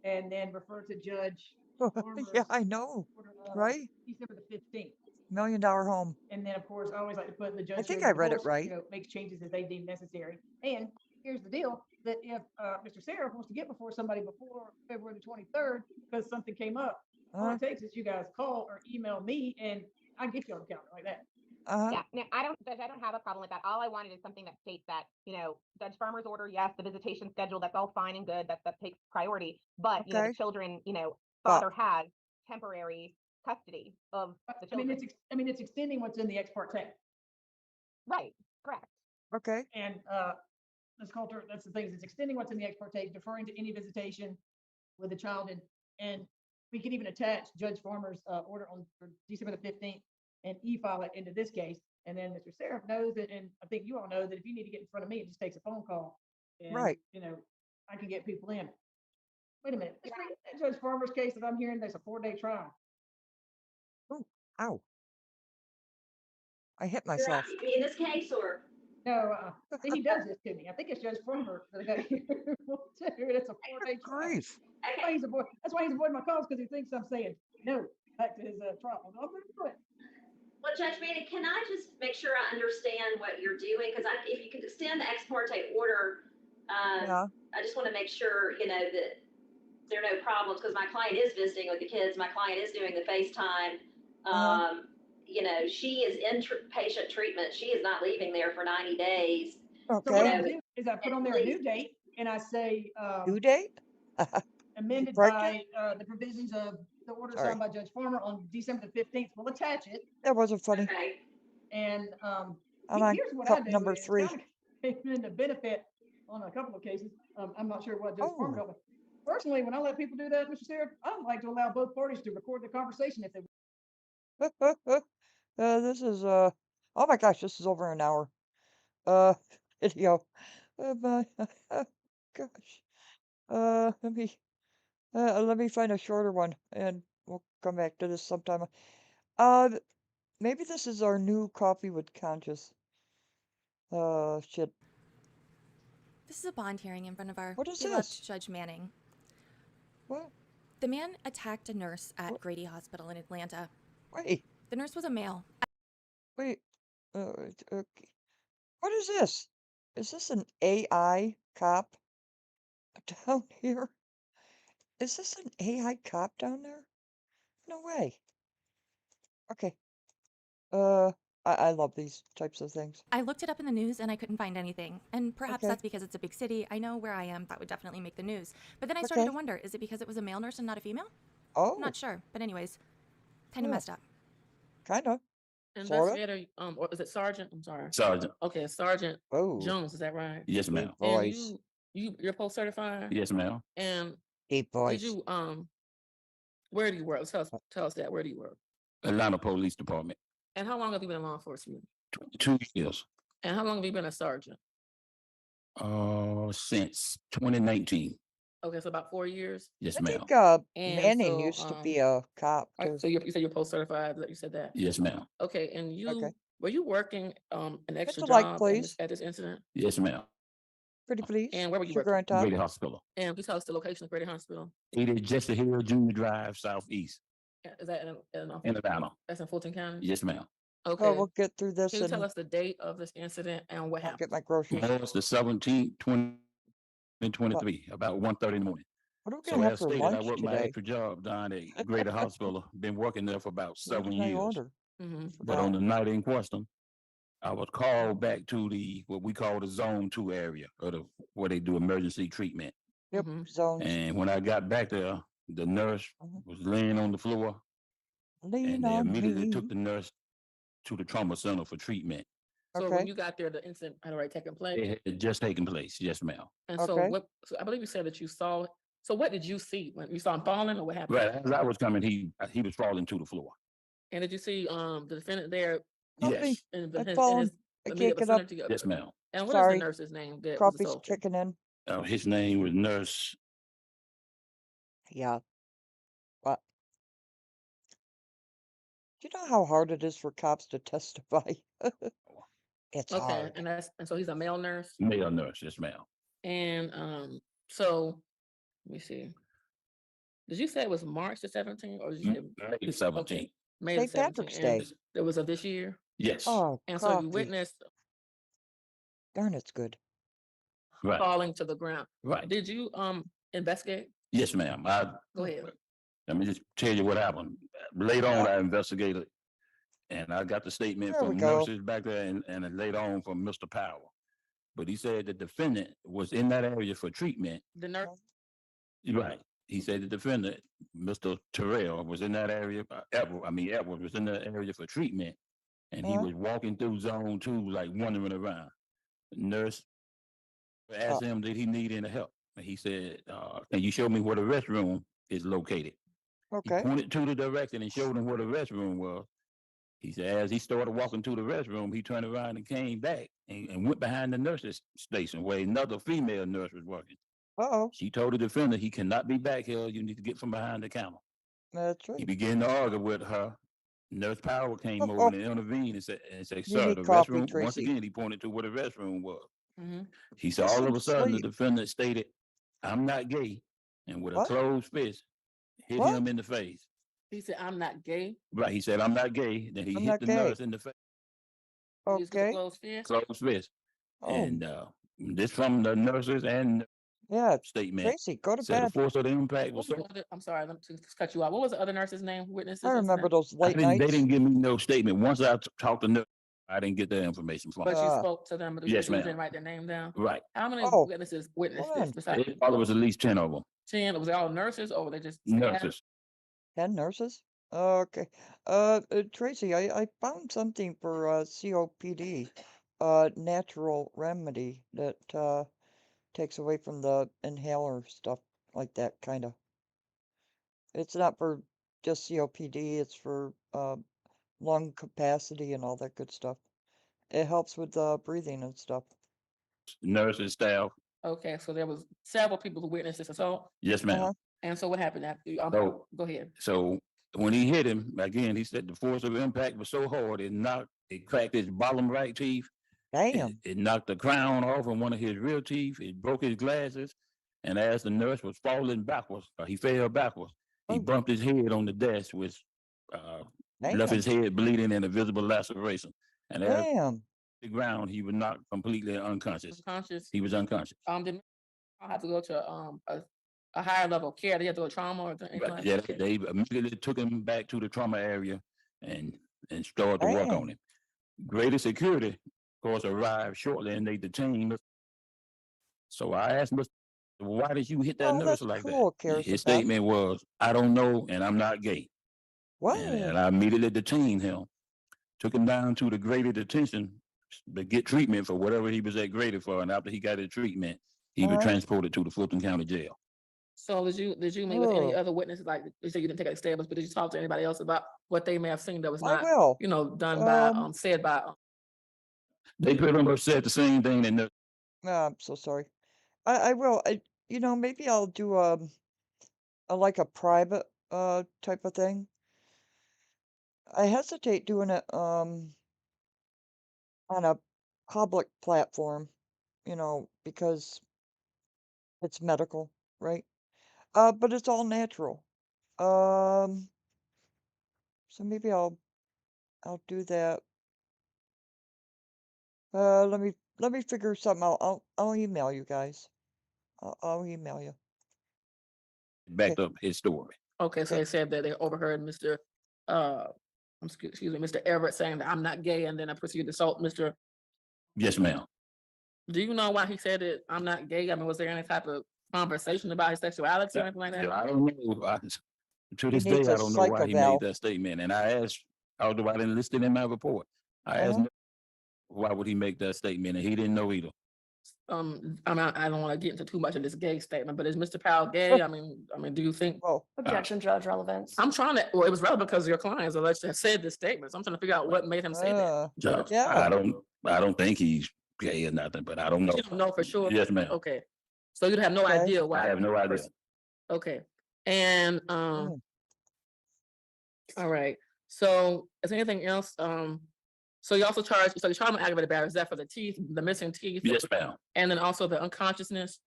and then refer to Judge Farmer's yeah, I know, right? December the 15th. $1 million home. And then, of course, I always like to put the judge. I think I read it right. Makes changes as they deem necessary. And here's the deal: that if Mr. Sarah wants to get before somebody before February the 23rd because something came up, all it takes is you guys call or email me, and I get you on the calendar like that. Yeah, no, I don't have a problem with that. All I wanted is something that states that, Judge Farmer's order, yes, the visitation schedule, that's all fine and good. That takes priority. But, the children, father has temporary custody of the children. It's extending what's in the ex parte. Right, correct. Okay. And that's the thing, it's extending what's in the ex parte, deferring to any visitation with the child, and we can even attach Judge Farmer's order for December the 15th and e-file it into this case. And then Mr. Seraph knows that, and I think you all know that if you need to get in front of me, it just takes a phone call. And, I can get people in. Wait a minute. Judge Farmer's case that I'm hearing, there's a 4-day trial. Oh, ow. I hit myself. In this case, or? No, he does this to me. I think it's Judge Frommer that I got here. It's a 4-day trial. Grief. That's why he's avoiding my calls, because he thinks I'm saying no back to his trial. I'm going to do it. Well, Judge Manning, can I just make sure I understand what you're doing? Because if you could extend the ex parte order, Yeah. I just want to make sure, that there are no problems, because my client is visiting with the kids. My client is doing the FaceTime. She is in patient treatment. She is not leaving there for 90 days. So what I do is I put on there a new date, and I say Due date? amended by the provisions of the order Sorry. signed by Judge Farmer on December the 15th. We'll attach it. That wasn't funny. Okay. And I'm on here's what cup I do. number It's 3. kind of been the benefit on a couple of cases. I'm not sure what Judge Farmer told me. Personally, when I let people do that, Mr. Sarah, I like to allow both parties to record the conversation if they This is oh my gosh, this is over an hour. Video. My gosh. Let me find a shorter one, and we'll come back to this sometime. Maybe this is our new coffee with conscious. Shit. This is a bond hearing in front of our What is beloved this? Judge Manning. What? The man attacked a nurse at Grady Hospital in Atlanta. Wait. The nurse was a male. Wait. Okay. What is this? Is this an AI cop down here? Is this an AI cop down there? No way. Okay. I love these types of things. I looked it up in the news and I couldn't find anything. And perhaps Okay. that's because it's a big city. I know where I am. That would definitely make the news. But then I started Okay. to wonder, is it because it was a male nurse and not a female? Oh. I'm not sure. But anyways, kind of Yeah. messed up. Kind of. Investigator, or is it Sergeant? I'm sorry. Sergeant. Okay, Sergeant Oh. Jones, is that right? Yes, ma'am. Deep voice. And you're post certified? Yes, ma'am. And Deep did voice. you where do you work? Tell us that. Where do you work? Atlanta Police Department. And how long have you been in law enforcement? 2 years. And how long have you been a sergeant? Since 2019. Okay, so about 4 years. Yes, I ma'am. think And Manning so, used to be a cop too. So you said you're post certified. You said that. Yes, ma'am. Okay, and Okay. were you working an extra Hit the like, job please. at this incident? Yes, ma'am. Pretty please. And where were you Sugar working? on top. Grady Hospital. And can you tell us the location of Grady Hospital? 80 Jesse Hill Junior Drive, Southeast, Is that in Atlanta. That's in Fulton County? Yes, ma'am. Okay. Oh, we'll get through this Can you tell and us the date of this incident and what I'll happened? get my groceries. March the 17th, 2023, about 1:30 in the morning. What are we So gonna have as for stated, I lunch work my today? extra job down at Greater Hospital. Been working there for about What 7 did I years. order? But on the night in question, I was called back to what we call the Zone 2 area, or where they do emergency treatment. Yep, zones. And when I got back there, the nurse was laying on the floor, Lean and they on immediately me. took the nurse to the trauma center for treatment. So Okay. when you got there, the incident had already taken place. It had just taken place. Yes, ma'am. And so Okay. so I believe you said that you saw. So what did you see when you saw him falling, or what happened? Right as I was coming, he was falling to the floor. And did you see the defendant there? Help me. Yes. In I've his fallen. I immediate can't get up. vicinity of- Yes, ma'am. And what Sorry. is the nurse's name that was Coffee's assaulted? kicking in. His name was Nurse. Yeah. What? Do you know how hard it is for cops to testify? It's Okay, hard. and so he's a male nurse. Male nurse. Yes, ma'am. And so let me see. Did you say it was March the 17th, or did you say May the 17th. Okay, May the St. Patrick's 17th? Day. And it was of this year. Yes. Oh, And so you coffee. witnessed Darn, it's good. Right. falling to the ground. Right. Did you investigate? Yes, ma'am. Go ahead. Let me just tell you what happened. Later on, I investigated, and I got the statement There we from go. nurses back there, and then later on from Mr. Powell. But he said the defendant was in that area for treatment. The nurse. Right. He said the defendant, Mr. Terrell, was in that area. Edward was in that area for treatment, and he was walking through Zone 2, like wandering around. The nurse asked him, did he need any help? And he said, can you show me where the restroom is located? Okay. He pointed to the direction and showed him where the restroom was. He said, as he started walking to the restroom, he turned around and came back and went behind the nurse's station where another female nurse was working. Uh-oh. She told the defendant he cannot be back here. You need to get from behind the counter. That's right. He began to argue with her. Nurse Power came Oh, over oh. and intervened and said, You sir, need the coffee, restroom, once Tracy. again, he pointed to where the restroom was. Mm-hmm. He said, Get all some of a sudden, the sleep. defendant stated, I'm not gay, and with a What? closed fist, hit What? him in the face. He said, I'm not gay. Right, he said, I'm not gay. Then he I'm hit not the gay. nurse in the face. Used with a Okay. closed fist. Closed fist. Oh, And this from the nurses and yeah. statement. Tracy, go to Said the bed. force of the impact What was was so. the other, I'm sorry, let me just cut you off. What was the other nurse's name? Witnesses. I remember those late They nights. didn't give me no statement. Once I talked to nurse, I didn't get that information from But her. you spoke to them, but Yes, you ma'am. didn't write their name down. Right. How many Oh, witnesses witnessed hold this? on. Besides It probably was at least 10 of them. 10? Was it all nurses or were they just Nurses. 10 nurses? Okay. Tracy, I found something for COPD, natural remedy that takes away from the inhaler stuff like that, kind of. It's not for just COPD, it's for lung capacity and all that good stuff. It helps with breathing and stuff. Nurses, staff. Okay, so there was several people who witnessed this assault. Yes, ma'am. And so what happened after? So- Go ahead. So when he hit him, again, he said the force of impact was so hard, it cracked his bottom right teeth. Damn. It knocked the crown off of one of his real teeth. It broke his glasses. And as the nurse was falling backwards, he fell backwards. He bumped his head on the desk, which left his head bleeding and a visible laceration. And as the ground, he was knocked completely unconscious. Unconscious? He was unconscious. Did I have to go to a higher level of care? Did he have to go to trauma or anything like Yeah, that? they immediately took him back to the trauma area and started to work on him. Greater security, of course, arrived shortly and they detained us. So I asked Mr. Why did you hit that Oh, nurse that's like cool, that? Karis His Abad. statement was, I don't know and I'm not gay. What? And I immediately detained him, took him down to the graded detention to get treatment for whatever he was at graded for. And after he got his treatment, he was transported to the Fulton County Jail. So did you meet with any other witnesses? Like you said, you didn't take any statements, but did you talk to anybody else about what they may have seen that was not, done by said by? They pretty much said the same thing. And I'm so sorry. I will. Maybe I'll do like a private type of thing. I hesitate doing it on a public platform, because it's medical, right? But it's all natural. So maybe I'll do that. Let me figure something out. I'll email you guys. I'll email you. backed up his story. Okay, so they said that they overheard Mr. Excuse me, Mr. Everett saying that I'm not gay, and then I proceeded to assault Mr. Yes, ma'am. Do you know why he said that I'm not gay? I mean, was there any type of conversation about his sexuality or anything like that? I don't know. To this day, needs I a don't know why he psychoval. made that statement. And I asked, although I didn't list it in my report, I asked him, why would he make that statement? And he didn't know either. I don't want to get into too much of this gay statement, but is Mr. Powell gay? I mean, do you think? Objection, Judge, relevance. I'm trying to. Well, it was relevant because your clients allegedly have said this statement. So I'm trying to figure out what made him say that. Judge, I don't think he's gay or nothing, but I don't know. You don't know for sure. Yes, ma'am. Okay, so you'd have no idea why. I have no idea. Okay, and all right. So is there anything else? So you also charged. So you charged him aggravated battery. Is that for the teeth, the missing teeth? Yes, ma'am. And then also the unconsciousness.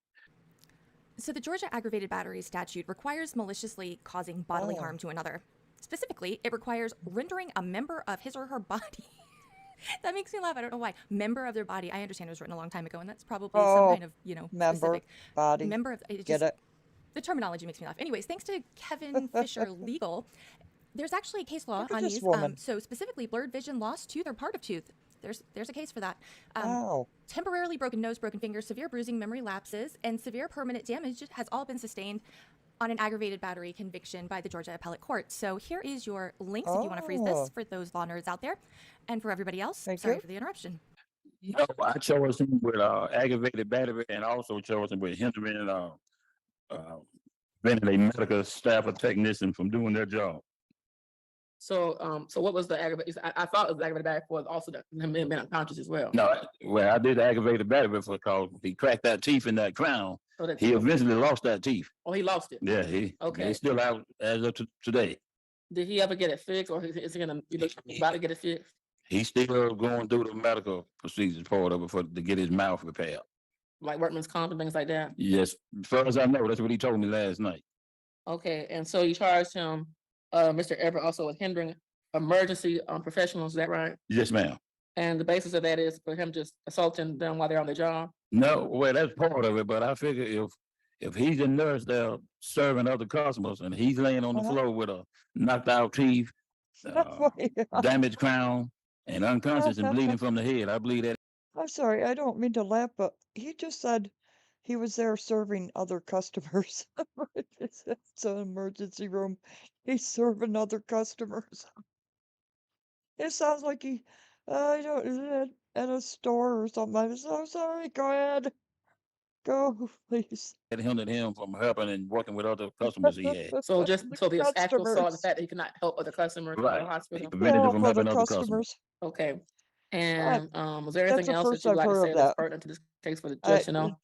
So the Georgia aggravated battery statute requires maliciously causing bodily harm to another. Specifically, it requires rendering a member of his or her body. That makes me laugh. I don't know why. Member of their body. I understand it was written a long time ago, and that's probably some kind of, member, specific body. member of. Get it? The terminology makes me laugh. Anyways, thanks to Kevin Fisher Legal, there's actually a case law on this these. woman. So specifically, blurred vision, lost tooth, or part of tooth. There's a case for that. Wow. Temporarily broken nose, broken finger, severe bruising, memory lapses, and severe permanent damage has all been sustained on an aggravated battery conviction by the Georgia Appellate Court. So here is your links if you want to freeze this for those law nerds out there, and for everybody else. Sorry for the interruption. No, I charged him with aggravated battery and also charged him with hindering preventing a medical staff or technician from doing their job. So, so what was the aggravated? I thought it was aggravated battery for also him being unconscious as well. No, well, I did aggravated battery because he cracked that teeth in that crown. He eventually lost that teeth. Oh, he lost it. Yeah, he Okay. He's still out as of today. Did he ever get it fixed, or is he gonna about to get it fixed? He's still going through the medical procedures part of it to get his mouth repaired. Like workman's comp and things like that? Yes, as far as I know, that's what he told me last night. Okay, and so you charged him, Mr. Everett, also with hindering emergency professionals, is that right? Yes, ma'am. And the basis of that is for him just assaulting them while they're on the job? No, well, that's part of it, but I figure if he's a nurse there serving other customers and he's laying on the floor with a knocked out teeth, damaged crown, and unconscious and bleeding from the head, I believe that. I'm sorry, I don't mean to laugh, but he just said he was there serving other customers. It's an emergency room. He's serving other customers. It sounds like he, I don't, at a store or something. I'm so sorry. Go ahead. Go, please. It hindered him from helping and working with other customers he had. So just so the actual assault, the Customers. fact that he cannot help other customers in Right. the hospital. Prevented him from Help other helping other customers. customers. Okay. And was there anything the else that first you'd I've like to heard say of that's that. pertinent to this case for the judge to know?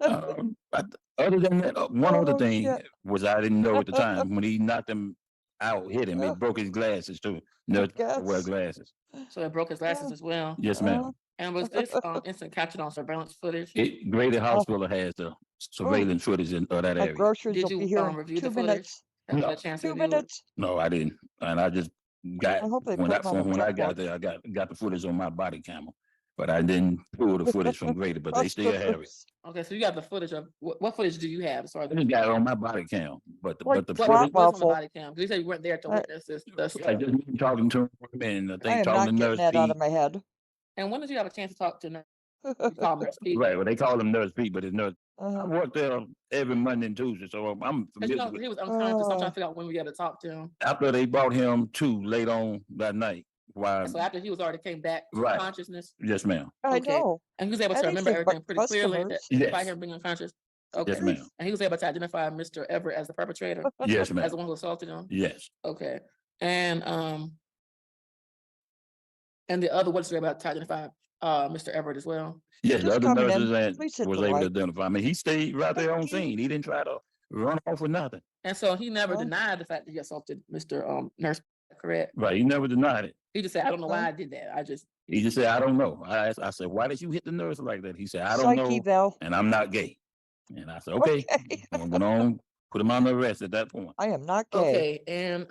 But other than that, one other Oh, thing shit. was I didn't know at the time when he knocked him out, hit him, it broke his glasses too. Nurse had to wear guess. glasses. So it broke his glasses as well. Yes, ma'am. And was this incident captured on surveillance footage? Grady Hospital has the surveillance footage of that My area. groceries Did will be you here in review 2 the footage? minutes. Have you No. had a chance to 2 review it? minutes. No, I didn't, and I just got I hope they when put I 'em on from the when I clipboard. got there, I got the footage on my body camera, but I didn't pull the footage from Grady, but they still have it. Customers. Okay, so you got the footage of what footage do you have? Sorry, I just got it on my body cam, but the Like but the flat footage. what's on the waffle. body cam? 'Cause you said you weren't there to I- witness this. Like just me talking to him and I I think am talking not to getting Nurse that out P. of my head. And when did you have a chance to talk to Nurse? You call him Nurse P. Right, well they call him Nurse P, but it's Nurse. I Uh, work there every Monday and Tuesday, so I'm Because you familiar know with he it. was unconscious. So I'm trying to figure out when we got to talk to him. After they brought him to late on that night, while And so after he was already came back to Right. consciousness, yes, ma'am. I Okay. know. and he was able to remember Anything but everything pretty clearly customers. despite Yes. him being unconscious. Yes, Okay. ma'am. And he was able to identify Mr. Everett as the perpetrator, Yes, as ma'am. the one who assaulted him. Yes. Okay. And the other ones were able to identify Mr. Everett as well. Yes, the Just other coming nurses in. Please hit was the able to like. identify me. He stayed right there on Thank you. scene. He didn't try to run off with nothing. And so he never Huh? denied the fact that he assaulted Mr. Nurse, correct? Right. He never denied it. He just said, I don't know why Huh? I did that. I just He just said, I don't know. I said, why did you hit the nurse like that? He said, I don't Psyche know, Val. and I'm not gay. And I said, okay. Okay. And went on, put him on the arrest at that point. I am not gay. okay. And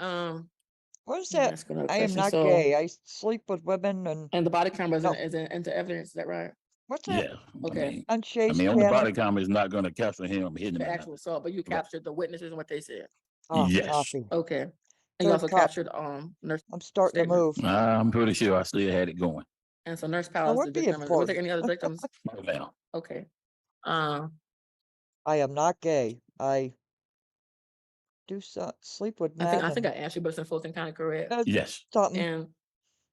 What is let me that? ask another I am question. not So gay. I sleep with women and the body camera no. is into evidence, is that right? What's that? Yeah. Okay. On I Shay's mean, on the channel? body camera is not going to capture him hitting him The or actual nothing. assault, but you Right. captured the witnesses and what they said. Oh, Yes. copy. Okay. And you Third also cup. captured nurse I'm starting to statement. move. I'm pretty sure I still had it going. And so Nurse I Powell is would the be victim. in Was there court. any other victims? No, ma'am. Okay. I am not gay. I do sleep with I think men I and asked you, but it's in Fulton County, correct? Yes. something. And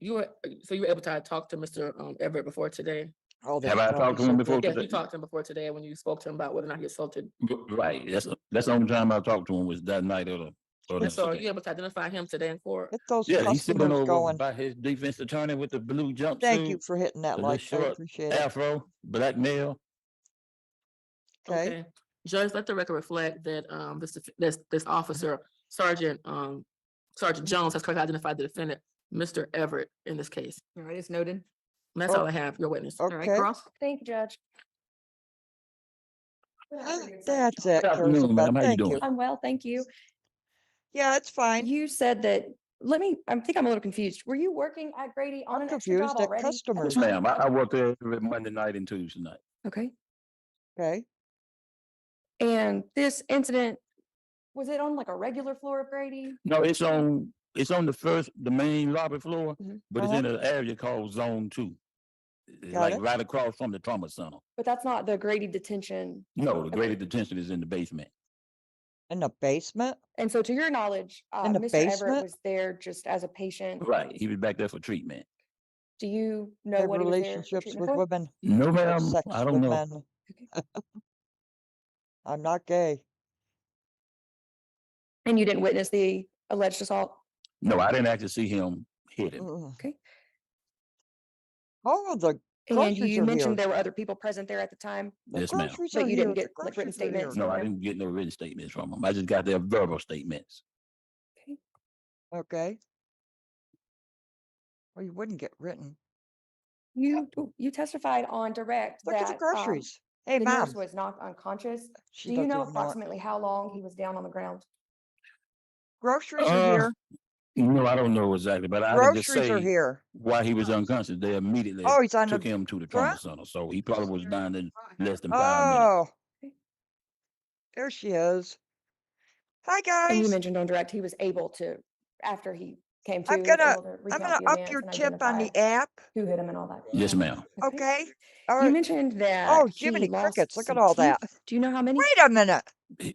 you were able to talk to Mr. Everett before today? Oh, Have I probably talked to him should before be. Yeah, you today? talked to him before today when you spoke to him about whether or not he assaulted. Right. That's the only time I talked to him was that night of the And so are incident. you able to identify him today in court? Get those Yeah, he's sitting customers over going. by his defense attorney with the blue Thank you jumpsuit, for hitting that the little like. I short appreciate it. afro, black male. Okay. Okay. Judge, let the record reflect that this officer, Sergeant Jones, has correctly identified the defendant, Mr. Everett, in this case. All right, it's noted. And that's all I have, your witness. All right, Okay. Cross. Thank you, Judge. That's it, Good afternoon, Elizabeth. ma'am. How you Thank doing? you. I'm well, thank you. Yeah, it's fine. You said that, I think I'm a little confused. Were you working at Grady on I'm an extra job confused at already? at the customers. Yes, time? ma'am. I work there every Monday night and Tuesday night. Okay. Okay. And this incident, was it on like a regular floor of Grady? No, it's on the main lobby floor, Mhm. but it's in an area called Zone 2. It's Got like it. right across from the trauma center. But that's not the Grady detention. No, the Okay. greater detention is in the basement. In the basement? And so to your knowledge, In the Mr. Everett basement? was there just as a patient. Right. He was back there for treatment. Do you know Have what he was there for relationships treatment with for? women No, or ma'am. sex I don't with know. men. I'm not gay. And you didn't witness the alleged assault? No, I didn't actually see him hit him. Okay. Oh, the And groceries you are mentioned here. there were other people present there at the time, The Yes, ma'am. groceries but are you here. didn't The get like written groceries are here. statements No, from I them? didn't get no written statements from him. I just got their verbal statements. Okay. Well, you wouldn't get written. You testified on direct Look at the that groceries. Hey, the nurse Mom. was knocked unconscious. She Do you doesn't know even know it. approximately how long he was down on the ground? Groceries are here. No, I don't know exactly, but I can just Groceries are say here. why he was unconscious. They immediately Oh, he's on took the him to the trauma front? center, so he probably was down in less than 5 minutes. Oh, there she is. Hi, And you guys. mentioned on direct he was able to, after he came to, I'm he was gonna able to recount the up events your and tip on identify the app. who hit him and all that. Yes, ma'am. Okay. All You right. mentioned that Oh, he Jiminy lost crickets. Look at some all teeth. that. Do you know how many? Wait a minute.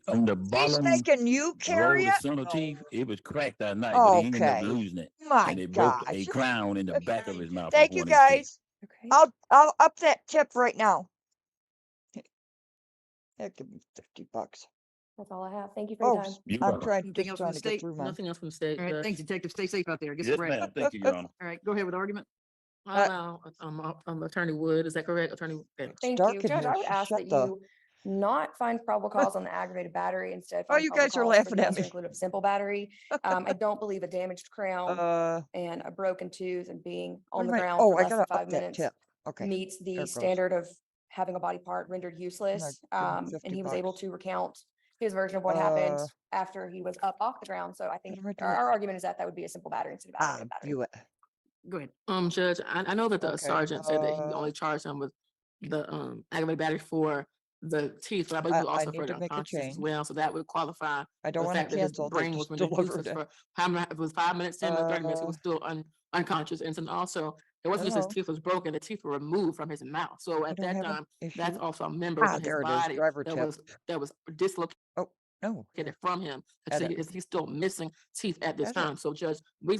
On the He's bottom making you carry row, the it? center teeth, it was cracked that night, but he ended up Okay. losing it. My And it broke a gosh. crown in the back of his mouth off Thank you, one of his teeth. guys. I'll up that tip right now. That give me $50. That's all I have. Thank you for your Oh, time. I'm trying Anything just else from trying the to get state? through mine. Nothing else from the state. All right, Judge. thanks, Detective. Stay safe out there. Get Yes, some rest. ma'am. Thank you, Your Honor. All right, go ahead with argument. Now, Attorney Wood, is that correct? Attorney. Okay. Thank dark you. in Judge, here. I would ask Shut that the- you not find probable cause on the aggravated battery, instead Oh, find you probable guys are cause for laughing the at lesser me. included simple battery. I don't believe a damaged crown and a broken tooth and being Where on the am I? ground Oh, for I less gotta than up 5 that minutes tip. Okay. meets There the it goes. standard of having a body part rendered useless. give him And 50 he was able bucks. to recount his version of what happened after he was up off the ground. So I think our argument is that that would be a simple battery instead of aggravated battery. View it. Go ahead. Judge, I know that the Okay, sergeant said that he only charged him with the aggravated battery for the teeth, but I believe he I also need for to the make a unconscious as change. well. So that would qualify I don't the want to fact that his cancel. They brain was just rendered delivered useless it. for how many, if it was 5 minutes, 10 minutes, 30 minutes, he was still unconscious. And then also, it wasn't just his Hello. teeth was broken, the teeth were removed from his mouth. So at don't that have an time, that's issue. also members in his There it is. body Driver that tip. was dislocated Oh, no. from him. So Edit. he's still missing teeth at this Edit. time. So Judge, we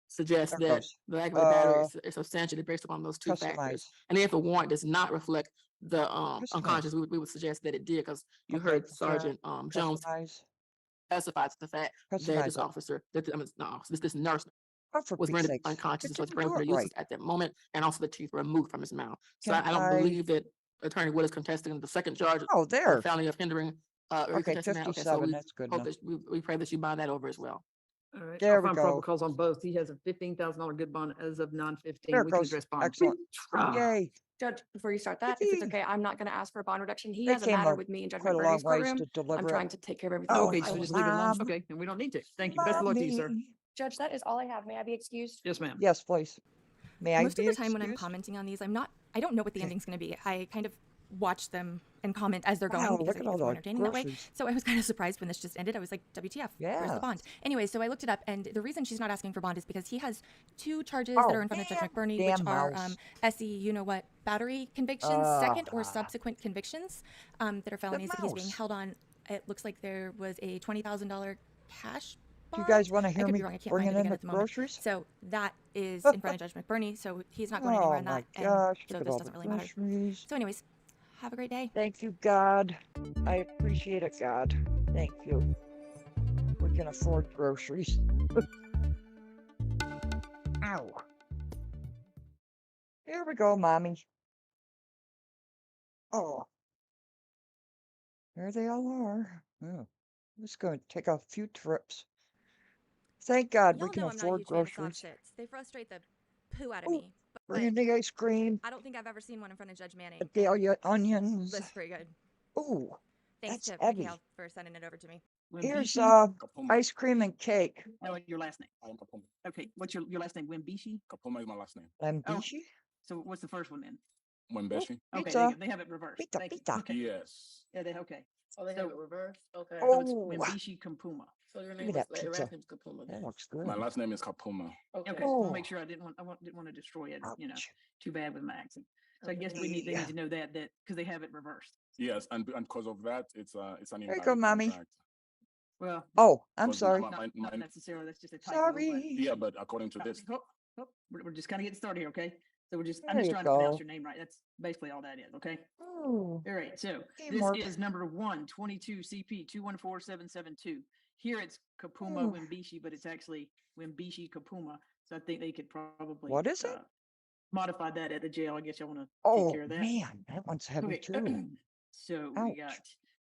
suggest There that goes. the aggravated battery is substantially based upon those two factors. Customize. And if a warrant does not reflect the Customize. unconscious, we would suggest that it did, because you Okay, heard confirm. Sergeant Jones Customize. testify to the fact that Customize this it. officer, that this nurse Oh, for was Pete's rendered sakes. unconscious, It and so his didn't brain do was it rendered useless right. at that moment, and also the teeth were removed from his mouth. So Can I don't I? believe that Attorney Wood is contesting the second charge Oh, there. felony of hindering. Are you Okay, contesting that? Okay, so 57. we That's good hope enough. that we pray that you buy that over as well. All right, There I'll we find probable go. cause on both. He has a $15,000 good bond as of 9/15. There it We can goes. address bond. Excellent. Ah. Yay. Judge, before you start that, if it's okay, I'm not going to ask for a bond reduction. He They has a came matter with me in Judge quite a long McBurney's ways courtroom. to I'm deliver trying it. to take care of everything. Oh, Okay, I so will just not- leave it alone. Mom. Okay, and we don't need to. Thank you. Best of luck to you, sir. Mommy. Judge, that is all I have. May I be excused? Yes, ma'am. Yes, please. May I Most be of the time when I'm excused? commenting on these, I don't know what the ending's going to be. I kind of watch them and comment as they're going Wow, because look I at think all it's more the entertaining that way. groceries. So I was kind of surprised when this just ended. I was like, WTF, where's Yeah. the bond? Anyway, so I looked it up, and the reason she's not asking for bond is because he has 2 charges Oh, that are in front of Judge man, McBurney, damn which are mouse. SE, you know what, battery convictions, second or subsequent convictions that are felonies that he's being mouse. held on. It looks like there was a $20,000 cash Do you bond. guys want to I hear could me be wrong. I can't find bringing it in again the at the moment. groceries? So that is in front of Judge McBurney, so he's not going anywhere Oh on my that. And gosh, so look at this all the doesn't really matter. groceries. So anyways, have a great day. Thank you, God. I appreciate it, God. Thank you. We can afford groceries. Ow. Here we go, Mommy. Oh. There they all are. Oh. I'm just going to take a few trips. Thank God we Y'all can know I'm not a afford huge fan of soft groceries. sits. They frustrate the poo out of Ooh, me. Bring in the ice cream, I don't think I've ever seen one in front of Judge Manning. the onions. That's pretty good. Ooh, Thanks that's to heavy. Mikhail for sending it over to me. Here's Wimbishi? ice cream and cake. No, your last name. I am Kapuma. Okay, what's your last name? Wimbishi? Kapuma is my last name. Lambishi? So what's the first one then? Wimbishi. Okay, Pizza. they have it reversed. Pizza, Thank you. pizza. Okay. Yes. Yeah, okay. Oh, they have it reversed? Okay. So it's Oh. Wimbishi Kapuma. So your Look name at is, that your pizza. last name's Kapuma. That looks good. My last name is Kapuma. Okay, Okay. I want Oh. to make sure I didn't want to destroy it. You know, Ouch. too bad with my accent. So I Okay. guess they need to know that because they have it reversed. Yes, and because of that, it's an There you invalid go, Mommy. contract. Well, Oh, I'm Because sorry. not necessarily. That's just a typo. Sorry. Yeah, but according to this, We're just kind of getting started here, okay? So I'm There just you trying to pronounce go. your name right. That's basically all that is, okay? Oh, All right, so teamwork. this is number 122 CP 214772. Here it's Kapuma Ooh. Wimbishi, but it's actually Wimbishi Kapuma. So I think they could probably What is it? modify that at the jail. I guess y'all want to take Oh, care of that. man, that one's heavy Okay. too. So we Ouch. got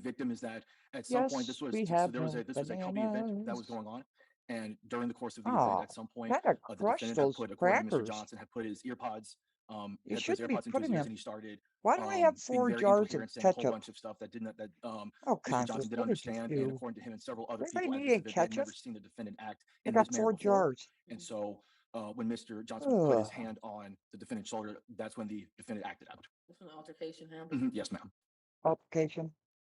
victim is that at some point Yes, we have there was no this was a cubby event that was bananas. going on, and during the course of the event, Oh, at some point, gotta the crush defendant had those put, according to Mr. crackers. Johnson, had put his earpods, You had put his shouldn't be AirPods into his putting ears, them. and he started Why do I have being 4 very jars of incoherent, saying a whole ketchup? bunch of stuff that didn't that Oh, Mr. Constance, Johnson didn't what did you understand, and do? according to him and several other Everybody people at this needed event, they had ketchup. never seen the defendant act I in got this manner 4 before. jars. And so when Mr. Johnson put his Ugh. hand on the defendant's shoulder, that's when the defendant acted out. That's when the altercation happened. Yes, ma'am. Altercation.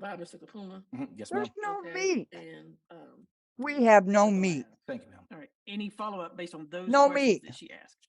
By Mr. Capuna. Yes, ma'am. There's no Okay, meat. and, We have no meat. Thank you, ma'am. All right, any follow-up based on those No questions meat. that she asked?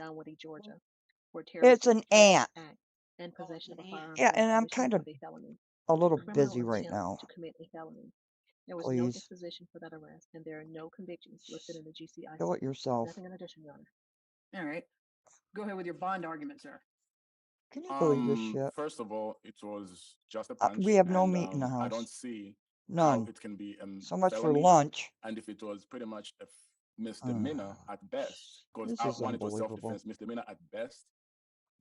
Dunwoody, Georgia, for It's an terrorist ant. act and possession of a firearm Yeah, for the and I'm commission kind of of a felony. a little Criminal busy right attempt now. to commit a felony. There was no Please. disposition for that arrest, and there are no convictions listed in the GCIC. Kill it yourself. Nothing in addition, Your Honor. All right. Go ahead with your bond argument, sir. Can you believe this shit? First of all, it was just a punch, We have no and meat in the I don't house. see how None. it can be So much for felony, lunch. and if it was pretty much a misdemeanor at best, because This is one, it was unbelievable. self-defense. Misdemeanor at best,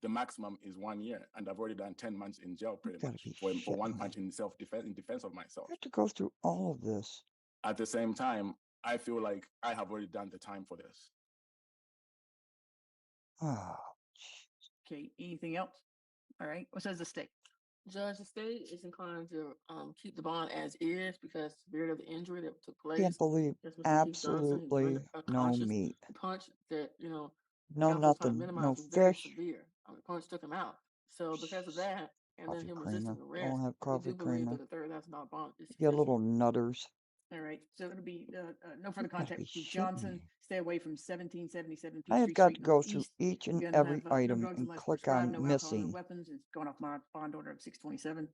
the maximum is 1 year, and I've already done 10 months in jail pretty much for one punch in self-defense, in defense of myself. I have to go through all of this. At the same time, I feel like I have already done the time for this. Okay, anything else? All right, what says the state? Judge, the state is inclined to keep the bond as is because the severity of the injury that took place. Can't believe Yes, Mr. Keith Johnson, he absolutely rendered a no conscious meat. punch that, you know, No counsel was trying to nothing. minimize No was very fish. severe. The punch took him out. So because of that, and then Coffee him creamer. resisting I arrest, don't have we coffee do believe creamer. that the $30,000 bond is You sufficient. little nutters. All right, so it'll be no further You gotta contact be with Chief shitting Johnson. me. Stay away from 1777 I have Peachtree got Street to go through Northeast. each and You're gonna every have no item drugs and unless click prescribed, on no alcohol, no missing. weapons. It's going off my bond order of 627.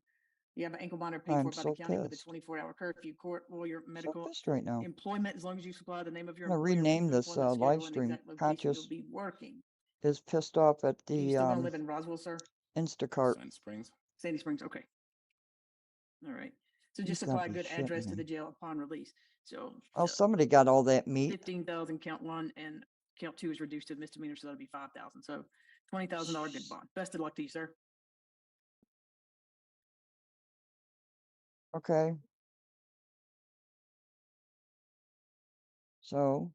You have an ankle monitor paid I'm for by so the county with a pissed. 24-hour curfew, court, lawyer, So medical, pissed right now. employment, as long as you supply the name of your I'm gonna employer, rename this employment live schedule, and the stream. exact location you'll Conscious be working. is pissed off at Do you the still want to live in Roswell, sir? Instacart. Sand Springs. Sandy Springs, okay. All right. So You just gotta supply a be good address shitting to the me. jail upon release. So Oh, somebody got all that meat. 15,000 count one and count two is reduced to misdemeanor, so that'll be 5,000. So $20,000 good bond. Best of luck to you, sir. Okay. So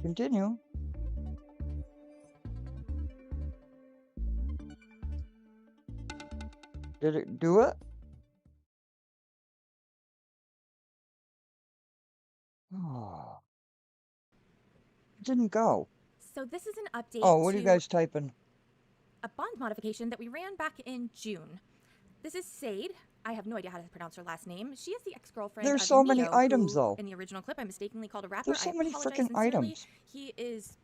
continue. Did it do it? Oh, it didn't go. So this is an update Oh, what are you to guys typing? a bond modification that we ran back in June. This is Sade. I have no idea how to pronounce her last name. She is the ex-girlfriend There's of so many Neo, items, who, though. in the original clip, I mistakenly called a rapper. There's so I many apologize freaking sincerely. items. He is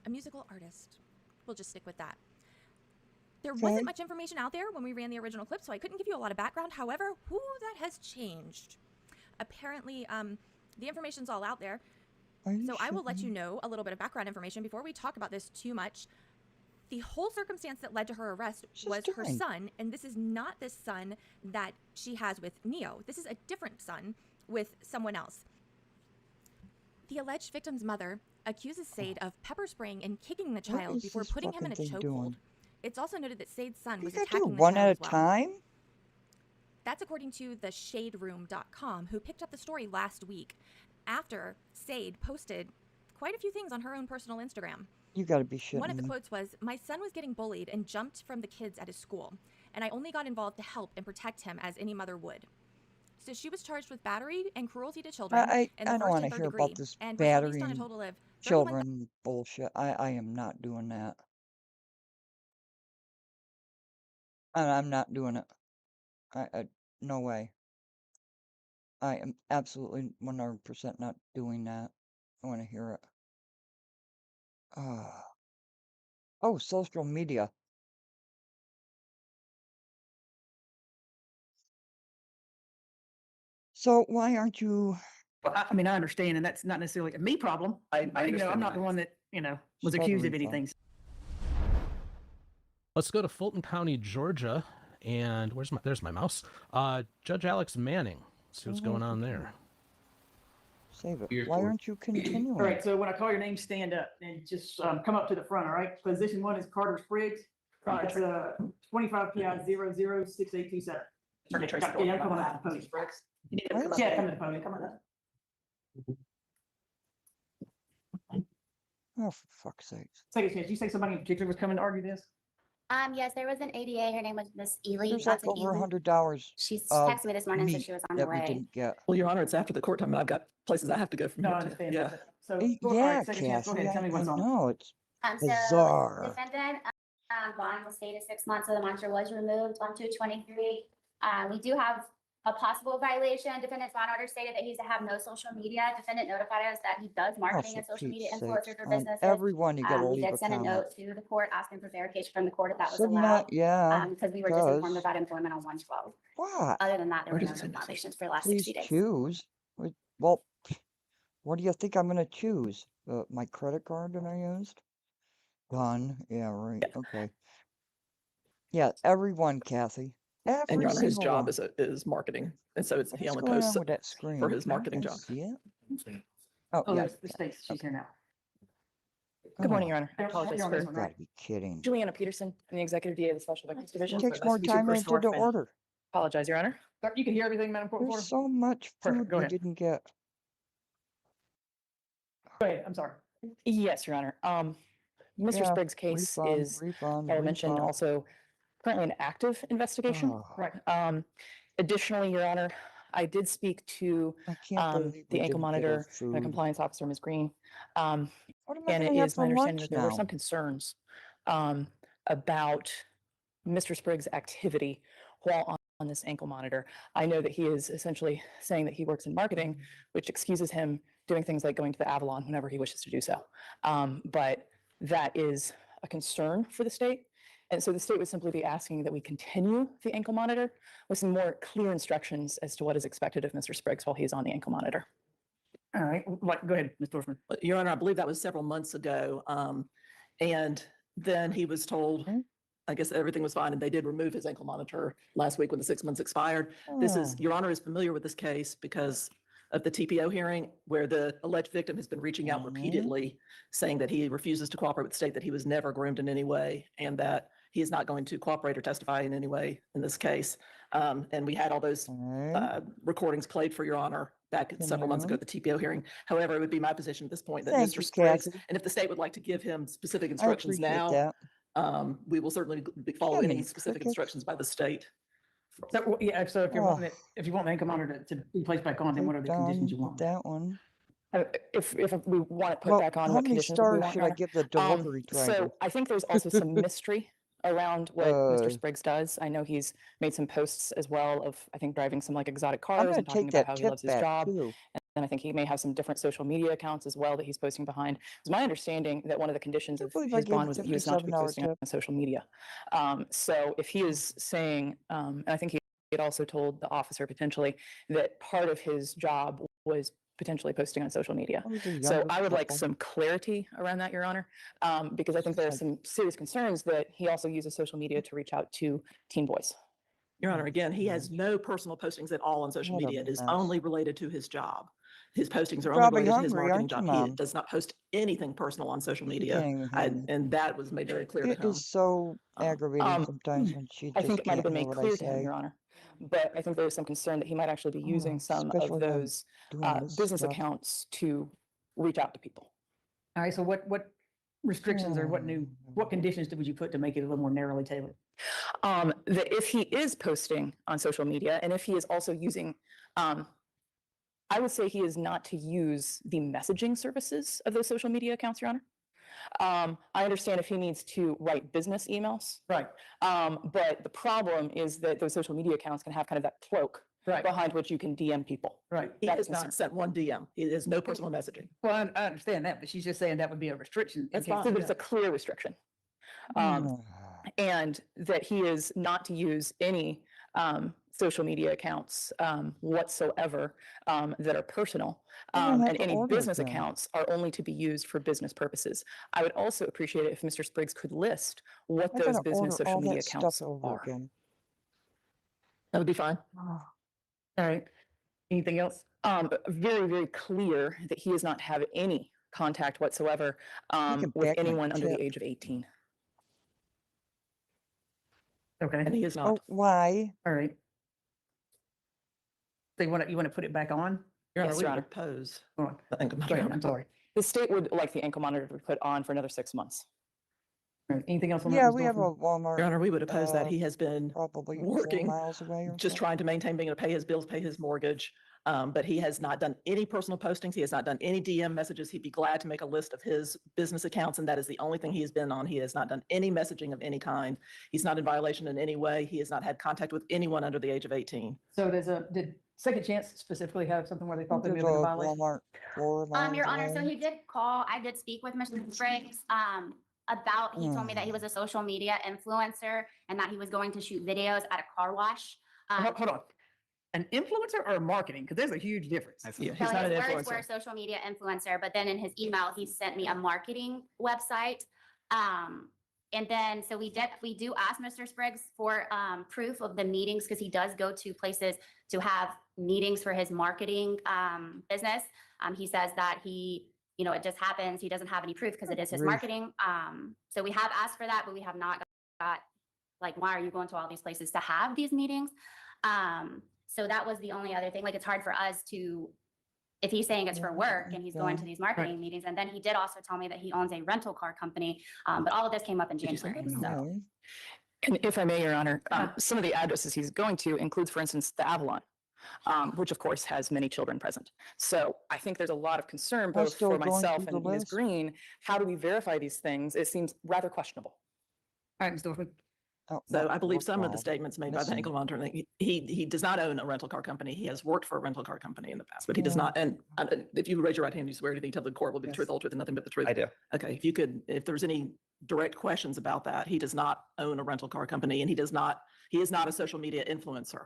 a musical artist. We'll just stick with that. There wasn't much information out there when we ran the original clip, so I couldn't give you a lot of background. However, that has changed. Apparently, the information's all out there. So I will let you know a little bit of background information before we talk about this too much. The whole circumstance that led to her arrest was her son, and this is not the son that she has with Neo. This is a different son with someone else. The alleged victim's mother accuses Sade of pepper spraying and kicking the child before putting him in a chokehold. It's also noted that Sade's son was attacking the one child at as a well. time? That's according to the shaderoom.com, who picked up the story last week after Sade posted quite a few things on her own personal Instagram. You gotta be shitting One of the me. quotes was, "My son was getting bullied and jumped from the kids at his school, and I only got involved to help and protect him as any mother would." So she was charged with battery and cruelty to children in the I don't first want and to third hear degree, about this and was battery released on a and total of 31,000. children bullshit. I am not doing that. I'm not doing it. No way. I am absolutely 100% not doing that. I want to hear it. Oh, social media. So why aren't you? Well, I mean, I understand, and that's not necessarily a me problem. I You know, understand I'm not that. the one that, was accused of Stuttering anything. Let's go to Fulton County, Georgia, and there's my mouse. Judge Alex Manning. See what's going on there. Save it. Why aren't you continuing? All right, so when I call your name, stand up and just come up to the front, all right? Position 1 is Carter Spriggs. That's 25 PI 006827. Yeah, come on up. Podium. Yeah, come to the podium. Come on up. Oh, for fuck's sake. Second chance, you say somebody in particular was coming to argue this? Yes, there was an ADA. Her name was Miss Ely. There's like Johnson over Ely. $100. She's of texted me this morning, so meat she was on that her we way. didn't get. Well, Your Honor, it's after the court time, and I've got places I have to go from No, here. I understand. Yeah. So, Yeah, all right, second chance, go Cassie, ahead, tell me what's I on. know, it's So bizarre. defendant bond was stayed at 6 months, so the monitor was removed on 2/23. We do have a possible violation. Defendant's bond order stated that he's to have no social media. Defendant notified us that he does marketing and social media influencers for businesses. Everyone, you gotta We leave a did send a comment. note to the court asking for verification from the court if that was Shouldn't allowed. that? Yeah, Because we were just informed because about employment on 112. what? Other than that, there Where were does no it say this? violations for the last Please 60 days. choose. Well, what do you think I'm gonna choose? My credit card that I used? Done. Yeah, right. Okay. Yeah, everyone, Kathy. And Every Your Honor, his single job one. is marketing. And so he What's only going posts on with that for screen? his Now I marketing can job. see it. Oh, Oh, yeah. there's the state, she's here now. Good morning, Oh, Your Honor. I apologize You're on this for one, you right? gotta be kidding. Juliana Peterson, I'm the Executive DA of the Special Victims Division. Takes Nice more to meet you, time than it First did to Northman. order. Apologize, Your Honor. You can hear everything, Madam Court There's Reporter? so much Perfect, food go we ahead. didn't get. Go ahead, I'm sorry. Yes, Your Honor. Mr. Yeah, Sprague's case refund, is, refund, I mentioned, refund. also currently an active investigation. Oh, Right. Additionally, Your Honor, I did speak to I can't believe the we ankle didn't get our monitor and food. compliance officer, Ms. Green. Um, What am I and it gonna have is my for understanding lunch that there were some now? concerns about Mr. Sprague's activity while on this ankle monitor. I know that he is essentially saying that he works in marketing, which excuses him doing things like going to the Avalon whenever he wishes to do so. But that is a concern for the state. And so the state would simply be asking that we continue the ankle monitor with some more clear instructions as to what is expected of Mr. Spriggs while he's on the ankle monitor. All right, go ahead, Ms. Dorfman. Your Honor, I believe that was several months ago. And then he was told, I guess everything was fine, and they did remove his ankle monitor last week when the 6 months expired. This is, Oh. Your Honor is familiar with this case because of the TPO hearing where the alleged victim has been reaching out repeatedly saying that he refuses to cooperate with the state, that he was never groomed in any way, and that he is not going to cooperate or testify in any way in this case. And we had all those recordings played for Your Honor back several months ago at the TPO hearing. However, it would be my position at this point that Thank Mr. you, Spriggs, Kathy. and if the state would like to give him specific I instructions appreciate now, that. we will certainly follow any Yummy specific crickets. instructions by the state. So, yeah, so if you're Oh, wanting it, if you want the ankle monitor to be placed back on, then what are the conditions you done want? with that one. If we want it put Well, back on, how what many conditions would we stars want, should Your I Honor? give the delivery driver? So I think there's also some mystery around what Mr. Spriggs does. I know he's made some posts as well of, I think, driving some like exotic I'm cars gonna and talking take about that how he tip loves his back job. too. And I think he may have some different social media accounts as well that he's posting behind. It's my understanding that one of the conditions I of believe I his gave bond a was that he was not to be 57-hour posting tip. on social media. So if he is saying, and I think he had also told the officer potentially that part of his job was potentially posting on social media. That was a So younger I would like couple. some clarity around that, Your Honor, because I think there are some serious concerns that he also uses social media to reach out to teen boys. Your Honor, again, he has no personal postings at all on social What a media. It is mess. only related to his job. His postings You're are only probably related to his hungry, marketing aren't you, job. He Mom? does not post anything personal on social She media. can't even hear me. And that was made very clear to It him. is so aggravating sometimes when she I think just it might have can't been hear made what I clear to him, say. Your Honor, but I think there is some concern that he might actually be using some of Especially when I'm those doing this business stuff. accounts to reach out to people. All right, so what restrictions or what conditions would you put to make it a little more narrowly tailored? That if he is posting on social media and if he is also using, I would say he is not to use the messaging services of those social media accounts, Your Honor. I understand if he needs to write business emails. Right. But the problem is that those social media accounts can have kind of that cloak behind which you can DM people. Right. He has not sent one DM. He has no personal messaging. Well, I understand that, but she's just saying that would be a restriction. That's fine. So there's a clear restriction. And that he is not to use any social media accounts whatsoever that are personal. And any business accounts are only to be used for business purposes. I would also appreciate it if Mr. Spriggs could list what those business social media accounts are. That would be fine. All right. Anything else? Very, very clear that he does not have any contact whatsoever with anyone under the age of 18. Okay. And he is not. Oh, why? All right. So you want to put it back on? Your Honor, Yes, we Your would Honor. oppose Go on. the ankle Go monitor. ahead, I'm sorry. The state would like the ankle monitor to be put on for another 6 months. All right. Anything else on that? Yeah, Ms. we have a Dorfman? Walmart. Your Honor, we would oppose that. He has been Probably 4 working, miles away or just so. trying to maintain being able to pay his bills, pay his mortgage. But he has not done any personal postings. He has not done any DM messages. He'd be glad to make a list of his business accounts, and that is the only thing he has been on. He has not done any messaging of any kind. He's not in violation in any way. He has not had contact with anyone under the age of 18. So did Second Chance specifically have something where they thought there may There's have been a a violation? Walmart 4 miles Your Honor, so away. he did call, I did speak with Mr. Spriggs, he told me that he was a social media influencer and that he was going to shoot videos at a car wash. Hold on. An influencer or marketing? Because there's a huge difference. Yeah, So he's not an his words were influencer. social media influencer, but then in his email, he sent me a marketing website. And then, so we do ask Mr. Spriggs for proof of the meetings because he does go to places to have meetings for his marketing business. He says that it just happens. He doesn't have any proof because it is his marketing. So we have asked for that, but we have not got like, why are you going to all these places to have these meetings? So that was the only other thing. Like, it's hard for us to, if he's saying it's for work and he's going to these marketing meetings, and then he did also tell me that he owns a rental car company, but all of this came up in January. So. And if I may, Your Honor, some of the addresses he's going to includes, for instance, the Avalon, which of course has many children present. So I think there's a lot of concern both for myself and Ms. Green. How do we verify these things? It seems rather questionable. All right, Ms. Dorfman. So I believe some of the statements made by the ankle monitor, he does not own a rental car company. He has worked for a rental car company in the past, but he does not. And if you raise your right hand, you swear anything to the court will be the truth, the whole truth, and nothing but the truth. I do. Okay, if there's any direct questions about that, he does not own a rental car company, and he is not a social media influencer.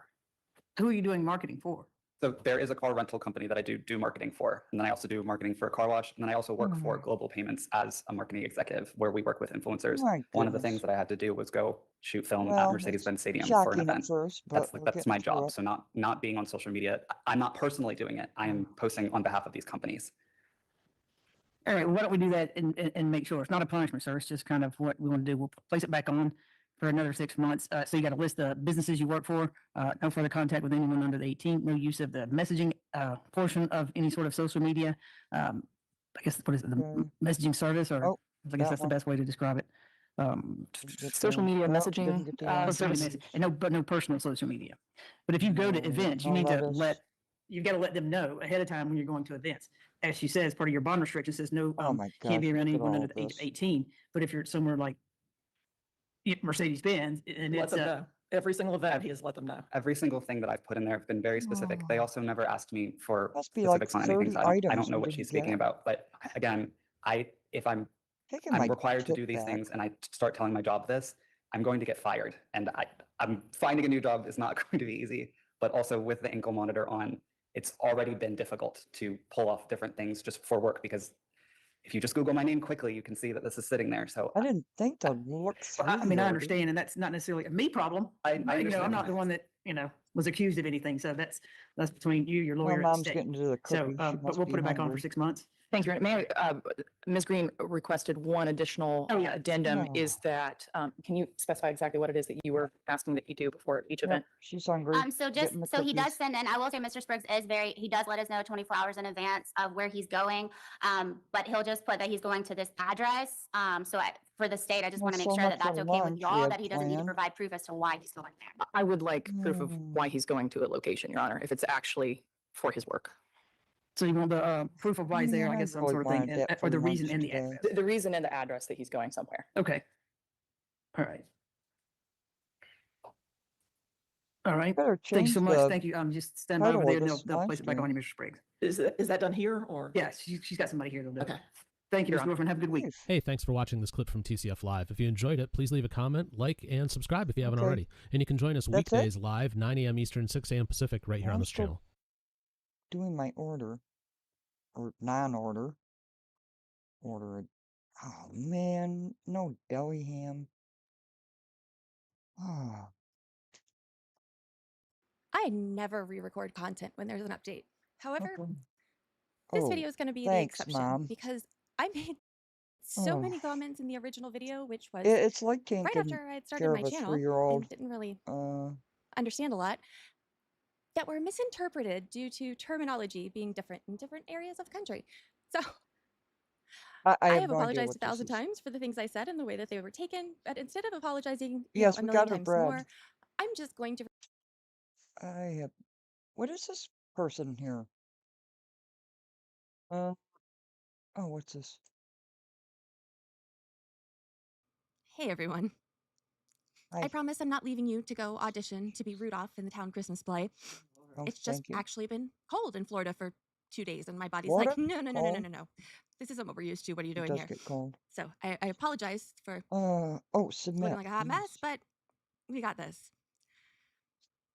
Who are you doing marketing for? So there is a car rental company that I do marketing for. And then I also do marketing for a car wash. And then I also work for Global Payments as a marketing executive where we work with influencers. One of the things that I had to do was go shoot film at Mercedes-Benz Stadium for an event. That's my job. So not being on social media. I'm not personally doing it. I am posting on behalf of these companies. All right, why don't we do that and make sure it's not a punishment, sir. It's just kind of what we want to do. We'll place it back on for another 6 months. So you got a list of businesses you work for, no further contact with anyone under the 18, no use of the messaging portion of any sort of social media. I guess, what is it, the messaging service, or I guess that's the best way to describe it. Social media messaging service, and no personal social media. But if you go to events, you need to you've got to let them know ahead of time when you're going to events. As she says, part of your bond restriction says no, can't be around anyone under the age of 18. But if you're somewhere like Mercedes-Benz, and Let it's them know. Every single event, he has let them know. Every single thing that I've put in there have been very specific. They also never asked me for Must be like specifics on anything. 30 So I don't items know we what didn't she's speaking get. about. But again, if I'm my required to tip do these back. things and I start telling my job this, I'm going to get fired. And I'm finding a new job is not going to be easy. But also with the ankle monitor on, it's already been difficult to pull off different things just for work, because if you just Google my name quickly, you can see that this is sitting there. So I didn't think to look through. I mean, I understand, and that's not necessarily a me problem. I I'm understand not that. the one that was accused of anything. So that's between you, your lawyer, and the Mom's state. getting to the So, cookie. She but must we'll be put it back on for hungry. 6 months. Thank you. May I, Ms. Green requested one additional addendum. Is that, can you specify exactly what it is that you were asking that you do before each event? She's hungry. So he does send in, I will say Mr. Spriggs he does let us know 24 hours in advance of where he's going. But he'll just put that he's going to this address. For the state, I just want to make sure that that's okay with y'all, that he doesn't need to provide proof as to why he's going there. I would like proof of why he's going to a location, Your Honor, if it's actually for his work. So you want the proof of why he's there, I guess, some sort of thing, or the reason and the address. The reason and the address that he's going somewhere. Okay. All right. All right. Thank you so much. Thank you. Just stand by over there and they'll place it back on you, Mr. Spriggs. Is that done here, or? Yes, she's got somebody here that'll do it. Okay. Thank you, Mr. Dorfman. Have a good week. Hey, thanks for watching this clip from TCF Live. If you enjoyed it, please leave a comment, like, and subscribe if you haven't already. And you can join us weekdays live, 9 a.m. Eastern, 6 a.m. Pacific, right here on this channel. Doing my order, or non-order. Order. Oh man, no deli ham. Ah. I never re-record content when there's an update. However, this Oh, video is going to be thanks, the exception Mom. because I made so many comments in the original video, which was It's like right taking after I had started care my of a channel 3-year-old. and didn't really understand a lot, that were misinterpreted due to terminology being different in different areas of the country. So I I have have no idea apologized what 1,000 this is. times for the things I said and the way that they were taken, but instead of apologizing Yes, a we million got her times bread. more, I'm just going to I have. What is this person here? Oh, what's this? Hey everyone. Hi. I promise I'm not leaving you to go audition to be Rudolph in the town Christmas play. Oh, It's just thank you. actually been cold in Florida for 2 days, and my body's Florida? like, no. Cold? This isn't what we're used to. What are you It doing does here? get cold. So I apologize for Oh, submit. looking like a hot Yes. mess, but we got this.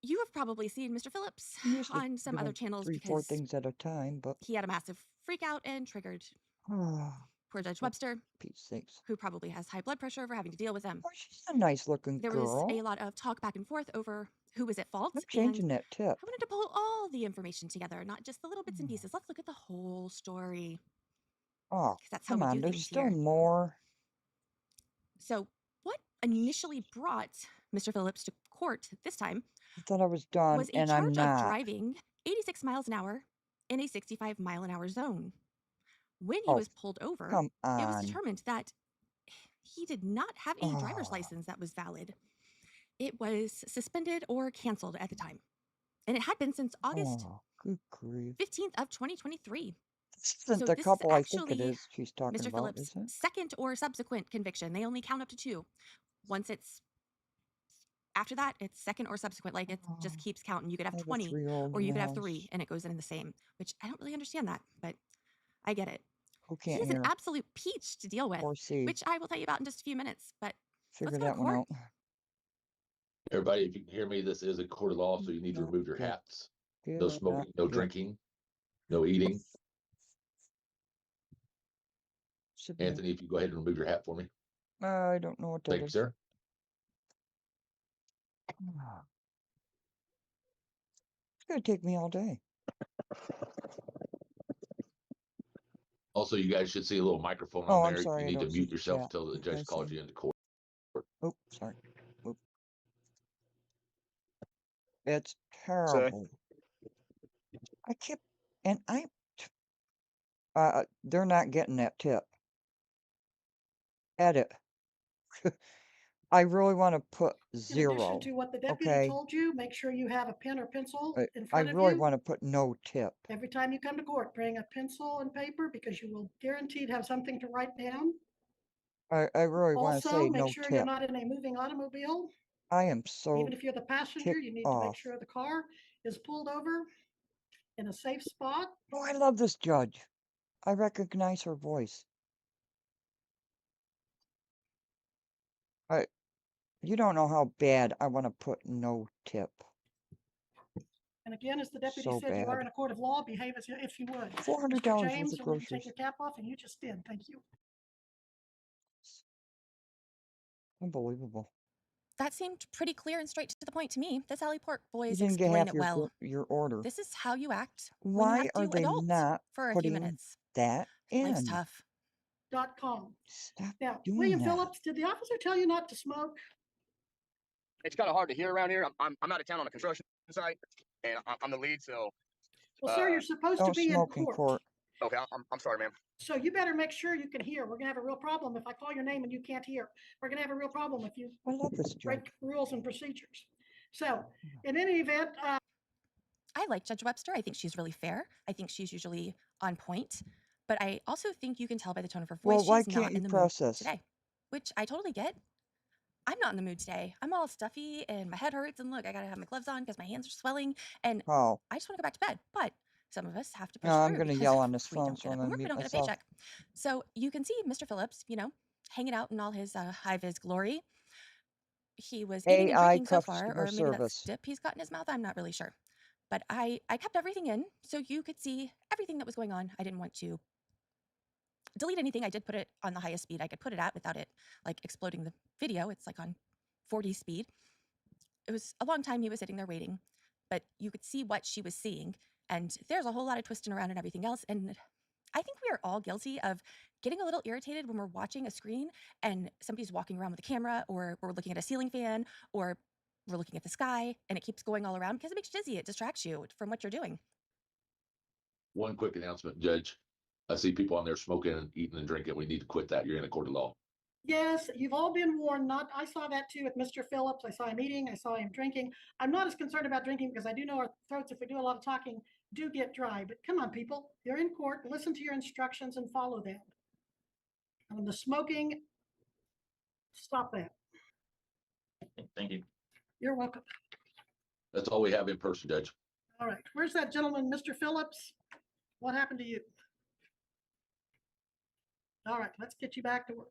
You have probably seen Mr. Phillips Usually on some doing other channels 3-4 because things at a time, but he had a massive freak out and triggered Poor Judge For Webster, Pete's sakes. who probably has high blood pressure over having to deal with them. Oh, she's a nice looking There girl. was a lot of talk back and forth over who was at fault, I'm and changing that tip. I wanted to pull all the information together, not just the little bits and pieces. Let's look at the whole story. Oh, That's how come we on. do There's things still here. more. So, what initially brought Mr. Phillips to court this time I thought I was done, was a and I'm charge of not. driving 86 miles an hour in a 65-mile-an-hour zone. When he Oh, was pulled over, come it was on. determined that he did not have a driver's Oh, license that was valid. It was suspended or canceled at the time, and it had been since August oh, good grief. 15th of 2023. This isn't So the this is couple I think it actually is she's talking Mr. about, Phillips' is it? second or subsequent conviction. They only count up to 2. Once it's after that, it's second or subsequent. Like, it just keeps counting. You could have I have a 20 3-year-old or in you the could have house 3, and it goes in the same, which I don't really understand that, but I get it. who can't He's an hear absolute peach to deal with, or see. which I will tell you about in just a few minutes, but let's Figure go to that one court. out. Everybody, if you can hear me, this is a court of law, so you need to remove your hats. No Get smoking, up, no get. drinking, no eating. Should be. Anthony, if you go ahead and remove your hat for me. I don't know what that Thank you, is. sir. It's gonna take me all day. Also, you guys should see a little microphone Oh, on I'm there. sorry, You I need to don't see mute the yourself chat. until the What did I judge calls say? you into court. Oh, sorry. Oop. It's Sorry. terrible. I kept, and they're not getting that tip. Edit. I really want to put In 0. addition to what the deputy Okay. told you, make sure you have a pen or pencil in I front of really you. want to put no tip. Every time you come to court, bring a pencil and paper because you will guaranteed have something to write down. I really want to Also, say make no sure you're tip. not in a moving automobile. I am so Even if you're the passenger, ticked you need to make off. sure the car is pulled over in a safe spot. Oh, I love this judge. I recognize her voice. You don't know how bad I want to put no tip. And again, as the deputy So said, you are bad. in a court of law. Behave as if you would. $400 Mr. worth James, of you'll need to take groceries. your cap off, and you just did. Thank you. Unbelievable. That seemed pretty clear and straight to the point to me. The Sally Port You boys didn't get explain half it well. your order. This is how you act when you Why have are to they adult not for a few putting minutes. that Life's in? tough. .com. Stop Now, doing William that. Phillips, did the officer tell you not to smoke? It's kind of hard to hear around here. I'm out of town on a construction site, and I'm the lead, so. Well, sir, you're supposed to Don't be in smoke in court. court. Okay, I'm sorry, ma'am. So you better make sure you can hear. We're gonna have a real problem if I call your name and you can't hear. We're gonna have a real problem if you I love this break judge. rules and procedures. So, in any event, I like Judge Webster. I think she's really fair. I think she's usually on point. But I also think you can tell by the tone of her voice Well, why she's not can't you in the mood process? today, which I totally get. I'm not in the mood today. I'm all stuffy and my head hurts. And look, I got to have my gloves on because my hands are swelling. And Oh, I just want to go back to bed. But some of us have to push no, I'm through going to because yell on this if we phone, don't so get I'm up and going to work, we mute don't get a myself. paycheck. So you can see Mr. Phillips, hanging out in all his high-vis glory. He was eating and AI drinking so far, customer or maybe that's service. dip he's got in his mouth. I'm not really sure. But I kept everything in so you could see everything that was going on. I didn't want to delete anything. I did put it on the highest speed I could put it at without it like exploding the video. It's like on 40 speed. It was a long time he was sitting there waiting, but you could see what she was seeing. And there's a whole lot of twisting around and everything else. And I think we are all guilty of getting a little irritated when we're watching a screen and somebody's walking around with a camera, or we're looking at a ceiling fan, or we're looking at the sky, and it keeps going all around because it makes you dizzy. It distracts you from what you're doing. One quick announcement, Judge. I see people on there smoking and eating and drinking. We need to quit that. You're in a court of law. yes, you've all been warned. I saw that too with Mr. Phillips. I saw him eating. I saw him drinking. I'm not as concerned about drinking because I do know our throats, if we do a lot of talking, do get dry. But come on, people, you're in court. Listen to your instructions and follow them. And the smoking, stop that. Thank you. You're welcome. That's all we have in person, Judge. All right, where's that gentleman, Mr. Phillips? What happened to you? All right, let's get you back to work.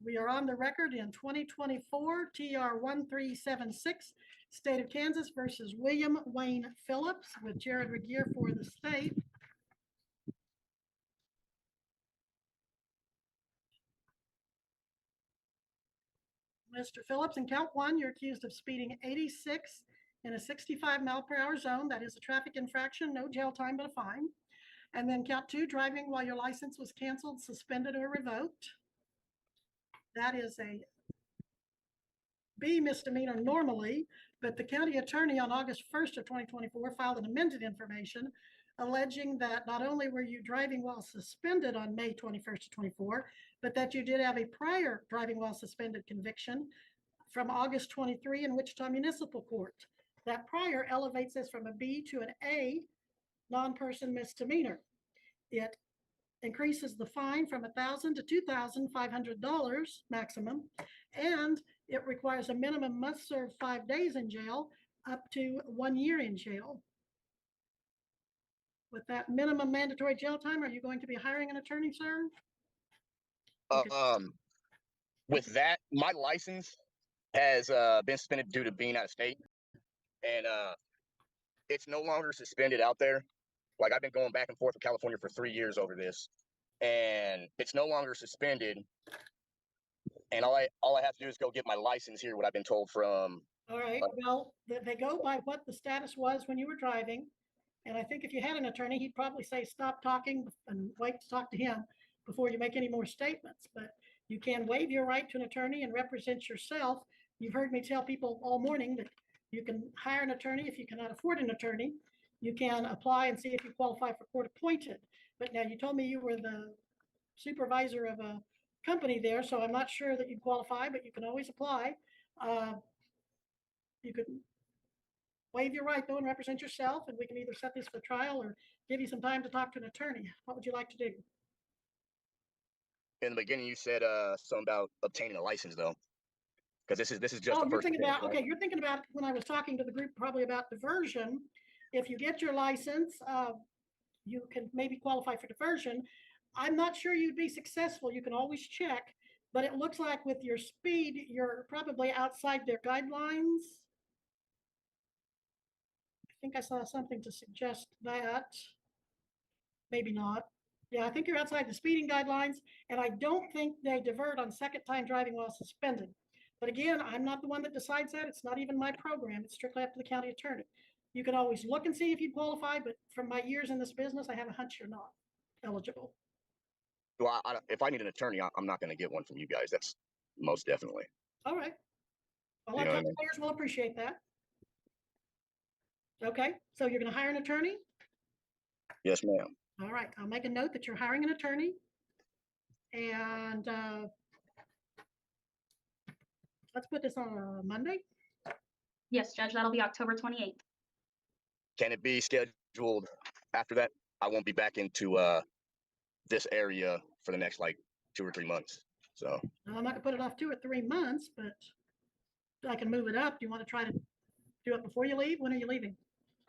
We are on the record in 2024 TR 1376 State of Kansas versus William Wayne Phillips with Jared Regier for the state. Mr. Phillips, in count one, you're accused of speeding 86 in a 65 mph zone. That is a traffic infraction, no jail time, but a fine. And then count two, driving while your license was canceled, suspended, or revoked. That is a B misdemeanor normally, but the county attorney on August 1st of 2024 filed an amended information alleging that not only were you driving while suspended on May 21st of 24, but that you did have a prior driving while suspended conviction from August 23 in Wichita Municipal Court. That prior elevates this from a B to an A non-person misdemeanor. It increases the fine from $1,000 to $2,500 maximum, and it requires a minimum must serve 5 days in jail up to 1 year in jail. With that minimum mandatory jail time, are you going to be hiring an attorney, sir? Okay. With that, my license has been suspended due to being out of state, and it's no longer suspended out there. Like, I've been going back and forth with California for 3 years over this, and it's no longer suspended. And all I have to do is go get my license here, what I've been told from. All right, well, they go by what the status was when you were driving. And I think if you had an attorney, he'd probably say, stop talking and wait to talk to him before you make any more statements. But you can waive your right to an attorney and represent yourself. You've heard me tell people all morning that you can hire an attorney if you cannot afford an attorney. You can apply and see if you qualify for court appointed. But now you told me you were the supervisor of a company there, so I'm not sure that you qualify, but you can always apply. You could waive your right though and represent yourself, and we can either set this for trial or give you some time to talk to an attorney. What would you like to do? In the beginning, you said something about obtaining a license though, because this is just Oh, the you're first thinking attempt, about, right? okay, you're thinking about when I was talking to the group probably about diversion. If you get your license, you can maybe qualify for diversion. I'm not sure you'd be successful. You can always check, but it looks like with your speed, you're probably outside their guidelines. I think I saw something to suggest that. Maybe not. Yeah, I think you're outside the speeding guidelines, and I don't think they divert on second time driving while suspended. But again, I'm not the one that decides that. It's not even my program. It's strictly up to the county attorney. You can always look and see if you qualify, but from my years in this business, I have a hunch you're not eligible. Well, if I need an attorney, I'm not going to get one from you guys. That's most definitely. All right. Well, You our know what I mean? taxpayers will appreciate that. Okay, so you're going to hire an attorney? Yes, ma'am. All right, I'll make a note that you're hiring an attorney. And let's put this on a Monday. Yes, Judge, that'll be October 28th. Can it be scheduled after that? I won't be back into this area for the next like 2 or 3 months. So I'm not gonna put it off 2 or 3 months, but I can move it up. Do you want to try to do it before you leave? When are you leaving?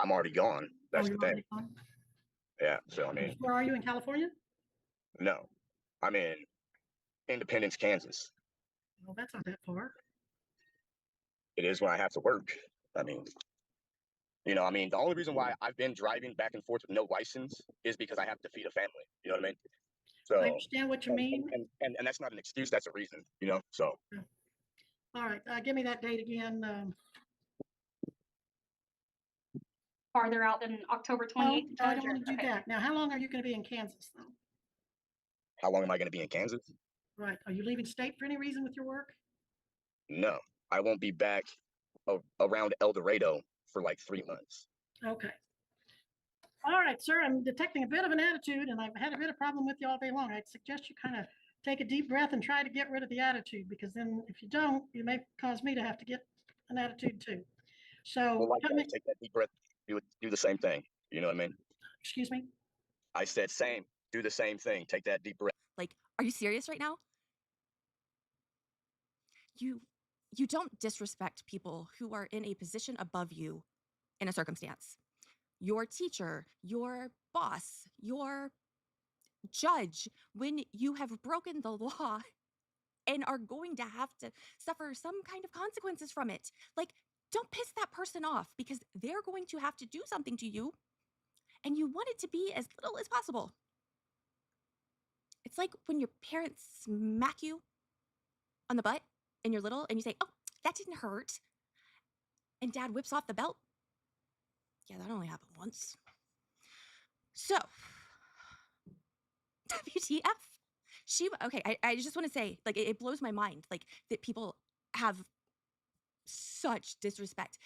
I'm already gone. That's the you're thing. already gone? Yeah. So I mean, Where are you, in California? no, I'm in Independence, Kansas. Well, that's not that far. It is when I have to work. I mean, you know, I mean, the only reason why I've been driving back and forth with no license is because I have to feed a family. You know what I mean? So I understand what you mean. And that's not an excuse. That's a reason. You know. So All right, give me that date again. Farther out than October 28th, No, I Judge? don't want to do Okay. that. Now, how long are you going to be in Kansas, though? how long am I going to be in Kansas? Right. Are you leaving state for any reason with your work? No, I won't be back around El Dorado for like 3 months. Okay. All right, sir, I'm detecting a bit of an attitude, and I've had a bit of problem with you all day long. I'd suggest you kind of take a deep breath and try to get rid of the attitude, because then if you don't, you may cause me to have to get an attitude too. So, Well, like take that deep breath. Do the same thing. You know what I mean? Excuse me? I said same. Do the same thing. Take that deep breath. Like, are you serious right now? You don't disrespect people who are in a position above you in a circumstance. Your teacher, your boss, your judge, when you have broken the law and are going to have to suffer some kind of consequences from it. Like, Don't piss that person off because they're going to have to do something to you and you want it to be as little as possible. It's like when your parents smack you on the butt and you're little and you say, oh, that didn't hurt. And dad whips off the belt. Yeah, that only happened once. So, WTF? I just want to say, like, it blows my mind, like, that people have such disrespect.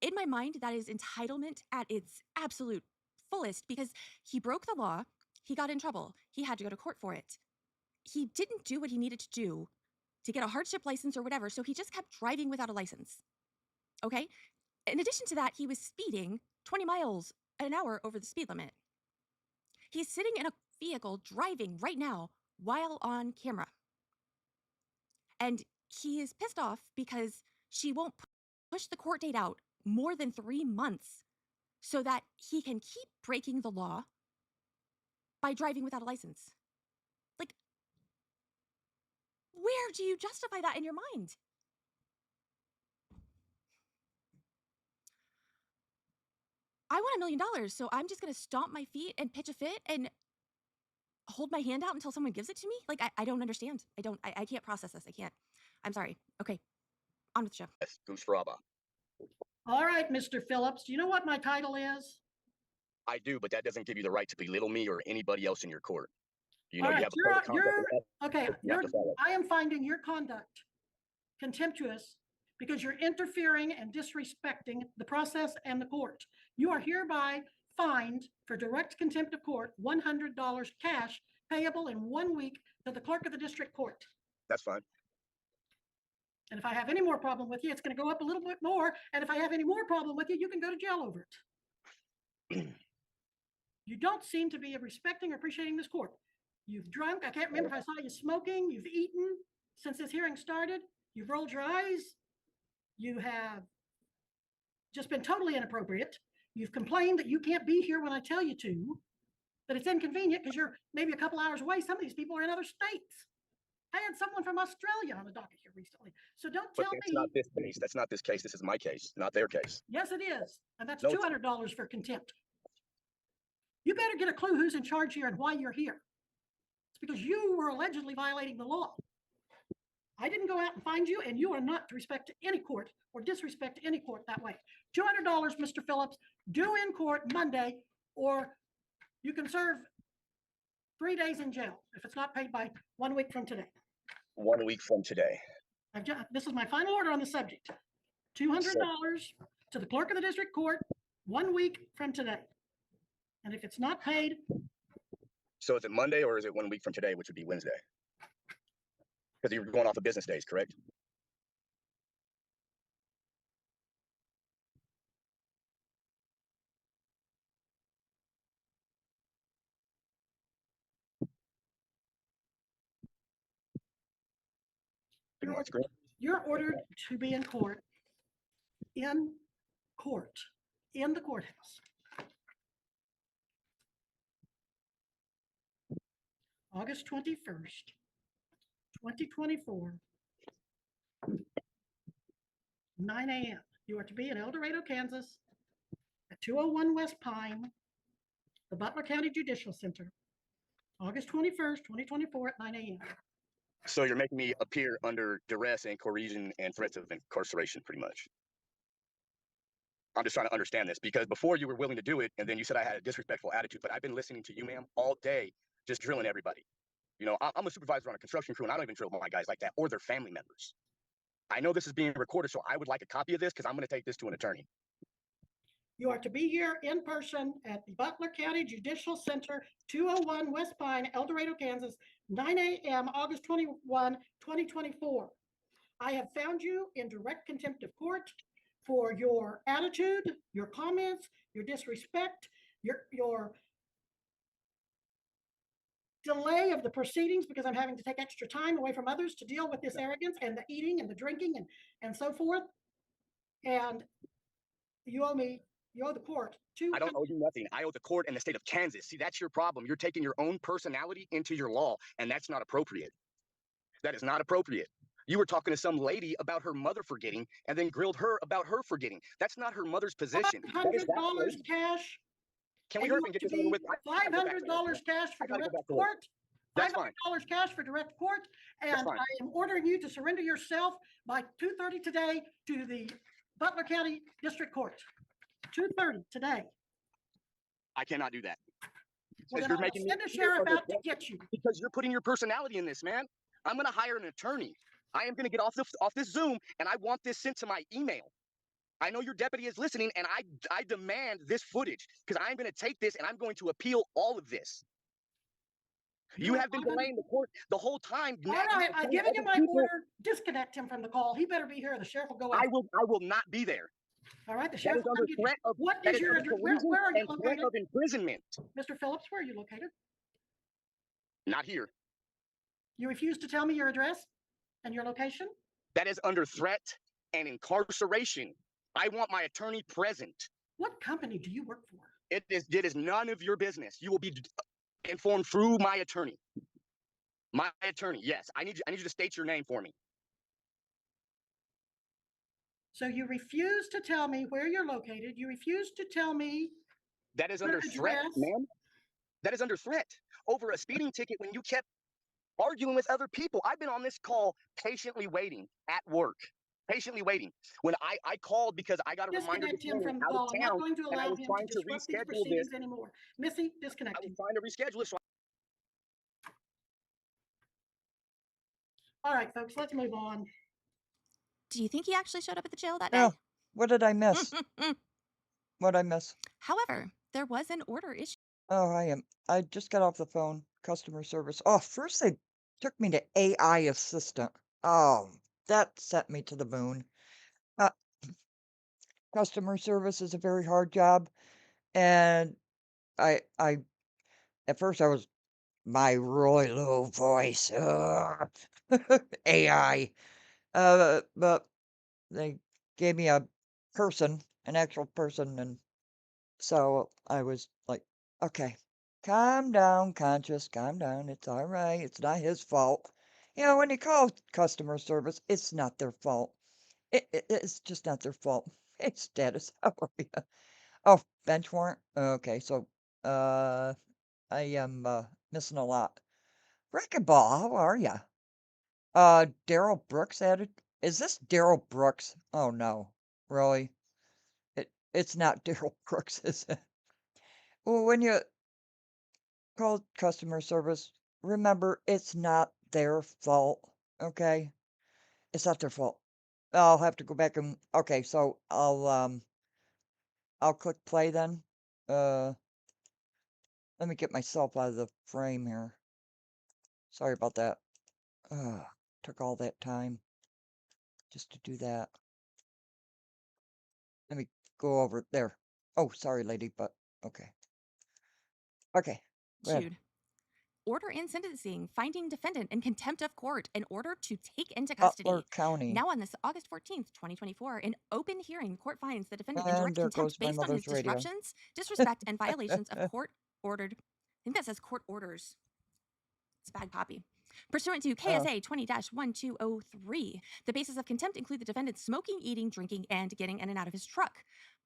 In my mind, that is entitlement at its absolute fullest because he broke the law, he got in trouble, he had to go to court for it. He didn't do what he needed to do to get a hardship license or whatever, so he just kept driving without a license. Okay? In addition to that, he was speeding 20 miles an hour over the speed limit. He's sitting in a vehicle driving right now while on camera. And he is pissed off because she won't push the court date out more than 3 months so that he can keep breaking the law by driving without a license. Like, where do you justify that in your mind? I want $1 million, so I'm just gonna stomp my feet and pitch a fit and hold my hand out until someone gives it to me? Like, I don't understand. I can't process this. I can't. I'm sorry. Okay, on with the show. Yes, Goose Raba. All right, Mr. Phillips, do you know what my title is? I do, but that doesn't give you the right to belittle me or anybody else in your court. You know, All right, you have a code of conduct. I am finding your conduct contemptuous because you're interfering and disrespecting the process and the court. You are hereby fined for direct contempt of court, $100 cash payable in 1 week to the clerk of the district court. That's fine. And if I have any more problem with you, it's going to go up a little bit more. And if I have any more problem with you, you can go to jail over it. You don't seem to be respecting or appreciating this court. You've drunk. I can't remember if I saw you smoking. You've eaten since this hearing started. You've rolled your eyes. You have just been totally inappropriate. You've complained that you can't be here when I tell you to, that it's inconvenient because you're maybe a couple hours away. Some of these people are in other states. I had someone from Australia on the docket here recently. So don't tell me. That's not this case. That's not this case. This is my case, not their case. Yes, it is. And that's No, $200 for contempt. You better get a clue who's in charge here and why you're here. It's because you were allegedly violating the law. I didn't go out and find you, and you are not to respect any court or disrespect any court that way. $200, Mr. Phillips, due in court Monday, or you can serve 3 days in jail if it's not paid by 1 week from today. 1 week from today. This is my final order on the subject. $200 to the clerk of the district court 1 week from today. And if it's not paid. So is it Monday or is it 1 week from today, which would be Wednesday? Because you're going off of business days, correct? You're ordered to be in court, in the courthouse. August 21st, 2024, 9 a.m. You are to be in El Dorado, Kansas, at 201 West Pine, the Butler County Judicial Center, August 21st, 2024 at 9 a.m. So you're making me appear under duress and coercion and threats of incarceration, pretty much. I'm just trying to understand this because before you were willing to do it, and then you said I had a disrespectful attitude, but I've been listening to you, ma'am, all day, just drilling everybody. You know, I'm a supervisor on a construction crew, and I don't even drill my guys like that or their family members. I know this is being recorded, so I would like a copy of this because I'm going to take this to an attorney. You are to be here in person at the Butler County Judicial Center, 201 West Pine, El Dorado, Kansas, 9 a.m., August 21, 2024. I have found you in direct contempt of court for your attitude, your comments, your disrespect, your delay of the proceedings because I'm having to take extra time away from others to deal with this arrogance and the eating and the drinking and so forth. And you owe the court I don't owe you nothing. I owe the court and the state of Kansas. See, that's your problem. You're taking your own personality into your law, and that's not appropriate. That is not appropriate. You were talking to some lady about her mother forgetting and then grilled her about her forgetting. That's not her mother's position. That is that $500 lady. cash. Can we And hurry you up want and get to this over be with? I gotta go back to work, man. $500 cash for I gotta go direct back to work. court. That's fine. $500 cash for direct court. That's And fine. I am ordering you to surrender yourself by 2:30 today to the Butler County District Court. 2:30 today. I cannot do that. Well, Because then you're I will making me send a feel sheriff under out to threat. get you. Because you're putting your personality in this, man. I'm gonna hire an attorney. I am gonna get off this Zoom, and I want this sent to my email. I know your deputy is listening, and I demand this footage because I'm going to take this and I'm going to appeal all of this. You have been delaying the court the whole time. All right, I've given you my order. Disconnect him from the call. He better be here. The sheriff will go after. I will not be there. All right, the That sheriff is will under come get you. threat of What that is is your under address? collusion Where are you and threat located? of imprisonment. Mr. Phillips, where are you located? Not here. You refuse to tell me your address and your location? That is under threat and incarceration. I want my attorney present. What company do you work for? It is none of your business. You will be informed through my attorney. My attorney, yes. I need you to state your name for me. So you refuse to tell me where you're located. You refuse to tell me That is your under threat, address. ma'am. That is under threat over a speeding ticket when you kept arguing with other people. I've been on this call patiently waiting at work. Patiently waiting. When I called because I got a reminder Disconnect this him morning from the out of call. I'm not town, going to and I allow was him to trying to disrupt these reschedule this. proceedings anymore. Missy, disconnect I was him. trying to reschedule it. So All right, folks, let's move on. Do you think he actually showed up at the jail that day? Oh, what did I miss? What did I miss? However, there was an order issued. Oh, I just got off the phone. Customer service. Oh, first they took me to AI assistant. Oh, that sent me to the moon. Customer service is a very hard job, and I at first I was my really low voice. AI. But they gave me a person, an actual person, and so I was like, okay, calm down, conscious, calm down. It's all right. It's not his fault. You know, when you call customer service, it's not their fault. It's just not their fault. Hey, status, how are you? Oh, bench warrant? Okay, so, I am, missing a lot. Wrecking Ball, how are ya? Daryl Brooks added? Is this Daryl Brooks? Oh, no. Really? It's not Daryl Brooks, is it? Well, when you call customer service, remember, it's not their fault, okay? It's not their fault. I'll have to go back and okay, so I'll click play then. Let me get myself out of the frame here. Sorry about that. Took all that time just to do that. Let me go over there. Oh, sorry, lady, but okay. Okay, go ahead. Jude. Order in sentencing, finding defendant in contempt of court in order to take into custody. Butler County. Now on this August 14th, 2024, in open hearing, court finds the defendant in And direct there contempt goes my based on his mother's radio. disruptions, disrespect, and violations of court-ordered. I think that says court orders. It's bad copy. Pursuant to KSA 20-1203, the basis of contempt include the defendant smoking, eating, drinking, and getting in and out of his truck,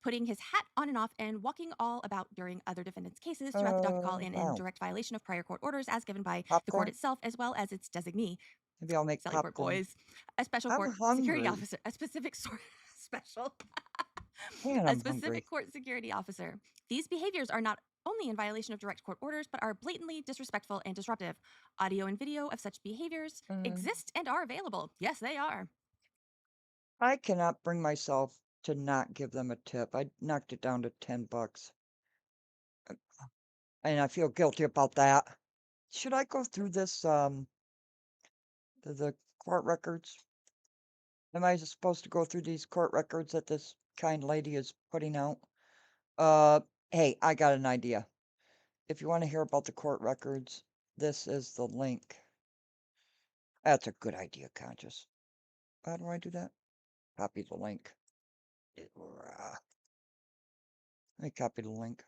putting his hat on and off, and walking all about during other defendants' cases throughout the docket call in direct violation of prior court orders as given by the court itself as well as its designee. Maybe I'll make Sally Port popcorn. Boys, a special I'm court security hungry. officer, a specific special, Man, a I'm specific hungry. court security officer. These behaviors are not only in violation of direct court orders, but are blatantly disrespectful and disruptive. Audio and video of such behaviors exist and are available. Yes, they are. I cannot bring myself to not give them a tip. I knocked it down to $10. And I feel guilty about that. Should I go through this, the court records? Am I supposed to go through these court records that this kind lady is putting out? Hey, I got an idea. If you want to hear about the court records, this is the link. That's a good idea, Conscious. How do I do that? Copy the link. Let me copy the link.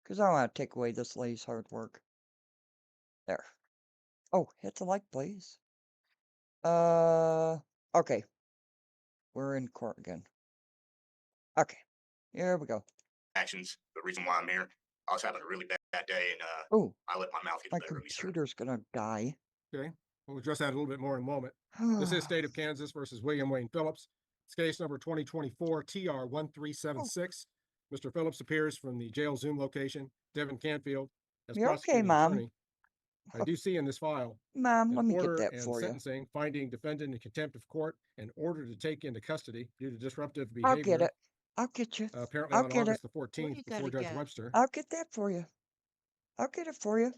Because I want to take away this lady's hard work. There. Oh, hit the like, please. Okay. We're in court again. Okay. Here we go. Actions. The reason why I'm here, I was having a really bad day, and Oh, I let my mouth get my the better of me, sir. computer's gonna die. Okay, we'll address that a little bit more in a moment. This is State of Kansas versus William Wayne Phillips. It's case number 2024 TR 1376. Mr. Phillips appears from the jail Zoom location. Devin Canfield as You're okay, prosecuting Mom. attorney. I do see in this file Mom, an let me get order that and for you. sentencing, finding defendant in contempt of court, and order to take into custody due to disruptive I'll get behavior. it. I'll get you. Apparently I'll on get it. August the 14th before Judge Webster. I'll get that for you. I'll get it for you.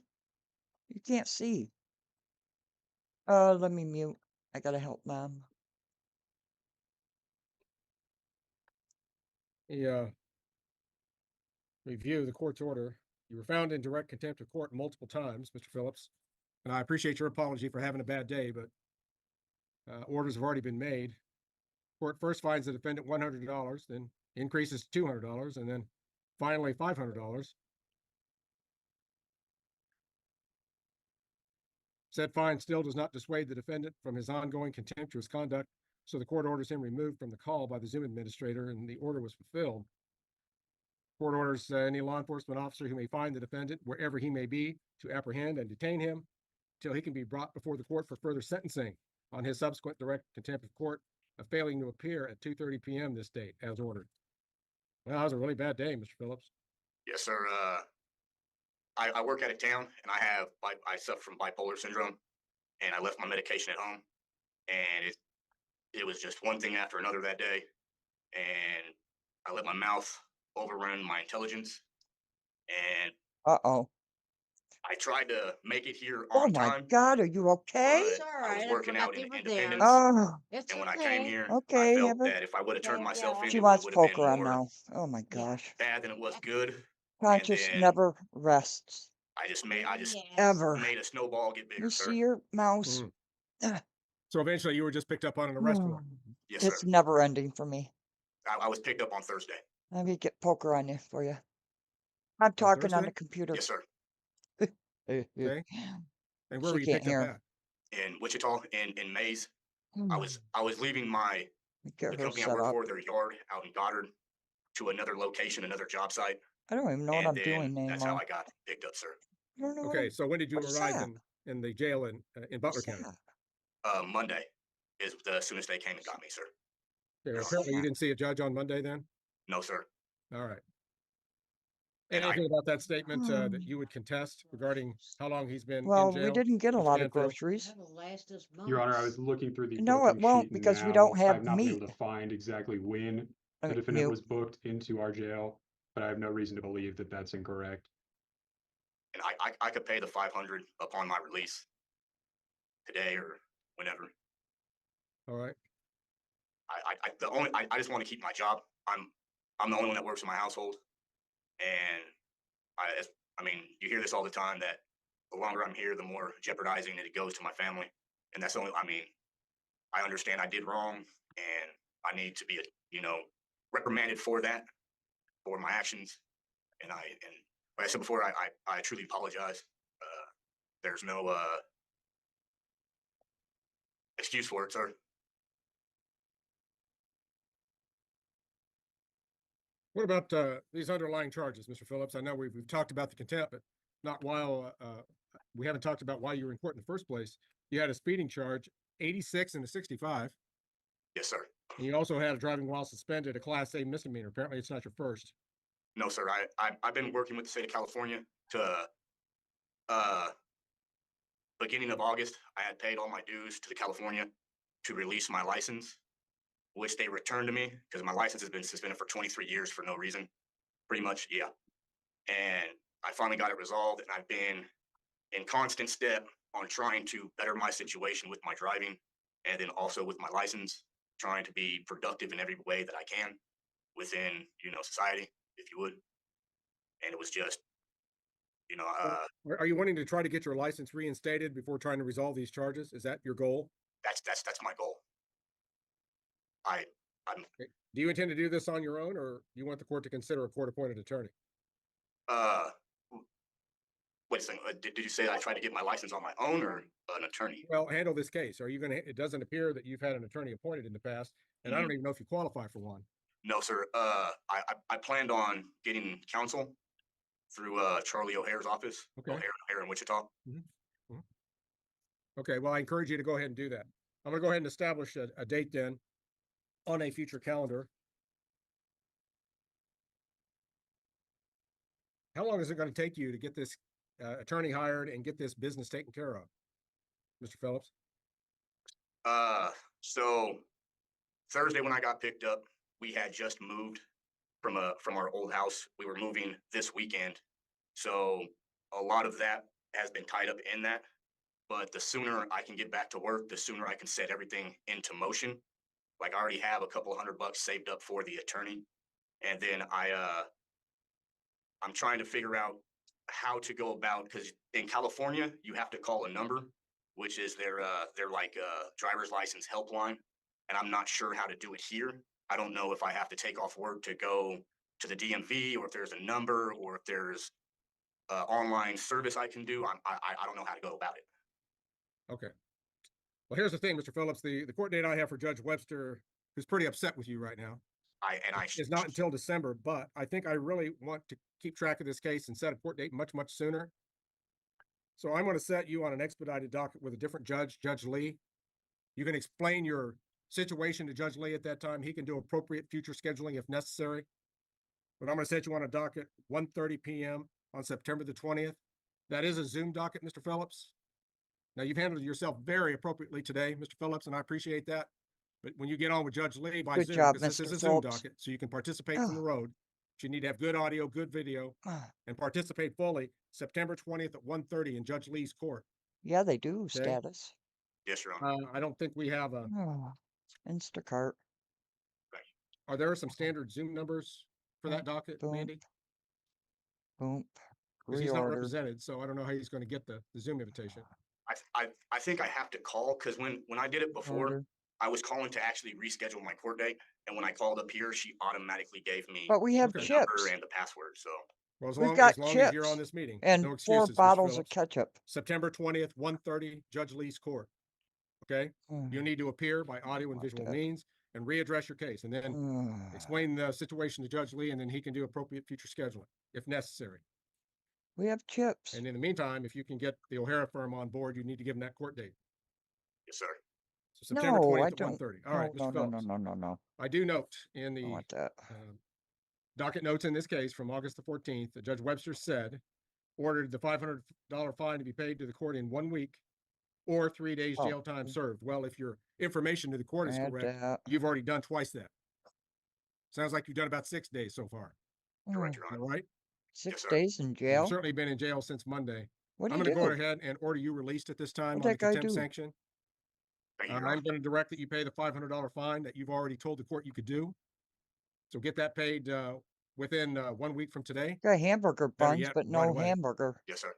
You can't see. Let me mute. I gotta help Mom. Review the court's order. You were found in direct contempt of court multiple times, Mr. Phillips, and I appreciate your apology for having a bad day, but orders have already been made. Court first fines the defendant $100, then increases to $200, and then finally $500. Said fine still does not dissuade the defendant from his ongoing contemptuous conduct, so the court orders him removed from the call by the Zoom administrator, and the order was fulfilled. Court orders any law enforcement officer who may find the defendant, wherever he may be, to apprehend and detain him until he can be brought before the court for further sentencing on his subsequent direct contempt of court of failing to appear at 2:30 p.m. this date, as ordered. Well, that was a really bad day, Mr. Phillips. Yes, sir. I work out of town, and I suffer from bipolar syndrome, and I left my medication at home, and it was just one thing after another that day, and I let my mouth overrun my intelligence, and I tried to make it here Oh on my time, God, are you okay? but I was working out in Independence, Oh, and when I came here, I okay. felt that if I would have turned myself in, She it wants would have been poker on more now. Oh my gosh. bad than it was good. And Conscious then never rests. I just Ever. made a snowball get bigger, You sir. see your mouse? So eventually you were just picked up on an arrest warrant. Yes, sir. It's never ending for me. I was picked up on Thursday. Let me get poker on you for you. I'm talking on the computer. Yes, sir. Okay. And where She were you can't picked up hear. at? In Wichita, in Mays. I was leaving the Get her company I set work up. for, their yard out in Goddard, to another location, another job site. I don't even know what And I'm then doing that's how anymore. I got picked up, sir. I don't know what Okay, I'm, so when did you what is arrive that? in the jail in Butler What's County? that? Monday is the soonest they came and got me, sir. Okay, Yes. apparently you didn't see a judge on Monday then? No, sir. All right. And Anything about that statement that you would contest regarding how long he's been in Well, jail? we didn't get a Mr. lot of Canfield? groceries. Your Honor, I was looking through the No, it booking won't sheet because we now. don't have I've not been able meat. to find exactly when the Okay, defendant mute. was booked into our jail, but I have no reason to believe that that's incorrect. And I could pay the $500 upon my release today or whenever. All right. I just want to keep my job. I'm the only one that works in my household, and I mean, you hear this all the time that the longer I'm here, the more jeopardizing that it goes to my family, and that's the only. I mean, I understand I did wrong, and I need to be, reprimanded for that, for my actions, and like I said before, I truly apologize. There's no excuse for it, sir. What about these underlying charges, Mr. Phillips? I know we've talked about the contempt, but not while we haven't talked about why you were in court in the first place. You had a speeding charge, 86 and a 65. Yes, sir. And you also had a driving while suspended, a Class A misdemeanor. Apparently, it's not your first. No, sir. I've been working with the state of California to beginning of August. I had paid all my dues to the California to release my license, which they returned to me because my license has been suspended for 23 years for no reason. Pretty much, yeah. And I finally got it resolved, and I've been in constant step on trying to better my situation with my driving and then also with my license, trying to be productive in every way that I can within, society, if you would. And it was just, Are you wanting to try to get your license reinstated before trying to resolve these charges? Is that your goal? that's my goal. I'm Okay. Do you intend to do this on your own, or do you want the court to consider a court-appointed attorney? Wait a second, did you say I tried to get my license on my own or an attorney? Well, handle this case. Are you gonna, it doesn't appear that you've had an attorney appointed in the past, and I don't even know if you qualify for one. No, sir. I planned on getting counsel through Charlie O'Hare's office. Okay. O'Hare in Wichita. Okay, well, I encourage you to go ahead and do that. I'm gonna go ahead and establish a date then on a future calendar. How long is it gonna take you to get this attorney hired and get this business taken care of, Mr. Phillips? So Thursday when I got picked up, we had just moved from our old house. We were moving this weekend. So a lot of that has been tied up in that. But the sooner I can get back to work, the sooner I can set everything into motion. Like I already have a couple $100 saved up for the attorney. And then I'm trying to figure out how to go about, because in California, you have to call a number, which is their like driver's license helpline. And I'm not sure how to do it here. I don't know if I have to take off work to go to the DMV, or if there's a number, or if there's online service I can do. I don't know how to go about it. Okay. Well, here's the thing, Mr. Phillips, the court date I have for Judge Webster, who's pretty upset with you right now, is not until December, but I think I really want to keep track of this case and set a court date much, much sooner. So I'm going to set you on an expedited docket with a different judge, Judge Lee. You can explain your situation to Judge Lee at that time. He can do appropriate future scheduling if necessary. But I'm going to set you on a docket 1:30 p.m. on September the 20th. That is a Zoom docket, Mr. Phillips. Now, you've handled yourself very appropriately today, Mr. Phillips, and I appreciate that. But when you get on with Judge Lee by Good Zoom, job, because this Mr. is a Zoom Phillips. docket, so you can participate from the road, but you need to have good audio, good video, and participate fully September 20th at 1:30 in Judge Lee's court. Yeah, they do, Okay. status. Yes, Your Honor. I don't think we have a, Instacart. are there some standard Zoom numbers for that docket, Boom. Mandy? Boom. Because he's not Reorder. represented, so I don't know how he's going to get the Zoom invitation. I think I have to call, because when I did it before, Order. I was calling to actually reschedule my court date, and when I called up here, she automatically gave me But we have the chips. number and the password. So Well, as We've long, got as long as chips you're on this meeting, and no 4 excuses, Mr. bottles of Phillips. ketchup. September 20th, 1:30, Judge Lee's court. Okay? You need to appear by audio and visual means and readdress your case, and then explain the situation to Judge Lee, and then he can do appropriate future scheduling if necessary. We have chips. And in the meantime, if you can get the O'Hara firm on board, you need to give them that court date. yes, sir. So September No, 20th I at don't. 1:30. All right, No, Mr. no, no, Phillips. no, no, no. I do note in I the want that. docket notes in this case from August the 14th that Judge Webster said, ordered the $500 fine to be paid to the court in 1 week or 3 days jail time served. Well, if your information to the court is Add correct, that. you've already done twice that. Sounds like you've done about 6 days so far. Correct, Oh, Your All Honor. right? 6 days in You've jail? certainly been in jail since Monday. What do I'm you going to go do? ahead and order you released at this time What'd on that the guy contempt do? sanction. Thank you, Your I'm Honor. going to direct that you pay the $500 fine that you've already told the court you could do. So get that paid within 1 week from today. Got hamburger Better buns, yet, but right no away. hamburger. Yes, sir.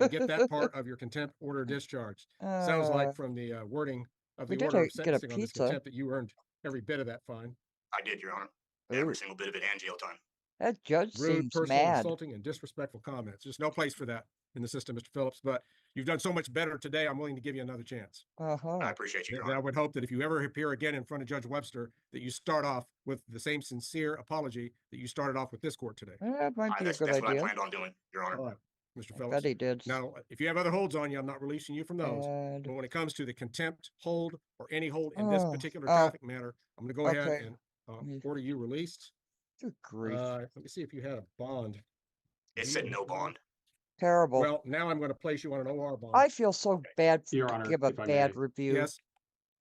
And get that part of your contempt order discharged. Sounds like from the wording of we the did order of get a sentencing on this pizza. contempt that you earned every bit of that fine. I did, Your Honor. Ooh. Every single bit of it and jail time. That judge Rude, seems personal, mad. insulting, and disrespectful comments. There's no place for that in the system, Mr. Phillips, but you've done so much better today, I'm willing to give you another chance. I appreciate you, Your And I Honor. would hope that if you ever appear again in front of Judge Webster, that you start off with the same sincere apology that you started off with this court today. That might be a That's good what I idea. planned on doing, Your Honor. All right, Mr. I Phillips. bet he did. Now, if you have other holds on you, I'm not releasing you from those. Bad. But when it comes to the contempt hold or any hold in this Oh, particular oh, traffic matter, I'm going to go ahead okay. and order you released. Good grief. Let me see if you had a bond. It said no bond. Terrible. Well, now I'm going to place you on an OR bond. I feel so bad Your to Honor, give a if I bad may. review. Yes.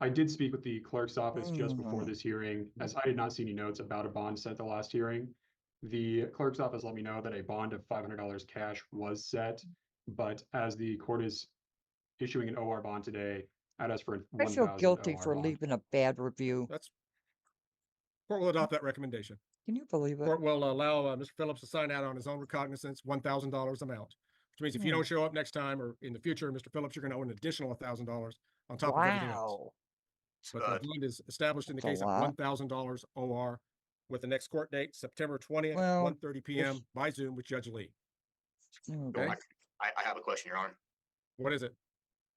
I did speak with the clerk's office just before Mm. this hearing, as I did not see any notes about a bond set at the last hearing. The clerk's office let me know that a bond of $500 cash was set, but as the court is issuing an OR bond today, I'd ask for a I feel 1,000 guilty OR for bond. leaving a bad review. That's court will adopt that recommendation. Can you believe it? Court will allow Mr. Phillips to sign out on his own recognizance, $1,000 amount. Which means if you Hmm. don't show up next time or in the future, Mr. Phillips, you're going to owe an additional $1,000 on top of everything else. Wow. But the bond is established in the That's a case of lot. $1,000 OR with the next court date, September 20th, Well, 1:30 p.m. by Zoom with Judge Lee. Okay. I have a question, Your Honor. What is it?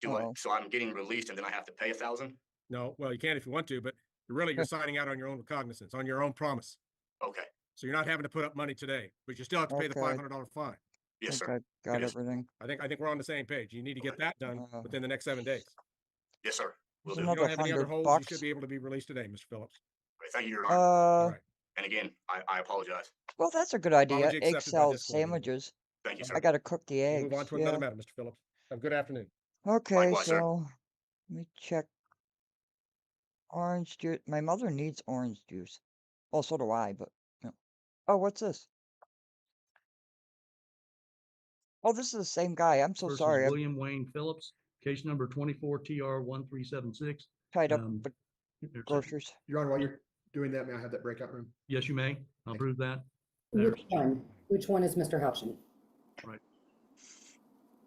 So I'm getting released and then I have to pay $1,000? No, well, you can if you want to, but you're signing out on your own recognizance, on your own promise. Okay. So you're not having to put up money today, but you still have to pay the $500 fine. Yes, sir. I got everything. I think we're on the same page. You need to get that done within the next 7 days. Yes, sir. Will There's do. If you don't have any other $100 holes, you should be able to be released today, Mr. Phillips. Great, thank you, Your Honor. All right. And again, I apologize. Well, that's a good idea. Apology Egg accepted by salad this court, Your Honor. sandwiches. Thank you, sir. I gotta cook the We'll eggs. move on to another matter, Mr. Phillips. Have a good afternoon. Okay, Likewise, sir. so let me check. Orange juice. My mother needs orange juice. Well, so do I, but no. Oh, what's this? Oh, this is the same guy. I'm so versus sorry. I'm William Wayne Phillips, case number 24 TR 1376. tied up with There's a- groceries. Your Honor, while you're doing that, may I have that breakout room? Yes, you may. I'll prove that. Which one? Which one is Mr. Houchin? Right.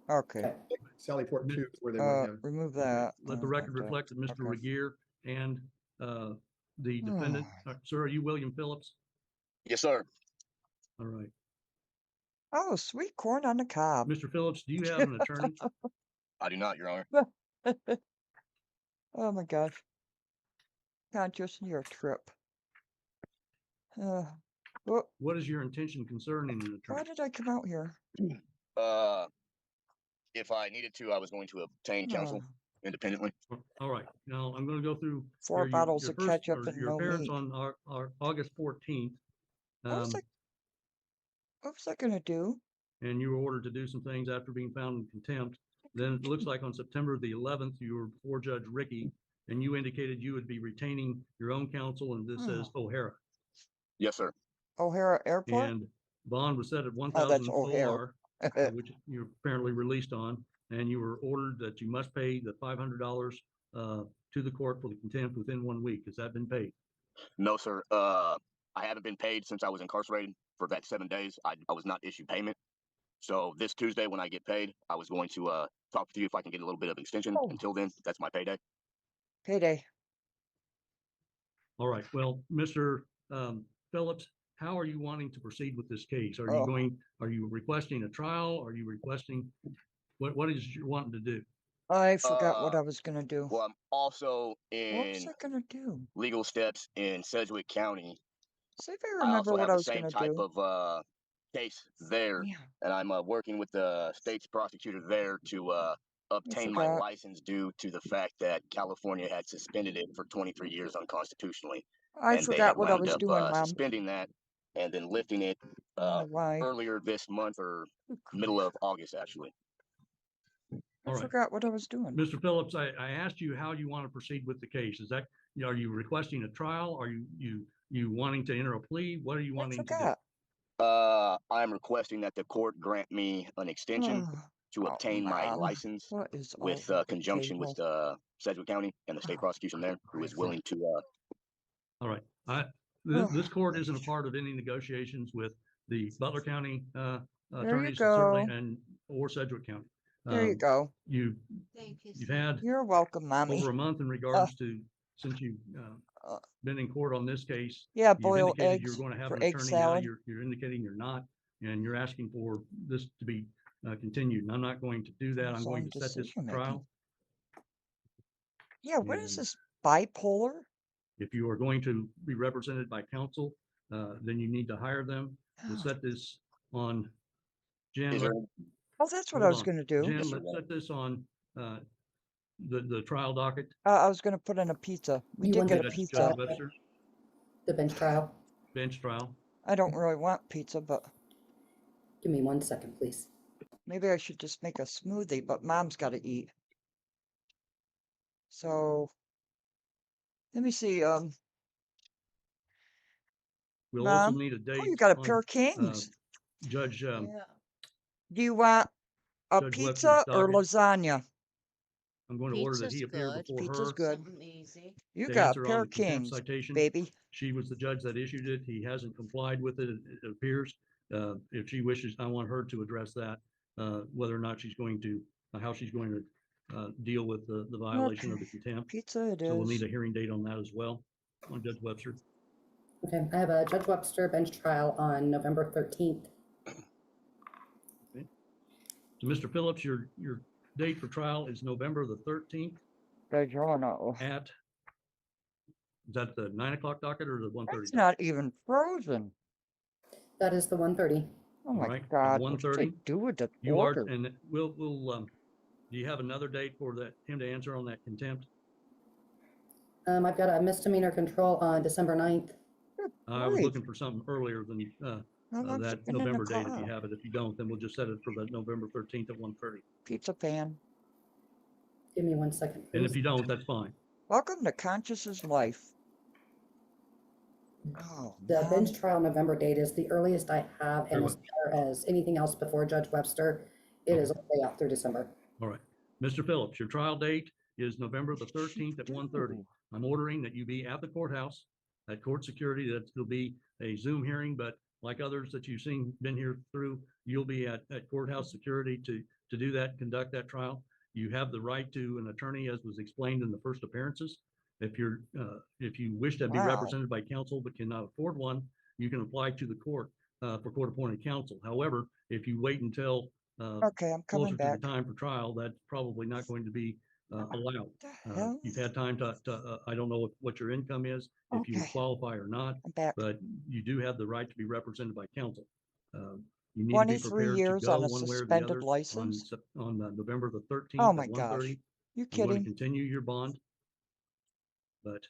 Okay. Sally Port 2 is where they want him. Remove that. Let the record reflect that Mr. Regier and the defendant, sir, are you William Phillips? Yes, sir. All right. Oh, sweet corn on the cob. Mr. Phillips, do you have an attorney? I do not, Your Honor. Oh my gosh. Conscious, you're a trip. Well, What is your intention concerning an why attorney? did I come out here? If I needed to, I was going to obtain counsel independently. All right. Now I'm going to go through 4 here, bottles your of first- ketchup or and your no appearance meat. on our August 14th. What was I gonna do? And you were ordered to do some things after being found in contempt. Then it looks like on September the 11th, you were before Judge Rickey, and you indicated you would be retaining your own counsel, and this says O'Hara. Yes, sir. O'Hara Airport? And bond was set at Oh, that's 1,000 O'Hare. OR, which you're apparently released on, and you were ordered that you must pay the $500 to the court for the contempt within 1 week. Has that been paid? No, sir. I haven't been paid since I was incarcerated for that 7 days. I was not issued payment. So this Tuesday, when I get paid, I was going to talk to you if I can get a little bit of extension. Until then, that's my payday. Payday. All right. Well, Mr. Phillips, how are you wanting to proceed with this case? Are you requesting a trial? Are you requesting, what is you wanting to do? I forgot what I was gonna do. Well, I'm also What was in I gonna do? legal steps in Sedgwick County. See if I I remember also what have I the was same gonna type do. of case there, and I'm working with the state's prosecutor there to obtain my forgot. license due to the fact that California had suspended it for 23 years unconstitutionally. I And they forgot had what I wound was up doing, Mom. suspending that and then lifting it why. earlier this month or middle of August, actually. All right. Forgot what I was doing. Mr. Phillips, I asked you how you want to proceed with the case. Is that, are you requesting a trial? Are you wanting to enter a plea? What are you wanting to do? I'm requesting that the court grant me an extension to obtain my Mom. license What is with all conjunction with Sedgwick County and the state prosecution there, who is willing to. All right. This court isn't a part of any negotiations with the Butler County attorneys, certainly, or Sedgwick County. There you go. You've had You're welcome, Mommy. over a month in regards to, since you've been in court on this case. Yeah, you've boiled indicated eggs you're going to have for an egg attorney now. salad. You're indicating you're not, and you're asking for this to be continued. And I'm not going to do that. I'm going to set this for trial. Yeah, what is this, bipolar? If you are going to be represented by counsel, then you need to hire them. We'll set this on Jan. Oh, that's what I was gonna do. Jan, let's set this on the trial docket. I was gonna put in a pizza. We You did want get a Judge pizza. Webster, The bench trial? bench trial. I don't really want pizza, but Give me 1 second, please. maybe I should just make a smoothie, but Mom's gotta eat. So let me see, We'll also Mom? need a date. Oh, you got a on, pair of kings. Judge, Do you want a Judge pizza Webster's or docket. lasagna? I'm going to order that he appear before Pizza's her good. You to got a answer pair on of the contempt kings, citation. baby. She was the judge that issued it. He hasn't complied with it, it appears. If she wishes, I want her to address that, whether or not she's going to, how she's going to deal with the violation of the contempt. Pizza it So we'll is. need a hearing date on that as well, on Judge Webster. Okay, I have a Judge Webster bench trial on November 13th. So Mr. Phillips, your date for trial is November the 13th at, is that the 9 o'clock docket or the 1:30? It's not even frozen. That is the 1:30. Oh my Right, at God, what did 1:30. they do with the You are, order? and we'll, do you have another date for him to answer on that contempt? I've got a misdemeanor control on December 9th. I was looking for something earlier than I'm that sitting in the November date if you car. have it. If you don't, then we'll just set it for the November 13th at 1:30. Pizza pan. Give me 1 second, And if please. you don't, that's fine. Welcome to Conscious's life. Oh, The man. bench trial November date is the earliest I have, Very and as far as anything else before Judge Webster, it is all the way out through December. All right. Mr. Phillips, your trial date is November the 13th at 1:30. I'm ordering that you be at the courthouse at court security. That'll be a Zoom hearing, but like others that you've seen, been here through, you'll be at courthouse security to do that, conduct that trial. You have the right to an attorney, as was explained in the first appearances. If you wish to be represented by counsel but cannot afford one, you can apply to the court for court-appointed counsel. However, if you wait until Okay, I'm coming closer to back. the time for trial, that's probably not going to be allowed. hell? You've had time to I don't know what your income is, if you Okay. qualify or not, I'm back. but you do have the right to be represented by counsel. You need to be 23 prepared to years go on a one way or the suspended other license. on November the Oh 13th my at gosh. 1:30. You I'm going to kidding? continue your bond, but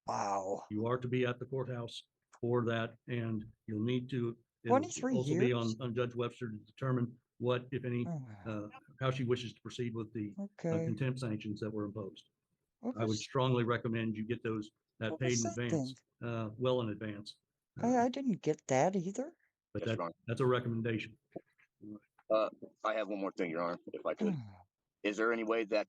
Wow. you are to be at the courthouse for that, and you'll need to, it'll 23 also be years? on Judge Webster to determine what, if any, Oh, how she wishes to proceed with the okay. contempt sanctions that were imposed. What I would was, strongly recommend you get that what paid was in that thing? advance, well in advance. I didn't get that either. But Yes, Your Honor. that's a recommendation. I have one more thing, Your Honor, if I could. Oh, Is there any way that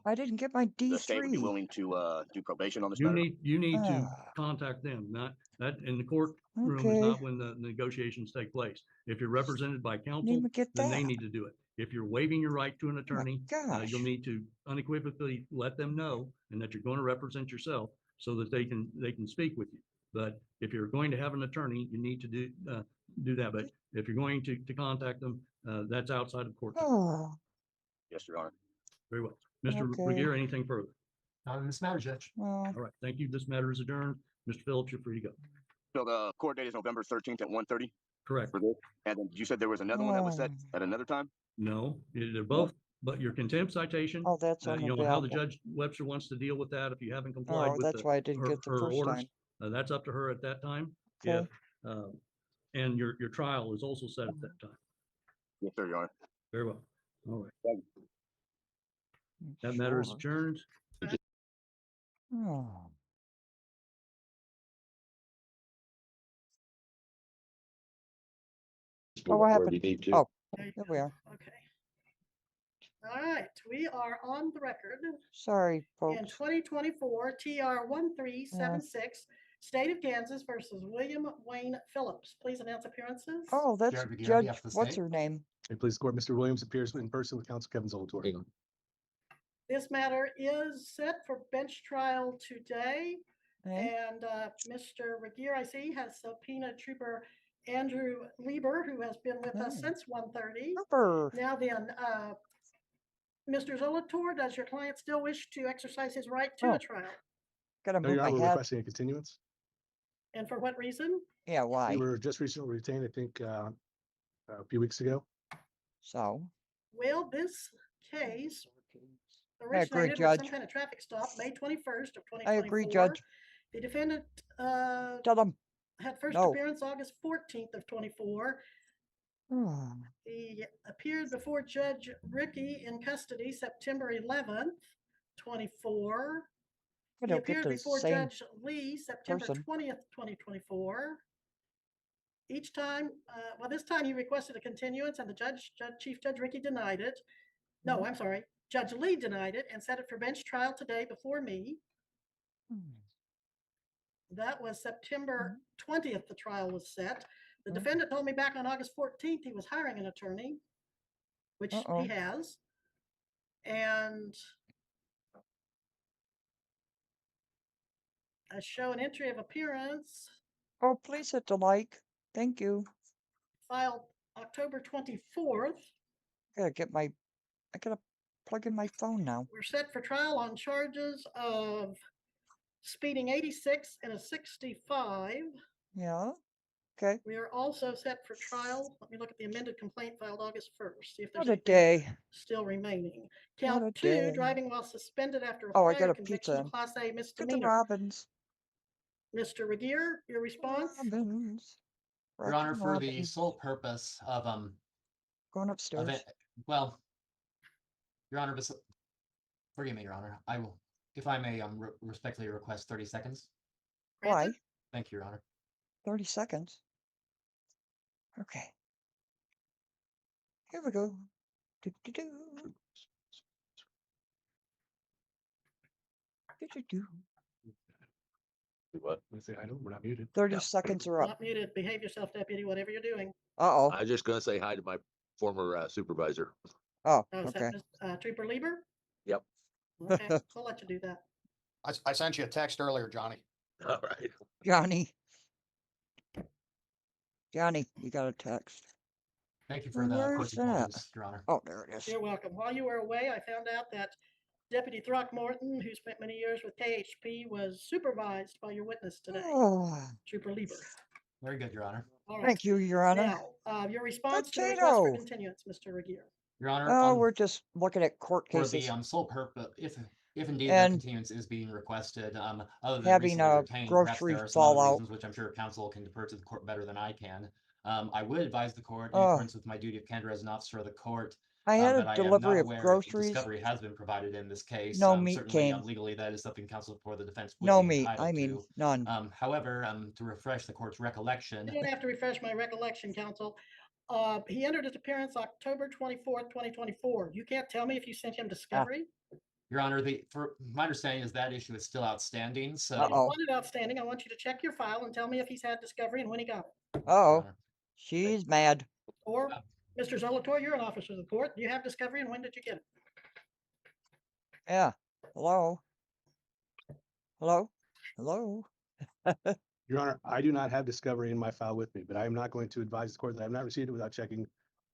I didn't get my the state would be D3. willing to do probation on this You matter? need to Ah, contact them, not that in the courtroom is okay. not when the negotiations take place. If you're represented by Didn't counsel, even get then they that. need to do it. If you're waiving your right to an Oh my attorney, gosh. you'll need to unequivocally let them know and that you're going to represent yourself so that they can speak with you. But if you're going to have an attorney, you need to do that. But if you're going to contact them, that's outside of court time. Oh, Yes, Your Honor. Very well. Mr. okay. Regier, anything further? Not in this matter, Judge. Well, All right, thank you. This matter is adjourned. Mr. Phillips, you're free to go. So the court date is November 13th at 1:30 Correct. for this? And then you said there was another one that was set at another time? No, they're both, but your contempt citation, oh, that's you know how the unavailable. Judge Webster wants to deal with that. If you haven't complied Oh, with that's why I didn't get the her first orders, time. that's up to her at that time. Okay. If, and your trial is also set at that time. Yes, sir, Your Honor. Very well. All right. Thank Mm, That matter is sure. adjourned. Oh. Oh, what happened? Oh, there we are. Okay. All right, we are on the record. Sorry, In folks. 2024 TR 1376, State of Kansas versus William Wayne Phillips. Please announce appearances. Oh, that's Jared Regier, Judge, behalf of the what's state. her name? And please court, Mr. Williams appears in person with counsel Kevin Zolotore. This matter is set for bench trial today. Okay. And Mr. Regier, I see, has subpoenaed Trooper Andrew Lieber, who has been with us Oh. since 1:30. Super. Now then, Mr. Zolotore, does your client still wish to exercise his right to Oh. a trial? Gotta No, move Your my Honor, we're head. requesting a continuance. And for what reason? Yeah, why? We were just recently retained, I think, a few weeks ago. So, Well, this case I agree, originated with Judge. some kind of traffic stop, May 21st of I agree, 2024. Judge. The defendant Tell them. had first No. appearance August 14th of 24. Oh, He appeared before Judge Ricky in custody September 11th, 24. I He don't get appeared the before same Judge Lee September person. 20th, 2024. Each time, well, this time he requested a continuance and the Chief Judge Ricky denied it. No, I'm sorry. Judge Lee denied it and set it for bench trial today before me. That was September 20th, the trial was set. The defendant told me back on August 14th he was hiring an attorney, which he has. And I show an entry of appearance Oh, please hit the like. Thank you. filed October 24th. I gotta plug in my phone now. We're set for trial on charges of speeding 86 and a 65. Yeah. Okay. We are also set for trial. Let me look at the amended complaint filed August 1st, see if there's What a anything day. still remaining. What a Count 2, day. driving while suspended after a Oh, I prior got a conviction, pizza. Class A Get the misdemeanor. Robins. Mr. Regier, your response? Robins. Your Honor, for the Robins. sole purpose of Going upstairs. well, Your Honor, forgive me, Your Honor. I will, if I may, respectfully request 30 seconds. Why? Thank you, Your Honor. 30 seconds. Okay. Here we go. Do, do, do. Do, do, do. What? I know we're not muted. 30 seconds are up. Not muted. Behave yourself, deputy, whatever you're doing. Uh-oh. I'm just gonna say hi to my former supervisor. Oh, Is okay. that Trooper Lieber? Yep. Okay, we'll let you do that. I sent you a text earlier, Johnny. All right. Johnny, you got a text. Thank you for the Where's court's that? indulgence, Your Honor. Oh, there it is. You're welcome. While you were away, I found out that Deputy Throckmorton, who spent many years with KHP, was supervised by your witness today, Oh, Trooper Lieber. Very good, Your Honor. All right. thank you, Your Honor. Now, your response to the request for Potato. continuance, Mr. Regier. Your Honor, Oh, we're just looking at court for cases. the sole purpose, if indeed And the continuance is being requested, other than having recently a retained, perhaps grocery there are some other fallout. reasons which I'm sure counsel can defer to the court better than I can. I would advise the court, in Oh. accordance with my duty of candor as an officer of the court, I had that a I am not delivery of aware if groceries. discovery has been provided in this case. No meat Certainly, came. legally, that is something counsel for the defense would No be meat. entitled I mean, to. none. However, to refresh the court's recollection, You don't have to refresh my recollection, counsel. He entered his appearance October 24th, 2024. You can't tell me if you sent him discovery? Your Honor, for my understanding is that issue is still outstanding. So, I don't want it outstanding. I want you to check your file and tell me if he's had discovery and when he got it. Uh-oh. She's mad. Or, Mr. Zolator, you're an officer of the court. Do you have discovery and when did you get it? Yeah. Hello? Hello? Hello? Your Honor, I do not have discovery in my file with me, but I am not going to advise the court that I have not received it without checking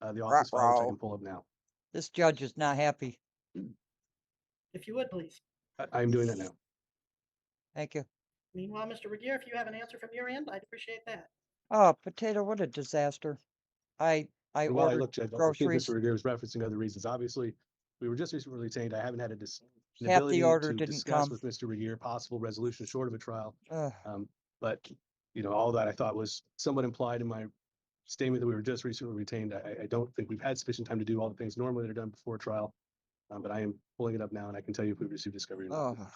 the office file, which I can pull up now. This judge is not happy. If you would, please. I am doing that now. Thank you. Meanwhile, Mr. Regier, if you have an answer from your end, I'd appreciate that. Oh, potato, what a disaster. I And while I ordered looked at, I think groceries. Mr. Regier was referencing other reasons. Obviously, we were just recently retained. I haven't had an Half the ability order to didn't discuss come. with Mr. Regier possible resolution short of a trial. Ugh. But, you know, all that I thought was somewhat implied in my statement that we were just recently retained. I don't think we've had sufficient time to do all the things normally that are done before trial. But I am pulling it up now and I can tell you if we've received discovery or not. Oh.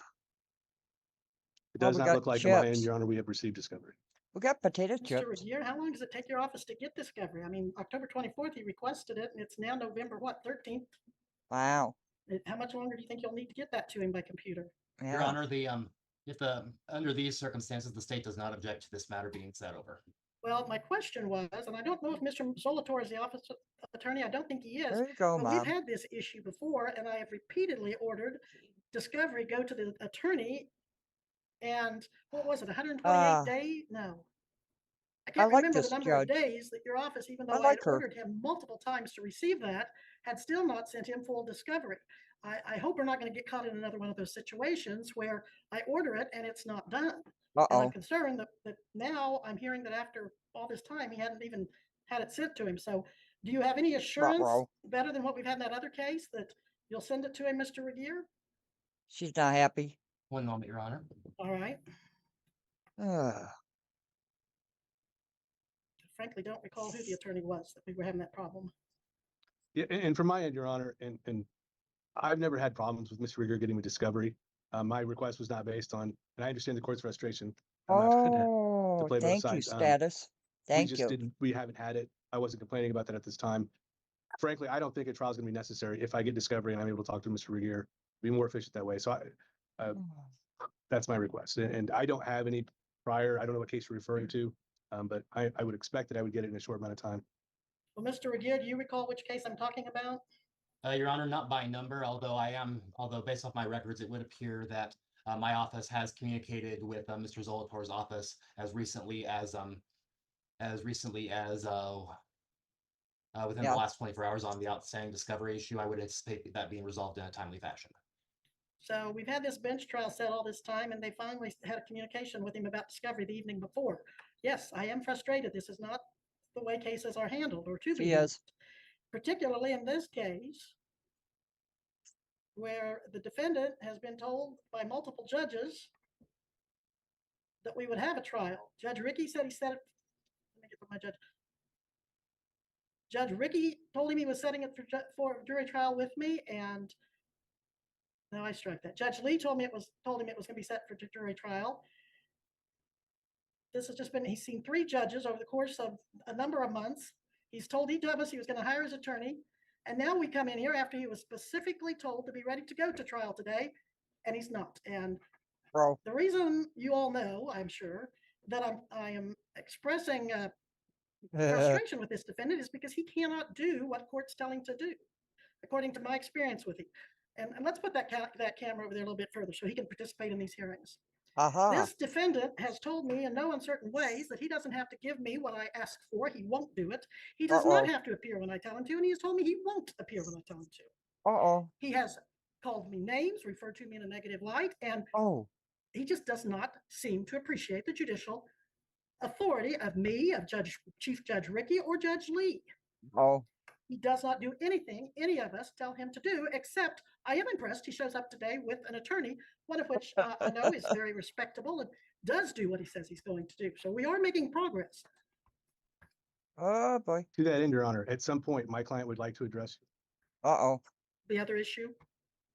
It does we not got look like on my end, chips. Your Honor, we have received discovery. We got potato Mr. chips. Regier, how long does it take your office to get discovery? I mean, October 24th, he requested it, and it's now November, what, 13th? Wow. How much longer do you think you'll need to get that to him by computer? Yeah. Your Honor, under these circumstances, the state does not object to this matter being set over. Well, my question was, and I don't know if Mr. Zolator is the office attorney, I don't think he is. There you go, but Mom. we've had this issue before, and I have repeatedly ordered discovery go to the attorney. And what was it, 128 days? No. I can't like remember the this number of judge. days that your office, even though I like had her. ordered him multiple times to receive that, had still not sent him full discovery. I hope we're not going to get caught in another one of those situations where I order it and it's not done. And I'm concerned that now I'm hearing that after all this time, he hadn't even had it sent to him. So do you have any assurance better than what we've had in that other case that you'll send it to him, Mr. Regier? She's not happy. One moment, Your Honor. All right. Frankly, don't recall who the attorney was that we were having that problem. Yeah, and from my end, Your Honor, and I've never had problems with Mr. Regier getting me discovery. My request was not based on, and I understand the court's frustration. I'm not trying to play both thank you, sides. status. Thank you. We haven't had it. I wasn't complaining about that at this time. Frankly, I don't think a trial is going to be necessary. If I get discovery and I'm able to talk to Mr. Regier, be more efficient that way. So that's my request. And I don't have any prior, I don't know what case you're referring to, but I would expect that I would get it in a short amount of time. Well, Mr. Regier, do you recall which case I'm talking about? Your Honor, not by number, although based off my records, it would appear that my office has communicated with Mr. Zolator's office as recently as within the last 24 hours on the outstanding discovery issue. I would anticipate that being resolved in a timely fashion. So we've had this bench trial set all this time, and they finally had a communication with him about discovery the evening before. Yes, I am frustrated. This is not the way cases are handled or to be handled. Particularly in this case, where the defendant has been told by multiple judges that we would have a trial. Judge Ricky said he said it. Let me get my judge. Judge Ricky told him he was setting it for jury trial with me, and no, I struck that. Judge Lee told him it was going to be set for jury trial. This has just been, he's seen 3 judges over the course of a number of months. He's told each of us he was going to hire his attorney. And now we come in here after he was specifically told to be ready to go to trial today, and he's not. And the reason you all know, I'm sure, that I am expressing frustration with this defendant is because he cannot do what court's telling him to do, according to my experience with him. And let's put that camera over there a little bit further so he can participate in these hearings. This defendant has told me in no uncertain ways that he doesn't have to give me what I ask for. He won't do it. He does not have to appear when I tell him to, and he has told me he won't appear when I tell him to. He has called me names, referred to me in a negative light, and he just does not seem to appreciate the judicial authority of me, of Chief Judge Ricky, or Judge Lee. He does not do anything any of us tell him to do, except I am impressed he shows up today with an attorney, one of which I know is very respectable and does do what he says he's going to do. So we are making progress. Oh boy. To that end, Your Honor, at some point, my client would like to address you. The other issue?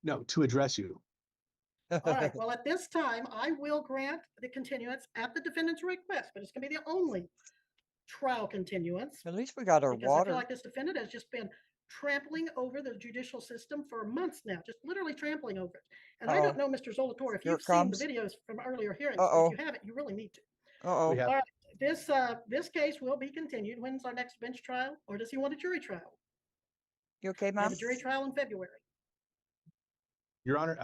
No, to address you. All right. Well, at this time, I will grant the continuance at the defendant's request, but it's going to be the only trial continuance. At least we got our because I water. feel like this defendant has just been trampling over the judicial system for months now, just literally trampling over it. And I don't know, Mr. Zolator, if you've seen the videos from earlier hearings. If you haven't, you really need to. All right. This case will be continued. When's our next bench trial? Or does he want a jury trial? You okay, We have Mom? a jury trial in February. Your Honor,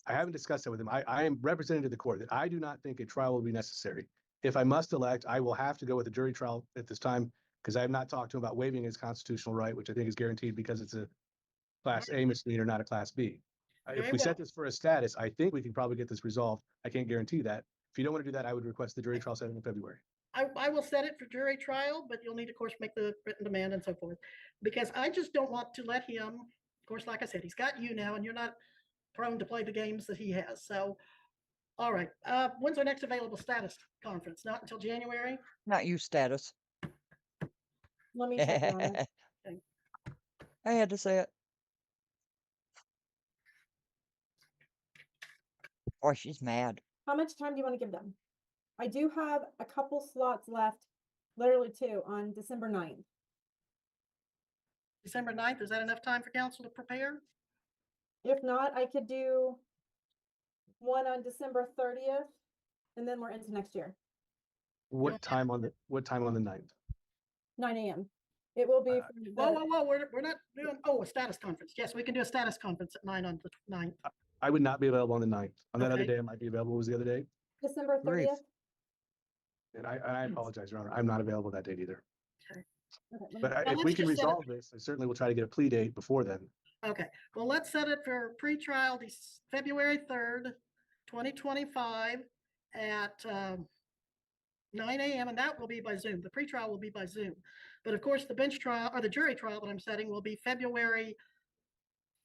I haven't discussed that with him. I am representing to the court that I do not think a trial will be necessary. If I must elect, I will have to go with a jury trial at this time because I have not talked to him about waiving his constitutional right, which I think is guaranteed because it's a Class A misdemeanor, not a Class B. If we set this for a status, I think we can probably get this resolved. I can't guarantee that. If you don't want to do that, I would request the jury trial setting in February. I will set it for jury trial, but you'll need, of course, make the written demand and so forth, because I just don't want to let him, of course, like I said, he's got you now and you're not prone to play the games that he has. So, all right. When's our next available status conference? Not until January? Not you status. Let me check on it. Okay. I had to say it. Oh, she's mad. How much time do you want to give them? I do have a couple slots left, literally 2 on December 9th. December 9th, is that enough time for council to prepare? If not, I could do one on December 30th, and then we're into next year. What time on the 9th? 9 a.m. It will be. Whoa, we're not doing, a status conference. Yes, we can do a status conference at 9 on the 9th. I would not be available on the 9th. On that other day, I might be available. What was the other day? December 30th. And I apologize, Your Honor. I'm not available that date either. Okay. But if we can resolve this, I certainly will try to get a plea date before then. Okay, well, let's set it for pretrial February 3rd, 2025 at 9 a.m. and that will be by Zoom. The pretrial will be by Zoom. But of course, the bench trial or the jury trial that I'm setting will be February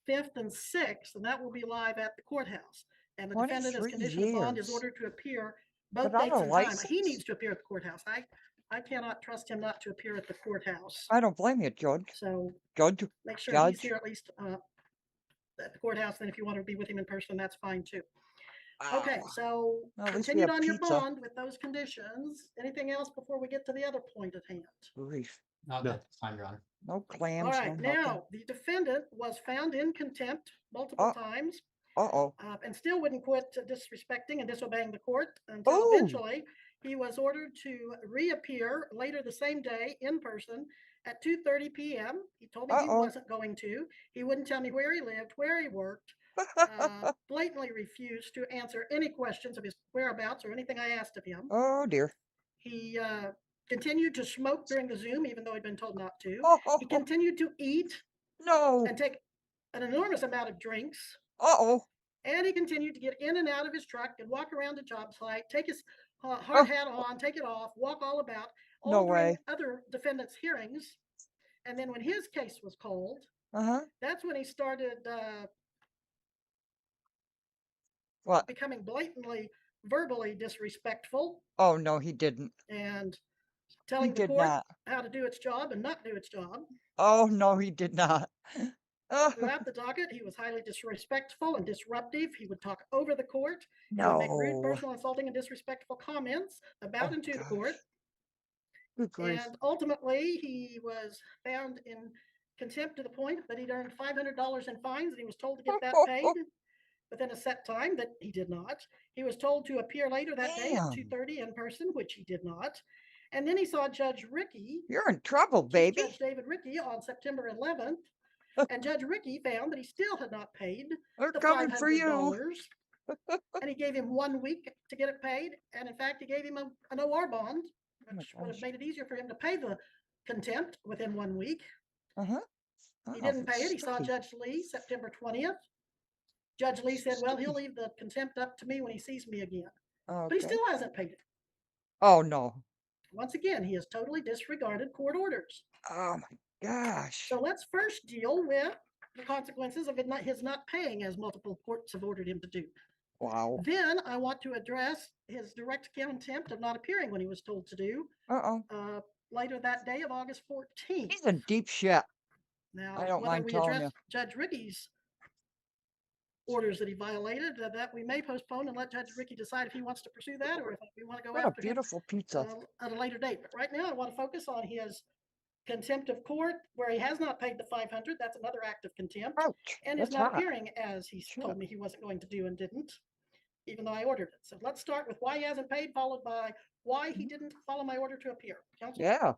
5th and 6th, and that will be live at the courthouse. And the defendant, as condition of bond, is ordered to appear both dates and time. He needs to appear at the courthouse. I cannot trust him not to appear at the courthouse. I don't blame you, Judge. So Judge, make sure he's here at least at the courthouse. And if you want to be with him in person, that's fine too. Okay, so continued on your bond with those conditions. Anything else before we get to the other point at hand? Grief. No, that's fine, Your Honor. No clams. All right, now the defendant was found in contempt multiple times. And still wouldn't quit disrespecting and disobeying the court until eventually he was ordered to reappear later the same day in person at 2:30 p.m. He told me he wasn't going to. He wouldn't tell me where he lived, where he worked. Blatantly refused to answer any questions of his whereabouts or anything I asked of him. Oh dear. He continued to smoke during the Zoom, even though he'd been told not to. He continued to eat and take an enormous amount of drinks. And he continued to get in and out of his truck and walk around the job site, take his hard hat on, take it off, walk all about, all during other defendants' hearings. And then when his case was called, that's when he started becoming blatantly, verbally disrespectful. Oh, no, he didn't. And telling the court how to do its job and not do its job. Oh, no, he did not. Throughout the docket, he was highly disrespectful and disruptive. He would talk over the court. He would make rude, personal, insulting, and disrespectful comments about and to the court. And ultimately, he was found in contempt to the point that he'd earned $500 in fines, and he was told to get that paid within a set time that he did not. He was told to appear later that day at 2:30 in person, which he did not. And then he saw Judge Rickey. You're in trouble, baby. Judge David Rickey on September 11th. And Judge Rickey found that he still had not paid the $500. And he gave him 1 week to get it paid. And in fact, he gave him an OR bond, which would have made it easier for him to pay the contempt within 1 week. He didn't pay it. He saw Judge Lee September 20th. Judge Lee said, well, he'll leave the contempt up to me when he sees me again. But he still hasn't paid it. Oh, no. Once again, he has totally disregarded court orders. Oh, my gosh. So let's first deal with the consequences of his not paying, as multiple courts have ordered him to do. Wow. Then I want to address his direct contempt of not appearing when he was told to do. Later that day of August 14th. He's in deep shit. Now, I don't whether mind we telling address you. Judge Rickey's orders that he violated, that we may postpone and let Judge Rickey decide if he wants to pursue that or if we want to go What a after him beautiful pizza. at a later date. But right now, I want to focus on his contempt of court, where he has not paid the $500. That's another act of contempt. And is not appearing as he told me he wasn't going to do and didn't, even though I ordered it. So let's start with why he hasn't paid, followed by why he didn't follow my order to appear. Counsel? Yeah.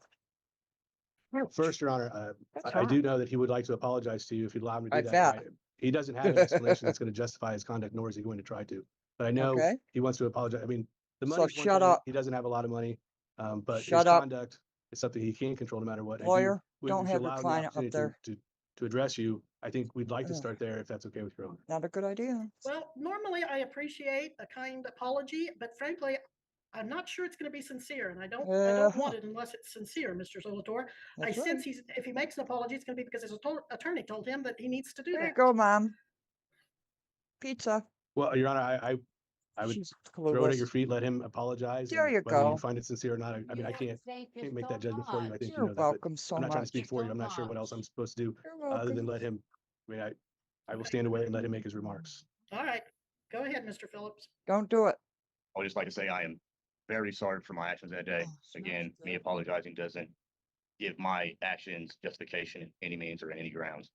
First, Your Honor, I do know that he would like to apologize to you if you'd allow him to do I that. bet. He doesn't have an explanation that's going to justify his conduct, nor is he going to try to. But I know he wants to apologize. I mean, the So money. shut up. He doesn't have a lot of money, but Shut his up. conduct is something he can control no matter what. Lawyer, If don't you have your allow him the client up opportunity there. to address you, I think we'd like to start there if that's okay with Your Honor. Not a good idea. Well, normally I appreciate a kind apology, but frankly, I'm not sure it's going to be sincere, and I don't want it unless it's sincere, Mr. Zolator. I sense if he makes an apology, it's going to be because his attorney told him that he needs to do There that. you go, Mom. Pizza. Well, Your Honor, I would She's throw it at clueless. your feet, let him apologize. There and you whether go. you find it sincere or not, I mean, I can't make that judgment for you. I think you You're know that. welcome But so I'm not trying to much. speak for you. I'm not sure what else I'm supposed to do You're other than welcome. let him. I mean, I will stand away and let him make his remarks. All right, go ahead, Mr. Phillips. Don't do it. I would just like to say I am very sorry for my actions that day. Again, me apologizing doesn't give my actions justification in any means or any grounds.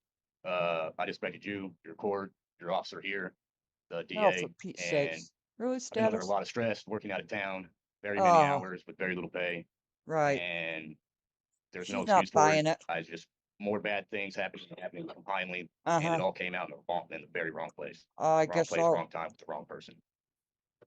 I respected you, your court, your officer here, the Oh, DA, for Pete's and sakes. Really, I've been under a status? lot of stress working out of town, very many Oh, hours with very little pay, right. and there's no She's not excuse for buying it. I just more bad things happening finally, and it all came out in the very wrong place. I Wrong guess place, so. wrong time with the wrong person.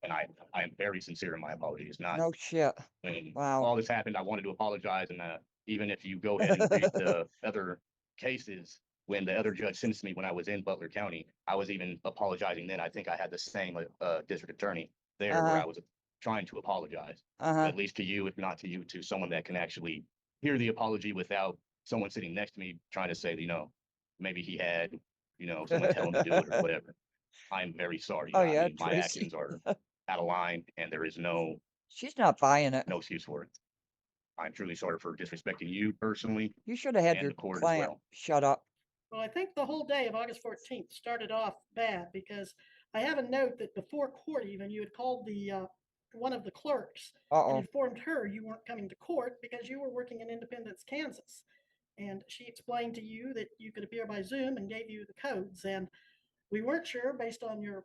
And I am very sincere in my apologies. Not No shit. when Wow. all this happened, I wanted to apologize, and even if you go ahead and read the other cases, when the other judge sentenced me when I was in Butler County, I was even apologizing then. I think I had the same district attorney there where I was trying to apologize, at least to you, if not to you, to someone that can actually hear the apology without someone sitting next to me trying to say, maybe he had, someone tell him to do it or whatever. I'm very sorry. Oh, I yeah, mean, my Tracy. actions are out of line, and there is no She's not buying it. excuse for it. I'm truly sorry for disrespecting you personally. You should have had and your the court as client well. shut up. Well, I think the whole day of August 14th started off bad because I have a note that before court even, you had called the one of the clerks and informed her you weren't coming to court because you were working in Independence, Kansas. And she explained to you that you could appear by Zoom and gave you the codes. And we weren't sure based on your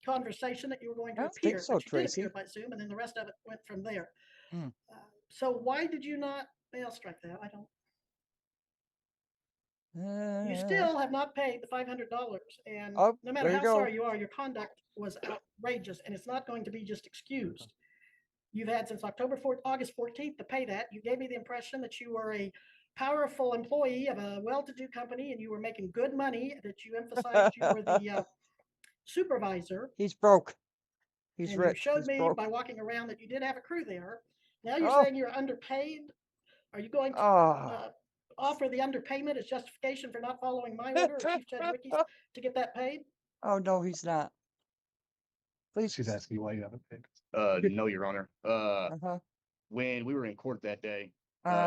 conversation that you were going to I don't appear, think so, but you did Tracy. appear by Zoom, and then the rest of it went from there. Hmm. So why did you not? Well, strike that. I don't. You still have not paid the $500, and no matter there you how go. sorry you are, your conduct was outrageous, and it's not going to be just excused. you've had since August 14th to pay that. You gave me the impression that you were a powerful employee of a well-to-do company and you were making good money, that you emphasized you were the supervisor. He's broke. He's And rich. you showed He's me broke. by walking around that you did have a crew there. Now you're Oh. saying you're underpaid. Are you going to offer the underpayment as justification for not following my order or Chief Judge Ricky's to get that paid? Oh, no, he's not. Please. She's asking you why you haven't paid. No, Your Honor. Uh-huh. When we were in court that day,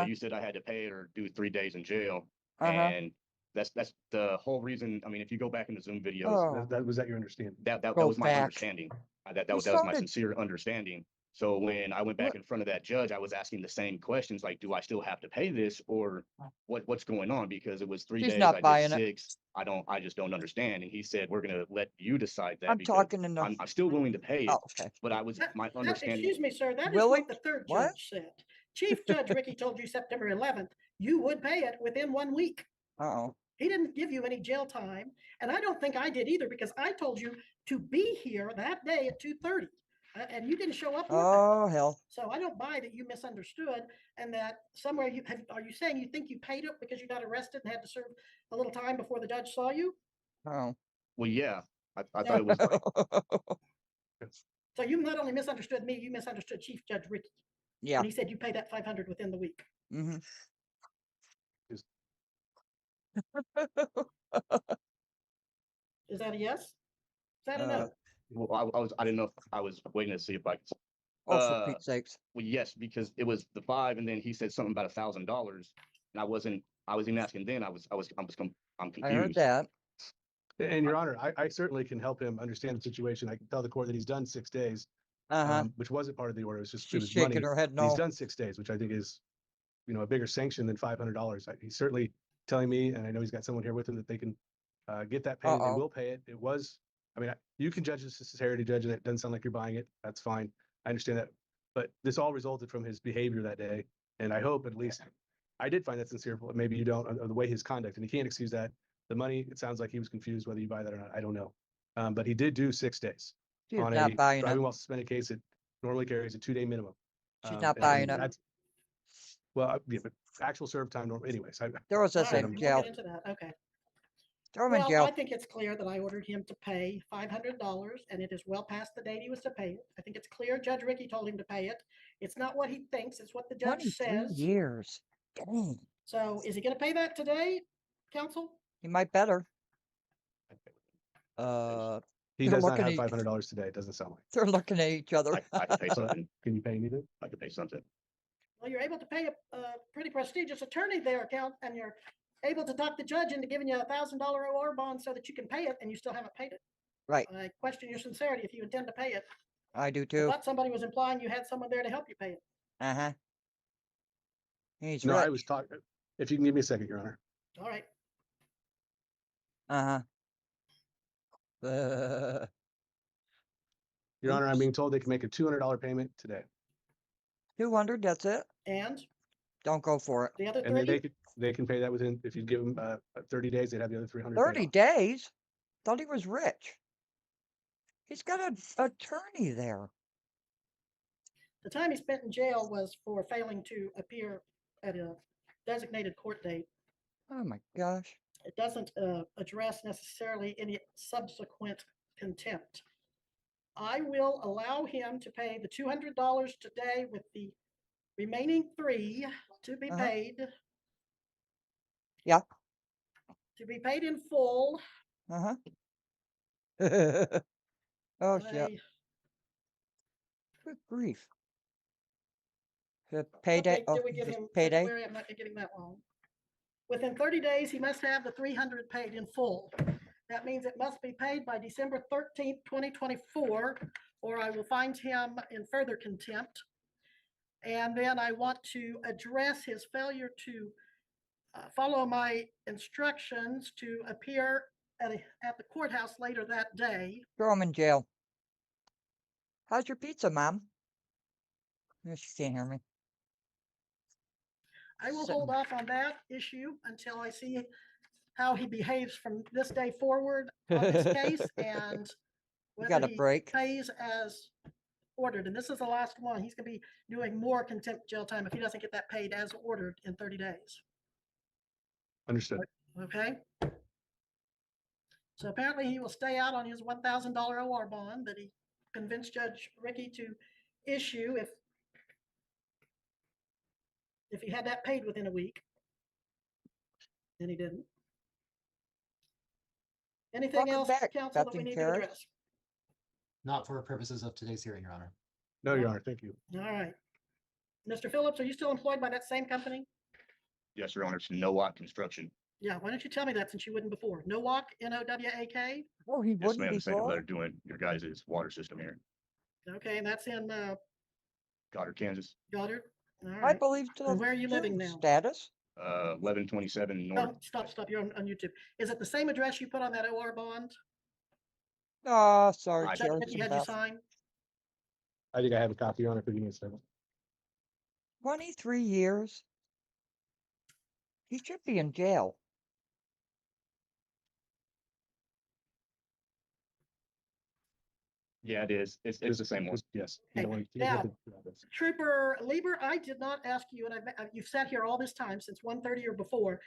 you said I had to pay it or do 3 days in jail. And that's the whole reason. I mean, if you go back in the Zoom videos, That was that your understanding? that Go was my back. understanding. That You was my started- sincere understanding. So when I went back in front of that judge, I was asking the same questions, like, do I still have to pay this, or what's going on? Because it was 3 She's days, not I buying did it. 6. I just don't understand. And he said, we're gonna let you decide that. I'm because talking in the. I'm still willing to pay it, Oh, okay. but I was my That- understanding. excuse me, sir, that is Willing? what the third What? judge said. Chief Judge Ricky told you September 11th, you would pay it within 1 week. Uh-oh. He didn't give you any jail time. And I don't think I did either, because I told you to be here that day at 2:30. And you didn't show up. Oh, hell. So I don't buy that you misunderstood and that somewhere are you saying you think you paid it because you got arrested and had to serve a little time before the judge saw you? Oh. Well, yeah, I thought it was like, So you not only misunderstood me, you misunderstood Chief Judge Ricky. Yeah. And he said you pay that 500 within the week. Mm-hmm. Is that a yes? Is that a no? well, I didn't know if I was waiting to see if I could. Oh, for Pete's sakes. Well, yes, because it was the 5, and then he said something about $1,000, and I was even asking then. I'm confused. I heard that. And Your Honor, I certainly can help him understand the situation. I can tell the court that he's done 6 days, which wasn't part of the order. It was just it She's was shaking money. her head He's no. done 6 days, which I think is, a bigger sanction than $500. He's certainly telling me, and I know he's got someone here with him, that they can get that paid. They will pay it. It was, you can judge this as sincerity, Judge, and it doesn't sound like you're buying it. That's fine. I understand that. But this all resulted from his behavior that day. And I hope at least I did find that sincere, but maybe you don't, of the way his conduct, and you can't excuse that. The money, it sounds like he was confused whether you buy that or not. I don't know. But he did do 6 days She's on not a buying driving it. while suspended case. It normally carries a 2-day minimum. She's not And buying it. that's, well, yeah, but actual serve time, anyways. There was this All right, in we'll jail. get into that. Okay. Throw him in Well, jail. I think it's clear that I ordered him to pay $500, and it is well past the date he was to pay it. I think it's clear Judge Ricky told him to pay it. It's not what he thinks, it's what the judge 23 says. years. Dang. So is he going to pay that today, counsel? He might better. He They're does not looking have at $500 today. It doesn't sound like. they're looking at each other. I could pay something. Can you pay anything? I could pay something. Well, you're able to pay a pretty prestigious attorney there, and you're able to talk the judge into giving you $1,000 OR bond so that you can pay it, and you still haven't paid it. Right. I question your sincerity if you intend to pay it. I do I too. thought somebody was implying you had someone there to help you pay it. Uh-huh. He's No, rich. I was talking. If you can give me a second, Your Honor. All right. Uh-huh. Your Honor, I'm being told they can make a $200 payment today. 200, that's it? And Don't go for it. the other And then 30? they can pay that within, if you give them 30 days, they'd have the other 300. paid 30 off. days? Thought he was rich. He's got an attorney there. The time he spent in jail was for failing to appear at a designated court date. Oh my gosh. It doesn't address necessarily any subsequent contempt. I will allow him to pay the $200 today with the remaining 3 to be paid. Yeah. To be paid in full. Uh-huh. Oh, shit. Good grief. Payday. Okay, Oh, did we give just him payday? February? I'm not getting that long. Within 30 days, he must have the 300 paid in full. That means it must be paid by December 13th, 2024, or I will find him in further contempt. And then I want to address his failure to follow my instructions to appear at the courthouse later that day. Throw him in jail. How's your pizza, Mom? No, she can't hear me. I will hold off on that issue until I see how he behaves from this day forward on this case and You got whether a he break. pays as ordered, and this is the last one. He's gonna be doing more contempt jail time if he doesn't get that paid as ordered in 30 days. Understood. Okay? So apparently he will stay out on his $1,000 OR bond that he convinced Judge Ricky to issue if he had that paid within a week. And he didn't. Anything Welcome else, back, counsel, that we Captain need to Karras. address? Not for purposes of today's hearing, Your Honor. No, Your Honor, thank you. All right. Mr. Phillips, are you still employed by that same company? Yes, Your Honor, it's Nowak Construction. Yeah, why don't you tell me that since you wouldn't before? Nowak, Nowak? Oh, he Yes, wouldn't ma'am, the same before? they're doing your guys' water system here, Okay, and that's in Goddard, Kansas, Goddard. All I right. believe so. And where are you living now? Status? 1127 North. Oh, stop. You're on YouTube. Is it the same address you put on that OR bond? Oh, sorry, Judge Karras Ricky and had you Beth. sign? I think I have a copy, Your Honor, if you give me a second. 23 years. He should be in jail. Yeah, it is. It's the same one. Yes. Now, Trooper Lieber, I did not ask you, and you've sat here all this time since 1:30 or before.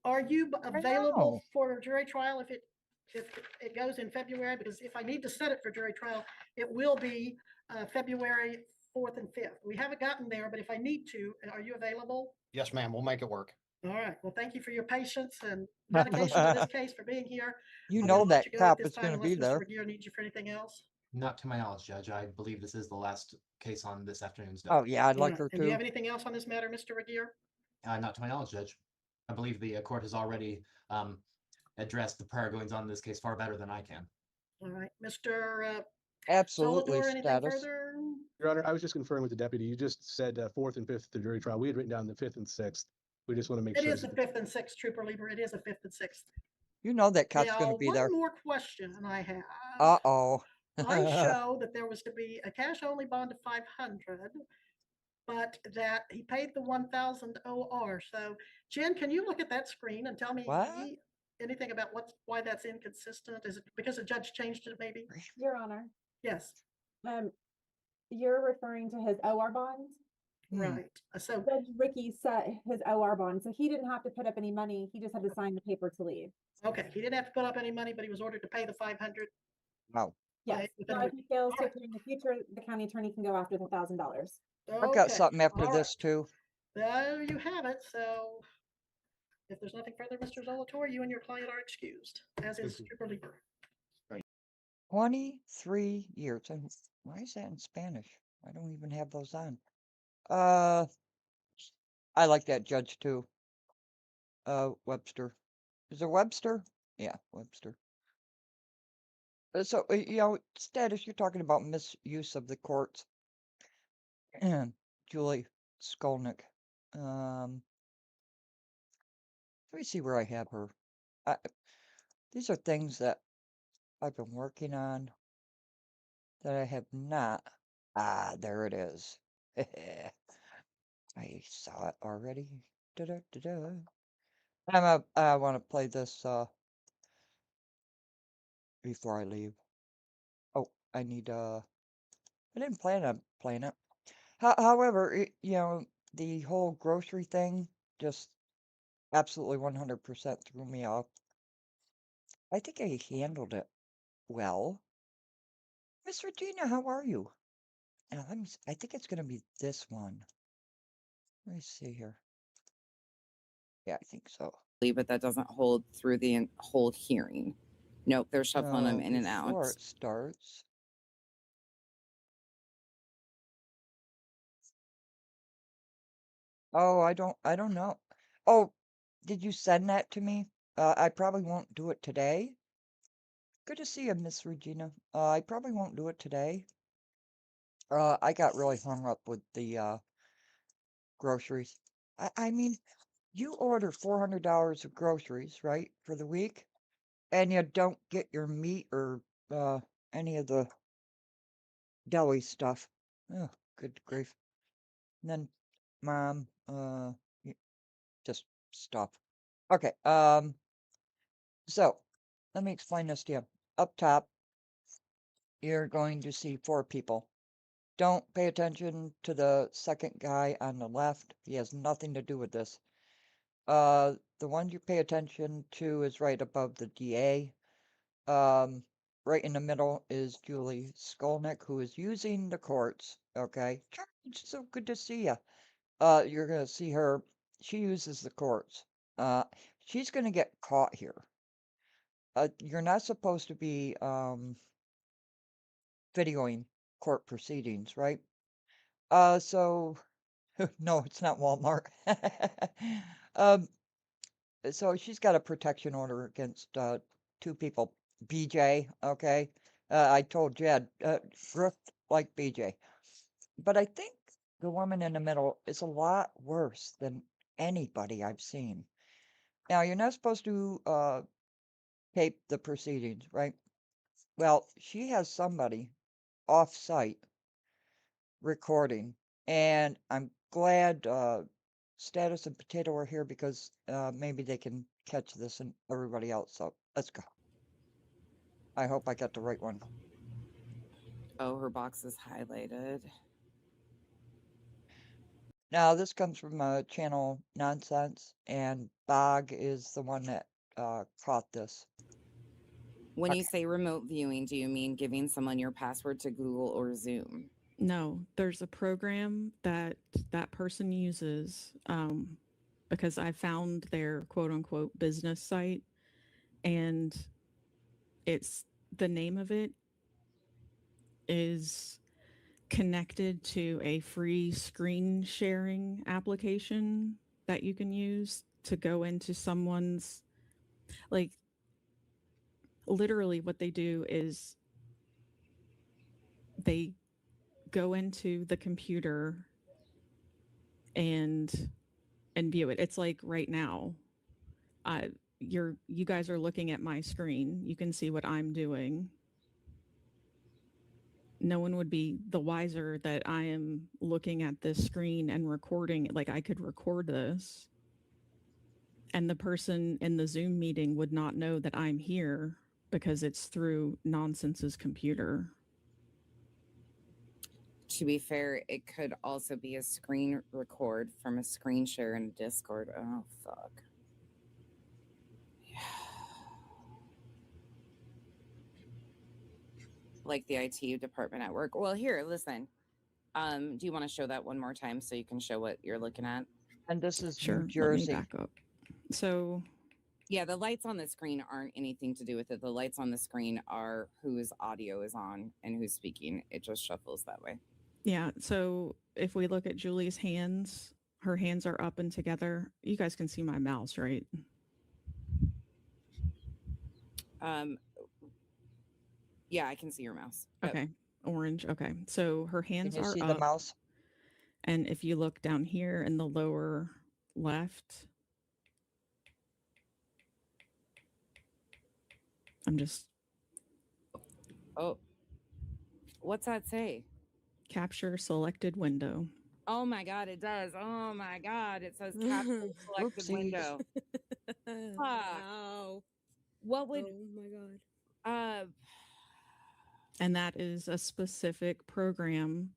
Are you available for a jury trial if it goes in February? Because if I need to set it for jury trial, it will be February 4th and 5th. We haven't gotten there, but if I need to, are you available? Yes, ma'am. We'll make it work. All right. Well, thank you for your patience and dedication to this case, for being here. You I'm know gonna let that you go at cop this is time going to be unless Mr. there. Regier needs you for anything else. Not to my knowledge, Judge. I believe this is the last case on this afternoon's Oh, docket. yeah, I'd All like right. her And do you too. have anything else on this matter, Mr. Regier? Not to my knowledge, Judge. I believe the court has already addressed the prior goings on in this case far better than I can. All right, Mr. Absolutely, Solador, anything status. further? Your Honor, I was just conferring with the deputy. You just said 4th and 5th to jury trial. We had written down the 5th and 6th. We just want to make It sure. is the 5th and 6th, Trooper Lieber. It is the 5th and 6th. You know that cop's Now, going to be there. one more question I have. Uh-oh. I show that there was to be a cash-only bond of 500, but that he paid the 1,000 OR. So, Jen, can you look at that screen and tell me What? anything about why that's inconsistent? Is it because the judge changed it, maybe? Your Honor, Yes. you're referring to his OR bonds? Right. So Judge Ricky set his OR bond, so he didn't have to put up any money. He just had to sign the paper to leave. okay, he didn't have to put up any money, but he was ordered to pay the 500. Wow. Yes. within a Now, if week. he fails to appear in the future, the county attorney can go after the $1,000. I've got Okay, something after all this too. There you have it. So if there's nothing further, Mr. Zolator, you and your client are excused, as is Trooper Lieber. 23 years. And why is that in Spanish? I don't even have those on. I like that judge too. Webster. Is it Webster? Yeah, Webster. So, you know, status, you're talking about misuse of the courts. Julie Skolnick. Let me see where I have her. These are things that I've been working on that I have not. Ah, there it is. I saw it already. Da-da-da-da. I want to play this before I leave. Oh, I need I didn't plan on playing it. However, you know, the whole grocery thing just absolutely 100% threw me off. I think I handled it well. Miss Regina, how are you? And I think it's going to be this one. Let me see here. Yeah, I think so. But that doesn't hold through the whole hearing. Nope, they're shuffling them in and Before out. it starts. Oh, I don't know. Oh, did you send that to me? I probably won't do it today. Good to see you, Miss Regina. I probably won't do it today. I got really hung up with the groceries. I mean, you order $400 of groceries, right, for the week, and you don't get your meat or any of the deli stuff. Oh, good grief. And then, Mom, just stuff. Okay, so let me explain this to you. Up top, you're going to see 4 people. Don't pay attention to the second guy on the left. He has nothing to do with this. The one you pay attention to is right above the DA. Right in the middle is Julie Skolnick, who is using the courts. Okay, it's so good to see you. You're gonna see her. She uses the courts. She's gonna get caught here. You're not supposed to be videoing court proceedings, right? So no, it's not Walmart. Um, so she's got a protection order against two people. BJ, okay? I told Jed, grift like BJ. But I think the woman in the middle is a lot worse than anybody I've seen. Now, you're not supposed to tape the proceedings, right? Well, she has somebody off-site recording, and I'm glad Status and Potato are here because maybe they can catch this and everybody else. So let's go. I hope I got the right one. Oh, her box is highlighted. Now, this comes from channel Nonsense, and Bog is the one that caught this. When you say remote viewing, do you mean giving someone your password to Google or Zoom? No, there's a program that that person uses because I found their quote unquote business site, and it's the name of it is connected to a free screen sharing application that you can use to go into someone's, like, literally what they do is they go into the computer and view it. It's like right now, you guys are looking at my screen. You can see what I'm doing. No one would be the wiser that I am looking at this screen and recording. Like, I could record this, and the person in the Zoom meeting would not know that I'm here because it's through Nonsense's computer. To be fair, it could also be a screen record from a screen share in Discord. Oh, fuck. Like the IT department at work. Well, here, listen. Do you want to show that one more time so you can show what you're looking at? And this is Sure, New Jersey. let me back up. So yeah, the lights on the screen aren't anything to do with it. The lights on the screen are whose audio is on and who's speaking. It just shuffles that way. yeah, so if we look at Julie's hands, her hands are up and together. You guys can see my mouse, right? Yeah, I can see your mouse. Yep. Okay, orange. Okay, so her hands Can you are see up. the mouse? And if you look down here in the lower left, I'm just. Oh, what's that say? Capture selected window. Oh my God, it does. Oh my God, it says capture selected window. Wow. What would? Oh my God. And that is a specific program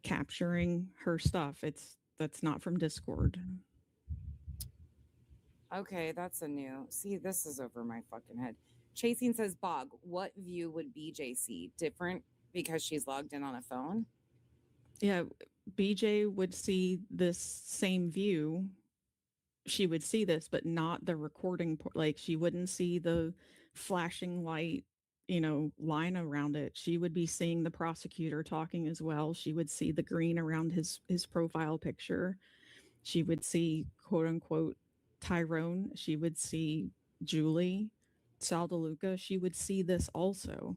capturing her stuff. That's not from Discord. Okay, that's a new. See, this is over my fucking head. Chasing says, Bog, what view would BJ see? Different because she's logged in on a phone? Yeah, BJ would see this same view. She would see this, but not the recording. Like, she wouldn't see the flashing light, line around it. She would be seeing the prosecutor talking as well. She would see the green around his profile picture. She would see, quote unquote, Tyrone. She would see Julie, Sal DeLuca. She would see this also.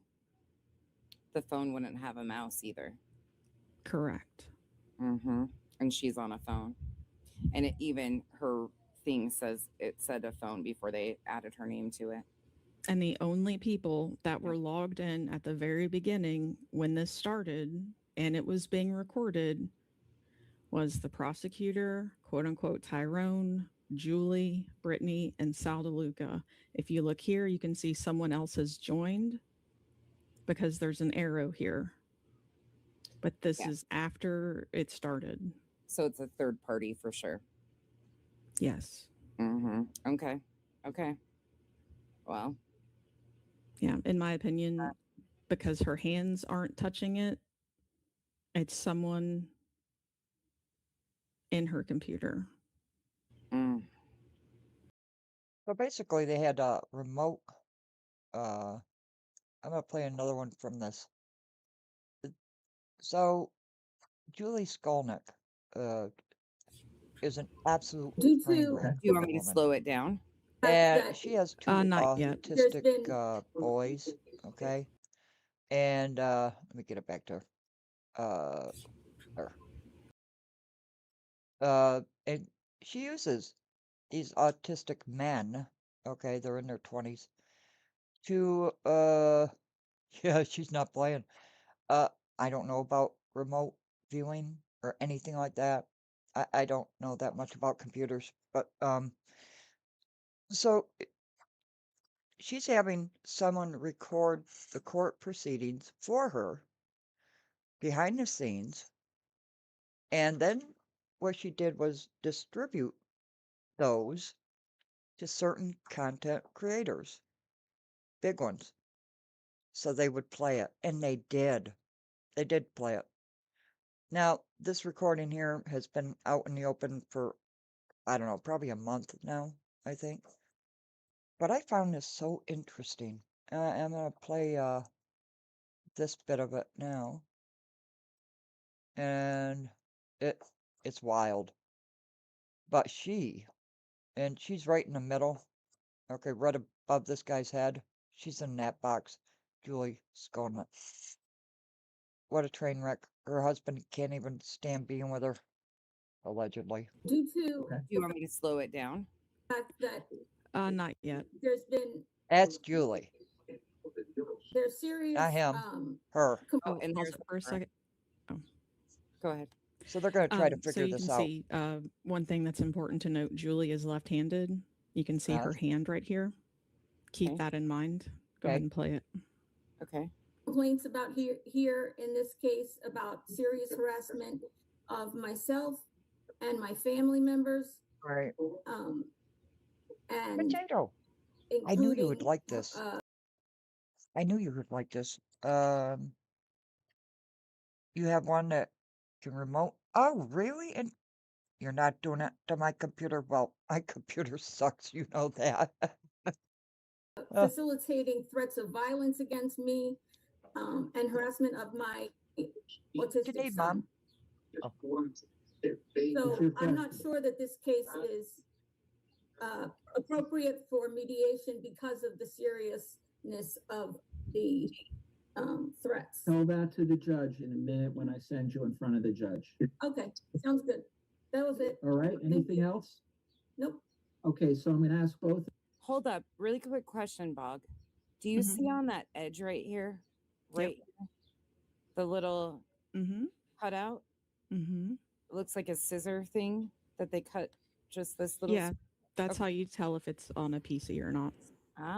The phone wouldn't have a mouse either. Correct. Mm-hmm. And she's on a phone. And even her thing says it said a phone before they added her name to it. And the only people that were logged in at the very beginning when this started and it was being recorded was the prosecutor, quote unquote, Tyrone, Julie, Brittany, and Sal DeLuca. If you look here, you can see someone else has joined because there's an arrow here. But this Yeah. is after it started. So it's a third party for sure. Yes. Mm-hmm. Okay. Okay. Well. Yeah, in my opinion, because her hands aren't touching it, it's someone in her computer. Mm. So basically they had a remote, I'm gonna play another one from this. So Julie Skolnick, is an absolute train wreck Do you of want a me to woman. slow it down? And she has two Not yet. autistic boys, okay? And let me get it back to her. And she uses these autistic men, okay, they're in their 20s, to yeah, she's not playing. I don't know about remote viewing or anything like that. I don't know that much about computers, but so she's having someone record the court proceedings for her behind the scenes, and then what she did was distribute those to certain content creators, big ones, so they would play it, and they did. They did play it. Now, this recording here has been out in the open for, I don't know, probably a month now, I think. But I found this so interesting. I'm gonna play this bit of it now. And it's wild. But and she's right in the middle. Okay, right above this guy's head. She's in that box. Julie Skolnick. What a train wreck. Her husband can't even stand being with her. Allegedly. Do you want me to slow it down? Not yet. There's been That's Julie. there's serious Not him. Her. Oh, and there's Also, for a second. Oh. Go ahead. So they're going to try to So figure you this can out. see one thing that's important to note, Julie is left-handed. You can see her hand right here. Keep that in mind. Go ahead and play it. Okay. complaints about here in this case about serious harassment of myself and my family members. Right. And Potato. I knew you would like this. I knew you would like this. You have one that can remote. Oh, really? And you're not doing it to my computer? Well, my computer sucks. You know that. facilitating threats of violence against me and harassment of my autistic son. Oh. So I'm not sure that this case is appropriate for mediation because of the seriousness of the threats. Tell that to the judge in a minute when I send you in front of the judge. Okay, sounds good. That was it. All right, anything else? Nope. Okay, so I'm gonna ask both. Hold up, really quick question, Bog. Do you see on that edge right here, right here, the little cutout? It looks like a scissor thing that they cut just this little. Yeah, that's how you tell if it's on a PC or not.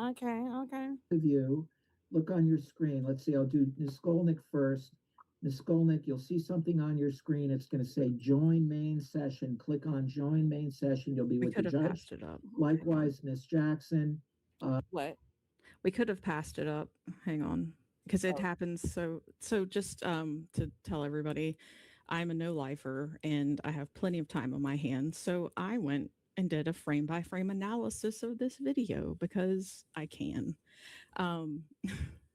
Okay, okay. Of you, look on your screen. Let's see, I'll do Ms. Skolnick first. Ms. Skolnick, you'll see something on your screen. It's going to say join main session. Click on join main session. You'll be with the judge. Passed it up. Likewise, Ms. Jackson. What? We could have passed it up. Hang on, because it happens. So just to tell everybody, I'm a no-lifer and I have plenty of time on my hands. So I went and did a frame-by-frame analysis of this video because I can.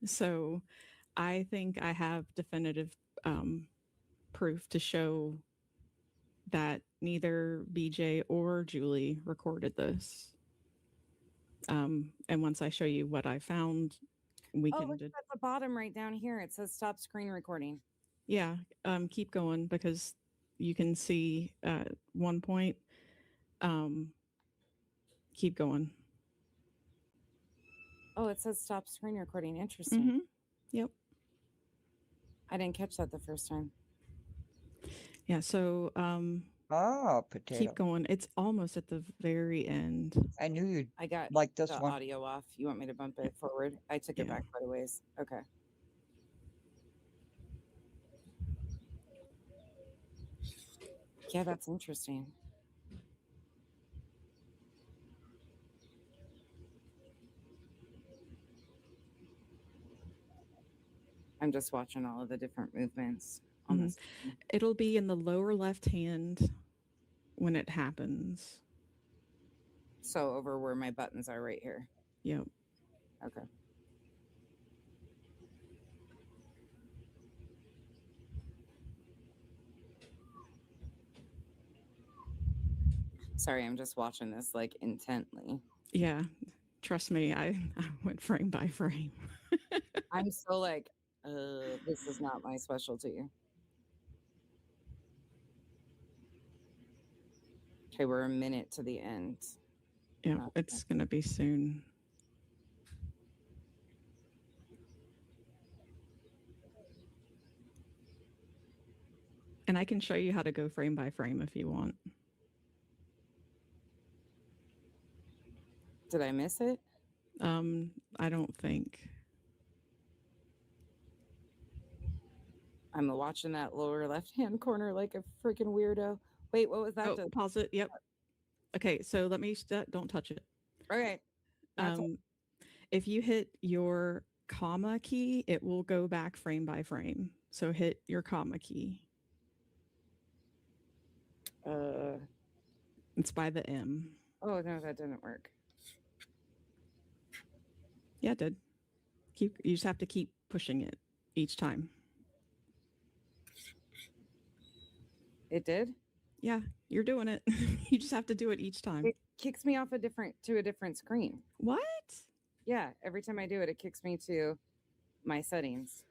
So I think I have definitive proof to show that neither BJ or Julie recorded this. And once I show you what I found, we Oh, can look at the bottom right down here. It says stop screen recording. Yeah, keep going because you can see one point. Keep going. Oh, it says stop screen recording. Interesting. Yep. I didn't catch that the first time. Yeah, so potato. keep going. It's almost at the very end. I knew you'd I got like this the one. audio off. You want me to bump it forward? I took it back quite a ways. Okay. Yeah, that's interesting. I'm just watching all of the different movements on this. It'll be in the lower left hand when it happens. So over where my buttons are right here. Yep. Okay. Sorry, I'm just watching this like intently. Yeah. Trust me, I went frame by frame. I'm so like, this is not my specialty. Okay, we're a minute to the end. Yeah, it's going to be soon. And I can show you how to go frame by frame if you want. Did I miss it? I don't think. I'm watching that lower left-hand corner like a freaking weirdo. Wait, what was that? Oh, pause it. Yep. Okay, so let me, don't touch it. Okay. If you hit your comma key, it will go back frame by frame. So hit your comma key. It's by the M. Oh, no, that didn't work. Yeah, it did. You just have to keep pushing it each time. It did? Yeah, you're doing it. You just have to do it each time. It kicks me off to a different screen. What? Yeah, every time I do it, it kicks me to my settings.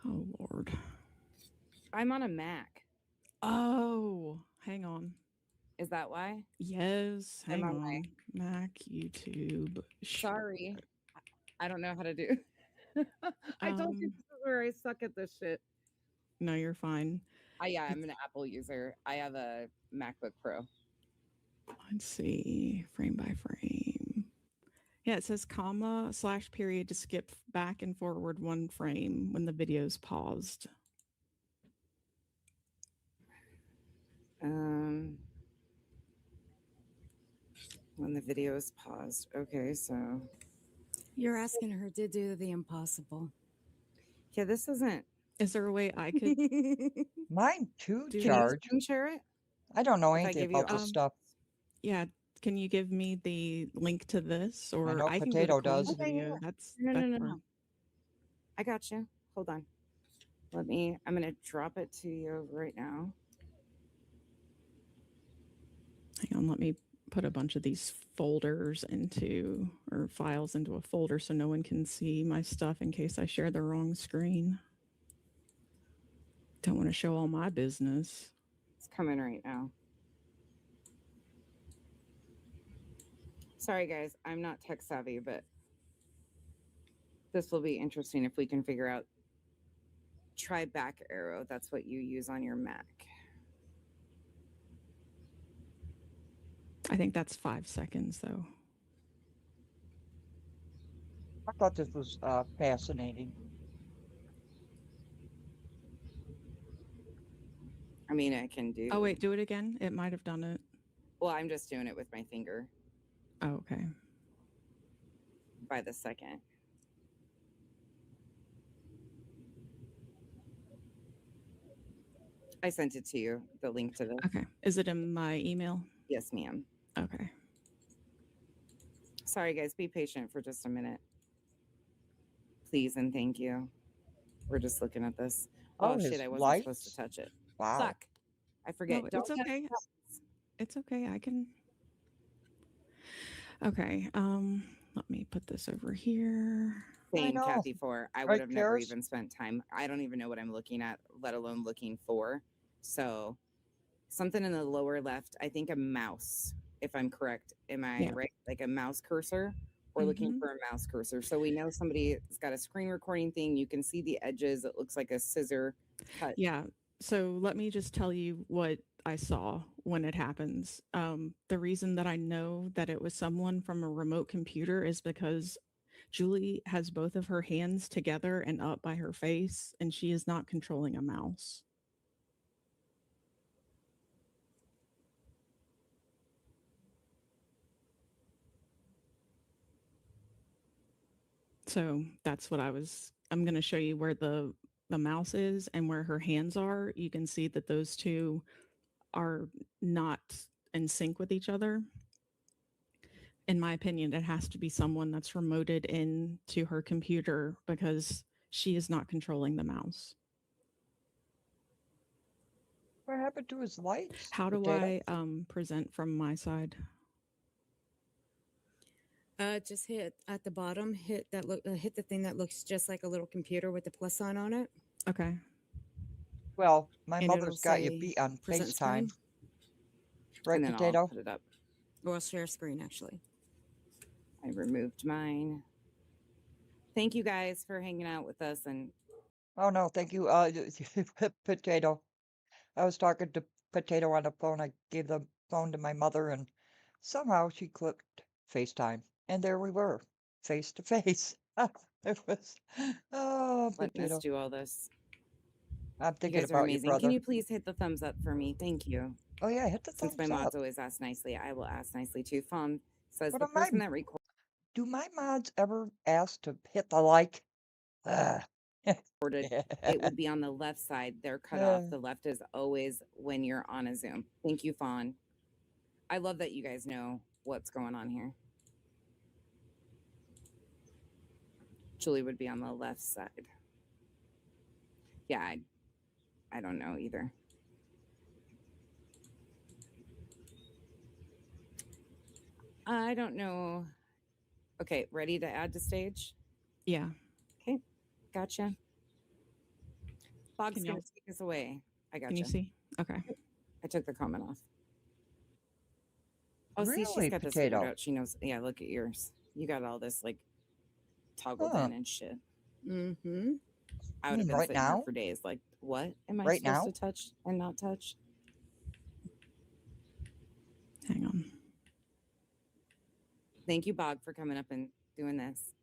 Oh, Lord. I'm on a Mac. Oh, hang on. Is that why? Yes, hang on. Mac, YouTube. Sorry. I don't know how to do. I told you this is where I suck at this shit. No, you're fine. Yeah, I'm an Apple user. I have a MacBook Pro. Let's see, frame by frame. Yeah, it says comma / period to skip back and forward one frame when the video's paused. When the video is paused. Okay, so you're asking her to do the impossible. Yeah, this isn't. Is there a way I could? Mine too, Do Charge. you share it? I don't know anything about this stuff. Yeah, can you give me the link to this, or know I can Potato go to does. video? That's No. I got you. Hold on. I'm gonna drop it to you right now. Hang on, let me put a bunch of these folders or files into a folder so no one can see my stuff in case I share the wrong screen. Don't want to show all my business. It's coming right now. Sorry, guys. I'm not tech savvy, but this will be interesting if we can figure out. Try back arrow. That's what you use on your Mac. I think that's 5 seconds, though. I thought this was fascinating. I mean, I can do. Oh, wait, do it again. It might have done it. Well, I'm just doing it with my finger. Oh, okay. By the second. I sent it to you, the link to this. Okay. Is it in my email? Yes, ma'am. Okay. Sorry, guys. Be patient for just a minute. Please and thank you. We're just looking at this. Oh, shit. I wasn't supposed to touch it. Wow. Fuck. I forget. No, it's okay. It's okay. I can. Okay. Let me put this over here. Same, Kathy, I would have never even spent time. I don't even know what I'm looking at, let alone looking for. So something in the lower left, I think a mouse, if I'm correct. Am I right? Like a mouse cursor? We're looking for a mouse cursor. So we know somebody's got a screen recording thing. You can see the edges. It looks like a scissor cut. Yeah. So let me just tell you what I saw when it happens. The reason that I know that it was someone from a remote computer is because Julie has both of her hands together and up by her face, and she is not controlling a mouse. So that's what I'm going to show you where the mouse is and where her hands are. You can see that those two are not in sync with each other. In my opinion, it has to be someone that's remoted into her computer because she is not controlling the mouse. What happened to his lights? How do I present from my side? Just hit at the bottom, hit the thing that looks just like a little computer with the plus sign on it. Okay. Well, my And mother's got you say beat on present FaceTime. screen. Right, And then Potato? I'll put it up. Or share screen, actually. I removed mine. Thank you guys for hanging out with us. And Oh, no, thank you, Potato. I was talking to Potato on the phone. I gave the phone to my mother, and somehow she clicked FaceTime. And there we were, face to face. It was, oh, letting us Potato. do all this. I'm You thinking guys are about you, amazing. Can brother. you please hit the thumbs up for me? Thank you. Oh, yeah, hit the Since my thumbs mods up. always ask nicely, I will ask nicely too. Fawn says What the am I? person that records Do my mods ever ask to hit the like? it would be on the left side. They're cut off. The left is always when you're on a Zoom. Thank you, Fawn. I love that you guys know what's going on here. Julie would be on the left side. Yeah, I don't know either. I don't know. Okay, ready to add to stage? Yeah. Okay, gotcha. Bog's Can gonna y'all- take us away. I gotcha. Can you see? Okay. I took the comment off. Oh, see, she's Really, got this figured Potato? out. She knows. Yeah, look at yours. You got all this like toggled Huh. in and shit. Mm-hmm. I You would have mean been right sitting here now? for days. Like, what am I Right supposed now? to touch and not touch? Hang on. Thank you, Bog, for coming up and doing this.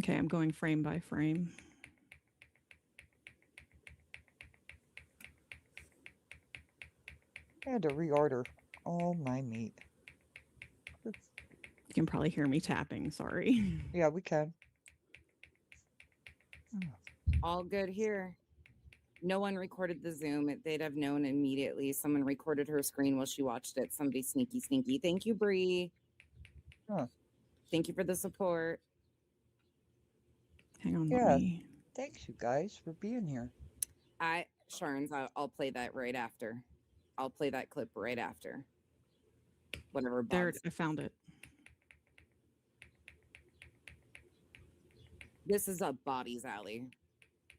Okay, I'm going frame by frame. I had to reorder all my meat. You can probably hear me tapping. Sorry. Yeah, we can. All good here. No one recorded the Zoom. They'd have known immediately. Someone recorded her screen while she watched it. Somebody sneaky. Thank you, Bree. Huh. Thank you for the support. Hang on, Yeah. let me. Thanks, you guys, for being here. Sharns, I'll play that right after. I'll play that clip right after. Whatever. There, Bog's. I found it. This is a Bobby's alley.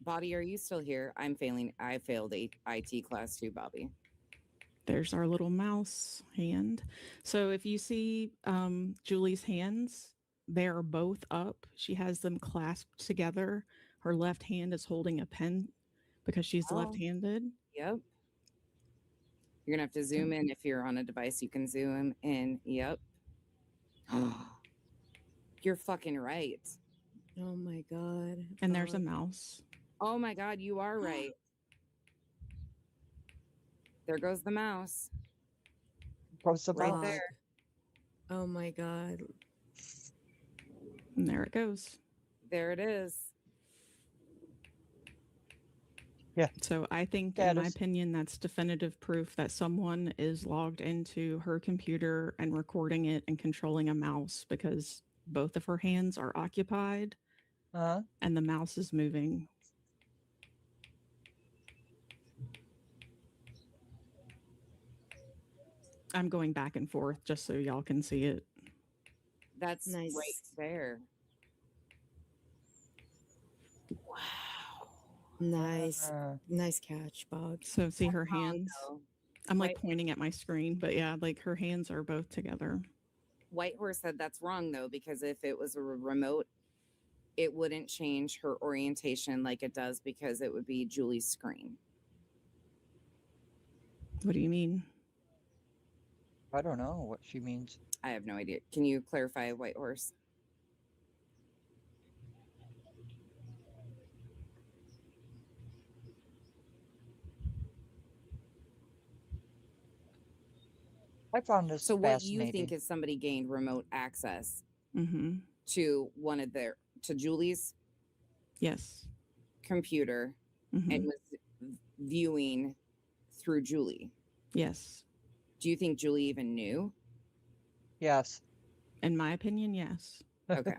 Bobby, are you still here? I'm failing. I failed IT class too, Bobby. There's our little mouse hand. So if you see Julie's hands, they are both up. She has them clasped together. Her left hand is holding a pen because she's left-handed. Yep. You're gonna have to zoom in. If you're on a device, you can zoom in. Yep. You're fucking right. Oh my God. And there's a mouse. Oh my God, you are right. There goes the mouse. Post the Right mouse. there. Oh my God. And there it goes. There it is. Yeah. So I think, in my opinion, that's definitive proof that someone is logged into her computer and recording it and controlling a mouse because both of her hands are occupied and the mouse is moving. I'm going back and forth just so y'all can see it. That's Nice. right there. Nice. Nice catch, Bog. So see her hands? I'm like White- pointing at my screen, but yeah, like her hands are both together. Whitehorse said that's wrong though, because if it was a remote, it wouldn't change her orientation like it does because it would be Julie's screen. What do you mean? I don't know what she means. I have no idea. Can you clarify, Whitehorse? I found this So what you think fascinating. is somebody gained remote access Mm-hmm. to one of their to Julie's Yes. computer Mm-hmm. and was viewing through Julie? Yes. Do you think Julie even knew? Yes. In my opinion, yes. Okay.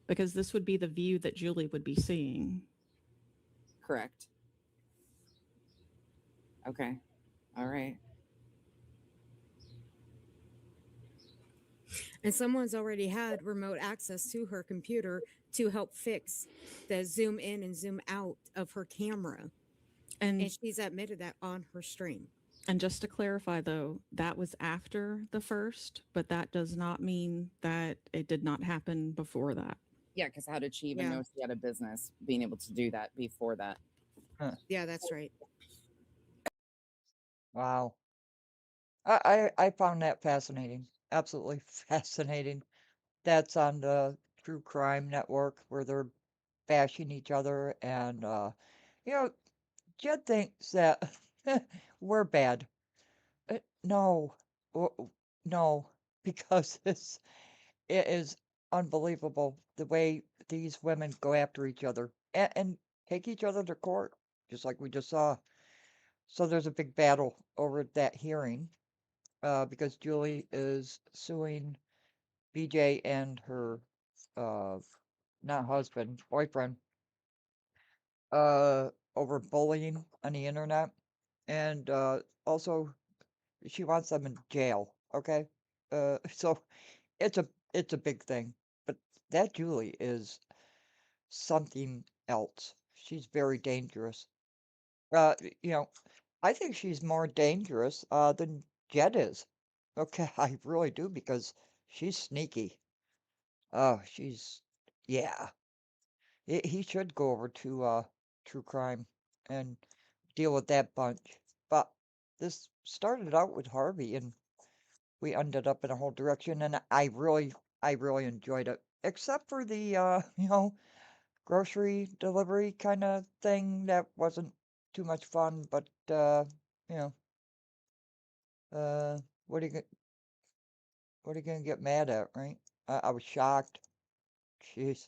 Because this would be the view that Julie would be seeing. Correct. Okay. All right. And someone's already had remote access to her computer to help fix the zoom in and zoom out of her camera. And she's admitted that on her stream. And just to clarify, though, that was after the first, but that does not mean that it did not happen before that. Yeah, because how did she even know she had a business being able to do that before that? Yeah, that's right. Wow. I found that fascinating. Absolutely fascinating. That's on the True Crime Network where they're bashing each other and you know, Jed thinks that we're bad. No. No, because it is unbelievable the way these women go after each other and take each other to court, just like we just saw. So there's a big battle over that hearing because Julie is suing BJ and her uh, not husband, boyfriend, over bullying on the internet, and also she wants them in jail. Okay, so it's a big thing, but that Julie is something else. She's very dangerous. You know, I think she's more dangerous than Jed is. Okay, I really do because she's sneaky. Oh, she's yeah. He should go over to true crime and deal with that bunch. But this started out with Harvey and we ended up in a whole direction and I really enjoyed it. Except for the grocery delivery kind of thing that wasn't too much fun, but you know, uh what are you what are you gonna get mad at, right? I was shocked. Jeez.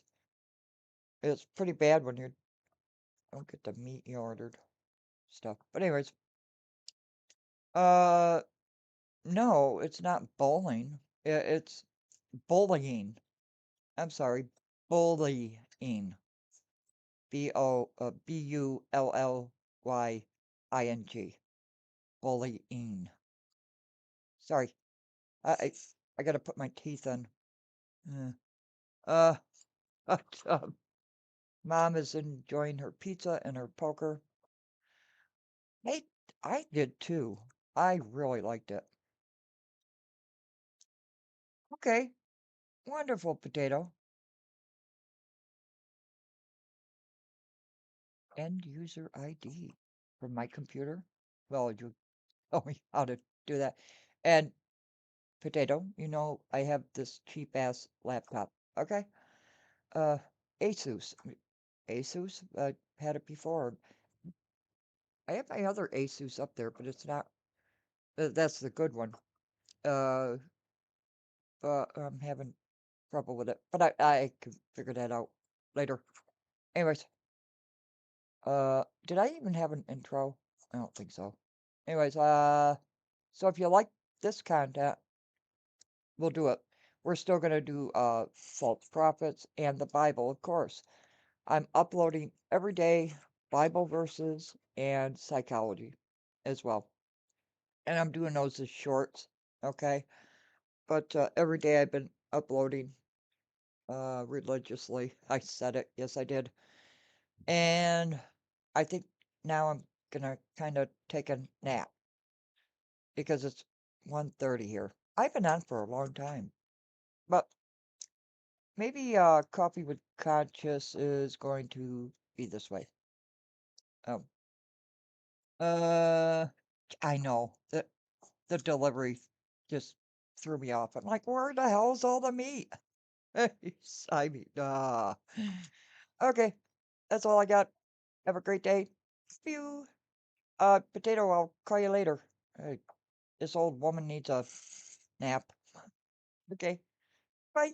It's pretty bad when you don't get the meat you ordered stuff. But anyways, uh no, it's not bowling. It's bullying. I'm sorry, bullying. Bullying. Bullying. Sorry. I I, I gotta put my teeth in. Uh, uh, Mom is enjoying her pizza and her poker. I I did too. I really liked it. Okay, wonderful potato. End user ID from my computer. Well, you tell me how to do that. And potato, I have this cheap ass laptop. Okay. Uh, Asus. Asus. Had it before. I have my other Asus up there, but it's not. That's the good one. Uh, but I'm having trouble with it. But I can figure that out later. Anyways, did I even have an intro? I don't think so. Anyways, so if you like this content, we'll do it. We're still gonna do false prophets and the Bible, of course. I'm uploading every day Bible verses and psychology as well. And I'm doing those as shorts, okay? But every day I've been uploading religiously. I said it. Yes, I did. And I think now I'm gonna kind of take a nap because it's 1:30 here. I've been on for a long time. But maybe coffee with conscious is going to be this way. Oh. Uh I know. The delivery just threw me off. I'm like, where the hell's all the meat? I mean, okay, that's all I got. Have a great day. Phew. Potato, I'll call you later. this old woman needs a nap. Okay. Bye.